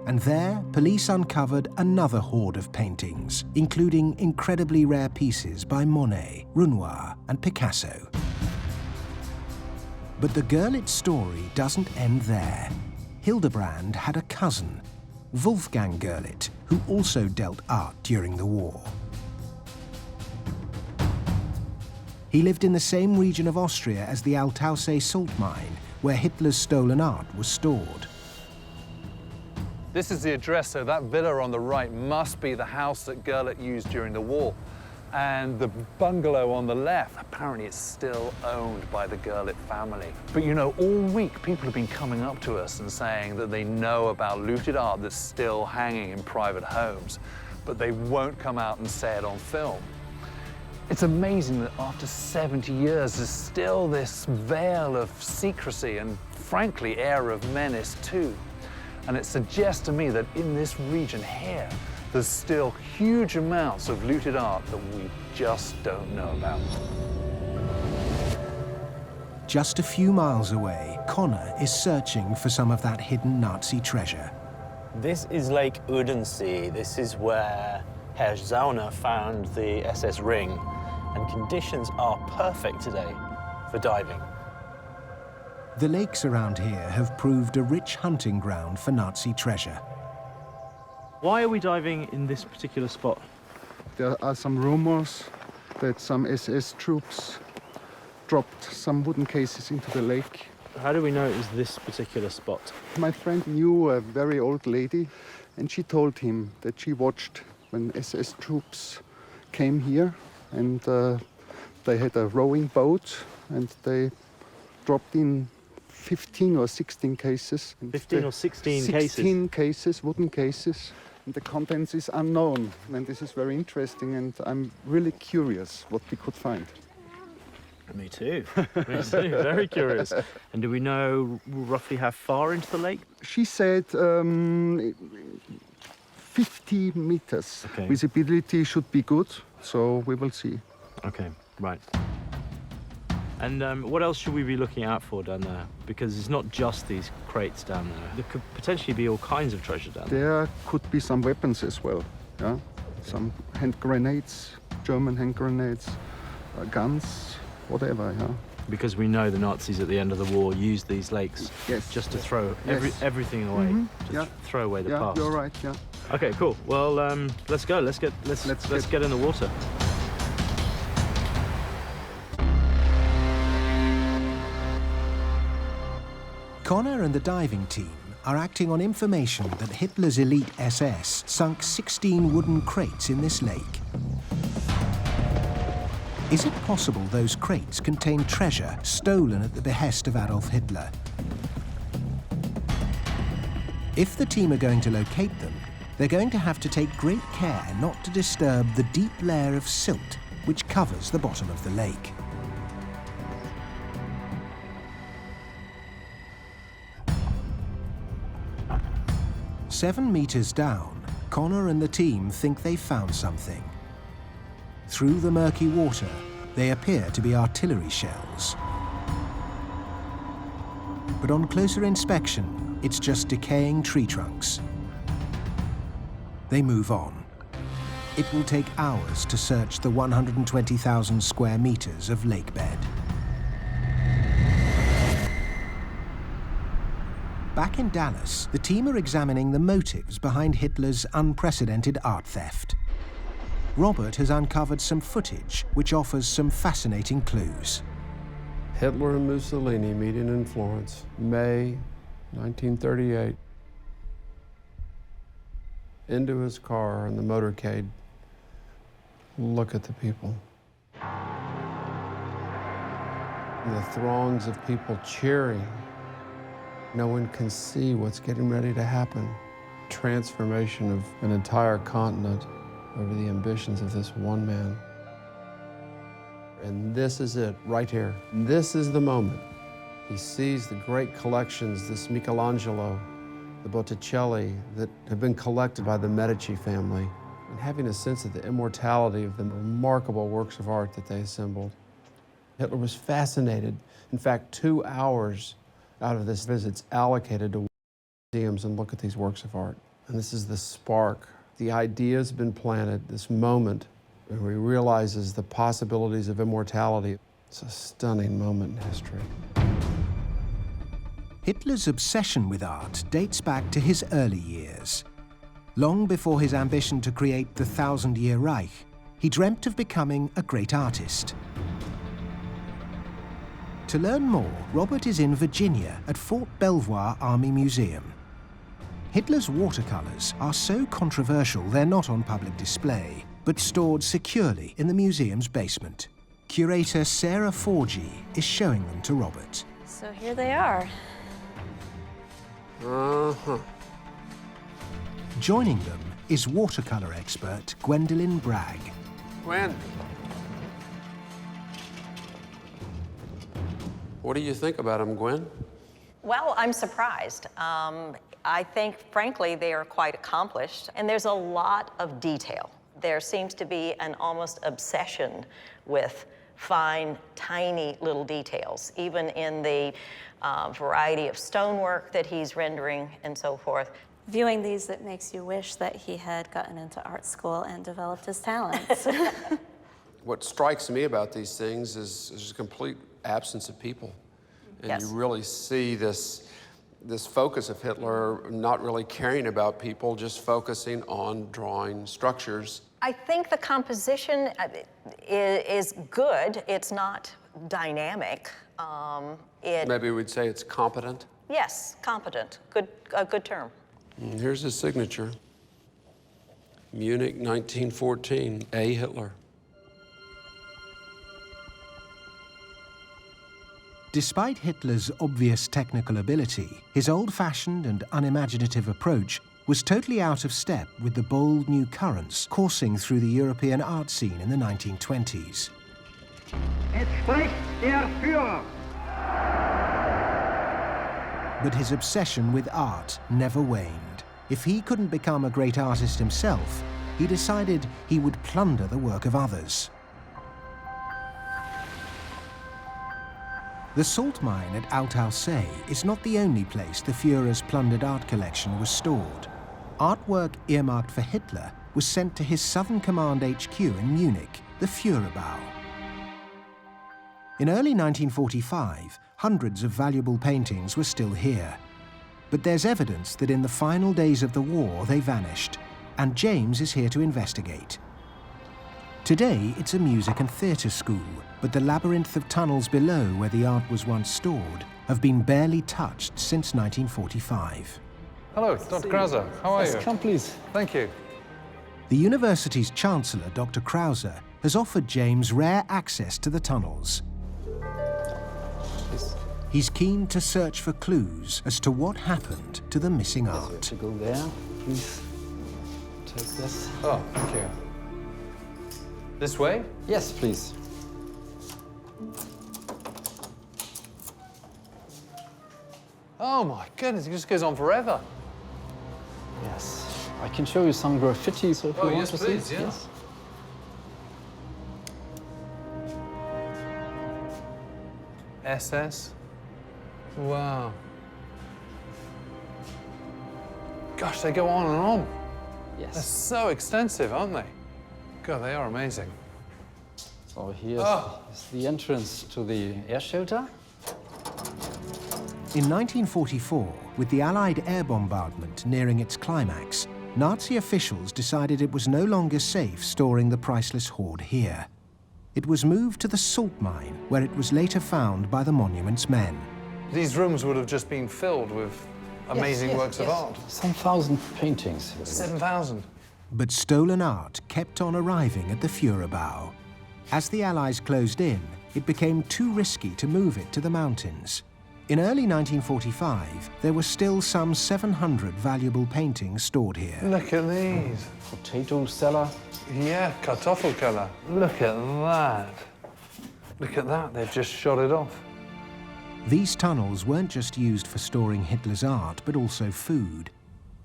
And there, police uncovered another hoard of paintings, including incredibly rare pieces by Monet, Renoir, and Picasso. But the Gerlit story doesn't end there. Hildebrand had a cousin, Wolfgang Görlitz, who also dealt art during the war. He lived in the same region of Austria as the Altausee salt mine, where Hitler's stolen art was stored. This is the address, so that villa on the right must be the house that Görlitz used during the war. And the bungalow on the left, apparently it's still owned by the Görlitz family. But you know, all week people have been coming up to us and saying that they know about looted art that's still hanging in private homes, but they won't come out and say it on film. It's amazing that after 70 years, there's still this veil of secrecy and, frankly, air of menace too. And it suggests to me that in this region here, there's still huge amounts of looted art that we just don't know about. Just a few miles away, Connor is searching for some of that hidden Nazi treasure. This is Lake Udensee. This is where Herr Zauner found the SS ring, and conditions are perfect today for diving. The lakes around here have proved a rich hunting ground for Nazi treasure. Why are we diving in this particular spot? There are some rumors that some SS troops dropped some wooden cases into the lake. How do we know it was this particular spot? My friend knew a very old lady, and she told him that she watched when SS troops came here, and they had a rowing boat, and they dropped in 15 or 16 cases. 15 or 16 cases? 16 cases, wooden cases. And the contents is unknown, and this is very interesting, and I'm really curious what we could find. Me too. Me too. Very curious. And do we know roughly how far into the lake? She said 50 meters. Okay. Visibility should be good, so we will see. Okay, right. And what else should we be looking out for down there? Because it's not just these crates down there. There could potentially be all kinds of treasure down there. There could be some weapons as well, yeah? Some hand grenades, German hand grenades, guns, whatever, yeah? Because we know the Nazis at the end of the war used these lakes just to throw everything away, throw away the past. You're right, yeah. Okay, cool. Well, let's go. Let's get in the water. Connor and the diving team are acting on information that Hitler's elite SS sunk 16 wooden crates in this lake. Is it possible those crates contain treasure stolen at the behest of Adolf Hitler? If the team are going to locate them, they're going to have to take great care not to disturb the deep layer of silt which covers the bottom of the lake. "7 meters down, Connor and the team think they found something. Through the murky water, they appear to be artillery shells. But on closer inspection, it's just decaying tree trunks. They move on. It will take hours to search the 120,000 square meters of lake bed. Back in Dallas, the team are examining the motives behind Hitler's unprecedented art theft. Robert has uncovered some footage which offers some fascinating clues. Hitler and Mussolini meeting in Florence, May 1938. Into his car in the motorcade. Look at the people. And the throngs of people cheering. No one can see what's getting ready to happen. Transformation of an entire continent over the ambitions of this one man. And this is it, right here. This is the moment. He sees the great collections, this Michelangelo, the Botticelli, that have been collected by the Medici family, and having a sense of the immortality of the remarkable works of art that they assembled. Hitler was fascinated. In fact, 2 hours out of this visit's allocated to museums and look at these works of art. And this is the spark. The idea's been planted, this moment where he realizes the possibilities of immortality. It's a stunning moment in history. Hitler's obsession with art dates back to his early years. Long before his ambition to create the 1,000-year Reich, he dreamt of becoming a great artist. To learn more, Robert is in Virginia at Fort Belvoir Army Museum. Hitler's watercolors are so controversial they're not on public display, but stored securely in the museum's basement. Curator Sarah Forgy is showing them to Robert. So here they are. Joining them is watercolor expert Gwendolyn Bragg. Gwen, what do you think about them, Gwen? Well, I'm surprised. I think, frankly, they are quite accomplished, and there's a lot of detail. There seems to be an almost obsession with fine, tiny little details, even in the variety of stonework that he's rendering and so forth. Viewing these, it makes you wish that he had gotten into art school and developed his talents. What strikes me about these things is a complete absence of people. And Yes. you really see this focus of Hitler not really caring about people, just focusing on drawing structures. I think the composition is good. It's not dynamic. Maybe we'd say it's competent. Yes, competent. A good term. And here's his signature. Munich, 1914, A. Hitler. Despite Hitler's obvious technical ability, his old-fashioned and unimaginative approach was totally out of step with the bold new currents coursing through the European art scene in the 1920s. Es spricht der Führer. But his obsession with art never waned. If he couldn't become a great artist himself, he decided he would plunder the work of others. The salt mine at Lohse is not the only place the Führer's plundered art collection was stored. Artwork earmarked for Hitler was sent to his Southern Command HQ in Munich, the Führerbau. In early 1945, hundreds of valuable paintings were still here. But there's evidence that in the final days of the war they vanished, and James is here to investigate. Today, it's a music and theatre school, but the labyrinth of tunnels below where the art was once stored have been barely touched since 1945. Hello, Dr. Krause. How are you? Come, please. Thank you. The university's chancellor, Dr. Krause, has offered James rare access to the tunnels. He's keen to search for clues as to what happened to the missing art. To go there, please take this. Oh, thank you. This way? Yes, please. Oh my goodness, it just goes on forever. Yes. I can show you some graffiti, so if you want to please, see. Yes. SS. Wow. Gosh, they go on and on. Yes. They're so extensive, aren't they? God, they are amazing. So here's is the entrance to the air shelter. In 1944, with the Allied air bombardment nearing its climax, Nazi officials decided it was no longer safe storing the priceless hoard here. It was moved to the salt mine, where it was later found by the monument's men. These rooms would have just been filled with amazing works of art. Some 1,000 paintings. 7,000. But stolen art kept on arriving at the Führerbau. As the Allies closed in, it became too risky to move it to the mountains. In early 1945, there were still some 700 valuable paintings stored here. Look at these. Potato cellar. Yeah, Kartoffelkeller. Look at that. Look at that, they've just shot it off. These tunnels weren't just used for storing Hitler's art, but also food.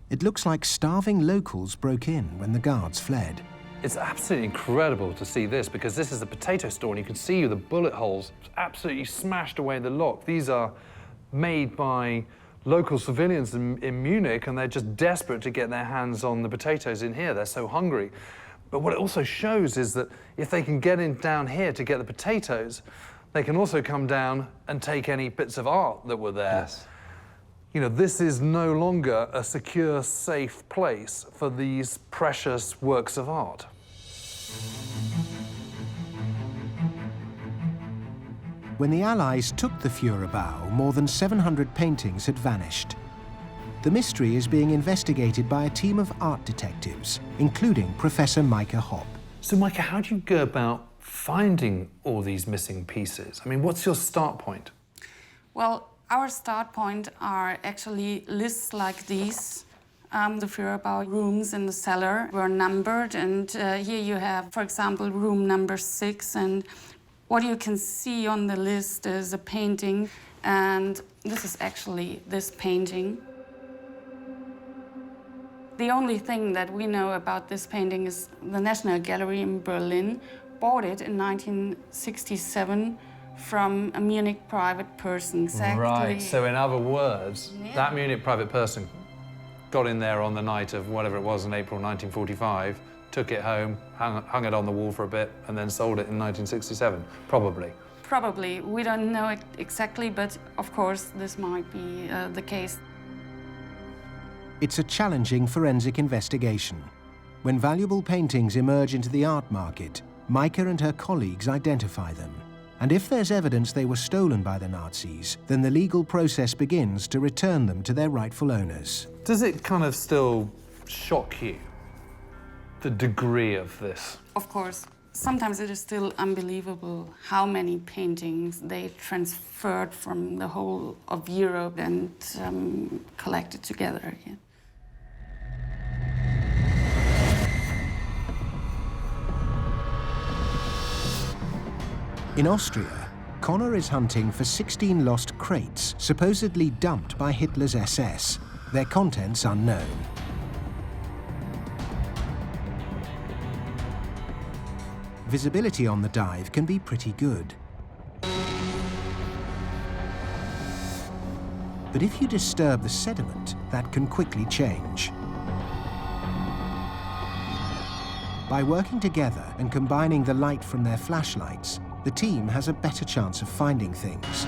It looks like starving locals broke in when the guards fled. It's absolutely incredible to see this, because this is a potato store, and you can see the bullet holes absolutely smashed away the lock. These are made by local civilians in Munich, and they're just desperate to get their hands on the potatoes in here. They're so hungry. But what it also shows is that if they can get in down here to get the potatoes, they can also come down and take any bits of art that were there. Yes. You know, this is no longer a secure, safe place for these precious works of art. When the Allies took the Führerbau, more than 700 paintings had vanished. The mystery is being investigated by a team of art detectives, including Professor Micah Hopp. So, Micah, how do you go about finding all these missing pieces? I mean, what's your start point? Well, our start point are actually lists like these. The Führerbau rooms in the cellar were numbered, and here you have, for example, room number 6, and what you can see on the list is a painting, and this is actually this painting. The only thing that we know about this painting is the National Gallery in Berlin bought it in 1967 from a Munich private person. Exactly. Right, so in other words, that Munich private person got in there on the night of whatever it was in April 1945, took it home, hung it on the wall for a bit, and then sold it in 1967, probably. Probably. We don't know it exactly, but of course this might be the case. It's a challenging forensic investigation. When valuable paintings emerge into the art market, Micah and her colleagues identify them. And if there's evidence they were stolen by the Nazis, then the legal process begins to return them to their rightful owners. Does it kind of still shock you, the degree of this? Of course. Sometimes it is still unbelievable how many paintings they transferred from the whole of Europe and collected together again. In Austria, Connor is hunting for 16 lost crates supposedly dumped by Hitler's SS, their contents unknown. Visibility on the dive can be pretty good. But if you disturb the sediment, that can quickly change. By working together and combining the light from their flashlights, the team has a better chance of finding things.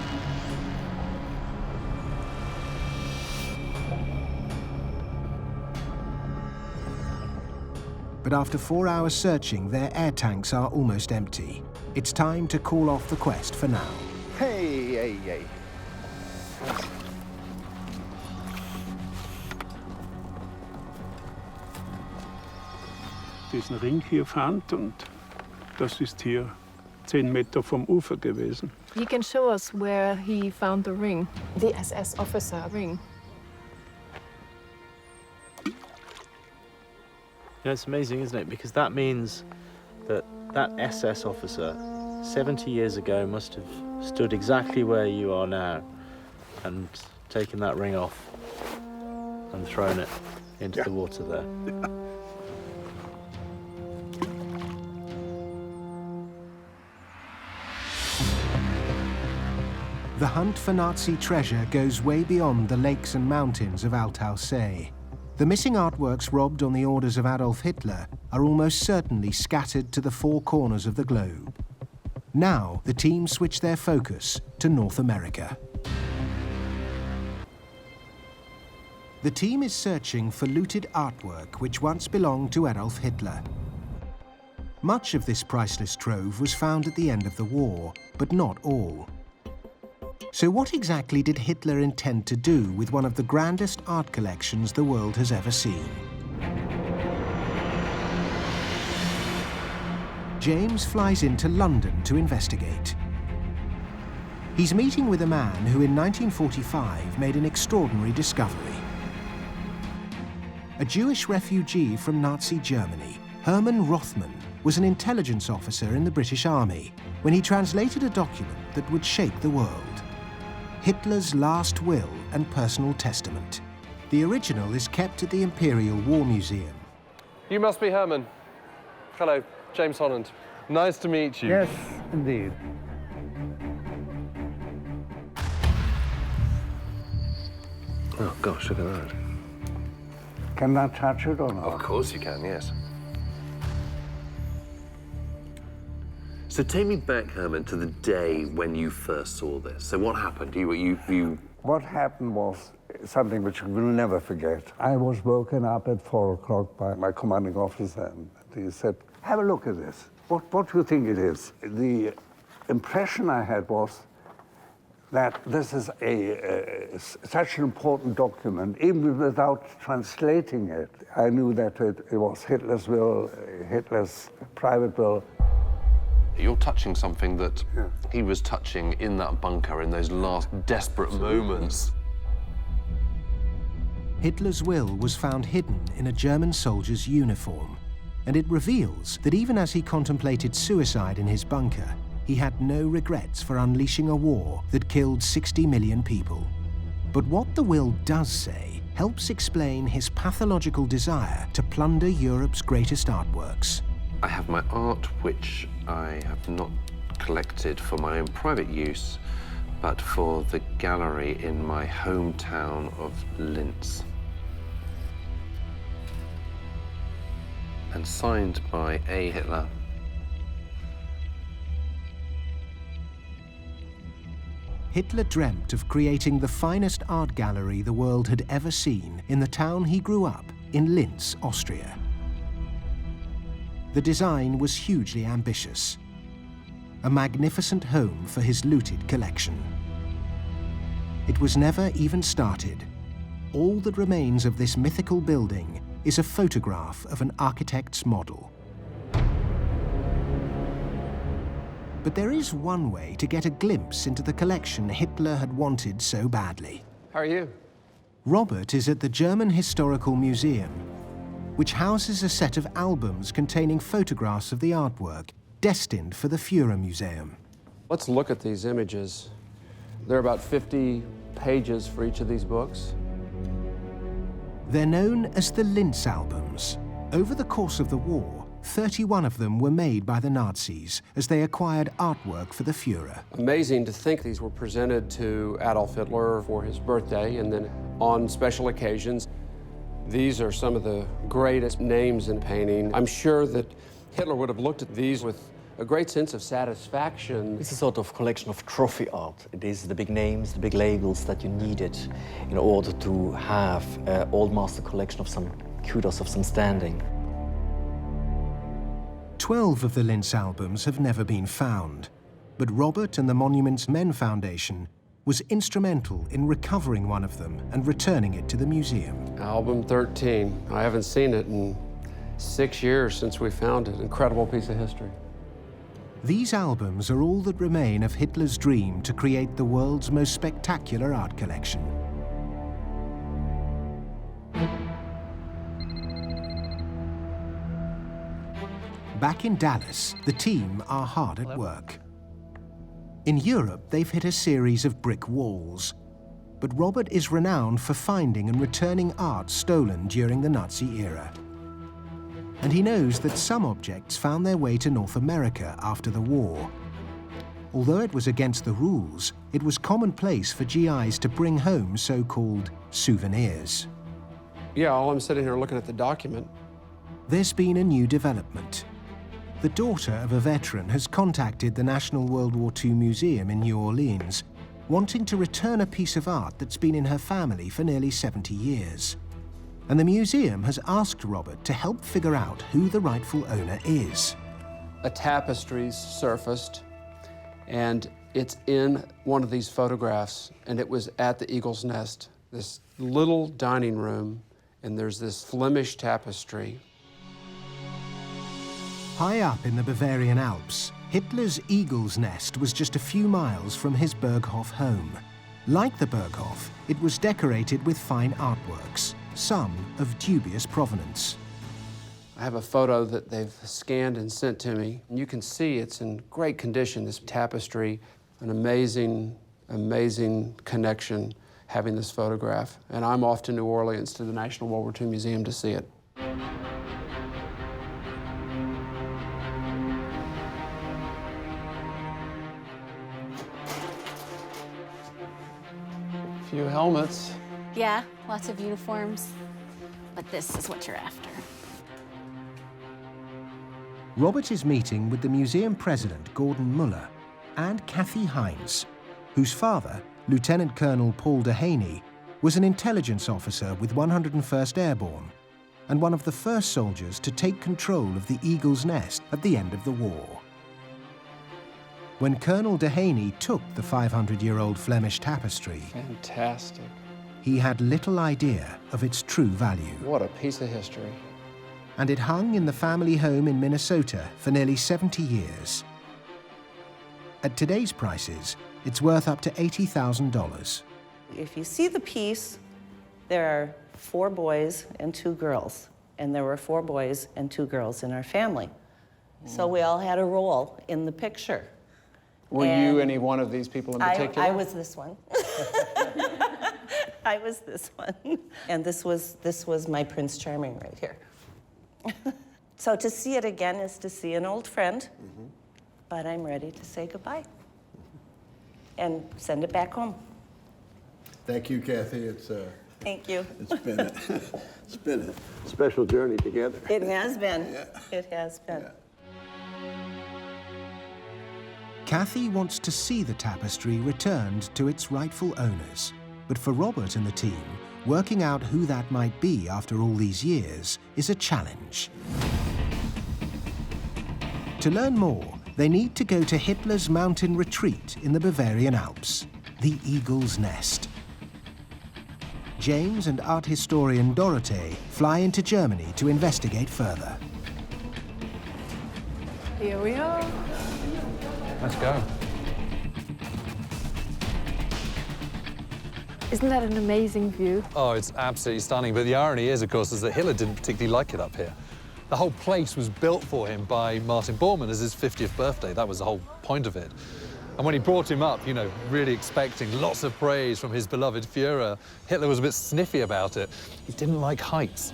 But after 4 hours searching, their air tanks are almost empty. It's time to call off the quest for now. Hey, hey, hey. Diesen Ring hier fand, und das ist hier 10 Meter vom Ufer gewesen. He can show us where he found the ring, the SS officer ring. Yeah, it's amazing, isn't it? Because that means that that SS officer 70 years ago must have stood exactly where you are now and taken that ring off and thrown it into the water there. The hunt for Nazi treasure goes way beyond the lakes and mountains of Alpine. The missing artworks robbed on the orders of Adolf Hitler are almost certainly scattered to the 4 corners of the globe. Now, the team switch their focus to North America. The team is searching for looted artwork which once belonged to Adolf Hitler. Much of this priceless trove was found at the end of the war, but not all. So what exactly did Hitler intend to do with one of the grandest art collections the world has ever seen? James flies into London to investigate. He's meeting with a man who in 1945 made an extraordinary discovery. A Jewish refugee from Nazi Germany, Hermann Rothman, was an intelligence officer in the British Army when he translated a document that would shake the world. Hitler's last will and personal testament. The original is kept at the Imperial War Museum. You must be Hermann. Hello, James Holland. Nice to meet you. Yes, indeed. Oh, gosh, look at that. Can I touch it or not? Of course you can, yes. So take me back, Hermann, to the day when you first saw this. So what happened? You... What happened was, something which I will never forget. I was woken up at 4 o'clock by my commanding officer, and he said, have a look at this. What do you think it is? The impression I had was that this is such an important document, even without translating it. I knew that it was Hitler's will, Hitler's private will. You're touching something that he was touching in that bunker in those last desperate moments. Hitler's will was found hidden in a German soldier's uniform, and it reveals that even as he contemplated suicide in his bunker, he had no regrets for unleashing a war that killed 60 million people. But what the will does say helps explain his pathological desire to plunder Europe's greatest artworks. I have my art, which I have not collected for my own private use, but for the gallery in my hometown of Linz. And signed by A. Hitler. Hitler dreamt of creating the finest art gallery the world had ever seen in the town he grew up, in Linz, Austria. The design was hugely ambitious. A magnificent home for his looted collection. It was never even started. All that remains of this mythical building is a photograph of an architect's model. But there is one way to get a glimpse into the collection Hitler had wanted so badly. How are you? Robert is at the German Historical Museum, which houses a set of albums containing photographs of the artwork destined for the Führer Museum. Let's look at these images. There are about 50 pages for each of these books. They're known as the Linz albums. Over the course of the war, 31 of them were made by the Nazis as they acquired artwork for the Führer. Amazing to think these were presented to Adolf Hitler for his birthday and then on special occasions. These are some of the greatest names in painting. I'm sure that Hitler would have looked at these with a great sense of satisfaction. It's a sort of collection of trophy art. It is the big names, the big labels that you needed in order to have an old master collection of some kudos, of some standing. 12 of the Linz albums have never been found, but Robert and the Monuments Men Foundation was instrumental in recovering one of them and returning it to the museum. Album 13. I haven't seen it in 6 years since we found it. Incredible piece of history. These albums are all that remain of Hitler's dream to create the world's most spectacular art collection. Back in Dallas, the team are hard at work. In Europe, they've hit a series of brick walls, but Robert is renowned for finding and returning art stolen during the Nazi era. And he knows that some objects found their way to North America after the war. Although it was against the rules, it was commonplace for GIs to bring home so-called souvenirs. Yeah, while I'm sitting here looking at the document. There's been a new development. The daughter of a veteran has contacted the National World War II Museum in New Orleans, wanting to return a piece of art that's been in her family for nearly 70 years. And the museum has asked Robert to help figure out who the rightful owner is. A tapestry's surfaced, and it's in one of these photographs, and it was at the Eagle's Nest, this little dining room, and there's this Flemish tapestry. High up in the Bavarian Alps, Hitler's Eagle's Nest was just a few miles from his Berghof home. Like the Berghof, it was decorated with fine artworks, some of dubious provenance. I have a photo that they've scanned and sent to me. And you can see it's in great condition, this tapestry, an amazing, amazing connection having this photograph. And I'm off to New Orleans to the National World War II Museum to see it. A few helmets. Yeah, lots of uniforms, but this is what you're after. Robert is meeting with the museum president, Gordon Muller, and Kathy Heinz, whose father, Lieutenant Colonel Paul Dehaney, was an intelligence officer with 101st Airborne and one of the first soldiers to take control of the Eagle's Nest at the end of the war. When Colonel Dehaney took the 500-year-old Flemish tapestry, Fantastic. he had little idea of its true value. What a piece of history. And it hung in the family home in Minnesota for nearly 70 years. At today's prices, it's worth up to $80,000. If you see the piece, there are 4 boys and 2 girls, and there were 4 boys and 2 girls in our family. So we all had a role in the picture. Were you any one of these people in particular? I was this one. I was this one. And this was my Prince Charming right here. So to see it again is to see an old friend, but I'm ready to say goodbye and send it back home. Thank you, Kathy. Thank you. It's been a special journey together. It has been. Yeah. It has been. Yeah. Kathy wants to see the tapestry returned to its rightful owners. But for Robert and the team, working out who that might be after all these years is a challenge. To learn more, they need to go to Hitler's mountain retreat in the Bavarian Alps, the Eagle's Nest. James and art historian Dorothee fly into Germany to investigate further. Here we are. Let's go. Isn't that an amazing view? Oh, it's absolutely stunning. But the irony is, of course, is that Hitler didn't particularly like it up here. The whole place was built for him by Martin Bormann as his 50th birthday. That was the whole point of it. And when he brought him up, you know, really expecting lots of praise from his beloved Führer, Hitler was a bit sniffy about it. He didn't like heights.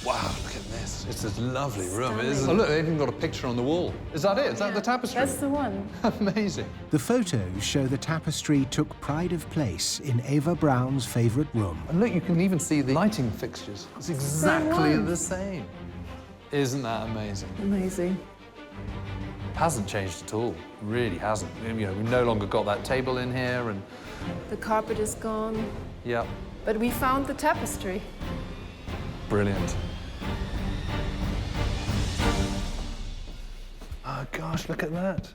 Wow, look at this. It's a lovely room, isn't it? Oh, look, they've even got a picture on the wall. Is that it? Is that the tapestry? That's the one. Amazing. The photos show the tapestry took pride of place in Eva Braun's favourite room. And look, you can even see the lighting fixtures. It's exactly the same. Isn't that amazing? Amazing. Hasn't changed at all. Really hasn't. You know, we've no longer got that table in here, and The carpet is gone. yeah, But we found the tapestry. brilliant. Oh gosh, look at that.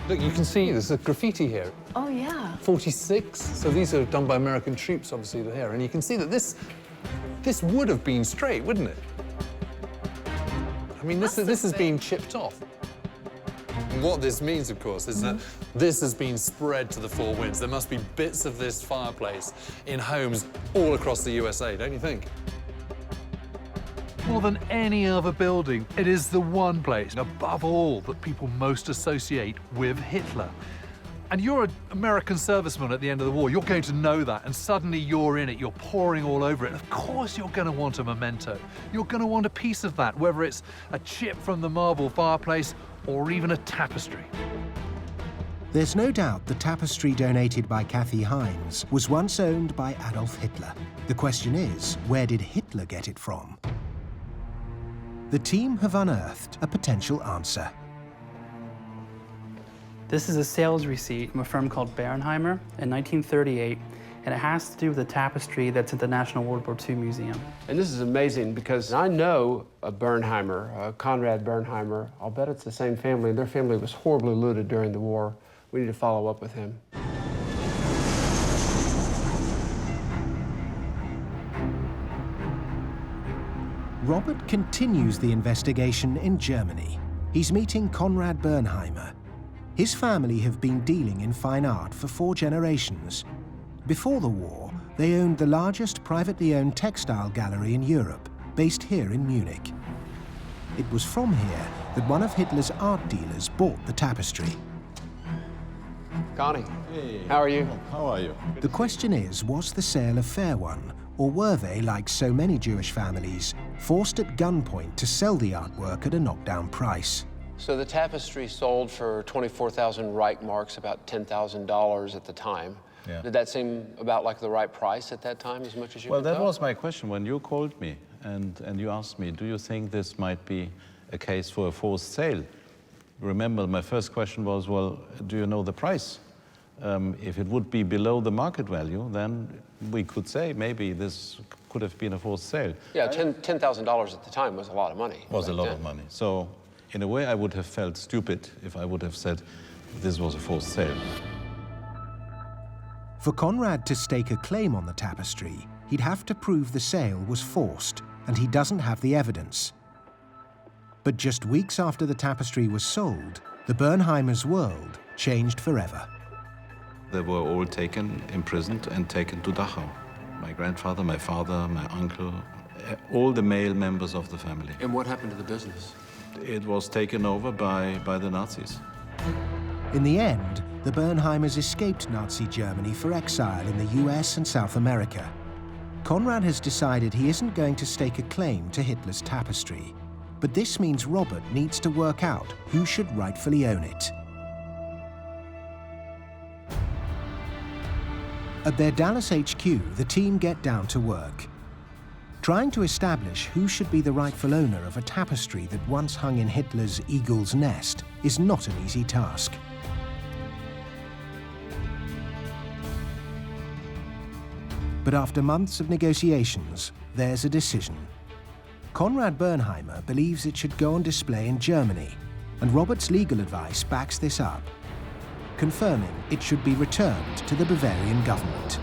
Look, you can see there's a graffiti here. Oh, yeah. 46. So these are done by American troops, obviously, they're here. And you can see that this would have been straight, wouldn't it? I mean, this has been chipped off. And what this means, of course, is that this has been spread to the four winds. There must be bits of this fireplace in homes all across the USA, don't you think? More than any other building, it is the one place, above all, that people most associate with Hitler. And you're an American serviceman at the end of the war. You're going to know that, and suddenly you're in it. You're pouring all over it. Of course you're going to want a memento. You're going to want a piece of that, whether it's a chip from the marble fireplace or even a tapestry. There's no doubt the tapestry donated by Kathy Hines was once owned by Adolf Hitler. The question is, where did Hitler get it from? The team have unearthed a potential answer. This is a sales receipt from a firm called Bernheimer in 1938, and it has to do with the tapestry that's at the National World War II Museum. And this is amazing because I know a Bernheimer, Conrad Bernheimer. I'll bet it's the same family, and their family was horribly looted during the war. We need to follow up with him. Robert continues the investigation in Germany. He's meeting Conrad Bernheimer. His family have been dealing in fine art for 4 generations. Before the war, they owned the largest privately owned textile gallery in Europe, based here in Munich. It was from here that one of Hitler's art dealers bought the tapestry. Connie, how are you? How are you? The question is, was the sale a fair one? Or were they, like so many Jewish families, forced at gunpoint to sell the artwork at a knockdown price? So the tapestry sold for 24,000 Reich marks, about $10,000 at the time. Yeah. Did that seem about like the right price at that time, as much as you Well, could that tell? was my question when you called me and you asked me, do you think this might be a case for a forced sale? remember my first question was, well, do you know the price? If it would be below the market value, then we could say maybe this could have been a forced sale. Yeah, $10,000 at the time was a lot of money. Was a lot of money. So in a way, I would have felt stupid if I would have said this was a forced sale. For Conrad to stake a claim on the tapestry, he'd have to prove the sale was forced, and he doesn't have the evidence. But just weeks after the tapestry was sold, the Bernheimers' world changed forever. They were all taken, imprisoned, and taken to Dachau. My grandfather, my father, my uncle, all the male members of the family. And what happened to the business? It was taken over by the Nazis. In the end, the Bernheimers escaped Nazi Germany for exile in the US and South America. Conrad has decided he isn't going to stake a claim to Hitler's tapestry, but this means Robert needs to work out who should rightfully own it. At their Dallas HQ, the team get down to work. Trying to establish who should be the rightful owner of a tapestry that once hung in Hitler's eagle's nest is not an easy task. But after months of negotiations, there's a decision. Konrad Bernheimer believes it should go on display in Germany, and Robert's legal advice backs this up, confirming it should be returned to the Bavarian government.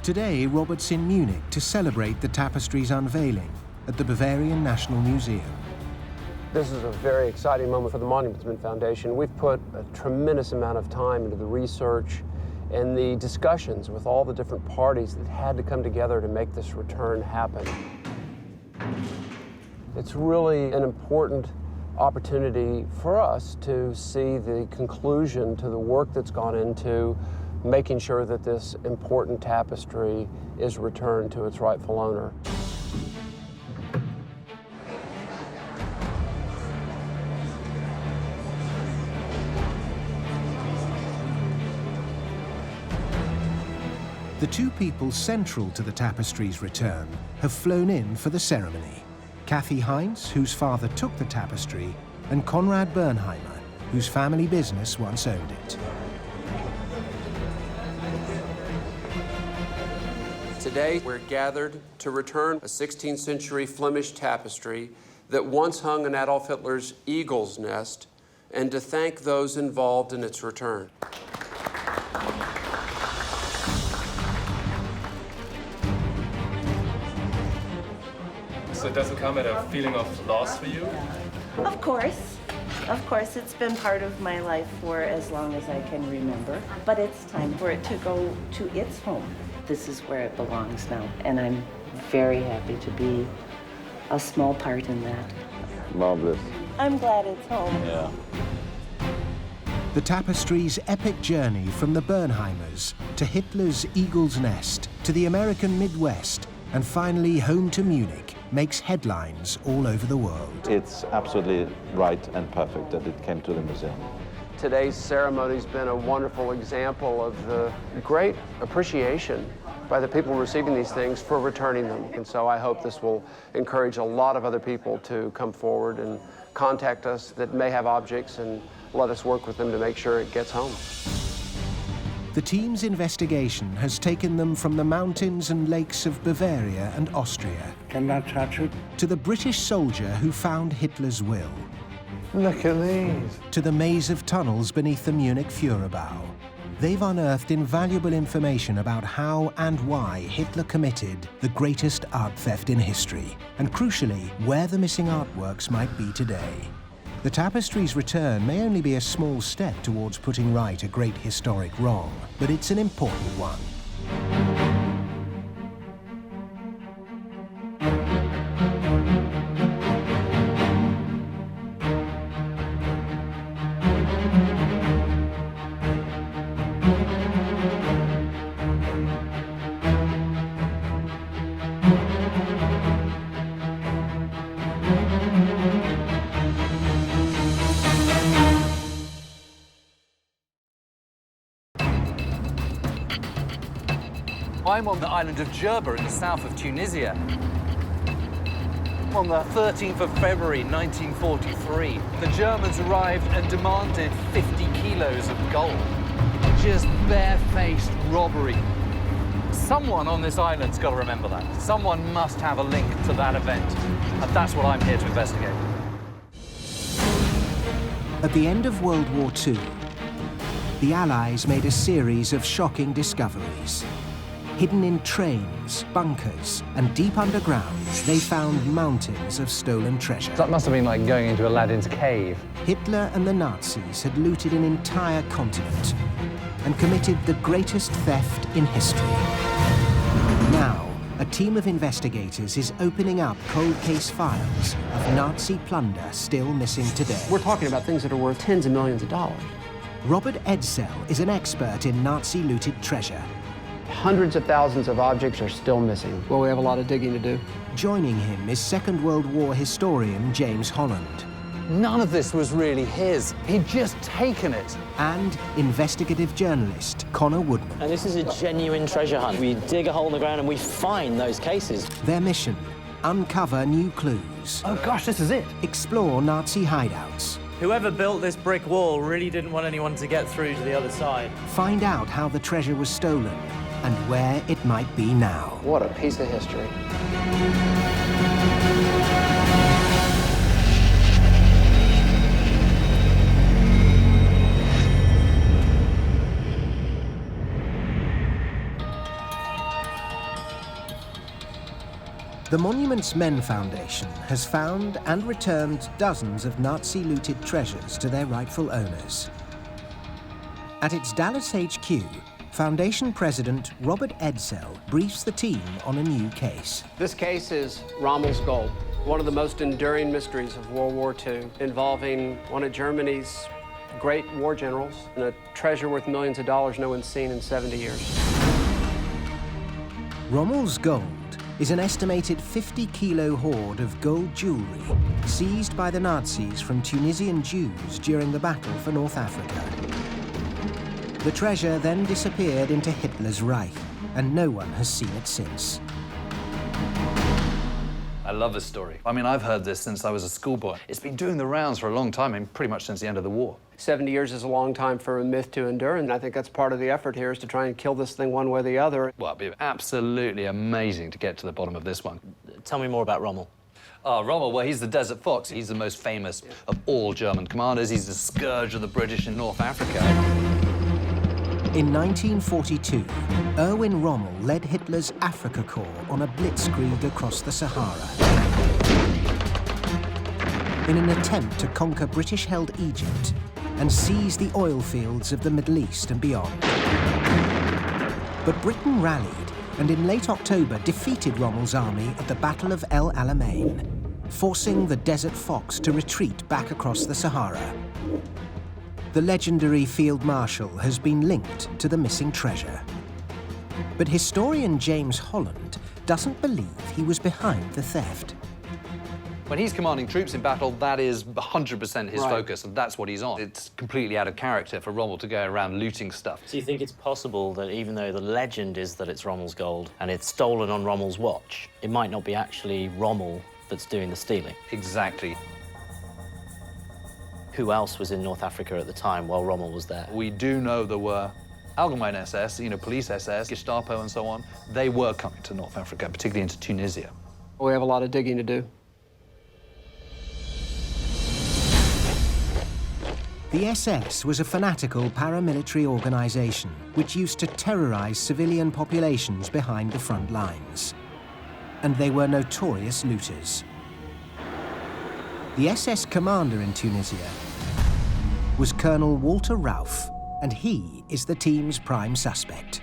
Today, Robert's in Munich to celebrate the tapestry's unveiling at the Bavarian National Museum. This is a very exciting moment for the Monumentsmen Foundation. We've put a tremendous amount of time into the research and the discussions with all the different parties that had to come together to make this return happen. It's really an important opportunity for us to see the conclusion to the work that's gone into making sure that this important tapestry is returned to its rightful owner. The two people central to the tapestry's return have flown in for the ceremony. Kathy Heinz, whose father took the tapestry, and Konrad Bernheimer, whose family business once owned it. Today, we're gathered to return a 16th century Flemish tapestry that once hung in Adolf Hitler's eagle's nest, and to thank those involved in its return. So does it come at a feeling of loss for you? Of course. Of course, it's been part of my life for as long as I can remember. But it's time for it to go to its home. This is where it belongs now, and I'm very happy to be a small part in that. Marvelous. I'm glad it's home. Yeah. The tapestry's epic journey from the Bernheimers to Hitler's eagle's nest to the American Midwest and finally home to Munich makes headlines all over the world. It's absolutely right and perfect that it came to the museum. Today's ceremony's been a wonderful example of the great appreciation by the people receiving these things for returning them. And so I hope this will encourage a lot of other people to come forward and contact us that may have objects and let us work with them to make sure it gets home. The team's investigation has taken them from the mountains and lakes of Bavaria and Austria. Can I touch it? To the British soldier who found Hitler's will. Look at these. To the maze of tunnels beneath the Munich Führerbau. They've unearthed invaluable information about how and why Hitler committed the greatest art theft in history, and crucially, where the missing artworks might be today. The tapestry's return may only be a small step towards putting right a great historic wrong, but it's an important one. I'm on the island of Jerba in the south of Tunisia. on the 13th of February, 1943. The Germans arrived and demanded 50 kilos of gold. Just barefaced robbery. Someone on this island's got to remember that. Someone must have a link to that event. And that's what I'm here to investigate. At the end of World War II, the Allies made a series of shocking discoveries. Hidden in trains, bunkers, and deep underground, they found mountains of stolen treasure. That must have been like going into Aladdin's cave. Hitler and the Nazis had looted an entire continent and committed the greatest theft in history. Now, a team of investigators is opening up cold case files of Nazi plunder still missing today. We're talking about things that are worth tens of millions of dollars. Robert Edsel is an expert in Nazi looted treasure. Hundreds of thousands of objects are still missing. Well, we have a lot of digging to do. Joining him is Second World War historian James Holland. None of this was really his. He'd just taken it. And investigative journalist Connor Woodman. And this is a genuine treasure hunt. We dig a hole in the ground and we find those cases. Their mission, uncover new clues. Oh gosh, this is it. Explore Nazi hideouts. Whoever built this brick wall really didn't want anyone to get through to the other side. Find out how the treasure was stolen and where it might be now. What a piece of history. The Monuments Men Foundation has found and returned dozens of Nazi-looted treasures to their rightful owners. At its Dallas HQ, Foundation President Robert Edsel briefs the team on a new case. This case is Rommel's gold, one of the most enduring mysteries of World War II, involving one of Germany's great war generals and a treasure worth millions of dollars no one's seen in 70 years. Rommel's gold is an estimated 50-kilo hoard of gold jewelry seized by the Nazis from Tunisian Jews during the battle for North Africa. The treasure then disappeared into Hitler's Reich, and no one has seen it since. I love this story. I mean, I've heard this since I was a schoolboy. It's been doing the rounds for a long time, and pretty much since the end of the war. 70 years is a long time for a myth to endure, and I think that's part of the effort here is to try and kill this thing one way or the other. Well, it'd be absolutely amazing to get to the bottom of this one. Tell me more about Rommel. Rommel, well, he's the Desert Fox. He's the most famous of all German commanders. He's the scourge of the British in North Africa. In 1942, Erwin Rommel led Hitler's Afrika Korps on a blitzkrieg across the Sahara in an attempt to conquer British-held Egypt and seize the oil fields of the Middle East and beyond. But Britain rallied and in late October defeated Rommel's army at the Battle of El Alamein, forcing the Desert Fox to retreat back across the Sahara. The legendary Field Marshal has been linked to the missing treasure. But historian James Holland doesn't believe he was behind the theft. When he's commanding troops in battle, that is 100% his Right. focus, and that's what he's on. It's completely out of character for Rommel to go around looting stuff. So you think it's possible that even though the legend is that it's Rommel's gold and it's stolen on Rommel's watch, it might not be actually Rommel that's doing the stealing? Exactly. Who else was in North Africa at the time while Rommel was there? We do know there were Allgemeine SS, police SS, Gestapo and so on. They were coming to North Africa, particularly into Tunisia. We have a lot of digging to do. The SS was a fanatical paramilitary organization which used to terrorize civilian populations behind the front lines. And they were notorious looters. The SS commander in Tunisia was Colonel Walter Rauff, and he is the team's prime suspect.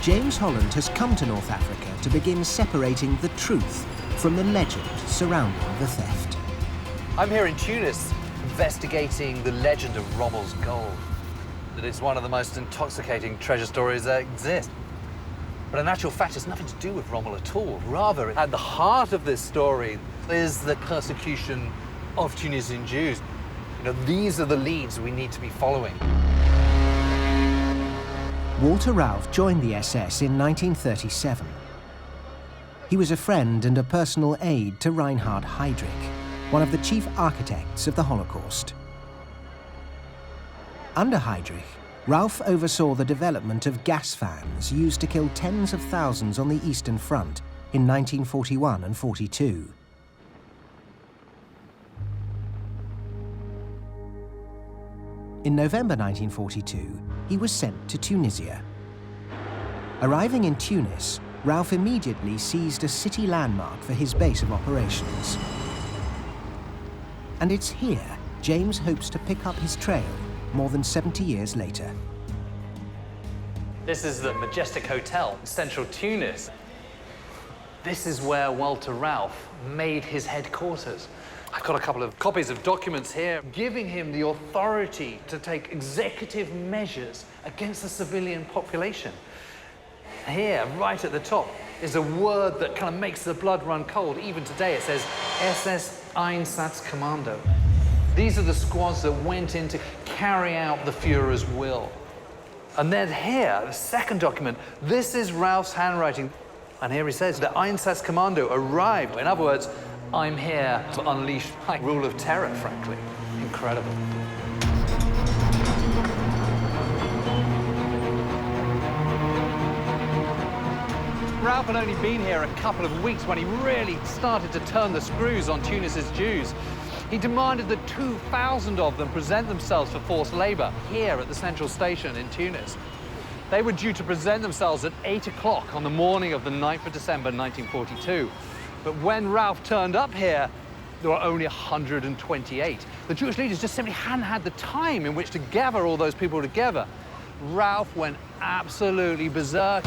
James Holland has come to North Africa to begin separating the truth from the legend surrounding the theft. I'm here in Tunis, investigating the legend of Rommel's gold. That it's one of the most intoxicating treasure stories that exist. But in actual fact, it's nothing to do with Rommel at all. Rather, at the heart of this story is the persecution of Tunisian Jews. These are the leads we need to be following. Walter Rauff joined the SS in 1937. He was a friend and a personal aide to Reinhard Heydrich, one of the chief architects of the Holocaust. Under Heydrich, Rauff oversaw the development of gas fans used to kill tens of thousands on the Eastern Front in 1941 and 42. In November 1942, he was sent to Tunisia. Arriving in Tunis, Rauff immediately seized a city landmark for his base of operations. And it's here James hopes to pick up his trail more than 70 years later. This is the Majestic Hotel in central Tunis. This is where Walter Rauff made his headquarters. I've got a couple of copies of documents here giving him the authority to take executive measures against the civilian population. Here, right at the top, is a word that kind of makes the blood run cold. Even today, it says SS Einsatzkommando. These are the squads that went in to carry out the Führer's will. And then here, the second document, this is Rauff's handwriting. And here he says, the Einsatzkommando arrived. In other words, I'm here to unleash my rule of terror, frankly. Incredible. Rauff had only been here a couple of weeks when he really started to turn the screws on Tunis's Jews. He demanded that 2,000 of them present themselves for forced labor here at the central station in Tunis. They were due to present themselves at 8 o'clock on the morning of the 9th of December 1942. But when Rauff turned up here, there were only 128. The Jewish leaders just simply hadn't had the time in which to gather all those people together. Rauff went absolutely berserk.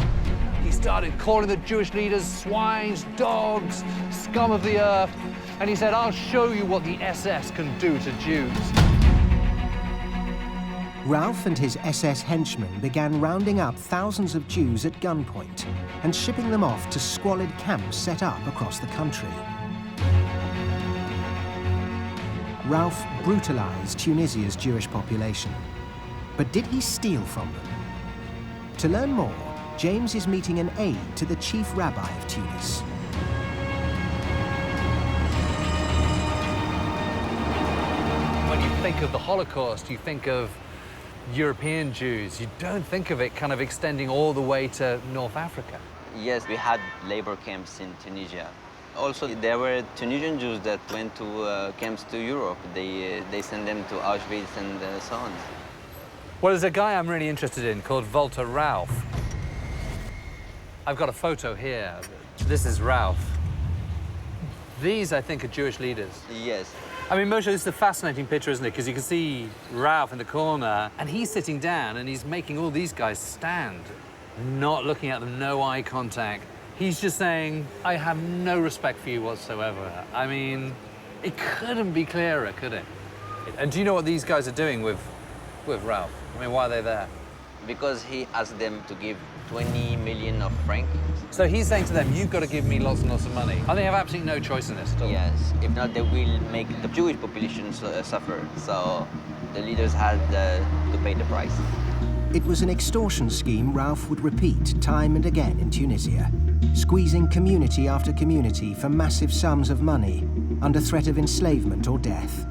He started calling the Jewish leaders swines, dogs, scum of the earth, and he said, I'll show you what the SS can do to Jews. Rauff and his SS henchmen began rounding up thousands of Jews at gunpoint and shipping them off to squalid camps set up across the country. Rauff brutalized Tunisia's Jewish population. But did he steal from them? To learn more, James is meeting an aide to the chief rabbi of Tunis. When you think of the Holocaust, you think of European Jews. You don't think of it kind of extending all the way to North Africa. Yes, we had labor camps in Tunisia. Also, there were Tunisian Jews that went to camps to Europe. They sent them to Auschwitz and so on. Well, there's a guy I'm really interested in called Walter Rauff. I've got a photo here. This is Rauff. These, I think, are Jewish leaders. Yes. I mean, Moshe, this is a fascinating picture, isn't it? Because you can see Rauff in the corner, and he's sitting down, and he's making all these guys stand, not looking at them, no eye contact. He's just saying, I have no respect for you whatsoever. I mean, it couldn't be clearer, could it? And do you know what these guys are doing with Rauff? I mean, why are they there? Because he asked them to give 20 million of francs. So he's saying to them, you've got to give me lots and lots of money. And they have absolutely no choice in this at all. Yes, if not, they will make the Jewish population suffer. So the leaders had to pay the price. It was an extortion scheme Rauff would repeat time and again in Tunisia, squeezing community after community for massive sums of money under threat of enslavement or death.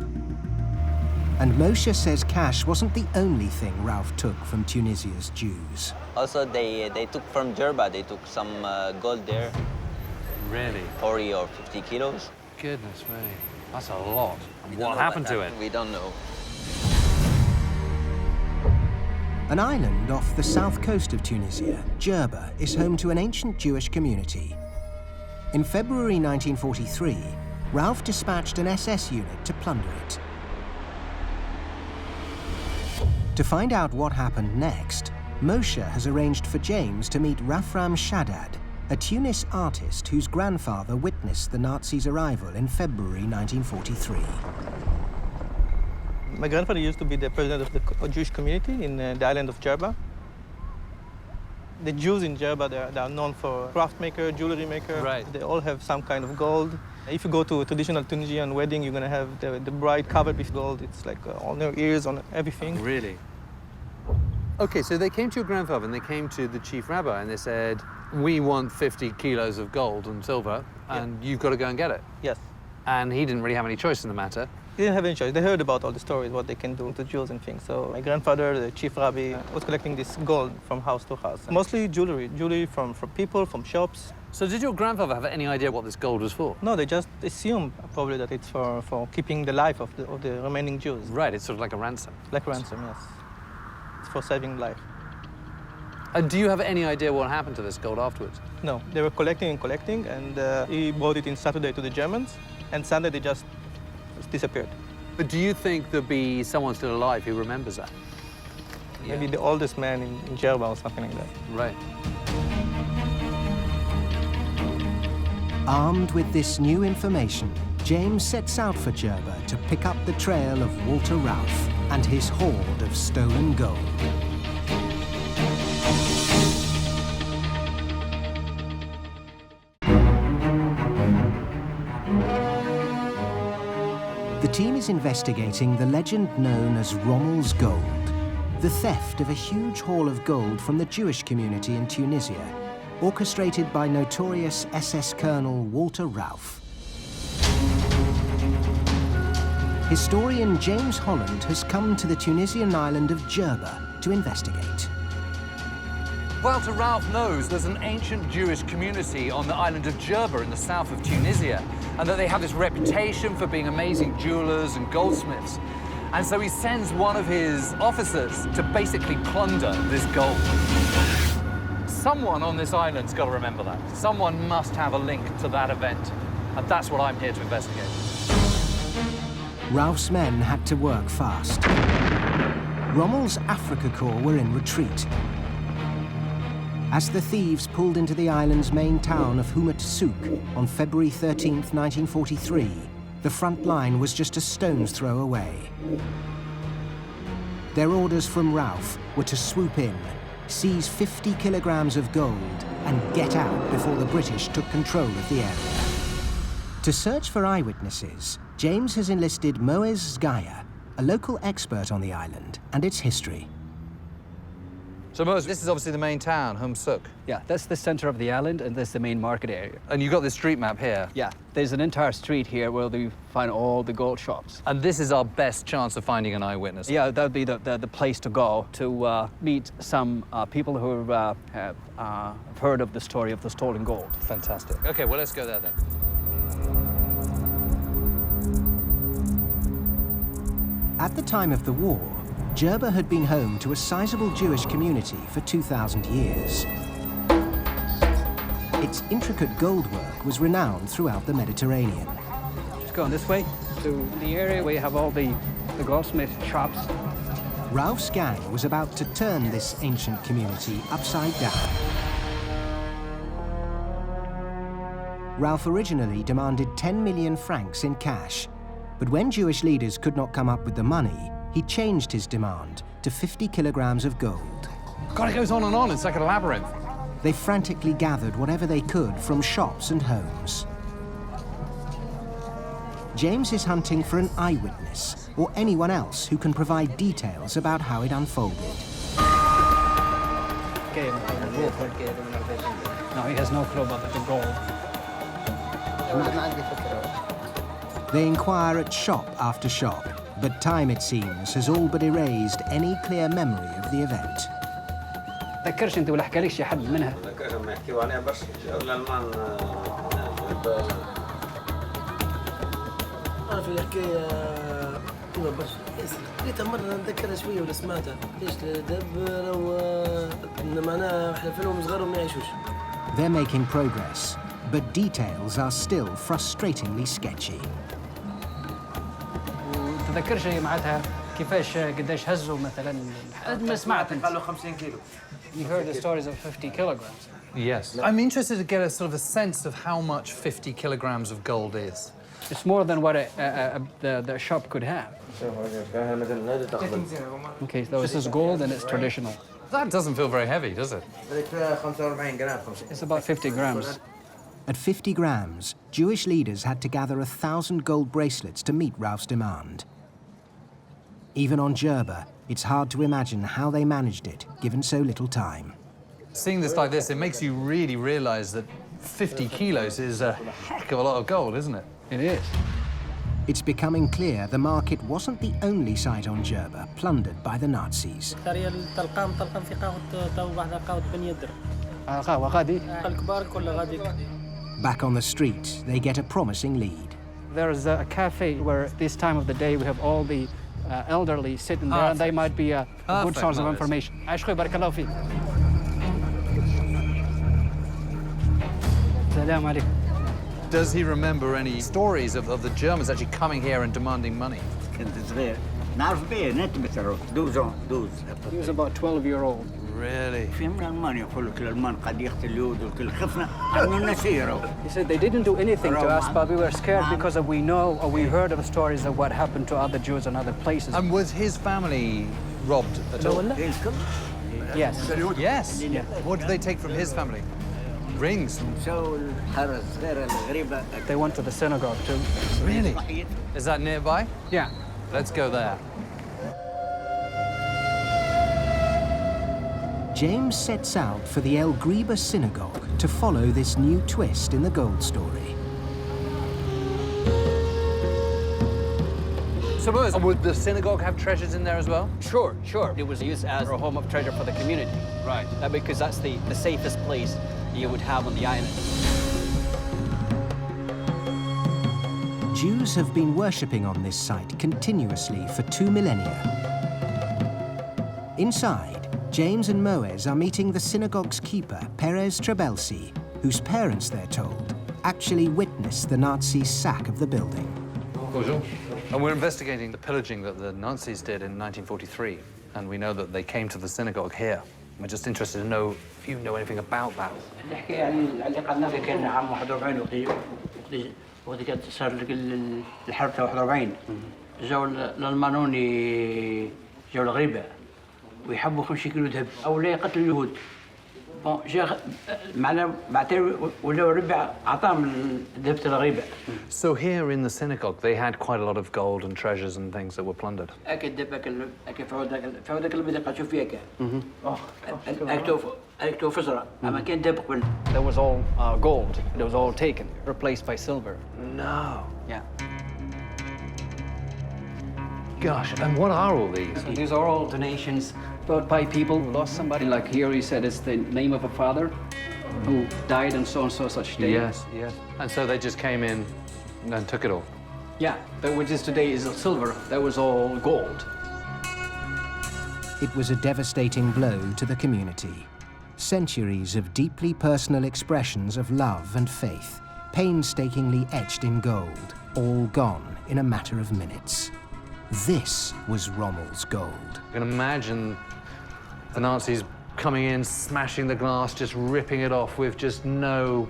And Moshe says cash wasn't the only thing Rauff took from Tunisia's Jews. Also, they took from Jerba, they took some gold there. Really? 40 or 50 kilos. Goodness me, that's a lot. What happened to it? We don't know. An island off the south coast of Tunisia, Jerba, is home to an ancient Jewish community. In February 1943, Rauff dispatched an SS unit to plunder it. To find out what happened next, Moshe has arranged for James to meet Rafram Shaddad, a Tunis artist whose grandfather witnessed the Nazis' arrival in February 1943. My grandfather used to be the president of the Jewish community in the island of Jerba. The Jews in Jerba, they are known for craft maker, jewelry maker. Right. They all have some kind of gold. If you go to a traditional Tunisian wedding, you're going to have the bride covered with gold. It's like on her ears, on everything. Really? Okay, so they came to your grandfather and they came to the chief rabbi and they said, we want 50 kilos of gold and silver, and you've got to go and get it. Yes. And he didn't really have any choice in the matter. They didn't have any choice. They heard about all the stories, what they can do to Jews and things. So my grandfather, the chief rabbi, was collecting this gold from house to house. Mostly jewelry from people, from shops. So did your grandfather have any idea what this gold was for? No, they just assumed probably that it's for keeping the life of the remaining Jews. Right, it's sort of like a ransom. Like a ransom, yes. It's for saving life. And do you have any idea what happened to this gold afterwards? No, they were collecting, and he brought it in Saturday to the Germans, and Sunday they just disappeared. But do you think there'll be someone still alive who remembers that? Maybe the oldest man in Jerba or something like that. Right. Armed with this new information, James sets out for Jerba to pick up the trail of Walter Ralph and his hoard of stolen gold. The team is investigating the legend known as Rommel's gold, the theft of a huge haul of gold from the Jewish community in Tunisia, orchestrated by notorious SS Colonel Walter Ralph. Historian James Holland has come to the Tunisian island of Jerba to investigate. Walter Ralph knows there's an ancient Jewish community on the island of Jerba in the south of Tunisia, and that they have this reputation for being amazing jewelers and goldsmiths. And so he sends one of his officers to basically plunder this gold. Someone on this island's got to remember that. Someone must have a link to that event, and that's what I'm here to investigate. Ralph's men had to work fast. Rommel's Africa Corps were in retreat. As the thieves pulled into the island's main town of Humat Souk on February 13th, 1943, the front line was just a stone's throw away. Their orders from Ralph were to swoop in, seize 50 kilograms of gold, and get out before the British took control of the area. To search for eyewitnesses, James has enlisted Moez Zgaya, a local expert on the island and its history. So, Moses, this is obviously the main town, Humsuk. Yeah, that's the center of the island, and that's the main market area. And you've got this street map here. Yeah, there's an entire street here where you find all the gold shops. And this is our best chance of finding an eyewitness. Yeah, that would be the place to go to meet some people who have heard of the story of the stolen gold. Fantastic. Okay, well, let's go there then. At the time of the war, Jerba had been home to a sizable Jewish community for 2,000 years. Its intricate gold work was renowned throughout the Mediterranean. Just going this way to the area where you have all the goldsmith shops. Ralph's gang was about to turn this ancient community upside down. Ralph originally demanded 10 million francs in cash, but when Jewish leaders could not come up with the money, he changed his demand to 50 kilograms of gold. God, it goes on and on. It's like a labyrinth. They frantically gathered whatever they could from shops and homes. James is hunting for an eyewitness or anyone else who can provide details about how it unfolded. No, he has no clue about the gold. They inquire at shop after shop, but time, it seems, has all but erased any clear memory of the event. تذكرش انت ولا حكى لك شي حد منها؟ تذكرهم يحكوا عليها بس للمان ما في الحكاية كيما بس قريتها مرة نتذكرها شوية ولا سمعتها ليش دبر معناها احنا فيهم صغار وما يعيشوش. They're making progress, but details are still frustratingly sketchy. تذكرش معناتها كيفاش قداش هزوا مثلا قد ما سمعت انت. قالوا 50 كيلو. You heard the stories of 50 kilograms. Yes. I'm interested to get a sort of a sense of how much 50 kilograms of gold is. It's more than what the shop could have. Okay, so this is gold and it's traditional. That doesn't feel very heavy, does it? It's about 50 grams. At 50 grams, Jewish leaders had to gather 1,000 gold bracelets to meet Ralph's demand. Even on Djerba, it's hard to imagine how they managed it, given so little time. Seeing this like this, it makes you really realize that 50 kilos is a heck of a lot of gold, isn't it? It is. It's becoming clear the market wasn't the only site on Djerba plundered by the Nazis. Back on the street, they get a promising lead. There is a cafe where this time of the day we have all the elderly sitting there, and they might be a good source of information. Does he remember any stories of the Germans actually coming here and demanding money? He was about 12-year-old. Really? He said they didn't do anything to us, but we were scared because we know or we heard of stories of what happened to other Jews in other places. And was his family robbed at all? Yes. Yes? Yeah. What did they take from his family? Rings? They went to the synagogue too. Really? Is that nearby? Yeah. Let's go there. James sets out for the El Ghriba synagogue to follow this new twist in the gold story. So would the synagogue have treasures in there as well? Sure. It was used as a home of treasure for the community. Right. Because that's the safest place you would have on the island. Jews have been worshipping on this site continuously for 2 millennia. Inside, James and Moez are meeting the synagogue's keeper, Perez Trebelsi, whose parents, they're told, actually witnessed the Nazis' sack of the building. Bonjour. And we're investigating the pillaging that the Nazis did in 1943, and we know that they came to the synagogue here. We're just interested to know if you know anything about that. وهذه كانت صار الحرب 41 جاوا الالمانوني جاوا الغريبه ويحبوا 5 كيلو ذهب او لا يقتلوا اليهود جا معنا بعتين ولاو ربع عطاهم الذهب تاع الغريبه. So here in the synagogue they had quite a lot of gold and treasures and things that were plundered. اكيد دابا كيف في هذاك المنطقه تشوف فيها كان اكتو فزره اما كان داب قبل. That was all gold. It was all taken, replaced by silver. No. Yeah. Gosh, and what are all these? So these are all donations brought by people who lost somebody. Like here he said it's the name of a father who died on so and so such day. Yes. And so they just came in and took it all? Yeah, but which is today is silver. That was all gold. It was a devastating blow to the community. Centuries of deeply personal expressions of love and faith, painstakingly etched in gold, all gone in a matter of minutes. This was Rommel's gold. You can imagine the Nazis coming in, smashing the glass, just ripping it off with just no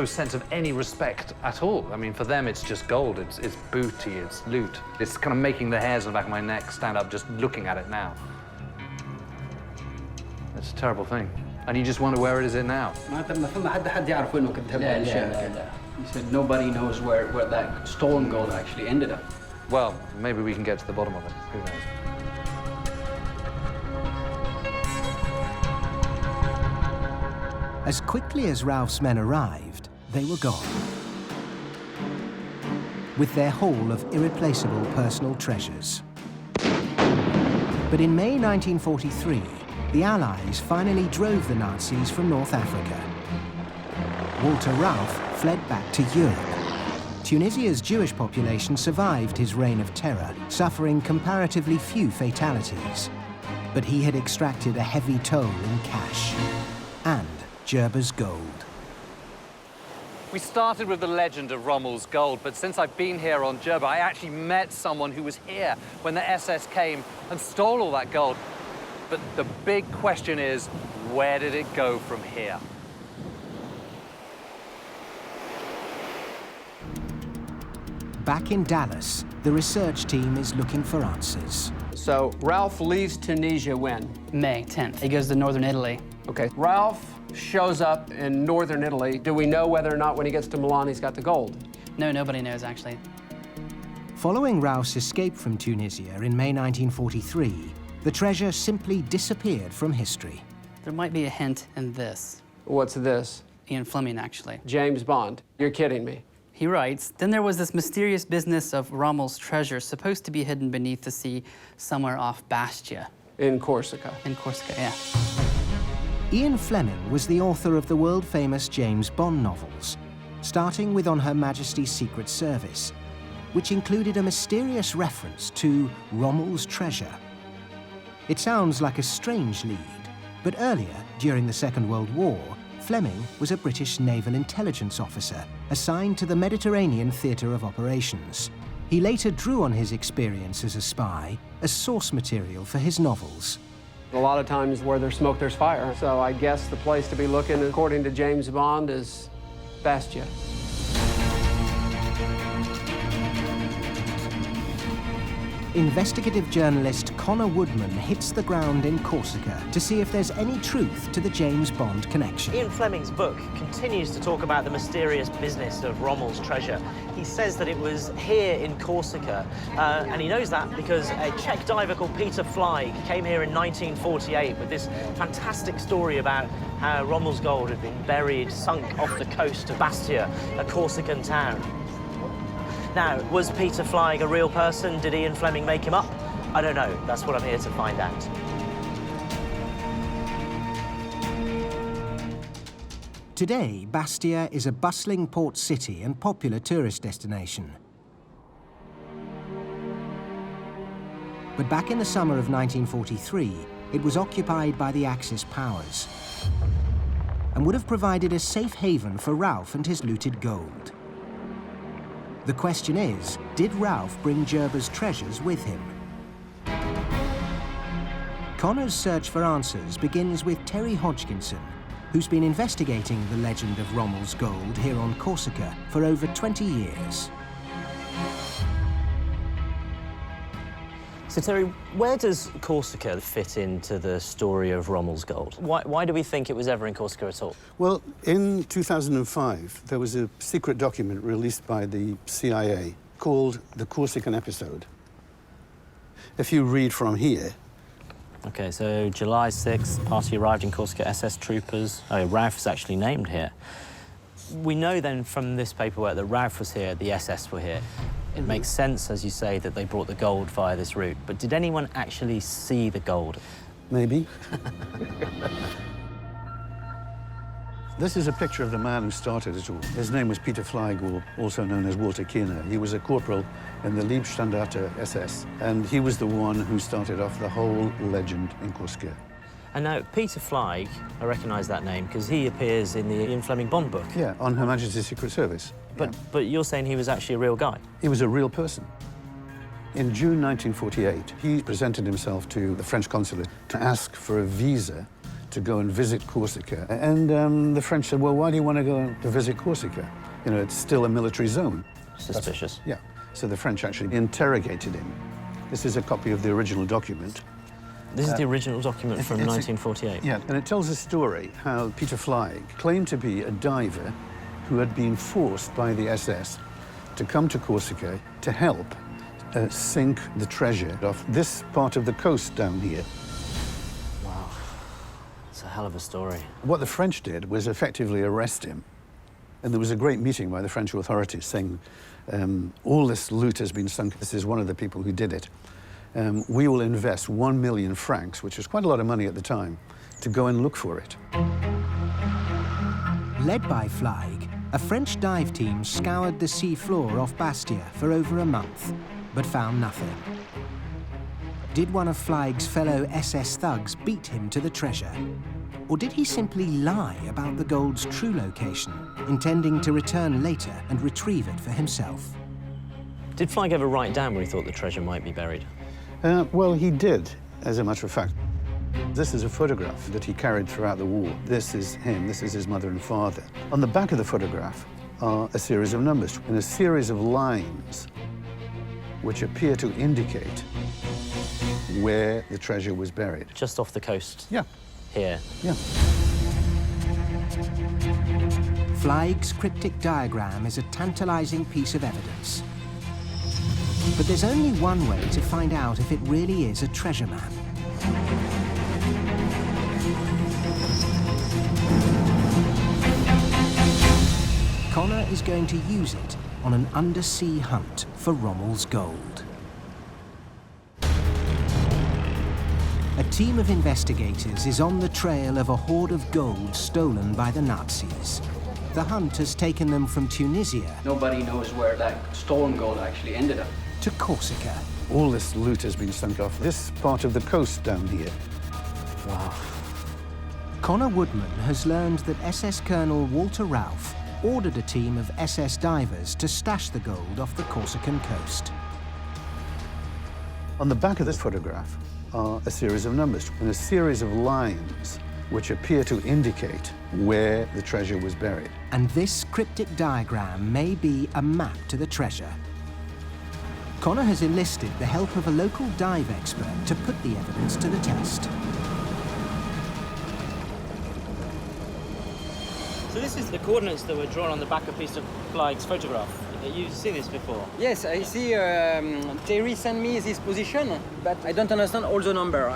sense of any respect at all. I mean, for them, it's just gold. It's booty, it's loot. It's kind of making the hairs on the back of my neck stand up just looking at it now. It's a terrible thing. And you just wonder where it is in now. He said nobody knows where that stolen gold actually ended up. Well, maybe we can get to the bottom of it. Who knows? As quickly as Ralph's men arrived, they were gone. With their haul of irreplaceable personal treasures. But in May 1943, the Allies finally drove the Nazis from North Africa. Walter Ralph fled back to Europe. Tunisia's Jewish population survived his reign of terror, suffering comparatively few fatalities. But he had extracted a heavy toll in cash and Djerba's gold. We started with the legend of Rommel's gold, but since I've been here on Djerba, I actually met someone who was here when the SS came and stole all that gold. But the big question is, where did it go from here? Back in Dallas, the research team is looking for answers. So Ralph leaves Tunisia when? May 10th. He goes to northern Italy. Okay. Ralph shows up in northern Italy. Do we know whether or not when he gets to Milan he's got the gold? No, nobody knows actually. Following Ralph's escape from Tunisia in May 1943, the treasure simply disappeared from history. There might be a hint in this. What's this? Ian Fleming, actually. James Bond. You're kidding me. He writes, then there was this mysterious business of Rommel's treasure supposed to be hidden beneath the sea somewhere off Bastia. In Corsica. In Corsica, yeah. Ian Fleming was the author of the world-famous James Bond novels, starting with On Her Majesty's Secret Service, which included a mysterious reference to Rommel's treasure. It sounds like a strange lead, but earlier, during the Second World War, Fleming was a British naval intelligence officer assigned to the Mediterranean Theatre of Operations. He later drew on his experience as a spy as source material for his novels. A lot of times where there's smoke, there's fire. So I guess the place to be looking, according to James Bond, is Bastia. Investigative journalist Connor Woodman hits the ground in Corsica to see if there's any truth to the James Bond connection. Ian Fleming's book continues to talk about the mysterious business of Rommel's treasure. He says that it was here in Corsica, and he knows that because a Czech diver called Peter Flak came here in 1948 with this fantastic story about how Rommel's gold had been buried, sunk off the coast of Bastia, a Corsican town. Now, was Peter Flak a real person? Did Ian Fleming make him up? I don't know. That's what I'm here to find out. Today, Bastia is a bustling port city and popular tourist destination. But back in the summer of 1943, it was occupied by the Axis powers and would have provided a safe haven for Ralph and his looted gold. The question is, did Ralph bring Gerber's treasures with him? Connor's search for answers begins with Terry Hodgkinson, who's been investigating the legend of Rommel's gold here on Corsica for over 20 years. So, Terry, where does Corsica fit into the story of Rommel's gold? Why do we think it was ever in Corsica at all? Well, in 2005, there was a secret document released by the CIA called The Corsican Episode. If you read from here... OK, so July 6th, party arrived in Corsica, SS troopers. Oh, Ralph is actually named here. We know then from this paperwork that Ralph was here, the SS were here. It makes sense, as you say, that they brought the gold via this route. But did anyone actually see the gold? Maybe. This is a picture of the man who started it all. His name was Peter Flak, or also known as Walter Kierner. He was a corporal in the Leibstandarte SS, and he was the one who started off the whole legend in Corsica. And now, Peter Flak, I recognise that name because he appears in the Ian Fleming Bond book. Yeah, on Her Majesty's Secret Service. But you're saying he was actually a real guy? He was a real person. In June 1948, he presented himself to the French consulate to ask for a visa to go and visit Corsica. And the French said, well, why do you want to go to visit Corsica? You know, it's still a military zone. Suspicious. Yeah. So the French actually interrogated him. This is a copy of the original document. This is the original document from 1948? Yeah, and it tells a story how Peter Flak claimed to be a diver who had been forced by the SS to come to Corsica to help sink the treasure off this part of the coast down here. Wow. It's a hell of a story. What the French did was effectively arrest him. And there was a great meeting by the French authorities saying, all this loot has been sunk. This is one of the people who did it. We will invest 1 million francs, which was quite a lot of money at the time, to go and look for it. Led by Flak, a French dive team scoured the sea floor off Bastia for over a month, but found nothing. Did one of Flak's fellow SS thugs beat him to the treasure? Or did he simply lie about the gold's true location, intending to return later and retrieve it for himself? Did Flak ever write down where he thought the treasure might be buried? Well, he did, as a matter of fact. This is a photograph that he carried throughout the war. This is him, this is his mother and father. On the back of the photograph are a series of numbers and a series of lines which appear to indicate where the treasure was buried. Just off the coast? Yeah. Here? Yeah. Flak's cryptic diagram is a tantalizing piece of evidence. But there's only one way to find out if it really is a treasure map. Connor is going to use it on an undersea hunt for Rommel's gold. A team of investigators is on the trail of a hoard of gold stolen by the Nazis. The hunt has taken them from Tunisia. Nobody knows where that stolen gold actually ended up. To Corsica. All this loot has been sunk off this part of the coast down here. Wow. Connor Woodman has learned that SS Colonel Walter Ralph ordered a team of SS divers to stash the gold off the Corsican coast. On the back of this photograph are a series of numbers and a series of lines which appear to indicate where the treasure was buried. And this cryptic diagram may be a map to the treasure. Connor has enlisted the help of a local dive expert to put the evidence to the test. So this is the coordinates that were drawn on the back of Peter Flag's photograph. You've seen this before? Yes, I see Terry sent me this position, but I don't understand all the number.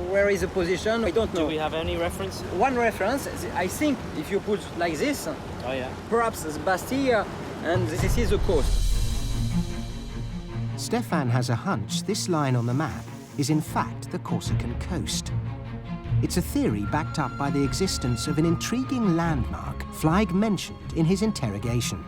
Where is the position? I don't know. Do we have any reference? One reference, I think if you put like this, oh, yeah. Perhaps the Bastille, and this is the coast. Stefan has a hunch this line on the map is in fact the Corsican coast. It's a theory backed up by the existence of an intriguing landmark Flagg mentioned in his interrogation.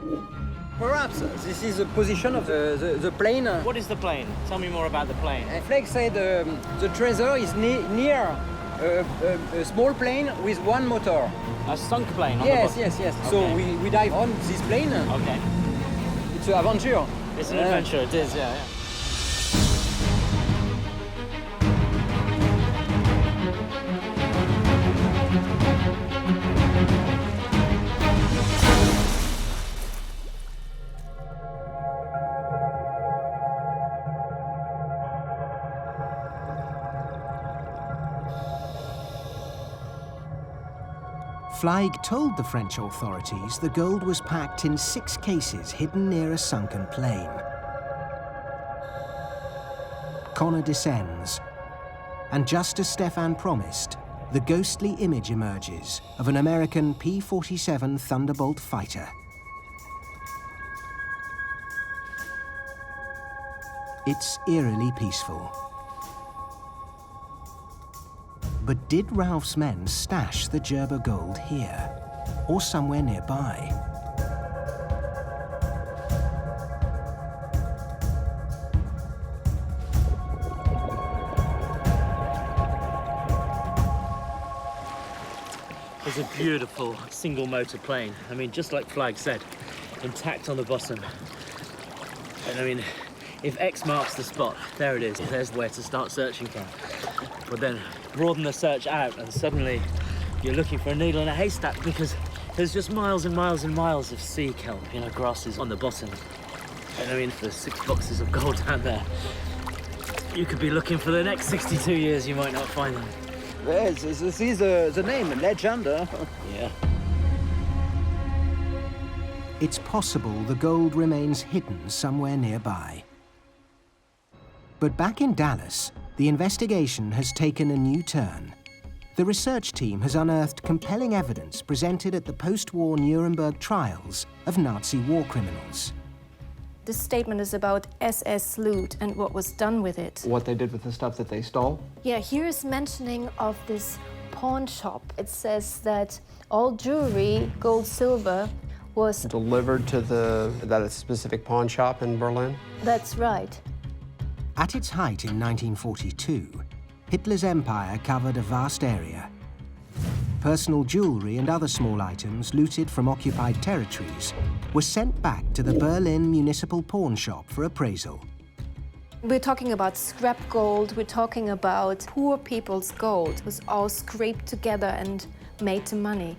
Perhaps this is the position of the plane. What is the plane? Tell me more about the plane. Flagg said the treasure is near a small plane with one motor. A sunk plane? Yes, yes, yes. Okay. So we dive on this plane. Okay. It's an adventure. It's an adventure, it is, yeah. Flagg told the French authorities the gold was packed in 6 cases hidden near a sunken plane. Connor descends, and just as Stefan promised, the ghostly image emerges of an American P-47 Thunderbolt fighter. It's eerily peaceful. But did Ralph's men stash the Gerber gold here, or somewhere nearby? It's a beautiful single motor plane. I mean, just like Flagg said, intact on the bottom. And I mean, if X marks the spot, there it is. There's where to start searching from. But then broaden the search out and suddenly you're looking for a needle in a haystack because there's just miles and miles and miles of sea kelp, you know, grasses on the bottom. And I mean, there's 6 boxes of gold down there. You could be looking for the next 62 years, you might not find them. Yes, this is the name, legend. Yeah. It's possible the gold remains hidden somewhere nearby. But back in Dallas, the investigation has taken a new turn. The research team has unearthed compelling evidence presented at the post-war Nuremberg trials of Nazi war criminals. This statement is about SS loot and what was done with it. What they did with the stuff that they stole? Yeah, here is mentioning of this pawn shop. It says that all jewelry, gold, silver, was delivered to that specific pawn shop in Berlin? That's right. At its height in 1942, Hitler's empire covered a vast area. Personal jewelry and other small items looted from occupied territories were sent back to the Berlin Municipal Pawn Shop for appraisal. We're talking about scrap gold, we're talking about poor people's gold. It was all scraped together and made to money.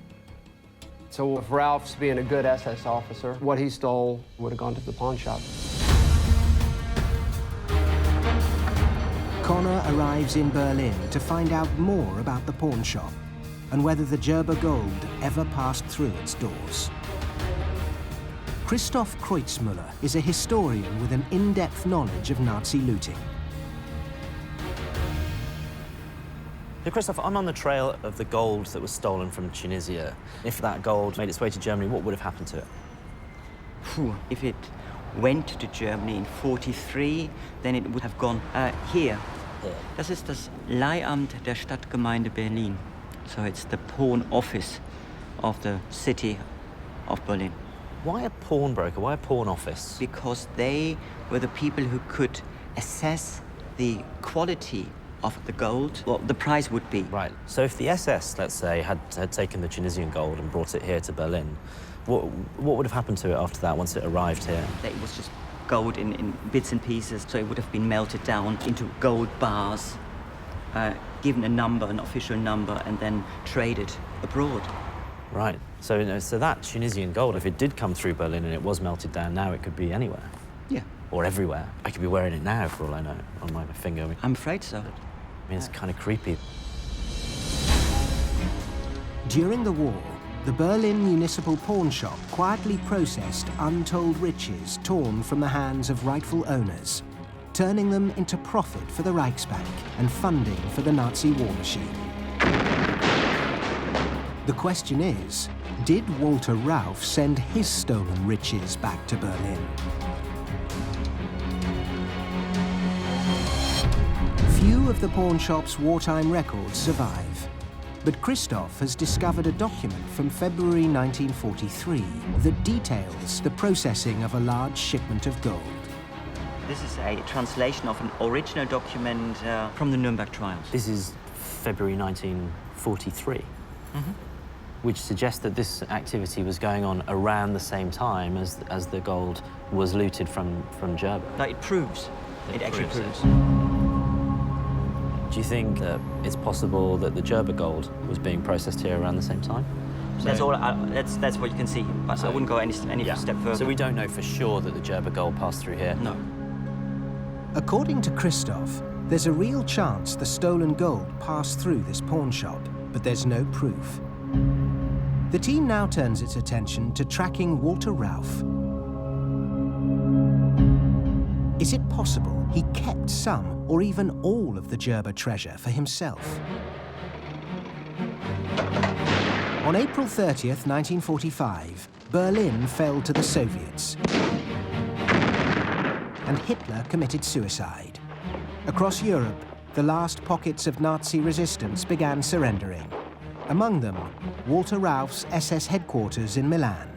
So if Ralph's being a good SS officer, what he stole would have gone to the pawn shop. Connor arrives in Berlin to find out more about the pawn shop and whether the Gerber gold ever passed through its doors. Christoph Kreutzmüller is a historian with an in-depth knowledge of Nazi looting. So, Christoph, I'm on the trail of the gold that was stolen from Tunisia. If that gold made its way to Germany, what would have happened to it? If it went to Germany in 1943, then it would have gone here. Das ist das Leihamt der Stadtgemeinde Berlin. So it's the pawn office of the city of Berlin. Why a pawnbroker? Why a pawn office? Because they were the people who could assess the quality of the gold, what the price would be. Right. So if the SS, let's say, had taken the Tunisian gold and brought it here to Berlin, what would have happened to it after that, once it arrived here? It was just gold in bits and pieces, so it would have been melted down into gold bars, given a number, an official number, and then traded abroad. Right. So, so that Tunisian gold, if it did come through Berlin and it was melted down, now it could be anywhere. Yeah. Or everywhere. I could be wearing it now, for all I know, on my finger. I'm afraid so. I mean, it's kind of creepy. During the war, the Berlin Municipal Pawn Shop quietly processed untold riches torn from the hands of rightful owners, turning them into profit for the Reichsbank and funding for the Nazi war machine. The question is, did Walter Rauff send his stolen riches back to Berlin? Few of the pawn shop's wartime records survive, but Christoph has discovered a document from February 1943 that details the processing of a large shipment of gold. This is a translation of an original document from the Nuremberg trials. This is February 1943. Mm-hmm. Which suggests that this activity was going on around the same time as the gold was looted from Germany. No, it proves. It actually proves. Do you think that it's possible that the Gerber gold was being processed here around the same time? That's all. That's what you can see. But so, I wouldn't go any step further. So we don't know for sure that the Gerber gold passed through here? No. According to Christoph, there's a real chance the stolen gold passed through this pawn shop, but there's no proof. The team now turns its attention to tracking Walter Rauff. Is it possible he kept some or even all of the Gerber treasure for himself? On April 30th, 1945, Berlin fell to the Soviets, and Hitler committed suicide. Across Europe, the last pockets of Nazi resistance began surrendering. Among them, Walter Rauff's SS headquarters in Milan.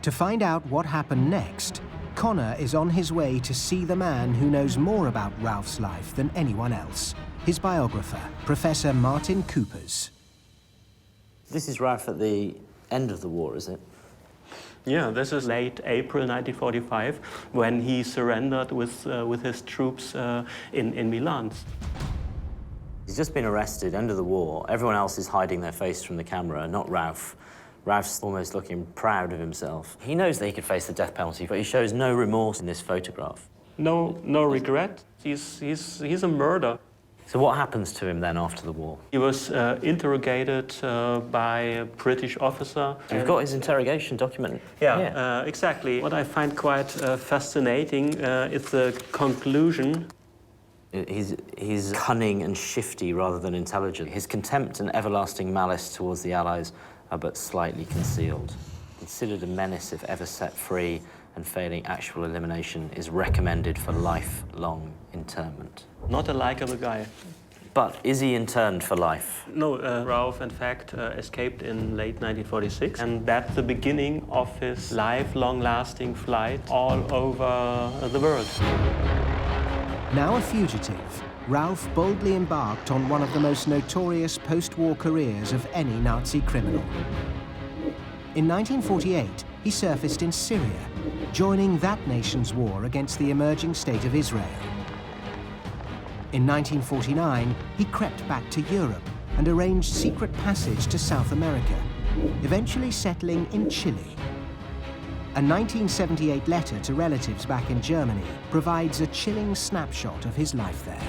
To find out what happened next, Connor is on his way to see the man who knows more about Rauff's life than anyone else, his biographer, Professor Martin Coopers. This is Rauff at the end of the war, is it? Yeah, this is late April 1945, when he surrendered with his troops in Milan. He's just been arrested, end of the war. Everyone else is hiding their face from the camera, not Rauff. Rauff's almost looking proud of himself. He knows that he could face the death penalty, but he shows no remorse in this photograph. No regret. He's a murderer. So what happens to him then after the war? He was interrogated by a British officer. So you've got his interrogation document. Yeah, exactly. What I find quite fascinating is the conclusion. He's cunning and shifty rather than intelligent. His contempt and everlasting malice towards the Allies are but slightly concealed. Considered a menace if ever set free, and failing actual elimination is recommended for lifelong internment. Not a likable guy. But is he interned for life? No, Rauff, in fact, escaped in late 1946, and that's the beginning of his lifelong lasting flight all over the world. Now a fugitive, Rauff boldly embarked on one of the most notorious post-war careers of any Nazi criminal. In 1948, he surfaced in Syria, joining that nation's war against the emerging state of Israel. In 1949, he crept back to Europe and arranged secret passage to South America, eventually settling in Chile. A 1978 letter to relatives back in Germany provides a chilling snapshot of his life there.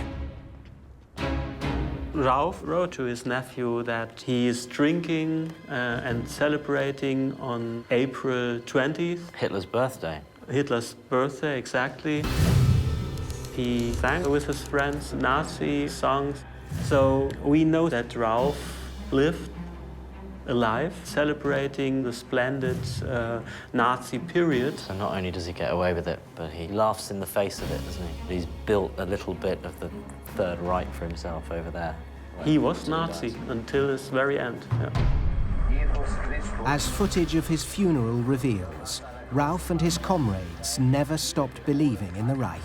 Ralph wrote to his nephew that he is drinking and celebrating on April 20th. Hitler's birthday. Hitler's birthday, exactly. He sang with his friends Nazi songs. So we know that Ralph lived alive, celebrating the splendid Nazi period. So not only does he get away with it, but he laughs in the face of it, doesn't he? He's built a little bit of the Third Reich for himself over there. He was Nazi until his very end. Yeah. As footage of his funeral reveals, Ralph and his comrades never stopped believing in the Reich.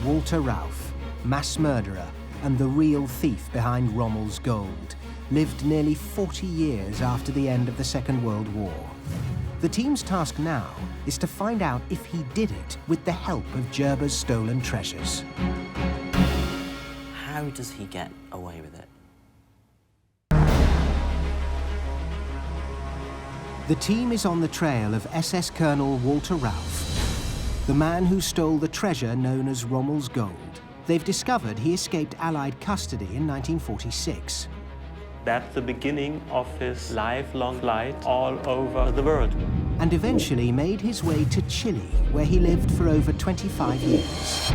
Walter Ralph, mass murderer and the real thief behind Rommel's gold, lived nearly 40 years after the end of the Second World War. The team's task now is to find out if he did it with the help of Gerber's stolen treasures. How does he get away with it? The team is on the trail of SS Colonel Walter Ralph, the man who stole the treasure known as Rommel's gold. They've discovered he escaped Allied custody in 1946. That's the beginning of his lifelong flight all over the world. And eventually made his way to Chile, where he lived for over 25 years.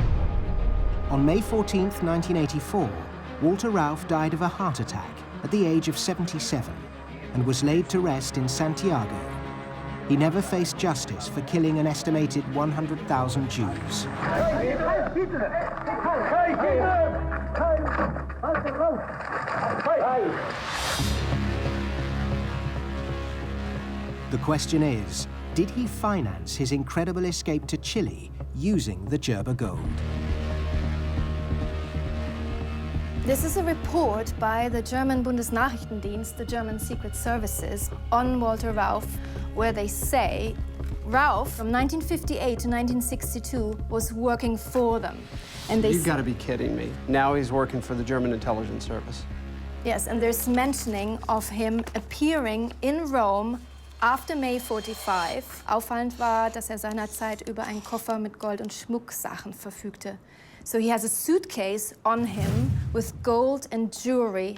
On May 14th, 1984, Walter Ralph died of a heart attack at the age of 77 and was laid to rest in Santiago. He never faced justice for killing an estimated 100,000 Jews. The question is, did he finance his incredible escape to Chile using the Gerber gold? This is a report by the German Bundesnachrichtendienst, the German Secret Services, on Walter Ralph, where they say Ralph, from 1958 to 1962, was working for them. And they You've got to be kidding me. Now he's working for the German intelligence service. Yes, and there's mentioning of him appearing in Rome after May 45. Auffallend war, dass seinerzeit über einen Koffer mit Gold- und Schmucksachen verfügte. So he has a suitcase on him with gold and jewelry,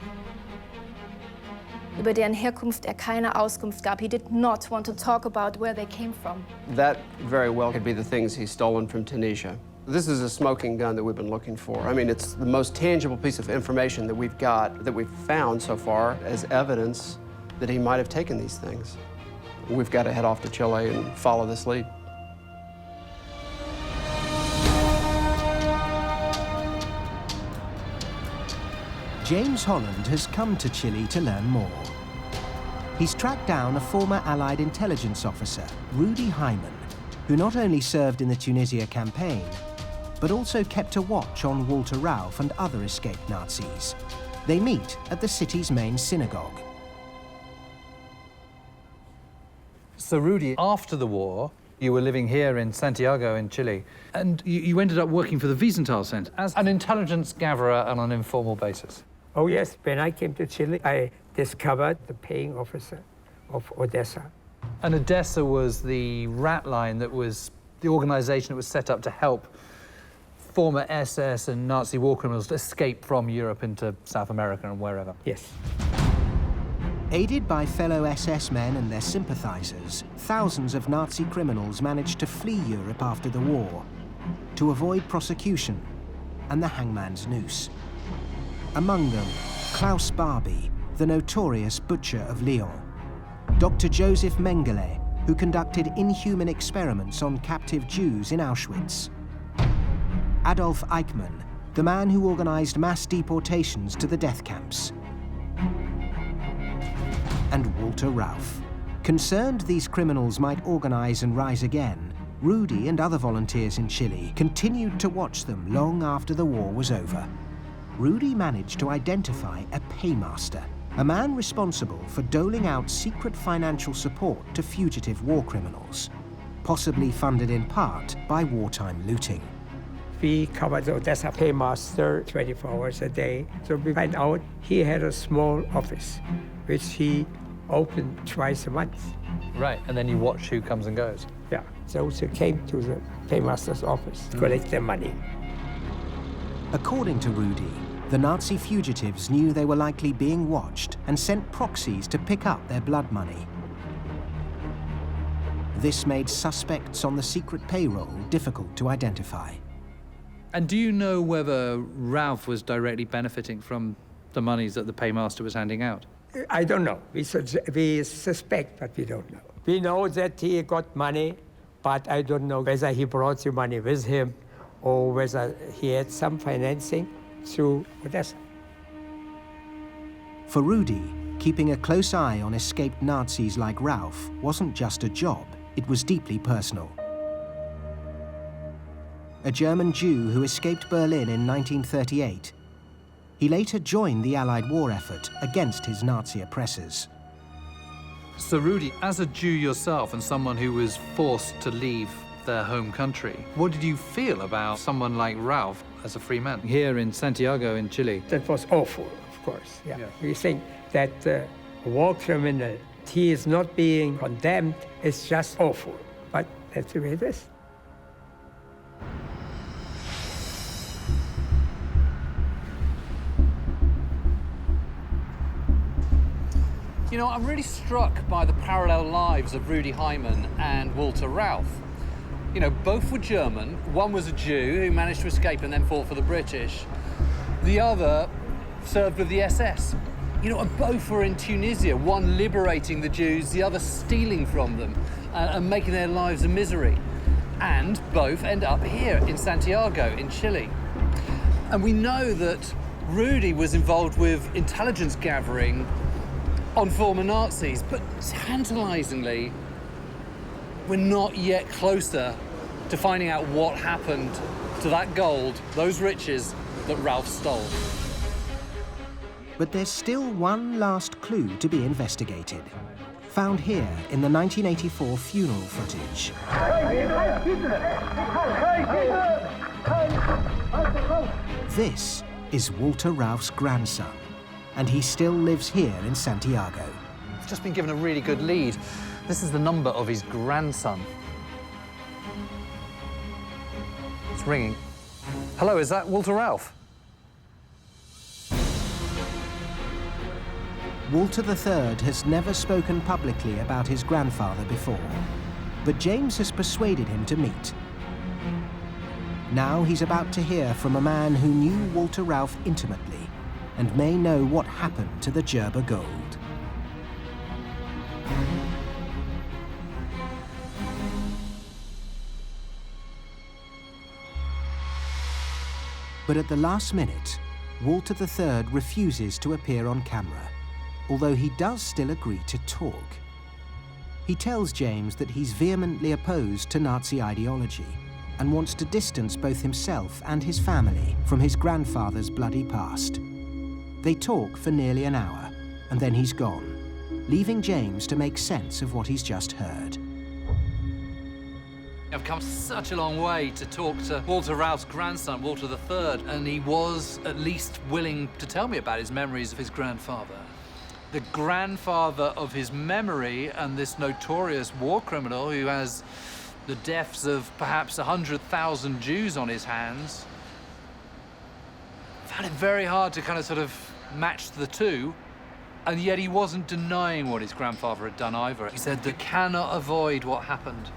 über deren Herkunft keine Auskunft gab. He did not want to talk about where they came from. That very well could be the things he's stolen from Tunisia. This is a smoking gun that we've been looking for. I mean, it's the most tangible piece of information that we've got, that we've found so far as evidence that he might have taken these things. We've got to head off to Chile and follow this lead. James Holland has come to Chile to learn more. He's tracked down a former Allied intelligence officer, Rudi Heimann, who not only served in the Tunisia campaign, but also kept a watch on Walter Ralph and other escaped Nazis. They meet at the city's main synagogue. So, Rudi, after the war, you were living here in Santiago in Chile, and you ended up working for the Wiesenthal Center as an intelligence gatherer on an informal basis. Oh, yes. When I came to Chile, I discovered the paying officer of Odessa. And Odessa was the rat line that was the organization that was set up to help former SS and Nazi war criminals escape from Europe into South America and wherever. Yes. Aided by fellow SS men and their sympathizers, thousands of Nazi criminals managed to flee Europe after the war to avoid prosecution and the hangman's noose. Among them, Klaus Barbie, the notorious butcher of Lyon, Dr. Joseph Mengele, who conducted inhuman experiments on captive Jews in Auschwitz, Adolf Eichmann, the man who organized mass deportations to the death camps, and Walter Ralph. Concerned these criminals might organize and rise again, Rudi and other volunteers in Chile continued to watch them long after the war was over. Rudi managed to identify a paymaster, a man responsible for doling out secret financial support to fugitive war criminals, possibly funded in part by wartime looting. We covered the Odessa paymaster 24 hours a day. So we find out he had a small office, which he open twice a month. Right, and then you watch who comes and goes. Yeah, those who came to the paymaster's office to collect their money. According to Rudy, the Nazi fugitives knew they were likely being watched and sent proxies to pick up their blood money. This made suspects on the secret payroll difficult to identify. And do you know whether Ralph was directly benefiting from the monies that the paymaster was handing out? I don't know. We suspect, but we don't know. We know that he got money, but I don't know whether he brought the money with him or whether he had some financing through Odessa. For Rudy, keeping a close eye on escaped Nazis like Ralph wasn't just a job, it was deeply personal. A German Jew who escaped Berlin in 1938, he later joined the Allied war effort against his Nazi oppressors. So Rudy, as a Jew yourself and someone who was forced to leave their home country, what did you feel about someone like Ralph as a free man here in Santiago in Chile? That was awful, of course, yeah. We think that a war criminal, he is not being condemned, it's just awful. But that's the way it is. You know, I'm really struck by the parallel lives of Rudy Heimann and Walter Ralph. You know, both were German. One was a Jew who managed to escape and then fought for the British. The other served with the SS. You know, and both were in Tunisia, one liberating the Jews, the other stealing from them and making their lives a misery. And both end up here in Santiago, in Chile. And we know that Rudy was involved with intelligence gathering on former Nazis, but tantalizingly, we're not yet closer to finding out what happened to that gold, those riches that Ralph stole. But there's still one last clue to be investigated, found here in the 1984 funeral footage. This is Walter Ralph's grandson, and he still lives here in Santiago. I've just been given a really good lead. This is the number of his grandson. It's ringing. Hello, is that Walter Ralph? Walter III has never spoken publicly about his grandfather before, but James has persuaded him to meet. Now he's about to hear from a man who knew Walter Ralph intimately and may know what happened to the Gerber gold. But at the last minute, Walter III refuses to appear on camera, although he does still agree to talk. He tells James that he's vehemently opposed to Nazi ideology and wants to distance both himself and his family from his grandfather's bloody past. They talk for nearly an hour, and then he's gone, leaving James to make sense of what he's just heard. I've come such a long way to talk to Walter Ralph's grandson, Walter III, and he was at least willing to tell me about his memories of his grandfather. The grandfather of his memory and this notorious war criminal who has the deaths of perhaps 100,000 Jews on his hands. I found it very hard to kind of sort of match the two, and yet he wasn't denying what his grandfather had done either. He said they cannot avoid what happened,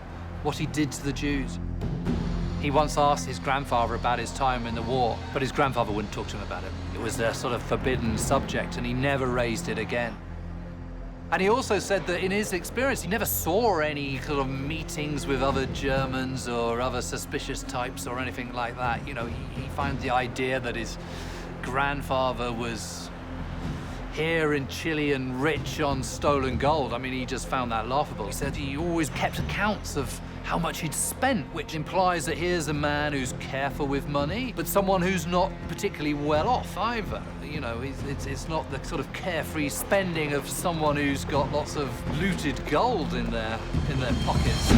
what he did to the Jews. He once asked his grandfather about his time in the war, but his grandfather wouldn't talk to him about it. It was a sort of forbidden subject, and he never raised it again. And he also said that in his experience, he never saw any sort of meetings with other Germans or other suspicious types or anything like that. You know, he found the idea that his grandfather was here in Chile and rich on stolen gold. I mean, he just found that laughable. He said he always kept accounts of how much he'd spent, which implies that here's a man who's careful with money, but someone who's not particularly well off either. You know, it's not the sort of carefree spending of someone who's got lots of looted gold in their pockets.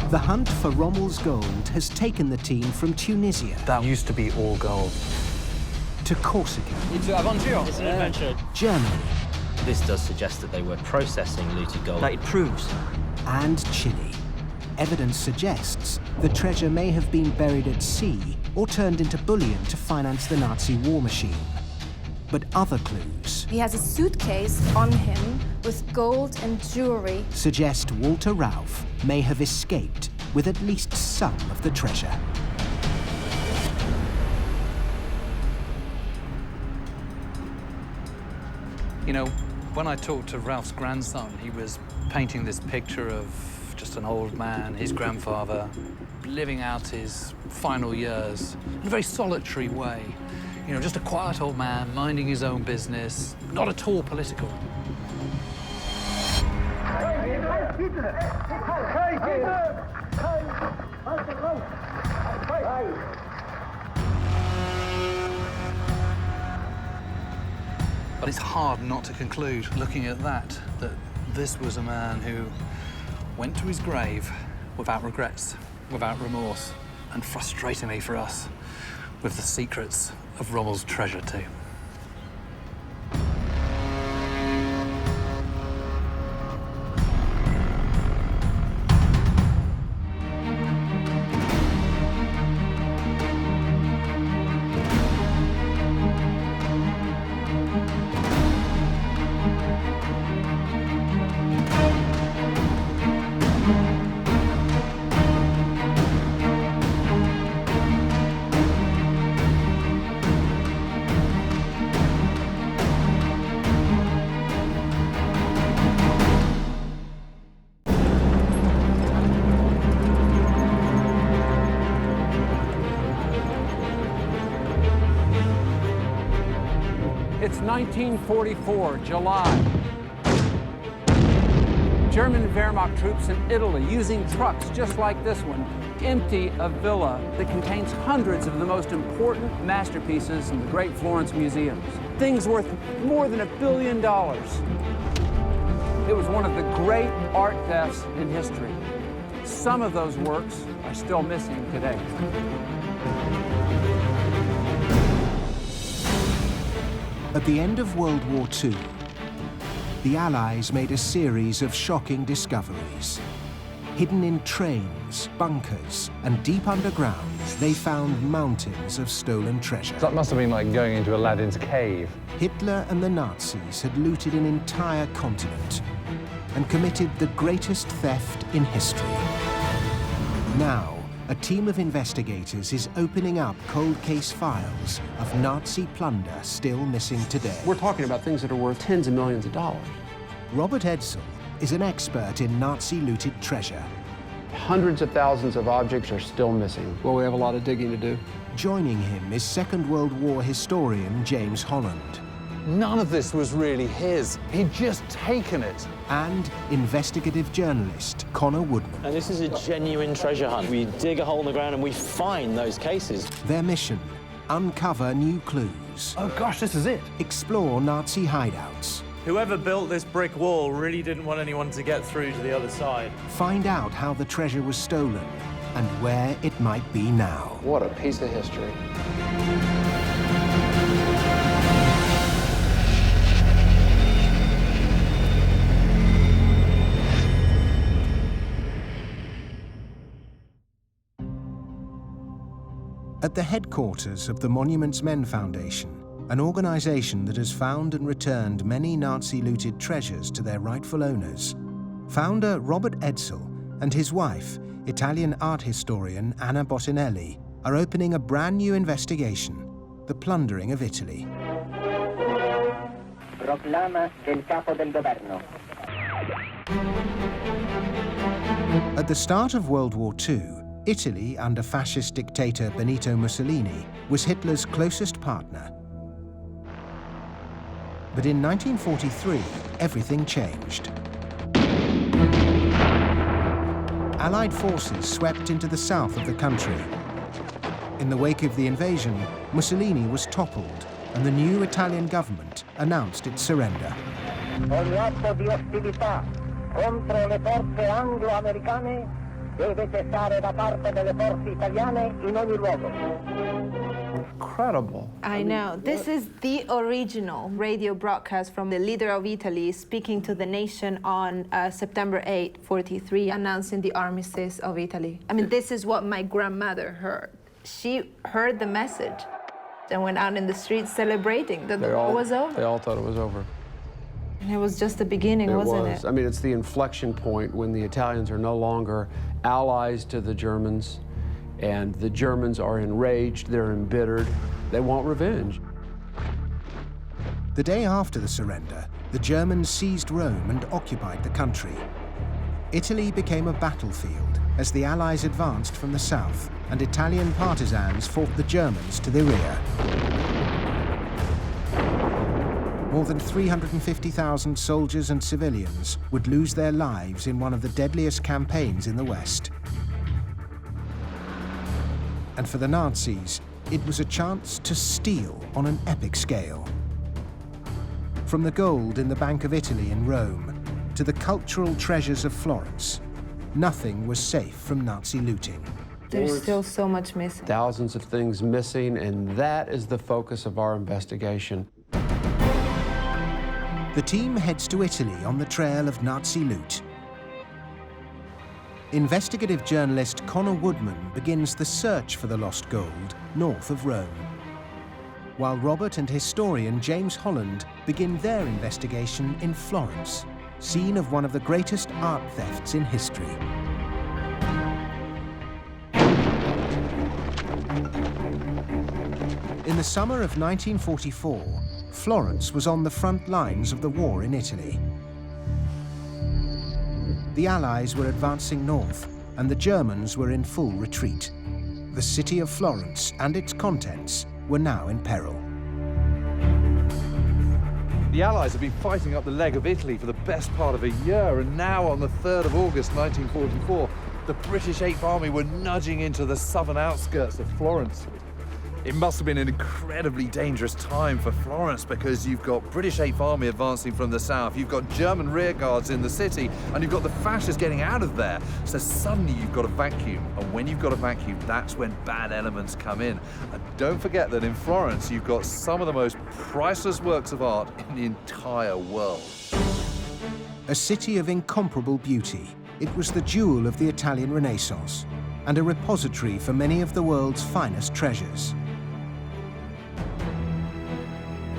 The hunt for Rommel's gold has taken the team from Tunisia. That used to be all gold. To to Corsica. It's an adventure. It's an adventure. Germany. This does suggest that they were processing looted gold. Like it proves. And Chile. Evidence suggests the treasure may have been buried at sea or turned into bullion to finance the Nazi war machine. But other clues He has a suitcase on him with gold and jewelry. suggest Walter Rauff may have escaped with at least some of the treasure. You know, when I talked to Ralph's grandson, he was painting this picture of just an old man, his grandfather, living out his final years in a very solitary way. You know, just a quiet old man, minding his own business, not at all political. But it's hard not to conclude, looking at that this was a man who went to his grave without regrets, without remorse, and frustratingly for us, with the secrets of Rommel's treasure too. It's 1944, July. German Wehrmacht troops in Italy using trucks just like this one empty a villa that contains hundreds of the most important masterpieces in the great Florence museums. Things worth more than $1 billion. It was one of the great art thefts in history. Some of those works are still missing today. At the end of World War II, the Allies made a series of shocking discoveries. Hidden in trains, bunkers, and deep underground, they found mountains of stolen treasure. That must have been like going into Aladdin's cave. Hitler and the Nazis had looted an entire continent and committed the greatest theft in history. Now, a team of investigators is opening up cold case files of Nazi plunder still missing today. We're talking about things that are worth tens of millions of dollars. Robert Edsel is an expert in Nazi looted treasure. Hundreds of thousands of objects are still missing. Well, we have a lot of digging to do. Joining him is Second World War historian James Holland. None of this was really his. He'd just taken it. And investigative journalist Connor Woodman. And this is a genuine treasure hunt. We dig a hole in the ground and we find those cases. Their mission, uncover new clues. Oh gosh, this is it. Explore Nazi hideouts. Whoever built this brick wall really didn't want anyone to get through to the other side. Find out how the treasure was stolen and where it might be now. What a piece of history. At the headquarters of the Monuments Men Foundation, an organization that has found and returned many Nazi-looted treasures to their rightful owners, founder Robert Edsel and his wife, Italian art historian Anna Bottinelli, are opening a brand new investigation, the plundering of Italy. Proclama del capo del governo. At the start of World War II, Italy, under fascist dictator Benito Mussolini, was Hitler's closest partner. But in 1943, everything changed. Allied forces swept into the south of the country. In the wake of the invasion, Mussolini was toppled, and the new Italian government announced its surrender. Ogni atto di ostilità contro le forze anglo-americane deve cessare da parte delle forze italiane in ogni luogo. Incredible. I know. This is the original radio broadcast from the leader of Italy speaking to the nation on September 8, 43, announcing the armistice of Italy. I mean, this is what my grandmother heard. She heard the message and went out in the streets celebrating that the war was over. They all thought it was over. And it was just the beginning, wasn't it? I mean, it's the inflection point when the Italians are no longer allies to the Germans, and the Germans are enraged, they're embittered, they want revenge. The day after the surrender, the Germans seized Rome and occupied the country. Italy became a battlefield as the Allies advanced from the south, and Italian partisans fought the Germans to the rear. More than 350,000 soldiers and civilians would lose their lives in one of the deadliest campaigns in the West. And for the Nazis, it was a chance to steal on an epic scale. From the gold in the Bank of Italy in Rome to the cultural treasures of Florence, nothing was safe from Nazi looting. There's still so much missing. Thousands of things missing, and that is the focus of our investigation. The team heads to Italy on the trail of Nazi loot. Investigative journalist Connor Woodman begins the search for the lost gold north of Rome, while Robert and historian James Holland begin their investigation in Florence, scene of one of the greatest art thefts in history. In the summer of 1944, Florence was on the front lines of the war in Italy. The Allies were advancing north, and the Germans were in full retreat. The city of Florence and its contents were now in peril. The Allies have been fighting up the leg of Italy for the best part of a year, and now on the 3rd of August 1944, the British 8th Army were nudging into the southern outskirts of Florence. It must have been an incredibly dangerous time for Florence, because you've got British 8th Army advancing from the south, you've got German rearguards in the city, and you've got the fascists getting out of there. So suddenly you've got a vacuum, and when you've got a vacuum, that's when bad elements come in. And don't forget that in Florence, you've got some of the most priceless works of art in the entire world. A city of incomparable beauty, it was the jewel of the Italian Renaissance, and a repository for many of the world's finest treasures.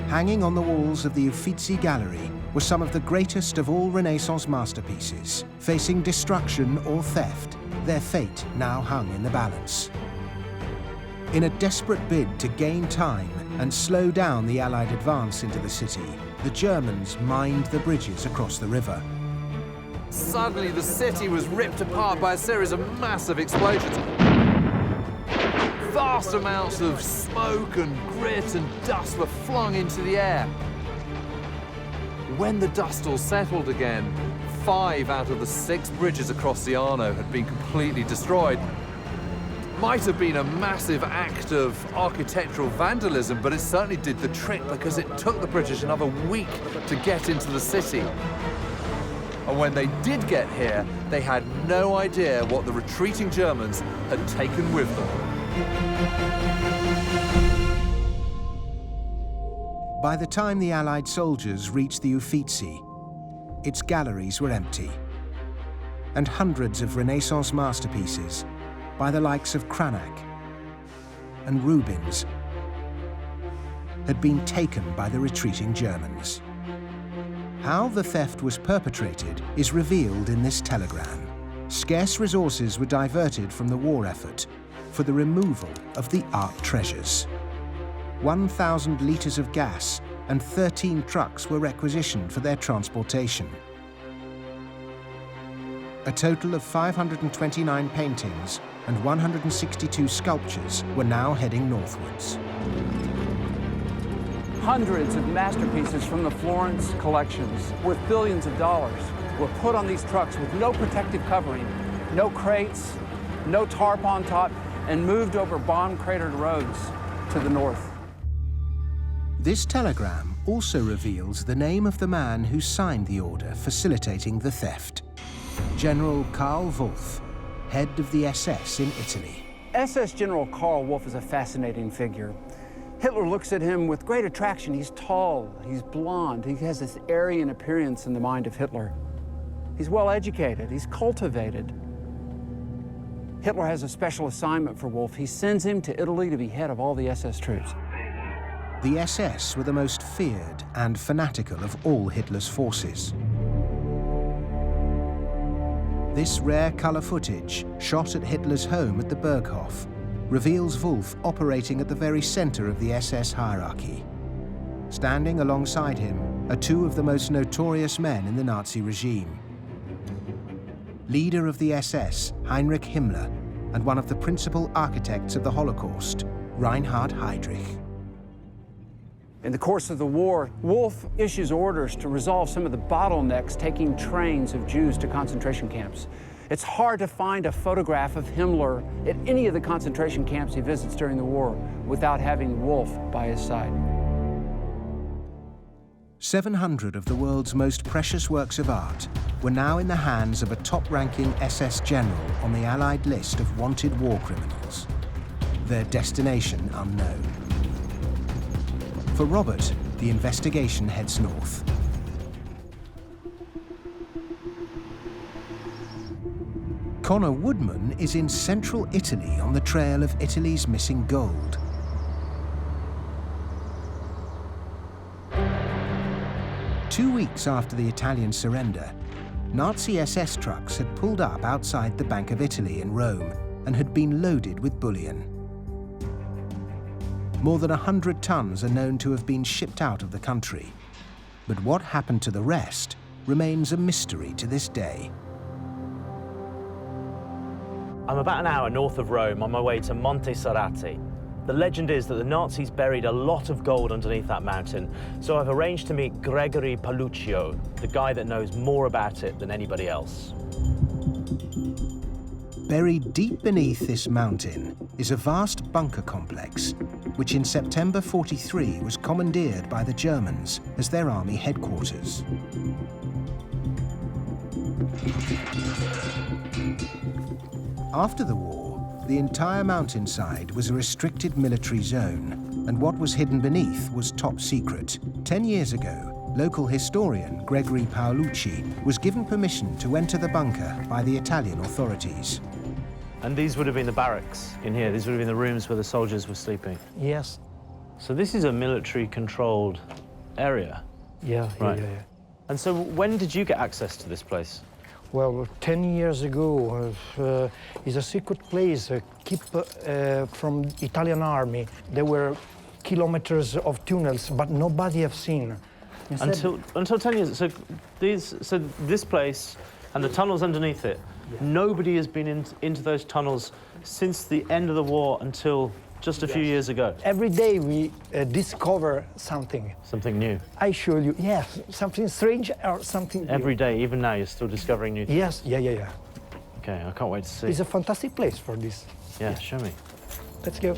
Hanging on the walls of the Uffizi Gallery were some of the greatest of all Renaissance masterpieces, facing destruction or theft, their fate now hung in the balance. In a desperate bid to gain time and slow down the Allied advance into the city, the Germans mined the bridges across the river. Suddenly the city was ripped apart by a series of massive explosions. Vast amounts of smoke and grit and dust were flung into the air. When the dust all settled again, 5 out of the 6 bridges across the Arno had been completely destroyed. Might have been a massive act of architectural vandalism, but it certainly did the trick, because it took the British another week to get into the city. And when they did get here, they had no idea what the retreating Germans had taken with them. By the time the Allied soldiers reached the Uffizi, its galleries were empty, and hundreds of Renaissance masterpieces by the likes of Cranach and Rubens had been taken by the retreating Germans. How the theft was perpetrated is revealed in this telegram. Scarce resources were diverted from the war effort for the removal of the art treasures. 1,000 litres of gas and 13 trucks were requisitioned for their transportation. A total of 529 paintings and 162 sculptures were now heading northwards. Hundreds of masterpieces from the Florence collections, worth billions of dollars, were put on these trucks with no protective covering, no crates, no tarp on top, and moved over bomb-cratered roads to the north. This telegram also reveals the name of the man who signed the order facilitating the theft: General Karl Wolff, head of the SS in Italy. SS General Karl Wolff is a fascinating figure. Hitler looks at him with great attraction. He's tall, he's blonde, he has this Aryan appearance in the mind of Hitler. He's well educated, he's cultivated. Hitler has a special assignment for Wolff. He sends him to Italy to be head of all the SS troops. The SS were the most feared and fanatical of all Hitler's forces. This rare colour footage, shot at Hitler's home at the Berghof, reveals Wolff operating at the very centre of the SS hierarchy. Standing alongside him are two of the most notorious men in the Nazi regime. Leader of the SS, Heinrich Himmler, and one of the principal architects of the Holocaust, Reinhard Heydrich. In the course of the war, Wolff issues orders to resolve some of the bottlenecks taking trains of Jews to concentration camps. It's hard to find a photograph of Himmler at any of the concentration camps he visits during the war without having Wolff by his side. 700 of the world's most precious works of art were now in the hands of a top-ranking SS general on the Allied list of wanted war criminals, their destination unknown. For Robert, the investigation heads north. Connor Woodman is in central Italy on the trail of Italy's missing gold. Two weeks after the Italian surrender, Nazi SS trucks had pulled up outside the Bank of Italy in Rome and had been loaded with bullion. More than 100 tons are known to have been shipped out of the country. But what happened to the rest remains a mystery to this day. I'm about an hour north of Rome on my way to Monte Sorate. The legend is that the Nazis buried a lot of gold underneath that mountain, so I've arranged to meet Gregory Paluccio, the guy that knows more about it than anybody else. Buried deep beneath this mountain is a vast bunker complex, which in September '43 was commandeered by the Germans as their army headquarters. After the war, the entire mountainside was a restricted military zone, and what was hidden beneath was top secret. 10 years ago, local historian Gregory Paolucci was given permission to enter the bunker by the Italian authorities. And these would have been the barracks in here. These would have been the rooms where the soldiers were sleeping. Yes. So this is a military-controlled area? Yeah, right. yeah. And so when did you get access to this place? Well, 10 years ago, it's a secret place kept from Italian army. There were kilometers of tunnels, but nobody have seen. Until 10 years. So this place and the tunnels underneath it, nobody has been into those tunnels since the end of the war until just a few years ago. Every day we discover something. Something new. I show you, yes, something strange or something new. Every day, even now, you're still discovering new things. Yes, yeah. Okay, I can't wait to see. It's a fantastic place for this. Yeah, show me. Let's go.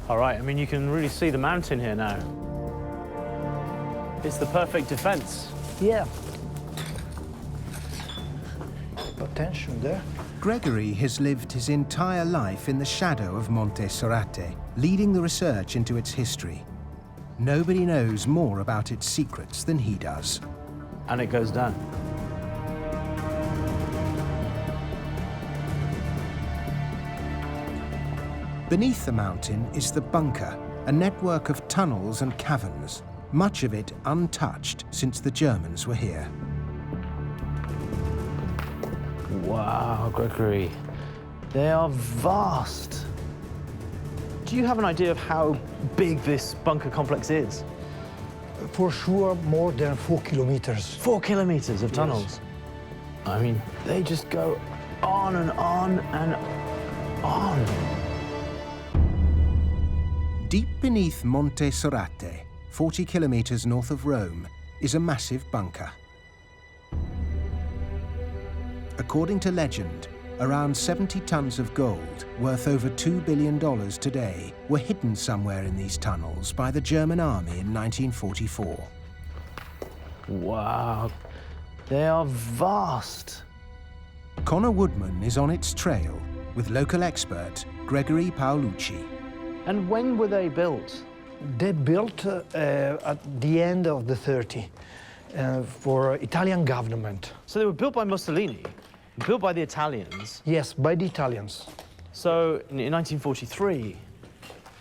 All right, I mean, you can really see the mountain here now. It's the perfect defense. Yeah. Attention there. Gregory has lived his entire life in the shadow of Monte Sorate, leading the research into its history. Nobody knows more about its secrets than he does. And it goes down. Beneath the mountain is the bunker, a network of tunnels and caverns, much of it untouched since the Germans were here. Wow, Gregory, they are vast. Do you have an idea of how big this bunker complex is? For sure, more than 4 kilometers. 4 kilometers of tunnels? Yes. I mean, they just go on and on and on. Deep beneath Monte Sorate, 40 kilometers north of Rome, is a massive bunker. According to legend, around 70 tons of gold, worth over $2 billion today, were hidden somewhere in these tunnels by the German army in 1944. Wow. They are vast. Connor Woodman is on its trail with local expert Gregory Paolucci. And when were they built? They built at the end of the 30s for Italian government. So they were built by Mussolini, built by the Italians? Yes, by the Italians. So in 1943?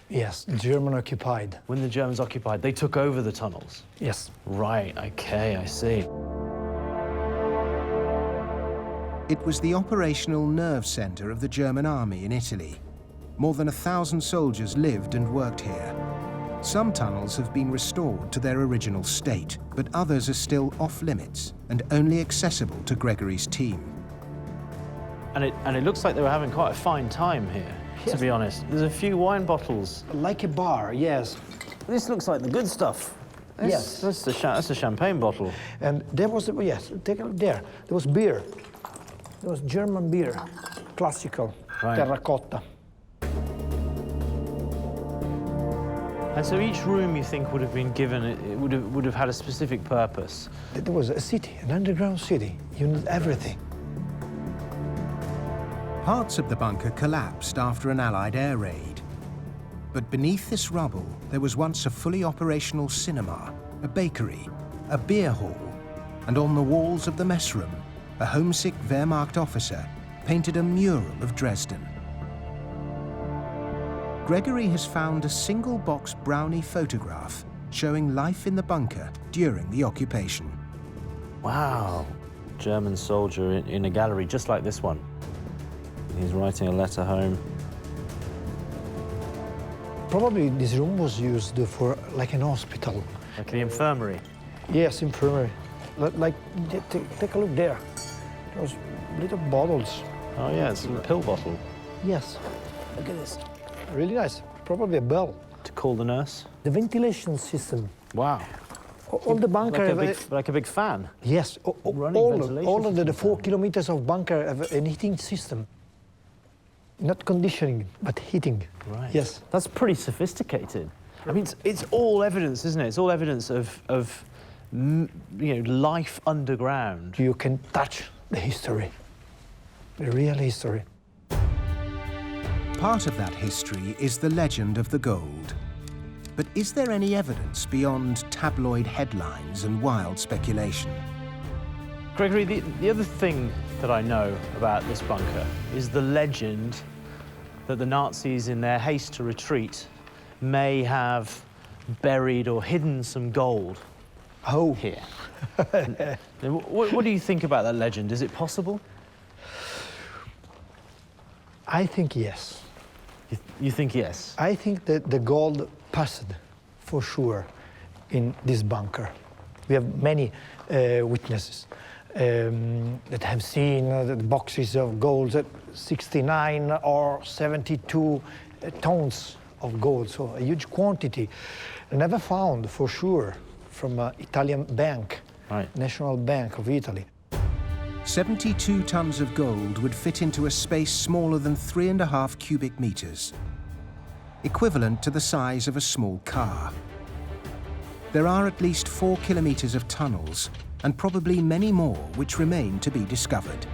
Yes, German occupied. When the Germans occupied, they took over the tunnels? Yes. Right, okay, I see. It was the operational nerve center of the German army in Italy. More than 1,000 soldiers lived and worked here. Some tunnels have been restored to their original state, but others are still off-limits and only accessible to Gregory's team. And it looks like they were having quite a fine time here, to be honest. There's a few wine bottles. Like a bar, yes. This looks like the good stuff. Yes. That's a champagne bottle. And there was, yes, take a look there. There was beer. There was German beer, classical, right. terracotta. And so each room, you think, would have been given, it would have had a specific purpose? There was a city, an underground city. You need everything. Parts of the bunker collapsed after an Allied air raid. But beneath this rubble, there was once a fully operational cinema, a bakery, a beer hall, and on the walls of the mess room, a homesick Wehrmacht officer painted a mural of Dresden. Gregory has found a single-box brownie photograph showing life in the bunker during the occupation. Wow. German soldier in a gallery just like this one. He's writing a letter home. Probably this room was used for like an hospital. Like the infirmary? Yes, infirmary. Like, take a look there. Those little bottles. Oh yeah, it's a pill bottle. Yes. Look at this. Really nice. Probably a bell. To call the nurse? The ventilation system. Wow. All the bunker... Like a big fan? Yes. All of the 4 kilometers of bunker have an heating system. Not conditioning, but heating. Right. Yes. That's pretty sophisticated. I mean, it's all evidence, isn't it? It's all evidence of life underground. You can touch the history, the real history. Part of that history is the legend of the gold. But is there any evidence beyond tabloid headlines and wild speculation? Gregory, the other thing that I know about this bunker is the legend that the Nazis, in their haste to retreat, may have buried or hidden some gold here. What do you think about that legend? Is it possible? I think yes. You think yes? I think that the gold passed, for sure, in this bunker. We have many witnesses that have seen the boxes of gold at 69 or 72 tons of gold, so a huge quantity. Never found, for sure, from an Italian bank, National Bank of Italy. 72 tons of gold would fit into a space smaller than 3.5 cubic meters, equivalent to the size of a small car. There are at least 4 kilometers of tunnels, and probably many more which remain to be discovered.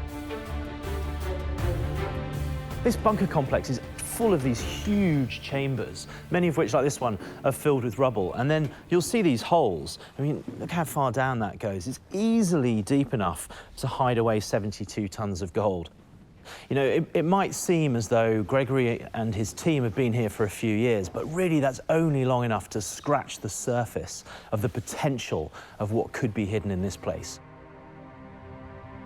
This bunker complex is full of these huge chambers, many of which, like this one, are filled with rubble. And then you'll see these holes. I mean, look how far down that goes. It's easily deep enough to hide away 72 tons of gold. You know, it might seem as though Gregory and his team have been here for a few years, but really that's only long enough to scratch the surface of the potential of what could be hidden in this place.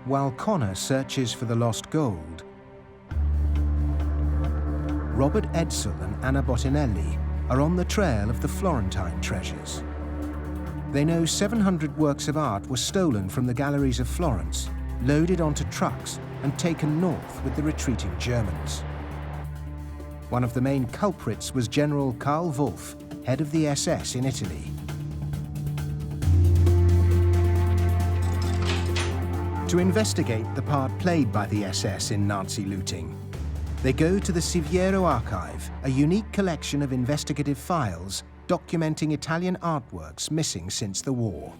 While Connor searches for the lost gold, Robert Edsel and Anna Bottinelli are on the trail of the Florentine treasures. They know 700 works of art were stolen from the galleries of Florence, loaded onto trucks and taken north with the retreating Germans. One of the main culprits was General Karl Wolff, head of the SS in Italy. To investigate the part played by the SS in Nazi looting, they go to the Siviero Archive, a unique collection of investigative files documenting Italian artworks missing since the war.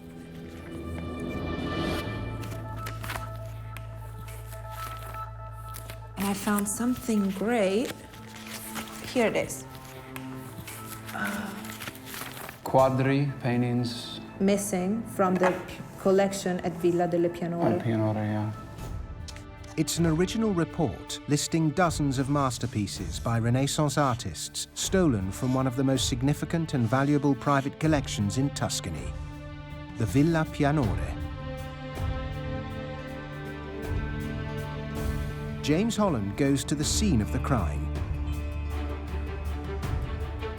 I found something great. Here it is. Quadri paintings. Missing from the collection at Villa delle Pianore. Pianore, yeah. It's an original report listing dozens of masterpieces by Renaissance artists stolen from one of the most significant and valuable private collections in Tuscany, the Villa Pianore. James Holland goes to the scene of the crime.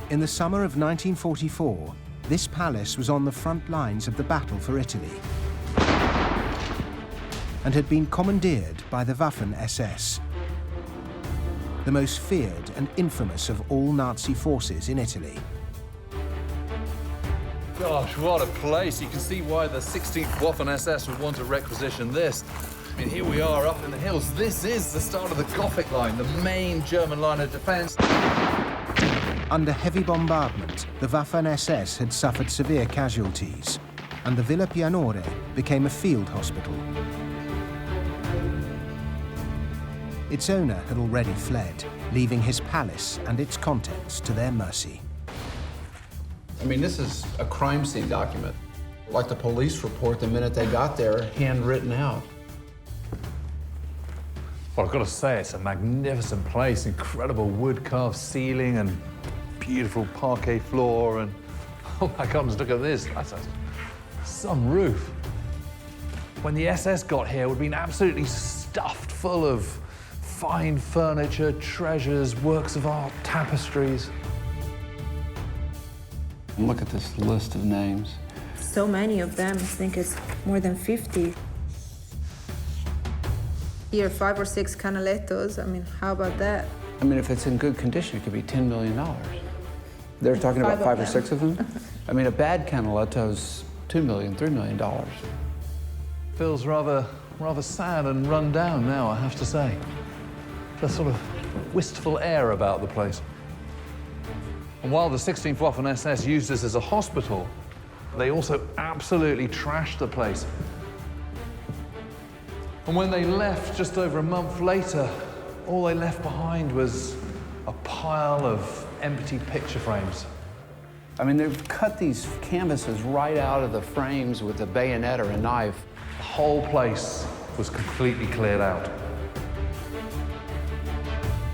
In the summer of 1944, this palace was on the front lines of the battle for Italy and had been commandeered by the Waffen-SS, the most feared and infamous of all Nazi forces in Italy. Gosh, what a place. You can see why the 16th Waffen-SS would want to requisition this. I mean, here we are up in the hills. This is the start of the Gothic line, the main German line of defense. Under heavy bombardment, the Waffen-SS had suffered severe casualties, and the Villa Pianore became a field hospital. Its owner had already fled, leaving his palace and its contents to their mercy. I mean, this is a crime scene document. Like the police report the minute they got there, handwritten out. Well, I've got to say, it's a magnificent place. Incredible wood-carved ceiling and beautiful parquet floor and, oh my goodness, look at this. That's some roof. When the SS got here, it would have been absolutely stuffed full of fine furniture, treasures, works of art, tapestries. Look at this list of names. So many of them, I think it's more than 50. Here, 5 or 6 canalettos. I mean, how about that? I mean, if it's in good condition, it could be $10 million. They're talking about 5 or 6 of them? I mean, a bad canaletto's $2 million, $3 million. Feels rather sad and run down now, I have to say. There's sort of wistful air about the place. And while the 16th Waffen-SS used this as a hospital, they also absolutely trashed the place. And when they left just over a month later, all they left behind was a pile of empty picture frames. I mean, they've cut these canvases right out of the frames with a bayonet or a knife. The whole place was completely cleared out.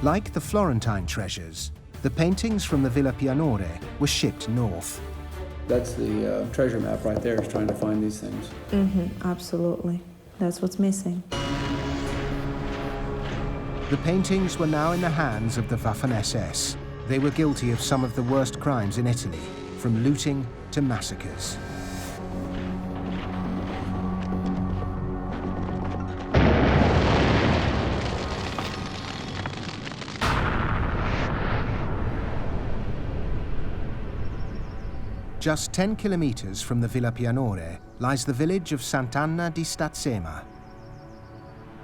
Like the Florentine treasures, the paintings from the Villa Pianore were shipped north. That's the treasure map right there, is trying to find these things. Absolutely. That's what's missing. The paintings were now in the hands of the Waffen-SS. They were guilty of some of the worst crimes in Italy, from looting to massacres. Just 10 kilometers from the Villa Pianore lies the village of Sant'Anna di Stazzema.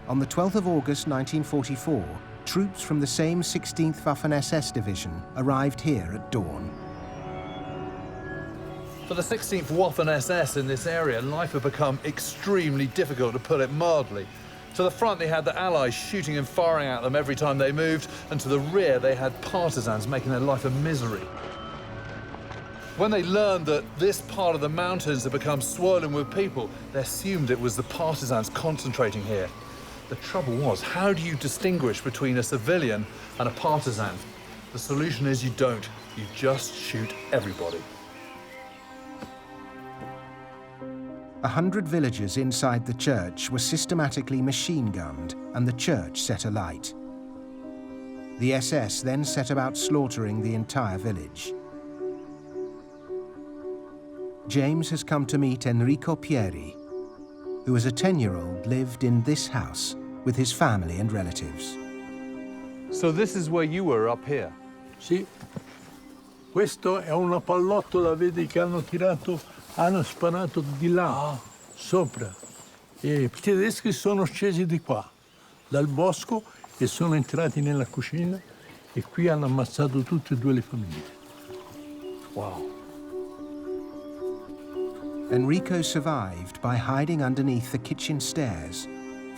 On the 12th of August 1944, troops from the same 16th Waffen-SS division arrived here at dawn. For the 16th Waffen-SS in this area, life had become extremely difficult, to put it mildly. To the front, they had the Allies shooting and firing at them every time they moved, and to the rear, they had partisans making their life a misery. When they learned that this part of the mountains had become swollen with people, they assumed it was the partisans concentrating here. The trouble was, how do you distinguish between a civilian and a partisan? The solution is you don't. You just shoot everybody. 100 villagers inside the church were systematically machine-gunned and the church set alight. The SS then set about slaughtering the entire village. James has come to meet Enrico Pieri, who as a 10-year-old lived in this house with his family and relatives. So this is where you were up here? Sì. Questo è una pallottola, vedi, che hanno sparato di là, sopra. E i tedeschi sono scesi di qua, dal bosco, e sono entrati nella cucina, e qui hanno ammazzato tutte e 2 le famiglie. Wow. Enrico survived by hiding underneath the kitchen stairs,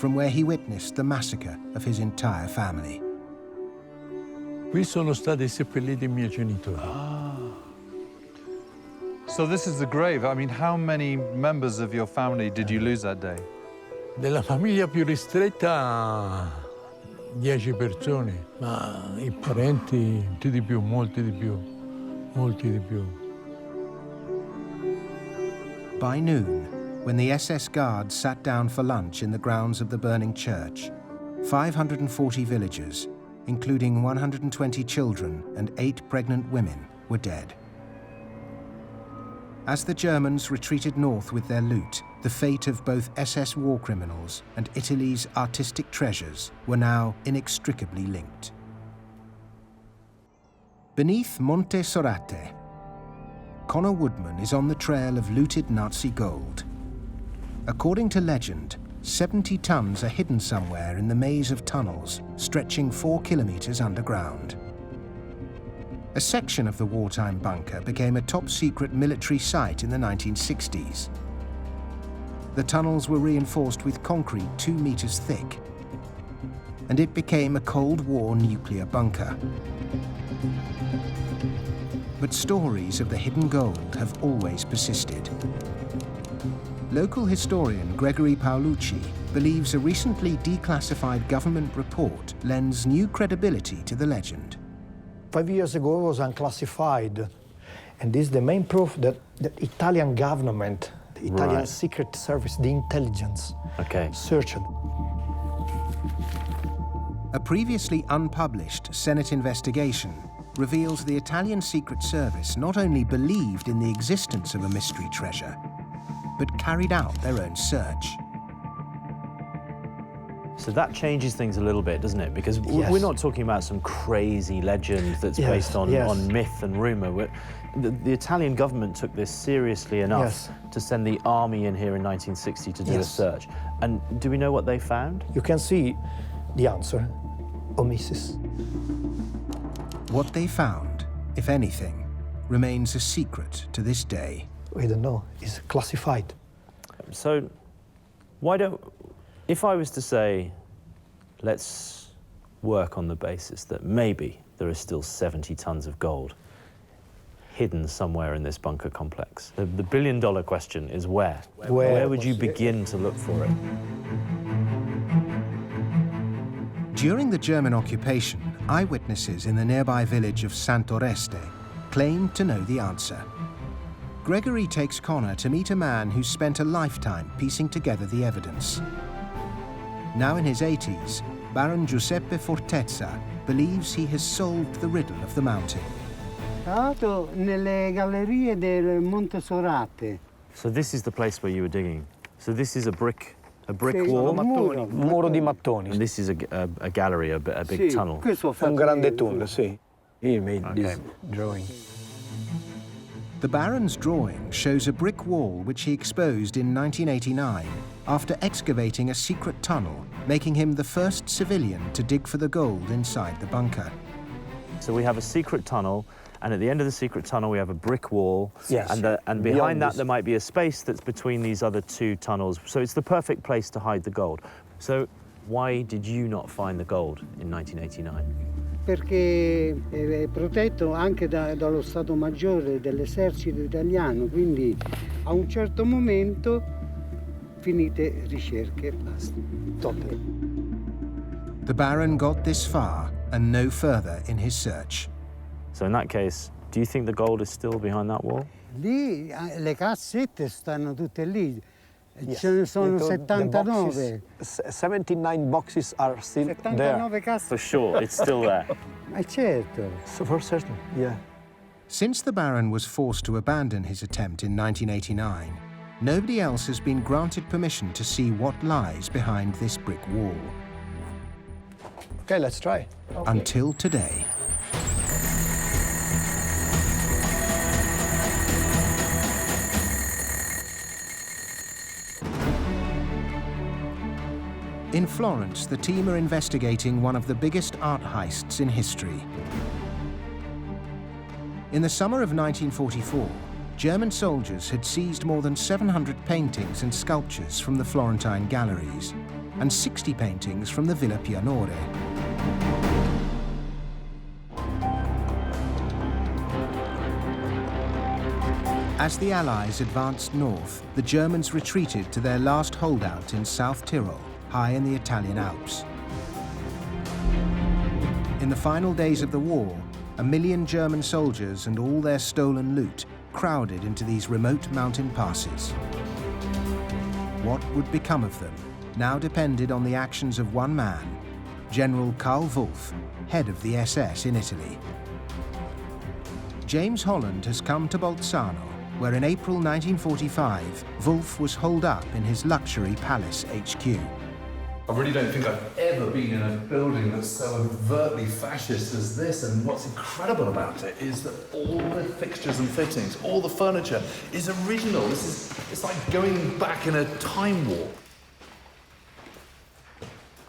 from where he witnessed the massacre of his entire family. Qui sono stati seppelliti i miei genitori. So this is the grave. I mean, how many members of your family did you lose that day? Della famiglia più ristretta 10 persone, ma i parenti di più, molti di più, molti di più. By noon, when the SS guards sat down for lunch in the grounds of the burning church, 540 villagers, including 120 children and 8 pregnant women, were dead. As the Germans retreated north with their loot, the fate of both SS war criminals and Italy's artistic treasures were now inextricably linked. Beneath Monte Sorate, Connor Woodman is on the trail of looted Nazi gold. According to legend, 70 tons are hidden somewhere in the maze of tunnels stretching 4 kilometers underground. A section of the wartime bunker became a top-secret military site in the 1960s. The tunnels were reinforced with concrete 2 meters thick, and it became a Cold War nuclear bunker. But stories of the hidden gold have always persisted. Local historian Gregory Paolucci believes a recently declassified government report lends new credibility to the legend. 5 years ago it was unclassified, and this is the main proof that the Italian government, the Italian Secret Service, the intelligence, searched. A previously unpublished Senate investigation reveals the Italian Secret Service not only believed in the existence of a mystery treasure, but carried out their own search. So that changes things a little bit, doesn't it? Because we're not talking about some crazy legend that's based on myth and rumor. The Italian government took this seriously enough to send the army in here in 1960 to do a search. And do we know what they found? You can see the answer, omissus. What they found, if anything, remains a secret to this day. We don't know, it's classified. So why don't, if I was to say, let's work on the basis that maybe there is still 70 tons of gold hidden somewhere in this bunker complex. The billion-dollar question is where? Where would you begin to look for it? During the German occupation, eyewitnesses in the nearby village of Sant'Oreste claimed to know the answer. Gregory takes Connor to meet a man who spent a lifetime piecing together the evidence. Now in his 80s, Baron Giuseppe Fortezza believes he has solved the riddle of the mountain. Nelle gallerie del Monte Sorate. So this is the place where you were digging. So this is a brick wall? Muro di mattoni. And this is a gallery, a big tunnel. Un grande tunnel, sì. He made this drawing. The Baron's drawing shows a brick wall which he exposed in 1989 after excavating a secret tunnel, making him the first civilian to dig for the gold inside the bunker. So we have a secret tunnel, and at the end of the secret tunnel we have a brick wall, and behind that there might be a space that's between these other 2 tunnels. So it's the perfect place to hide the gold. So why did you not find the gold in 1989? Perché è protetto anche dallo Stato Maggiore dell'esercito italiano, quindi a un certo momento finite ricerche, basta. The Baron got this far and no further in his search. So in that case, do you think the gold is still behind that wall? Lì le cassette stanno tutte lì. Ce ne sono 79. 79 boxes are still 79 there. casse. For sure, it's still there. Ma certo. So for certain, yeah. Since the Baron was forced to abandon his attempt in 1989, nobody else has been granted permission to see what lies behind this brick wall. Okay, let's try. Until today. In Florence, the team are investigating one of the biggest art heists in history. In the summer of 1944, German soldiers had seized more than 700 paintings and sculptures from the Florentine galleries. and 60 paintings from the Villa Pianore. As the Allies advanced north, the Germans retreated to their last holdout in South Tyrol, high in the Italian Alps. In the final days of the war, 1 million German soldiers and all their stolen loot crowded into these remote mountain passes. What would become of them now depended on the actions of one man, General Karl Wolff, head of the SS in Italy. James Holland has come to Bolzano, where in April 1945, Wolff was holed up in his luxury palace HQ. I really don't think I've ever been in a building that's so overtly fascist as this, and what's incredible about it is that all the fixtures and fittings, all the furniture is original. It's like going back in a time warp.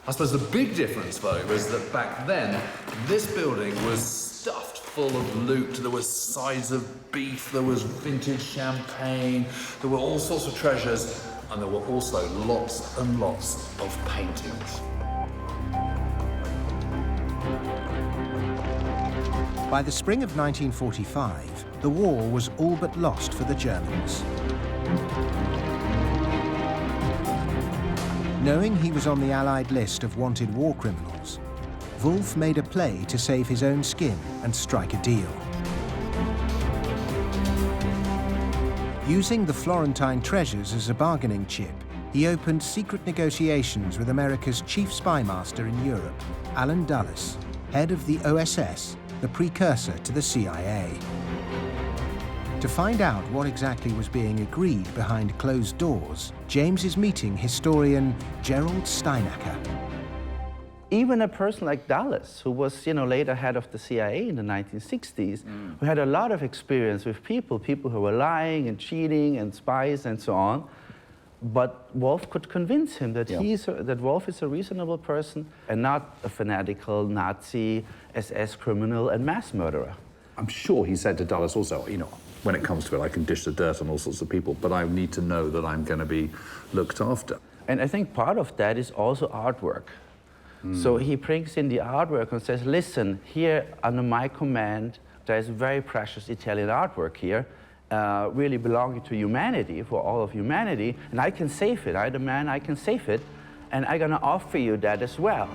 I suppose the big difference, though, is that back then, this building was stuffed full of loot. There was sides of beef, there was vintage champagne, there were all sorts of treasures, and there were also lots and lots of paintings. By the spring of 1945, the war was all but lost for the Germans. Knowing he was on the Allied list of wanted war criminals, Wolff made a play to save his own skin and strike a deal. Using the Florentine treasures as a bargaining chip, he opened secret negotiations with America's chief spy master in Europe, Allen Dulles, head of the OSS, the precursor to the CIA. To find out what exactly was being agreed behind closed doors, James is meeting historian Gerald Steinacker. Even a person like Dulles, who was later head of the CIA in the 1960s, who had a lot of experience with people who were lying and cheating and spies and so on, but Wolff could convince him that that Wolff is a reasonable person and not a fanatical Nazi, SS criminal and mass murderer. I'm sure he said to Dulles also, when it comes to it, I can dish the dirt on all sorts of people, but I need to know that I'm going to be looked after. And I think part of that is also artwork. So he brings in the artwork and says, listen, here under my command, there's very precious Italian artwork here, really belonging to humanity, for all of humanity, and I can save it. I'm the man, I can save it, and I'm gonna offer you that as well.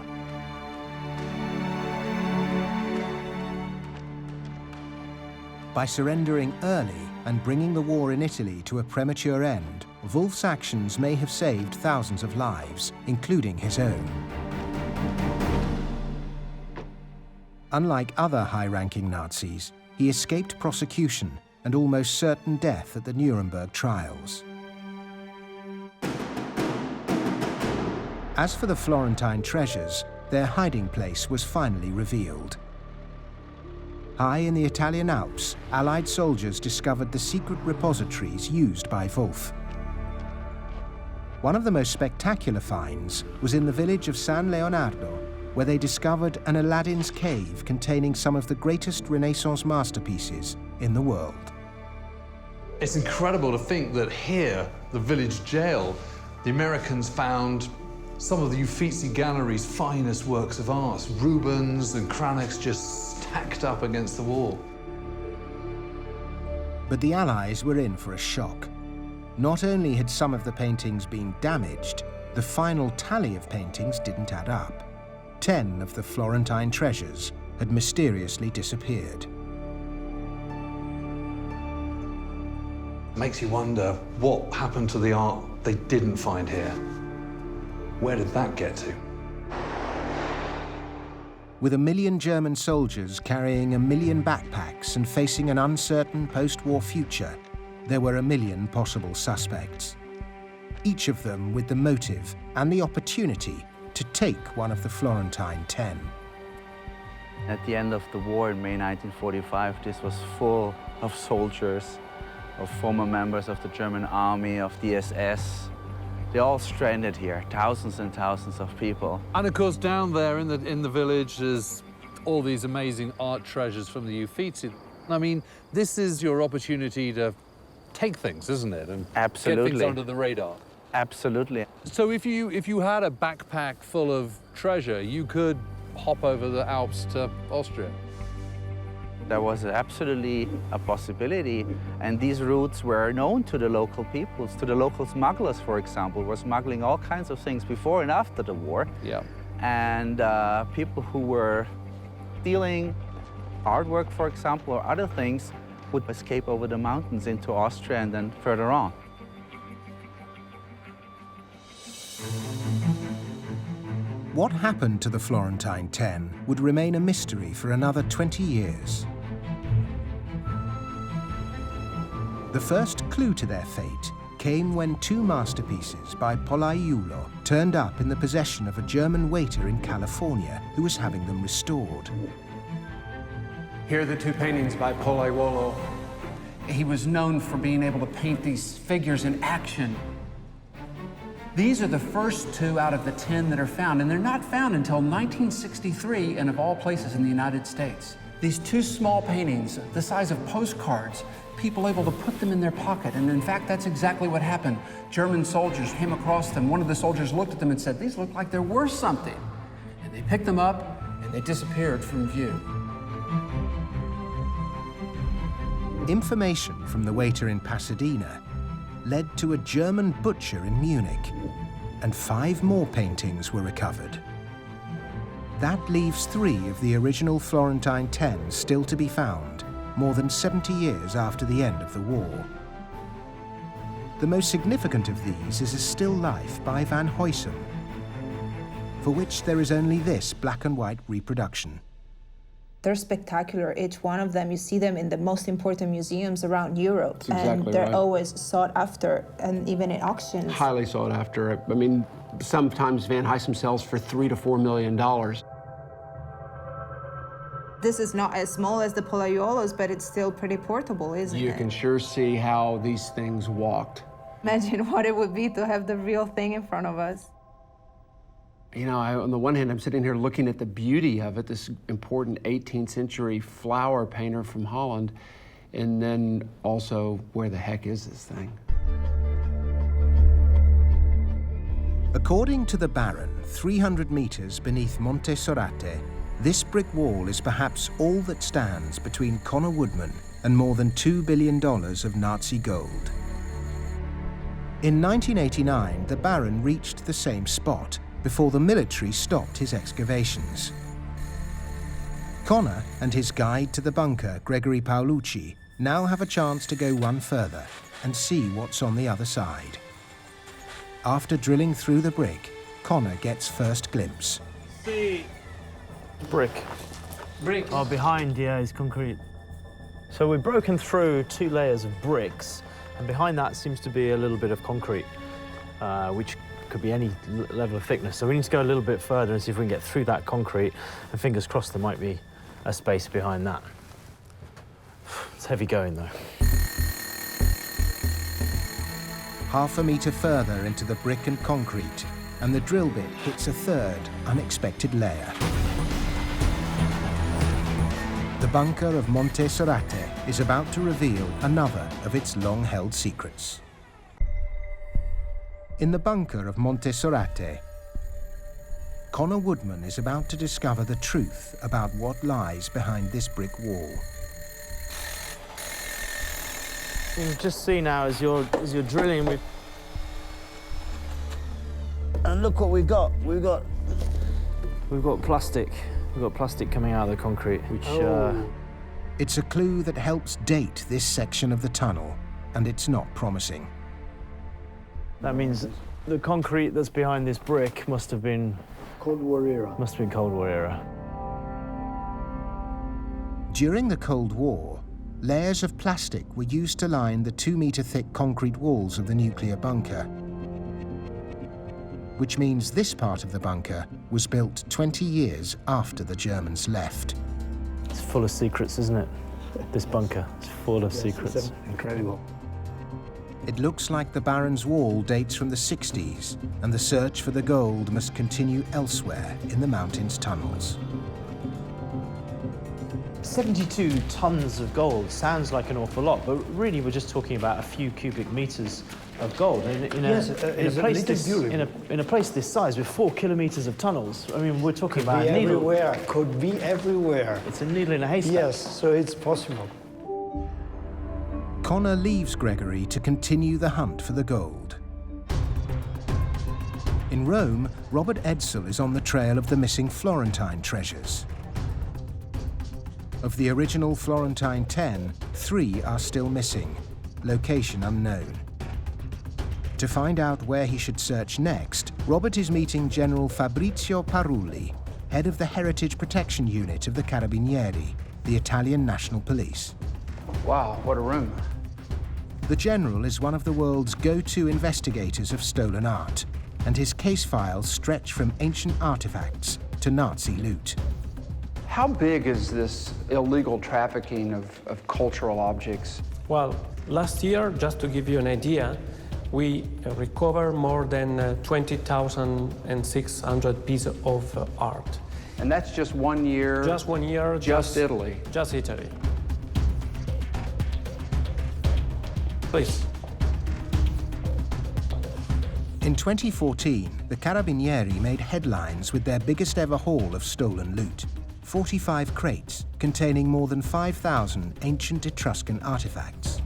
By surrendering early and bringing the war in Italy to a premature end, Wolff's actions may have saved thousands of lives, including his own. Unlike other high-ranking Nazis, he escaped prosecution and almost certain death at the Nuremberg trials. As for the Florentine treasures, their hiding place was finally revealed. High in the Italian Alps, Allied soldiers discovered the secret repositories used by Wolff. One of the most spectacular finds was in the village of San Leonardo, where they discovered an Aladdin's cave containing some of the greatest Renaissance masterpieces in the world. It's incredible to think that here, the village jail, the Americans found some of the Uffizi Gallery's finest works of art, Rubens and Cranach's just stacked up against the wall. But the Allies were in for a shock. Not only had some of the paintings been damaged, the final tally of paintings didn't add up. 10 of the Florentine treasures had mysteriously disappeared. Makes you wonder what happened to the art they didn't find here. Where did that get to? With 1 million German soldiers carrying 1 million backpacks and facing an uncertain post-war future, there were 1 million possible suspects. Each of them with the motive and the opportunity to take one of the Florentine 10. At the end of the war in May 1945, this was full of soldiers, of former members of the German army, of the SS. They're all stranded here, thousands and thousands of people. And of course, down there in the village, there's all these amazing art treasures from the Uffizi. I mean, this is your opportunity to take things, isn't it? And Absolutely. get things under the radar. Absolutely. So if you had a backpack full of treasure, you could hop over the Alps to Austria? There was absolutely a possibility, and these routes were known to the local peoples, to the local smugglers, for example, were smuggling all kinds of things before and after the war. Yeah. And people who were stealing artwork, for example, or other things would escape over the mountains into Austria and then further on. What happened to the Florentine 10 would remain a mystery for another 20 years. The first clue to their fate came when two masterpieces by Pollaiuolo turned up in the possession of a German waiter in California who was having them restored. Here are the two paintings by Pollaiuolo. He was known for being able to paint these figures in action. These are the first two out of the 10 that are found, and they're not found until 1963, and of all places in the United States. These two small paintings, the size of postcards, people able to put them in their pocket, and in fact, that's exactly what happened. German soldiers came across them. One of the soldiers looked at them and said, "These look like they're worth something." And they picked them up, and they disappeared from view. Information from the waiter in Pasadena led to a German butcher in Munich, and 5 more paintings were recovered. That leaves 3 of the original Florentine 10 still to be found, more than 70 years after the end of the war. The most significant of these is a still life by Van Huysum, for which there is only this black and white reproduction. They're spectacular, each one of them. You see them in the most important museums around Europe. That's exactly and they're right. always sought after, and even in auctions. Highly sought after. I mean, sometimes Van Huysum sells for $3 to $4 million. This is not as small as the Pollaiuolos, but it's still pretty portable, isn't You it? can sure see how these things walked. Imagine what it would be to have the real thing in front of us. You know, on the one hand, I'm sitting here looking at the beauty of it, this important 18th century flower painter from Holland, and then also, where the heck is this thing? According to the Baron, 300 meters beneath Monte Sorate, this brick wall is perhaps all that stands between Connor Woodman and more than $2 billion of Nazi gold. In 1989, the Baron reached the same spot before the military stopped his excavations. Connor and his guide to the bunker, Gregory Paolucci, now have a chance to go one further and see what's on the other side. After drilling through the brick, Connor gets first glimpse. See. Brick. Brick. Oh, behind, yeah, is concrete. So we've broken through 2 layers of bricks, and behind that seems to be a little bit of concrete, which could be any level of thickness. So we need to go a little bit further and see if we can get through that concrete, and fingers crossed there might be a space behind that. It's heavy going, though. Half a meter further into the brick and concrete, and the drill bit hits a third, unexpected layer. The bunker of Monte Sorate is about to reveal another of its long-held secrets. In the bunker of Monte Sorate, Connor Woodman is about to discover the truth about what lies behind this brick wall. You can just see now as you're drilling, and look what we've got. We've got plastic. We've got plastic coming out of the concrete, which. It's a clue that helps date this section of the tunnel, and it's not promising. That means the concrete that's behind this brick must have been Cold War era. Must have been Cold War era. During the Cold War, layers of plastic were used to line the 2-meter-thick concrete walls of the nuclear bunker, which means this part of the bunker was built 20 years after the Germans left. It's full of secrets, isn't it? This bunker, it's full of secrets. It's incredible. It looks like the Baron's wall dates from the 60s, and the search for the gold must continue elsewhere in the mountain's tunnels. 72 tons of gold sounds like an awful lot, but really we're just talking about a few cubic meters of gold. In a place this size with 4 kilometers of tunnels, I mean, we're talking about a needle. Everywhere. Could be everywhere. It's a needle in a haystack. Yes, so it's possible. Connor leaves Gregory to continue the hunt for the gold. In Rome, Robert Edsel is on the trail of the missing Florentine treasures. Of the original Florentine 10, 3 are still missing, location unknown. To find out where he should search next, Robert is meeting General Fabrizio Parulli, head of the Heritage Protection Unit of the Carabinieri, the Italian National Police. Wow, what a room. The general is one of the world's go-to investigators of stolen art, and his case files stretch from ancient artifacts to Nazi loot. How big is this illegal trafficking of cultural objects? Well, last year, just to give you an idea, we recovered more than 20,600 pieces of art. And that's just 1 year? Just 1 year. Just Italy? Just Italy. Please. In 2014, the Carabinieri made headlines with their biggest ever haul of stolen loot. 45 crates containing more than 5,000 ancient Etruscan artifacts.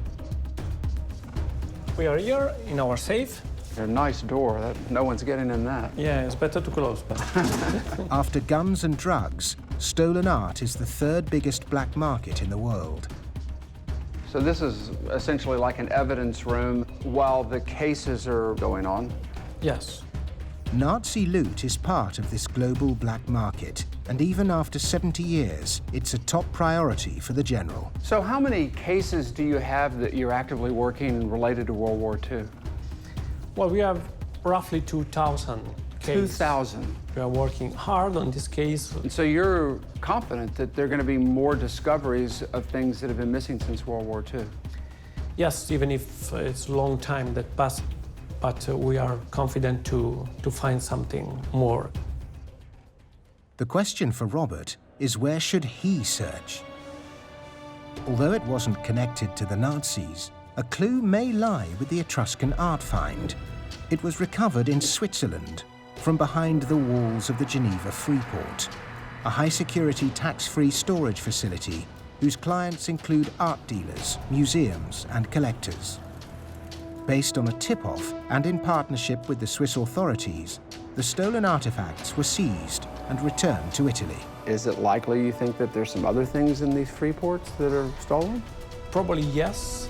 We are here in our safe. A nice door. No one's getting in that. Yeah, it's better to close. But After guns and drugs, stolen art is the 3rd biggest black market in the world. So this is essentially like an evidence room while the cases are going on? Yes. Nazi loot is part of this global black market, and even after 70 years, it's a top priority for the general. So how many cases do you have that you're actively working related to World War II? Well, we have roughly 2,000 cases. 2,000? We are working hard on this case. And so you're confident that there are going to be more discoveries of things that have been missing since World War II? Yes, even if it's a long time that passed, but we are confident to find something more. The question for Robert is, where should he search? Although it wasn't connected to the Nazis, a clue may lie with the Etruscan art find. It was recovered in Switzerland from behind the walls of the Geneva Freeport, a high-security tax-free storage facility whose clients include art dealers, museums, and collectors. Based on a tip-off and in partnership with the Swiss authorities, the stolen artifacts were seized and returned to Italy. Is it likely you think that there's some other things in these free ports that are stolen? Probably yes.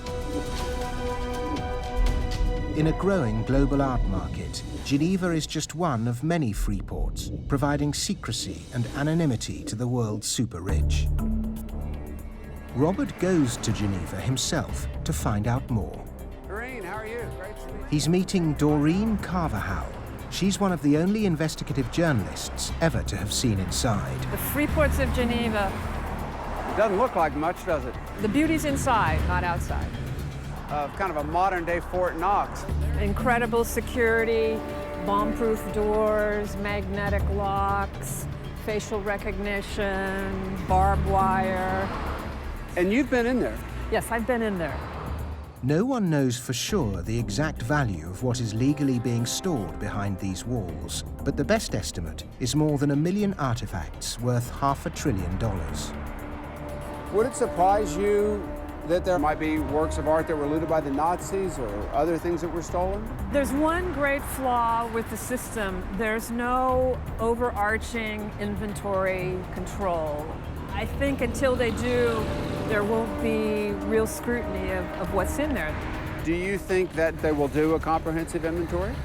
In a growing global art market, Geneva is just one of many free ports, providing secrecy and anonymity to the world's super-rich. Robert goes to Geneva himself to find out more. Doreen, how are you? Great to meet you. He's meeting Doreen Carvajal. She's one of the only investigative journalists ever to have seen inside. The free ports of Geneva. It doesn't look like much, does it? The beauty's inside, not outside. Kind of a modern-day Fort Knox. Incredible security, bomb-proof doors, magnetic locks, facial recognition, barbed wire. And you've been in there? Yes, I've been in there. No one knows for sure the exact value of what is legally being stored behind these walls, but the best estimate is more than 1 million artifacts worth $500 billion. Would it surprise you that there might be works of art that were looted by the Nazis or other things that were stolen? There's one great flaw with the system. There's no overarching inventory control. I think until they do, there won't be real scrutiny of what's in there. Do you think that they will do a comprehensive inventory?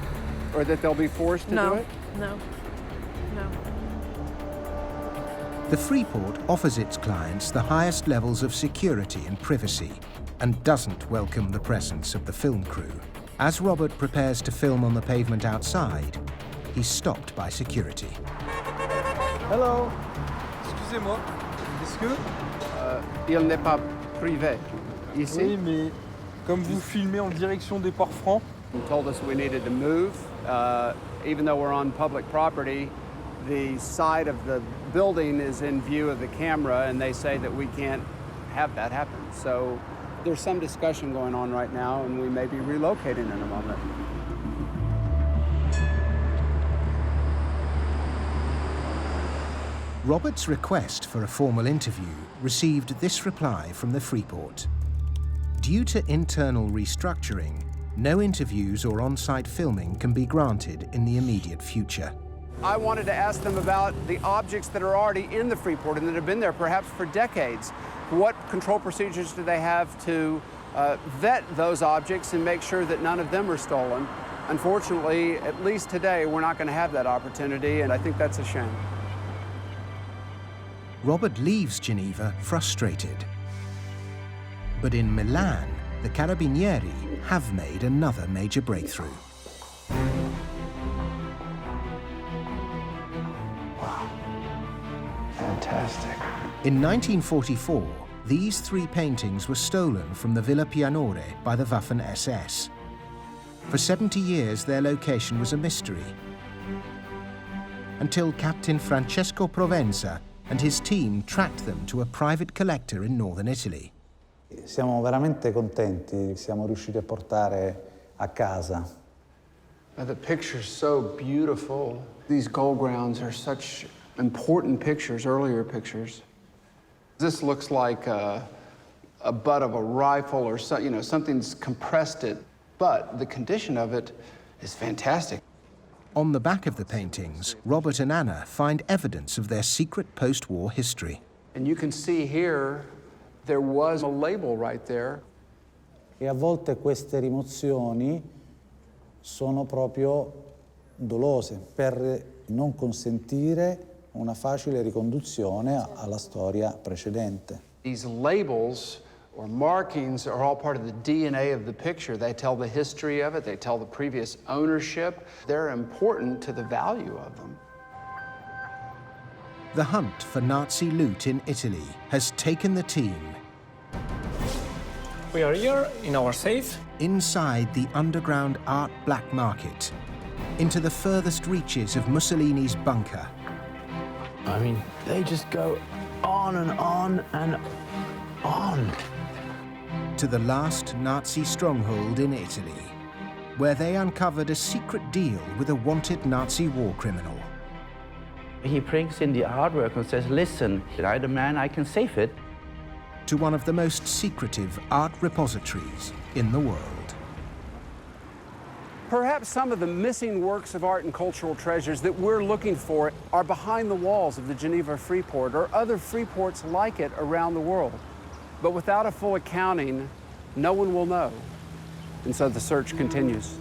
Or that they'll be forced to do it? No. The Freeport offers its clients the highest levels of security and privacy, and doesn't welcome the presence of the film crew. As Robert prepares to film on the pavement outside, he's stopped by security. Hello. Excusez-moi. Est-ce que... Il n'est pas privé. Ici? Oui, mais comme vous filmez en direction des ports francs. They told us we needed to move. Even though we're on public property, the side of the building is in view of the camera, and they say that we can't have that happen. So there's some discussion going on right now, and we may be relocating in a moment. Robert's request for a formal interview received this reply from the Freeport. Due to internal restructuring, no interviews or on-site filming can be granted in the immediate future. I wanted to ask them about the objects that are already in the Freeport and that have been there perhaps for decades. What control procedures do they have to vet those objects and make sure that none of them are stolen? Unfortunately, at least today, we're not going to have that opportunity, and I think that's a shame. Robert leaves Geneva frustrated. But in Milan, the Carabinieri have made another major breakthrough. Wow. Fantastic. In 1944, these 3 paintings were stolen from the Villa Pianore by the Waffen-SS. For 70 years, their location was a mystery, until Captain Francesco Provenza and his team tracked them to a private collector in northern Italy. Siamo veramente contenti, siamo riusciti a portare a casa. The picture's so beautiful. These gold grounds are such important pictures, earlier pictures. This looks like a butt of a rifle or so, you know, something's compressed it, but the condition of it is fantastic. On the back of the paintings, Robert and Anna find evidence of their secret post-war history. And you can see here, there was a label right there. E a volte queste rimozioni sono proprio dolose per non consentire una facile riconduzione alla storia precedente. These labels or markings are all part of the DNA of the picture. They tell the history of it, they tell the previous ownership. They're important to the value of them. The hunt for Nazi loot in Italy has taken the team. We are here in our safe. Inside the underground art black market, into the furthest reaches of Mussolini's bunker. I mean, they just go on and on and on. To the last Nazi stronghold in Italy, where they uncovered a secret deal with a wanted Nazi war criminal. He brings in the artwork and says, listen, I'm the man, I can save it. To one of the most secretive art repositories in the world. Perhaps some of the missing works of art and cultural treasures that we're looking for are behind the walls of the Geneva Freeport or other freeports like it around the world. But without a full accounting, no one will know. And so the search continues.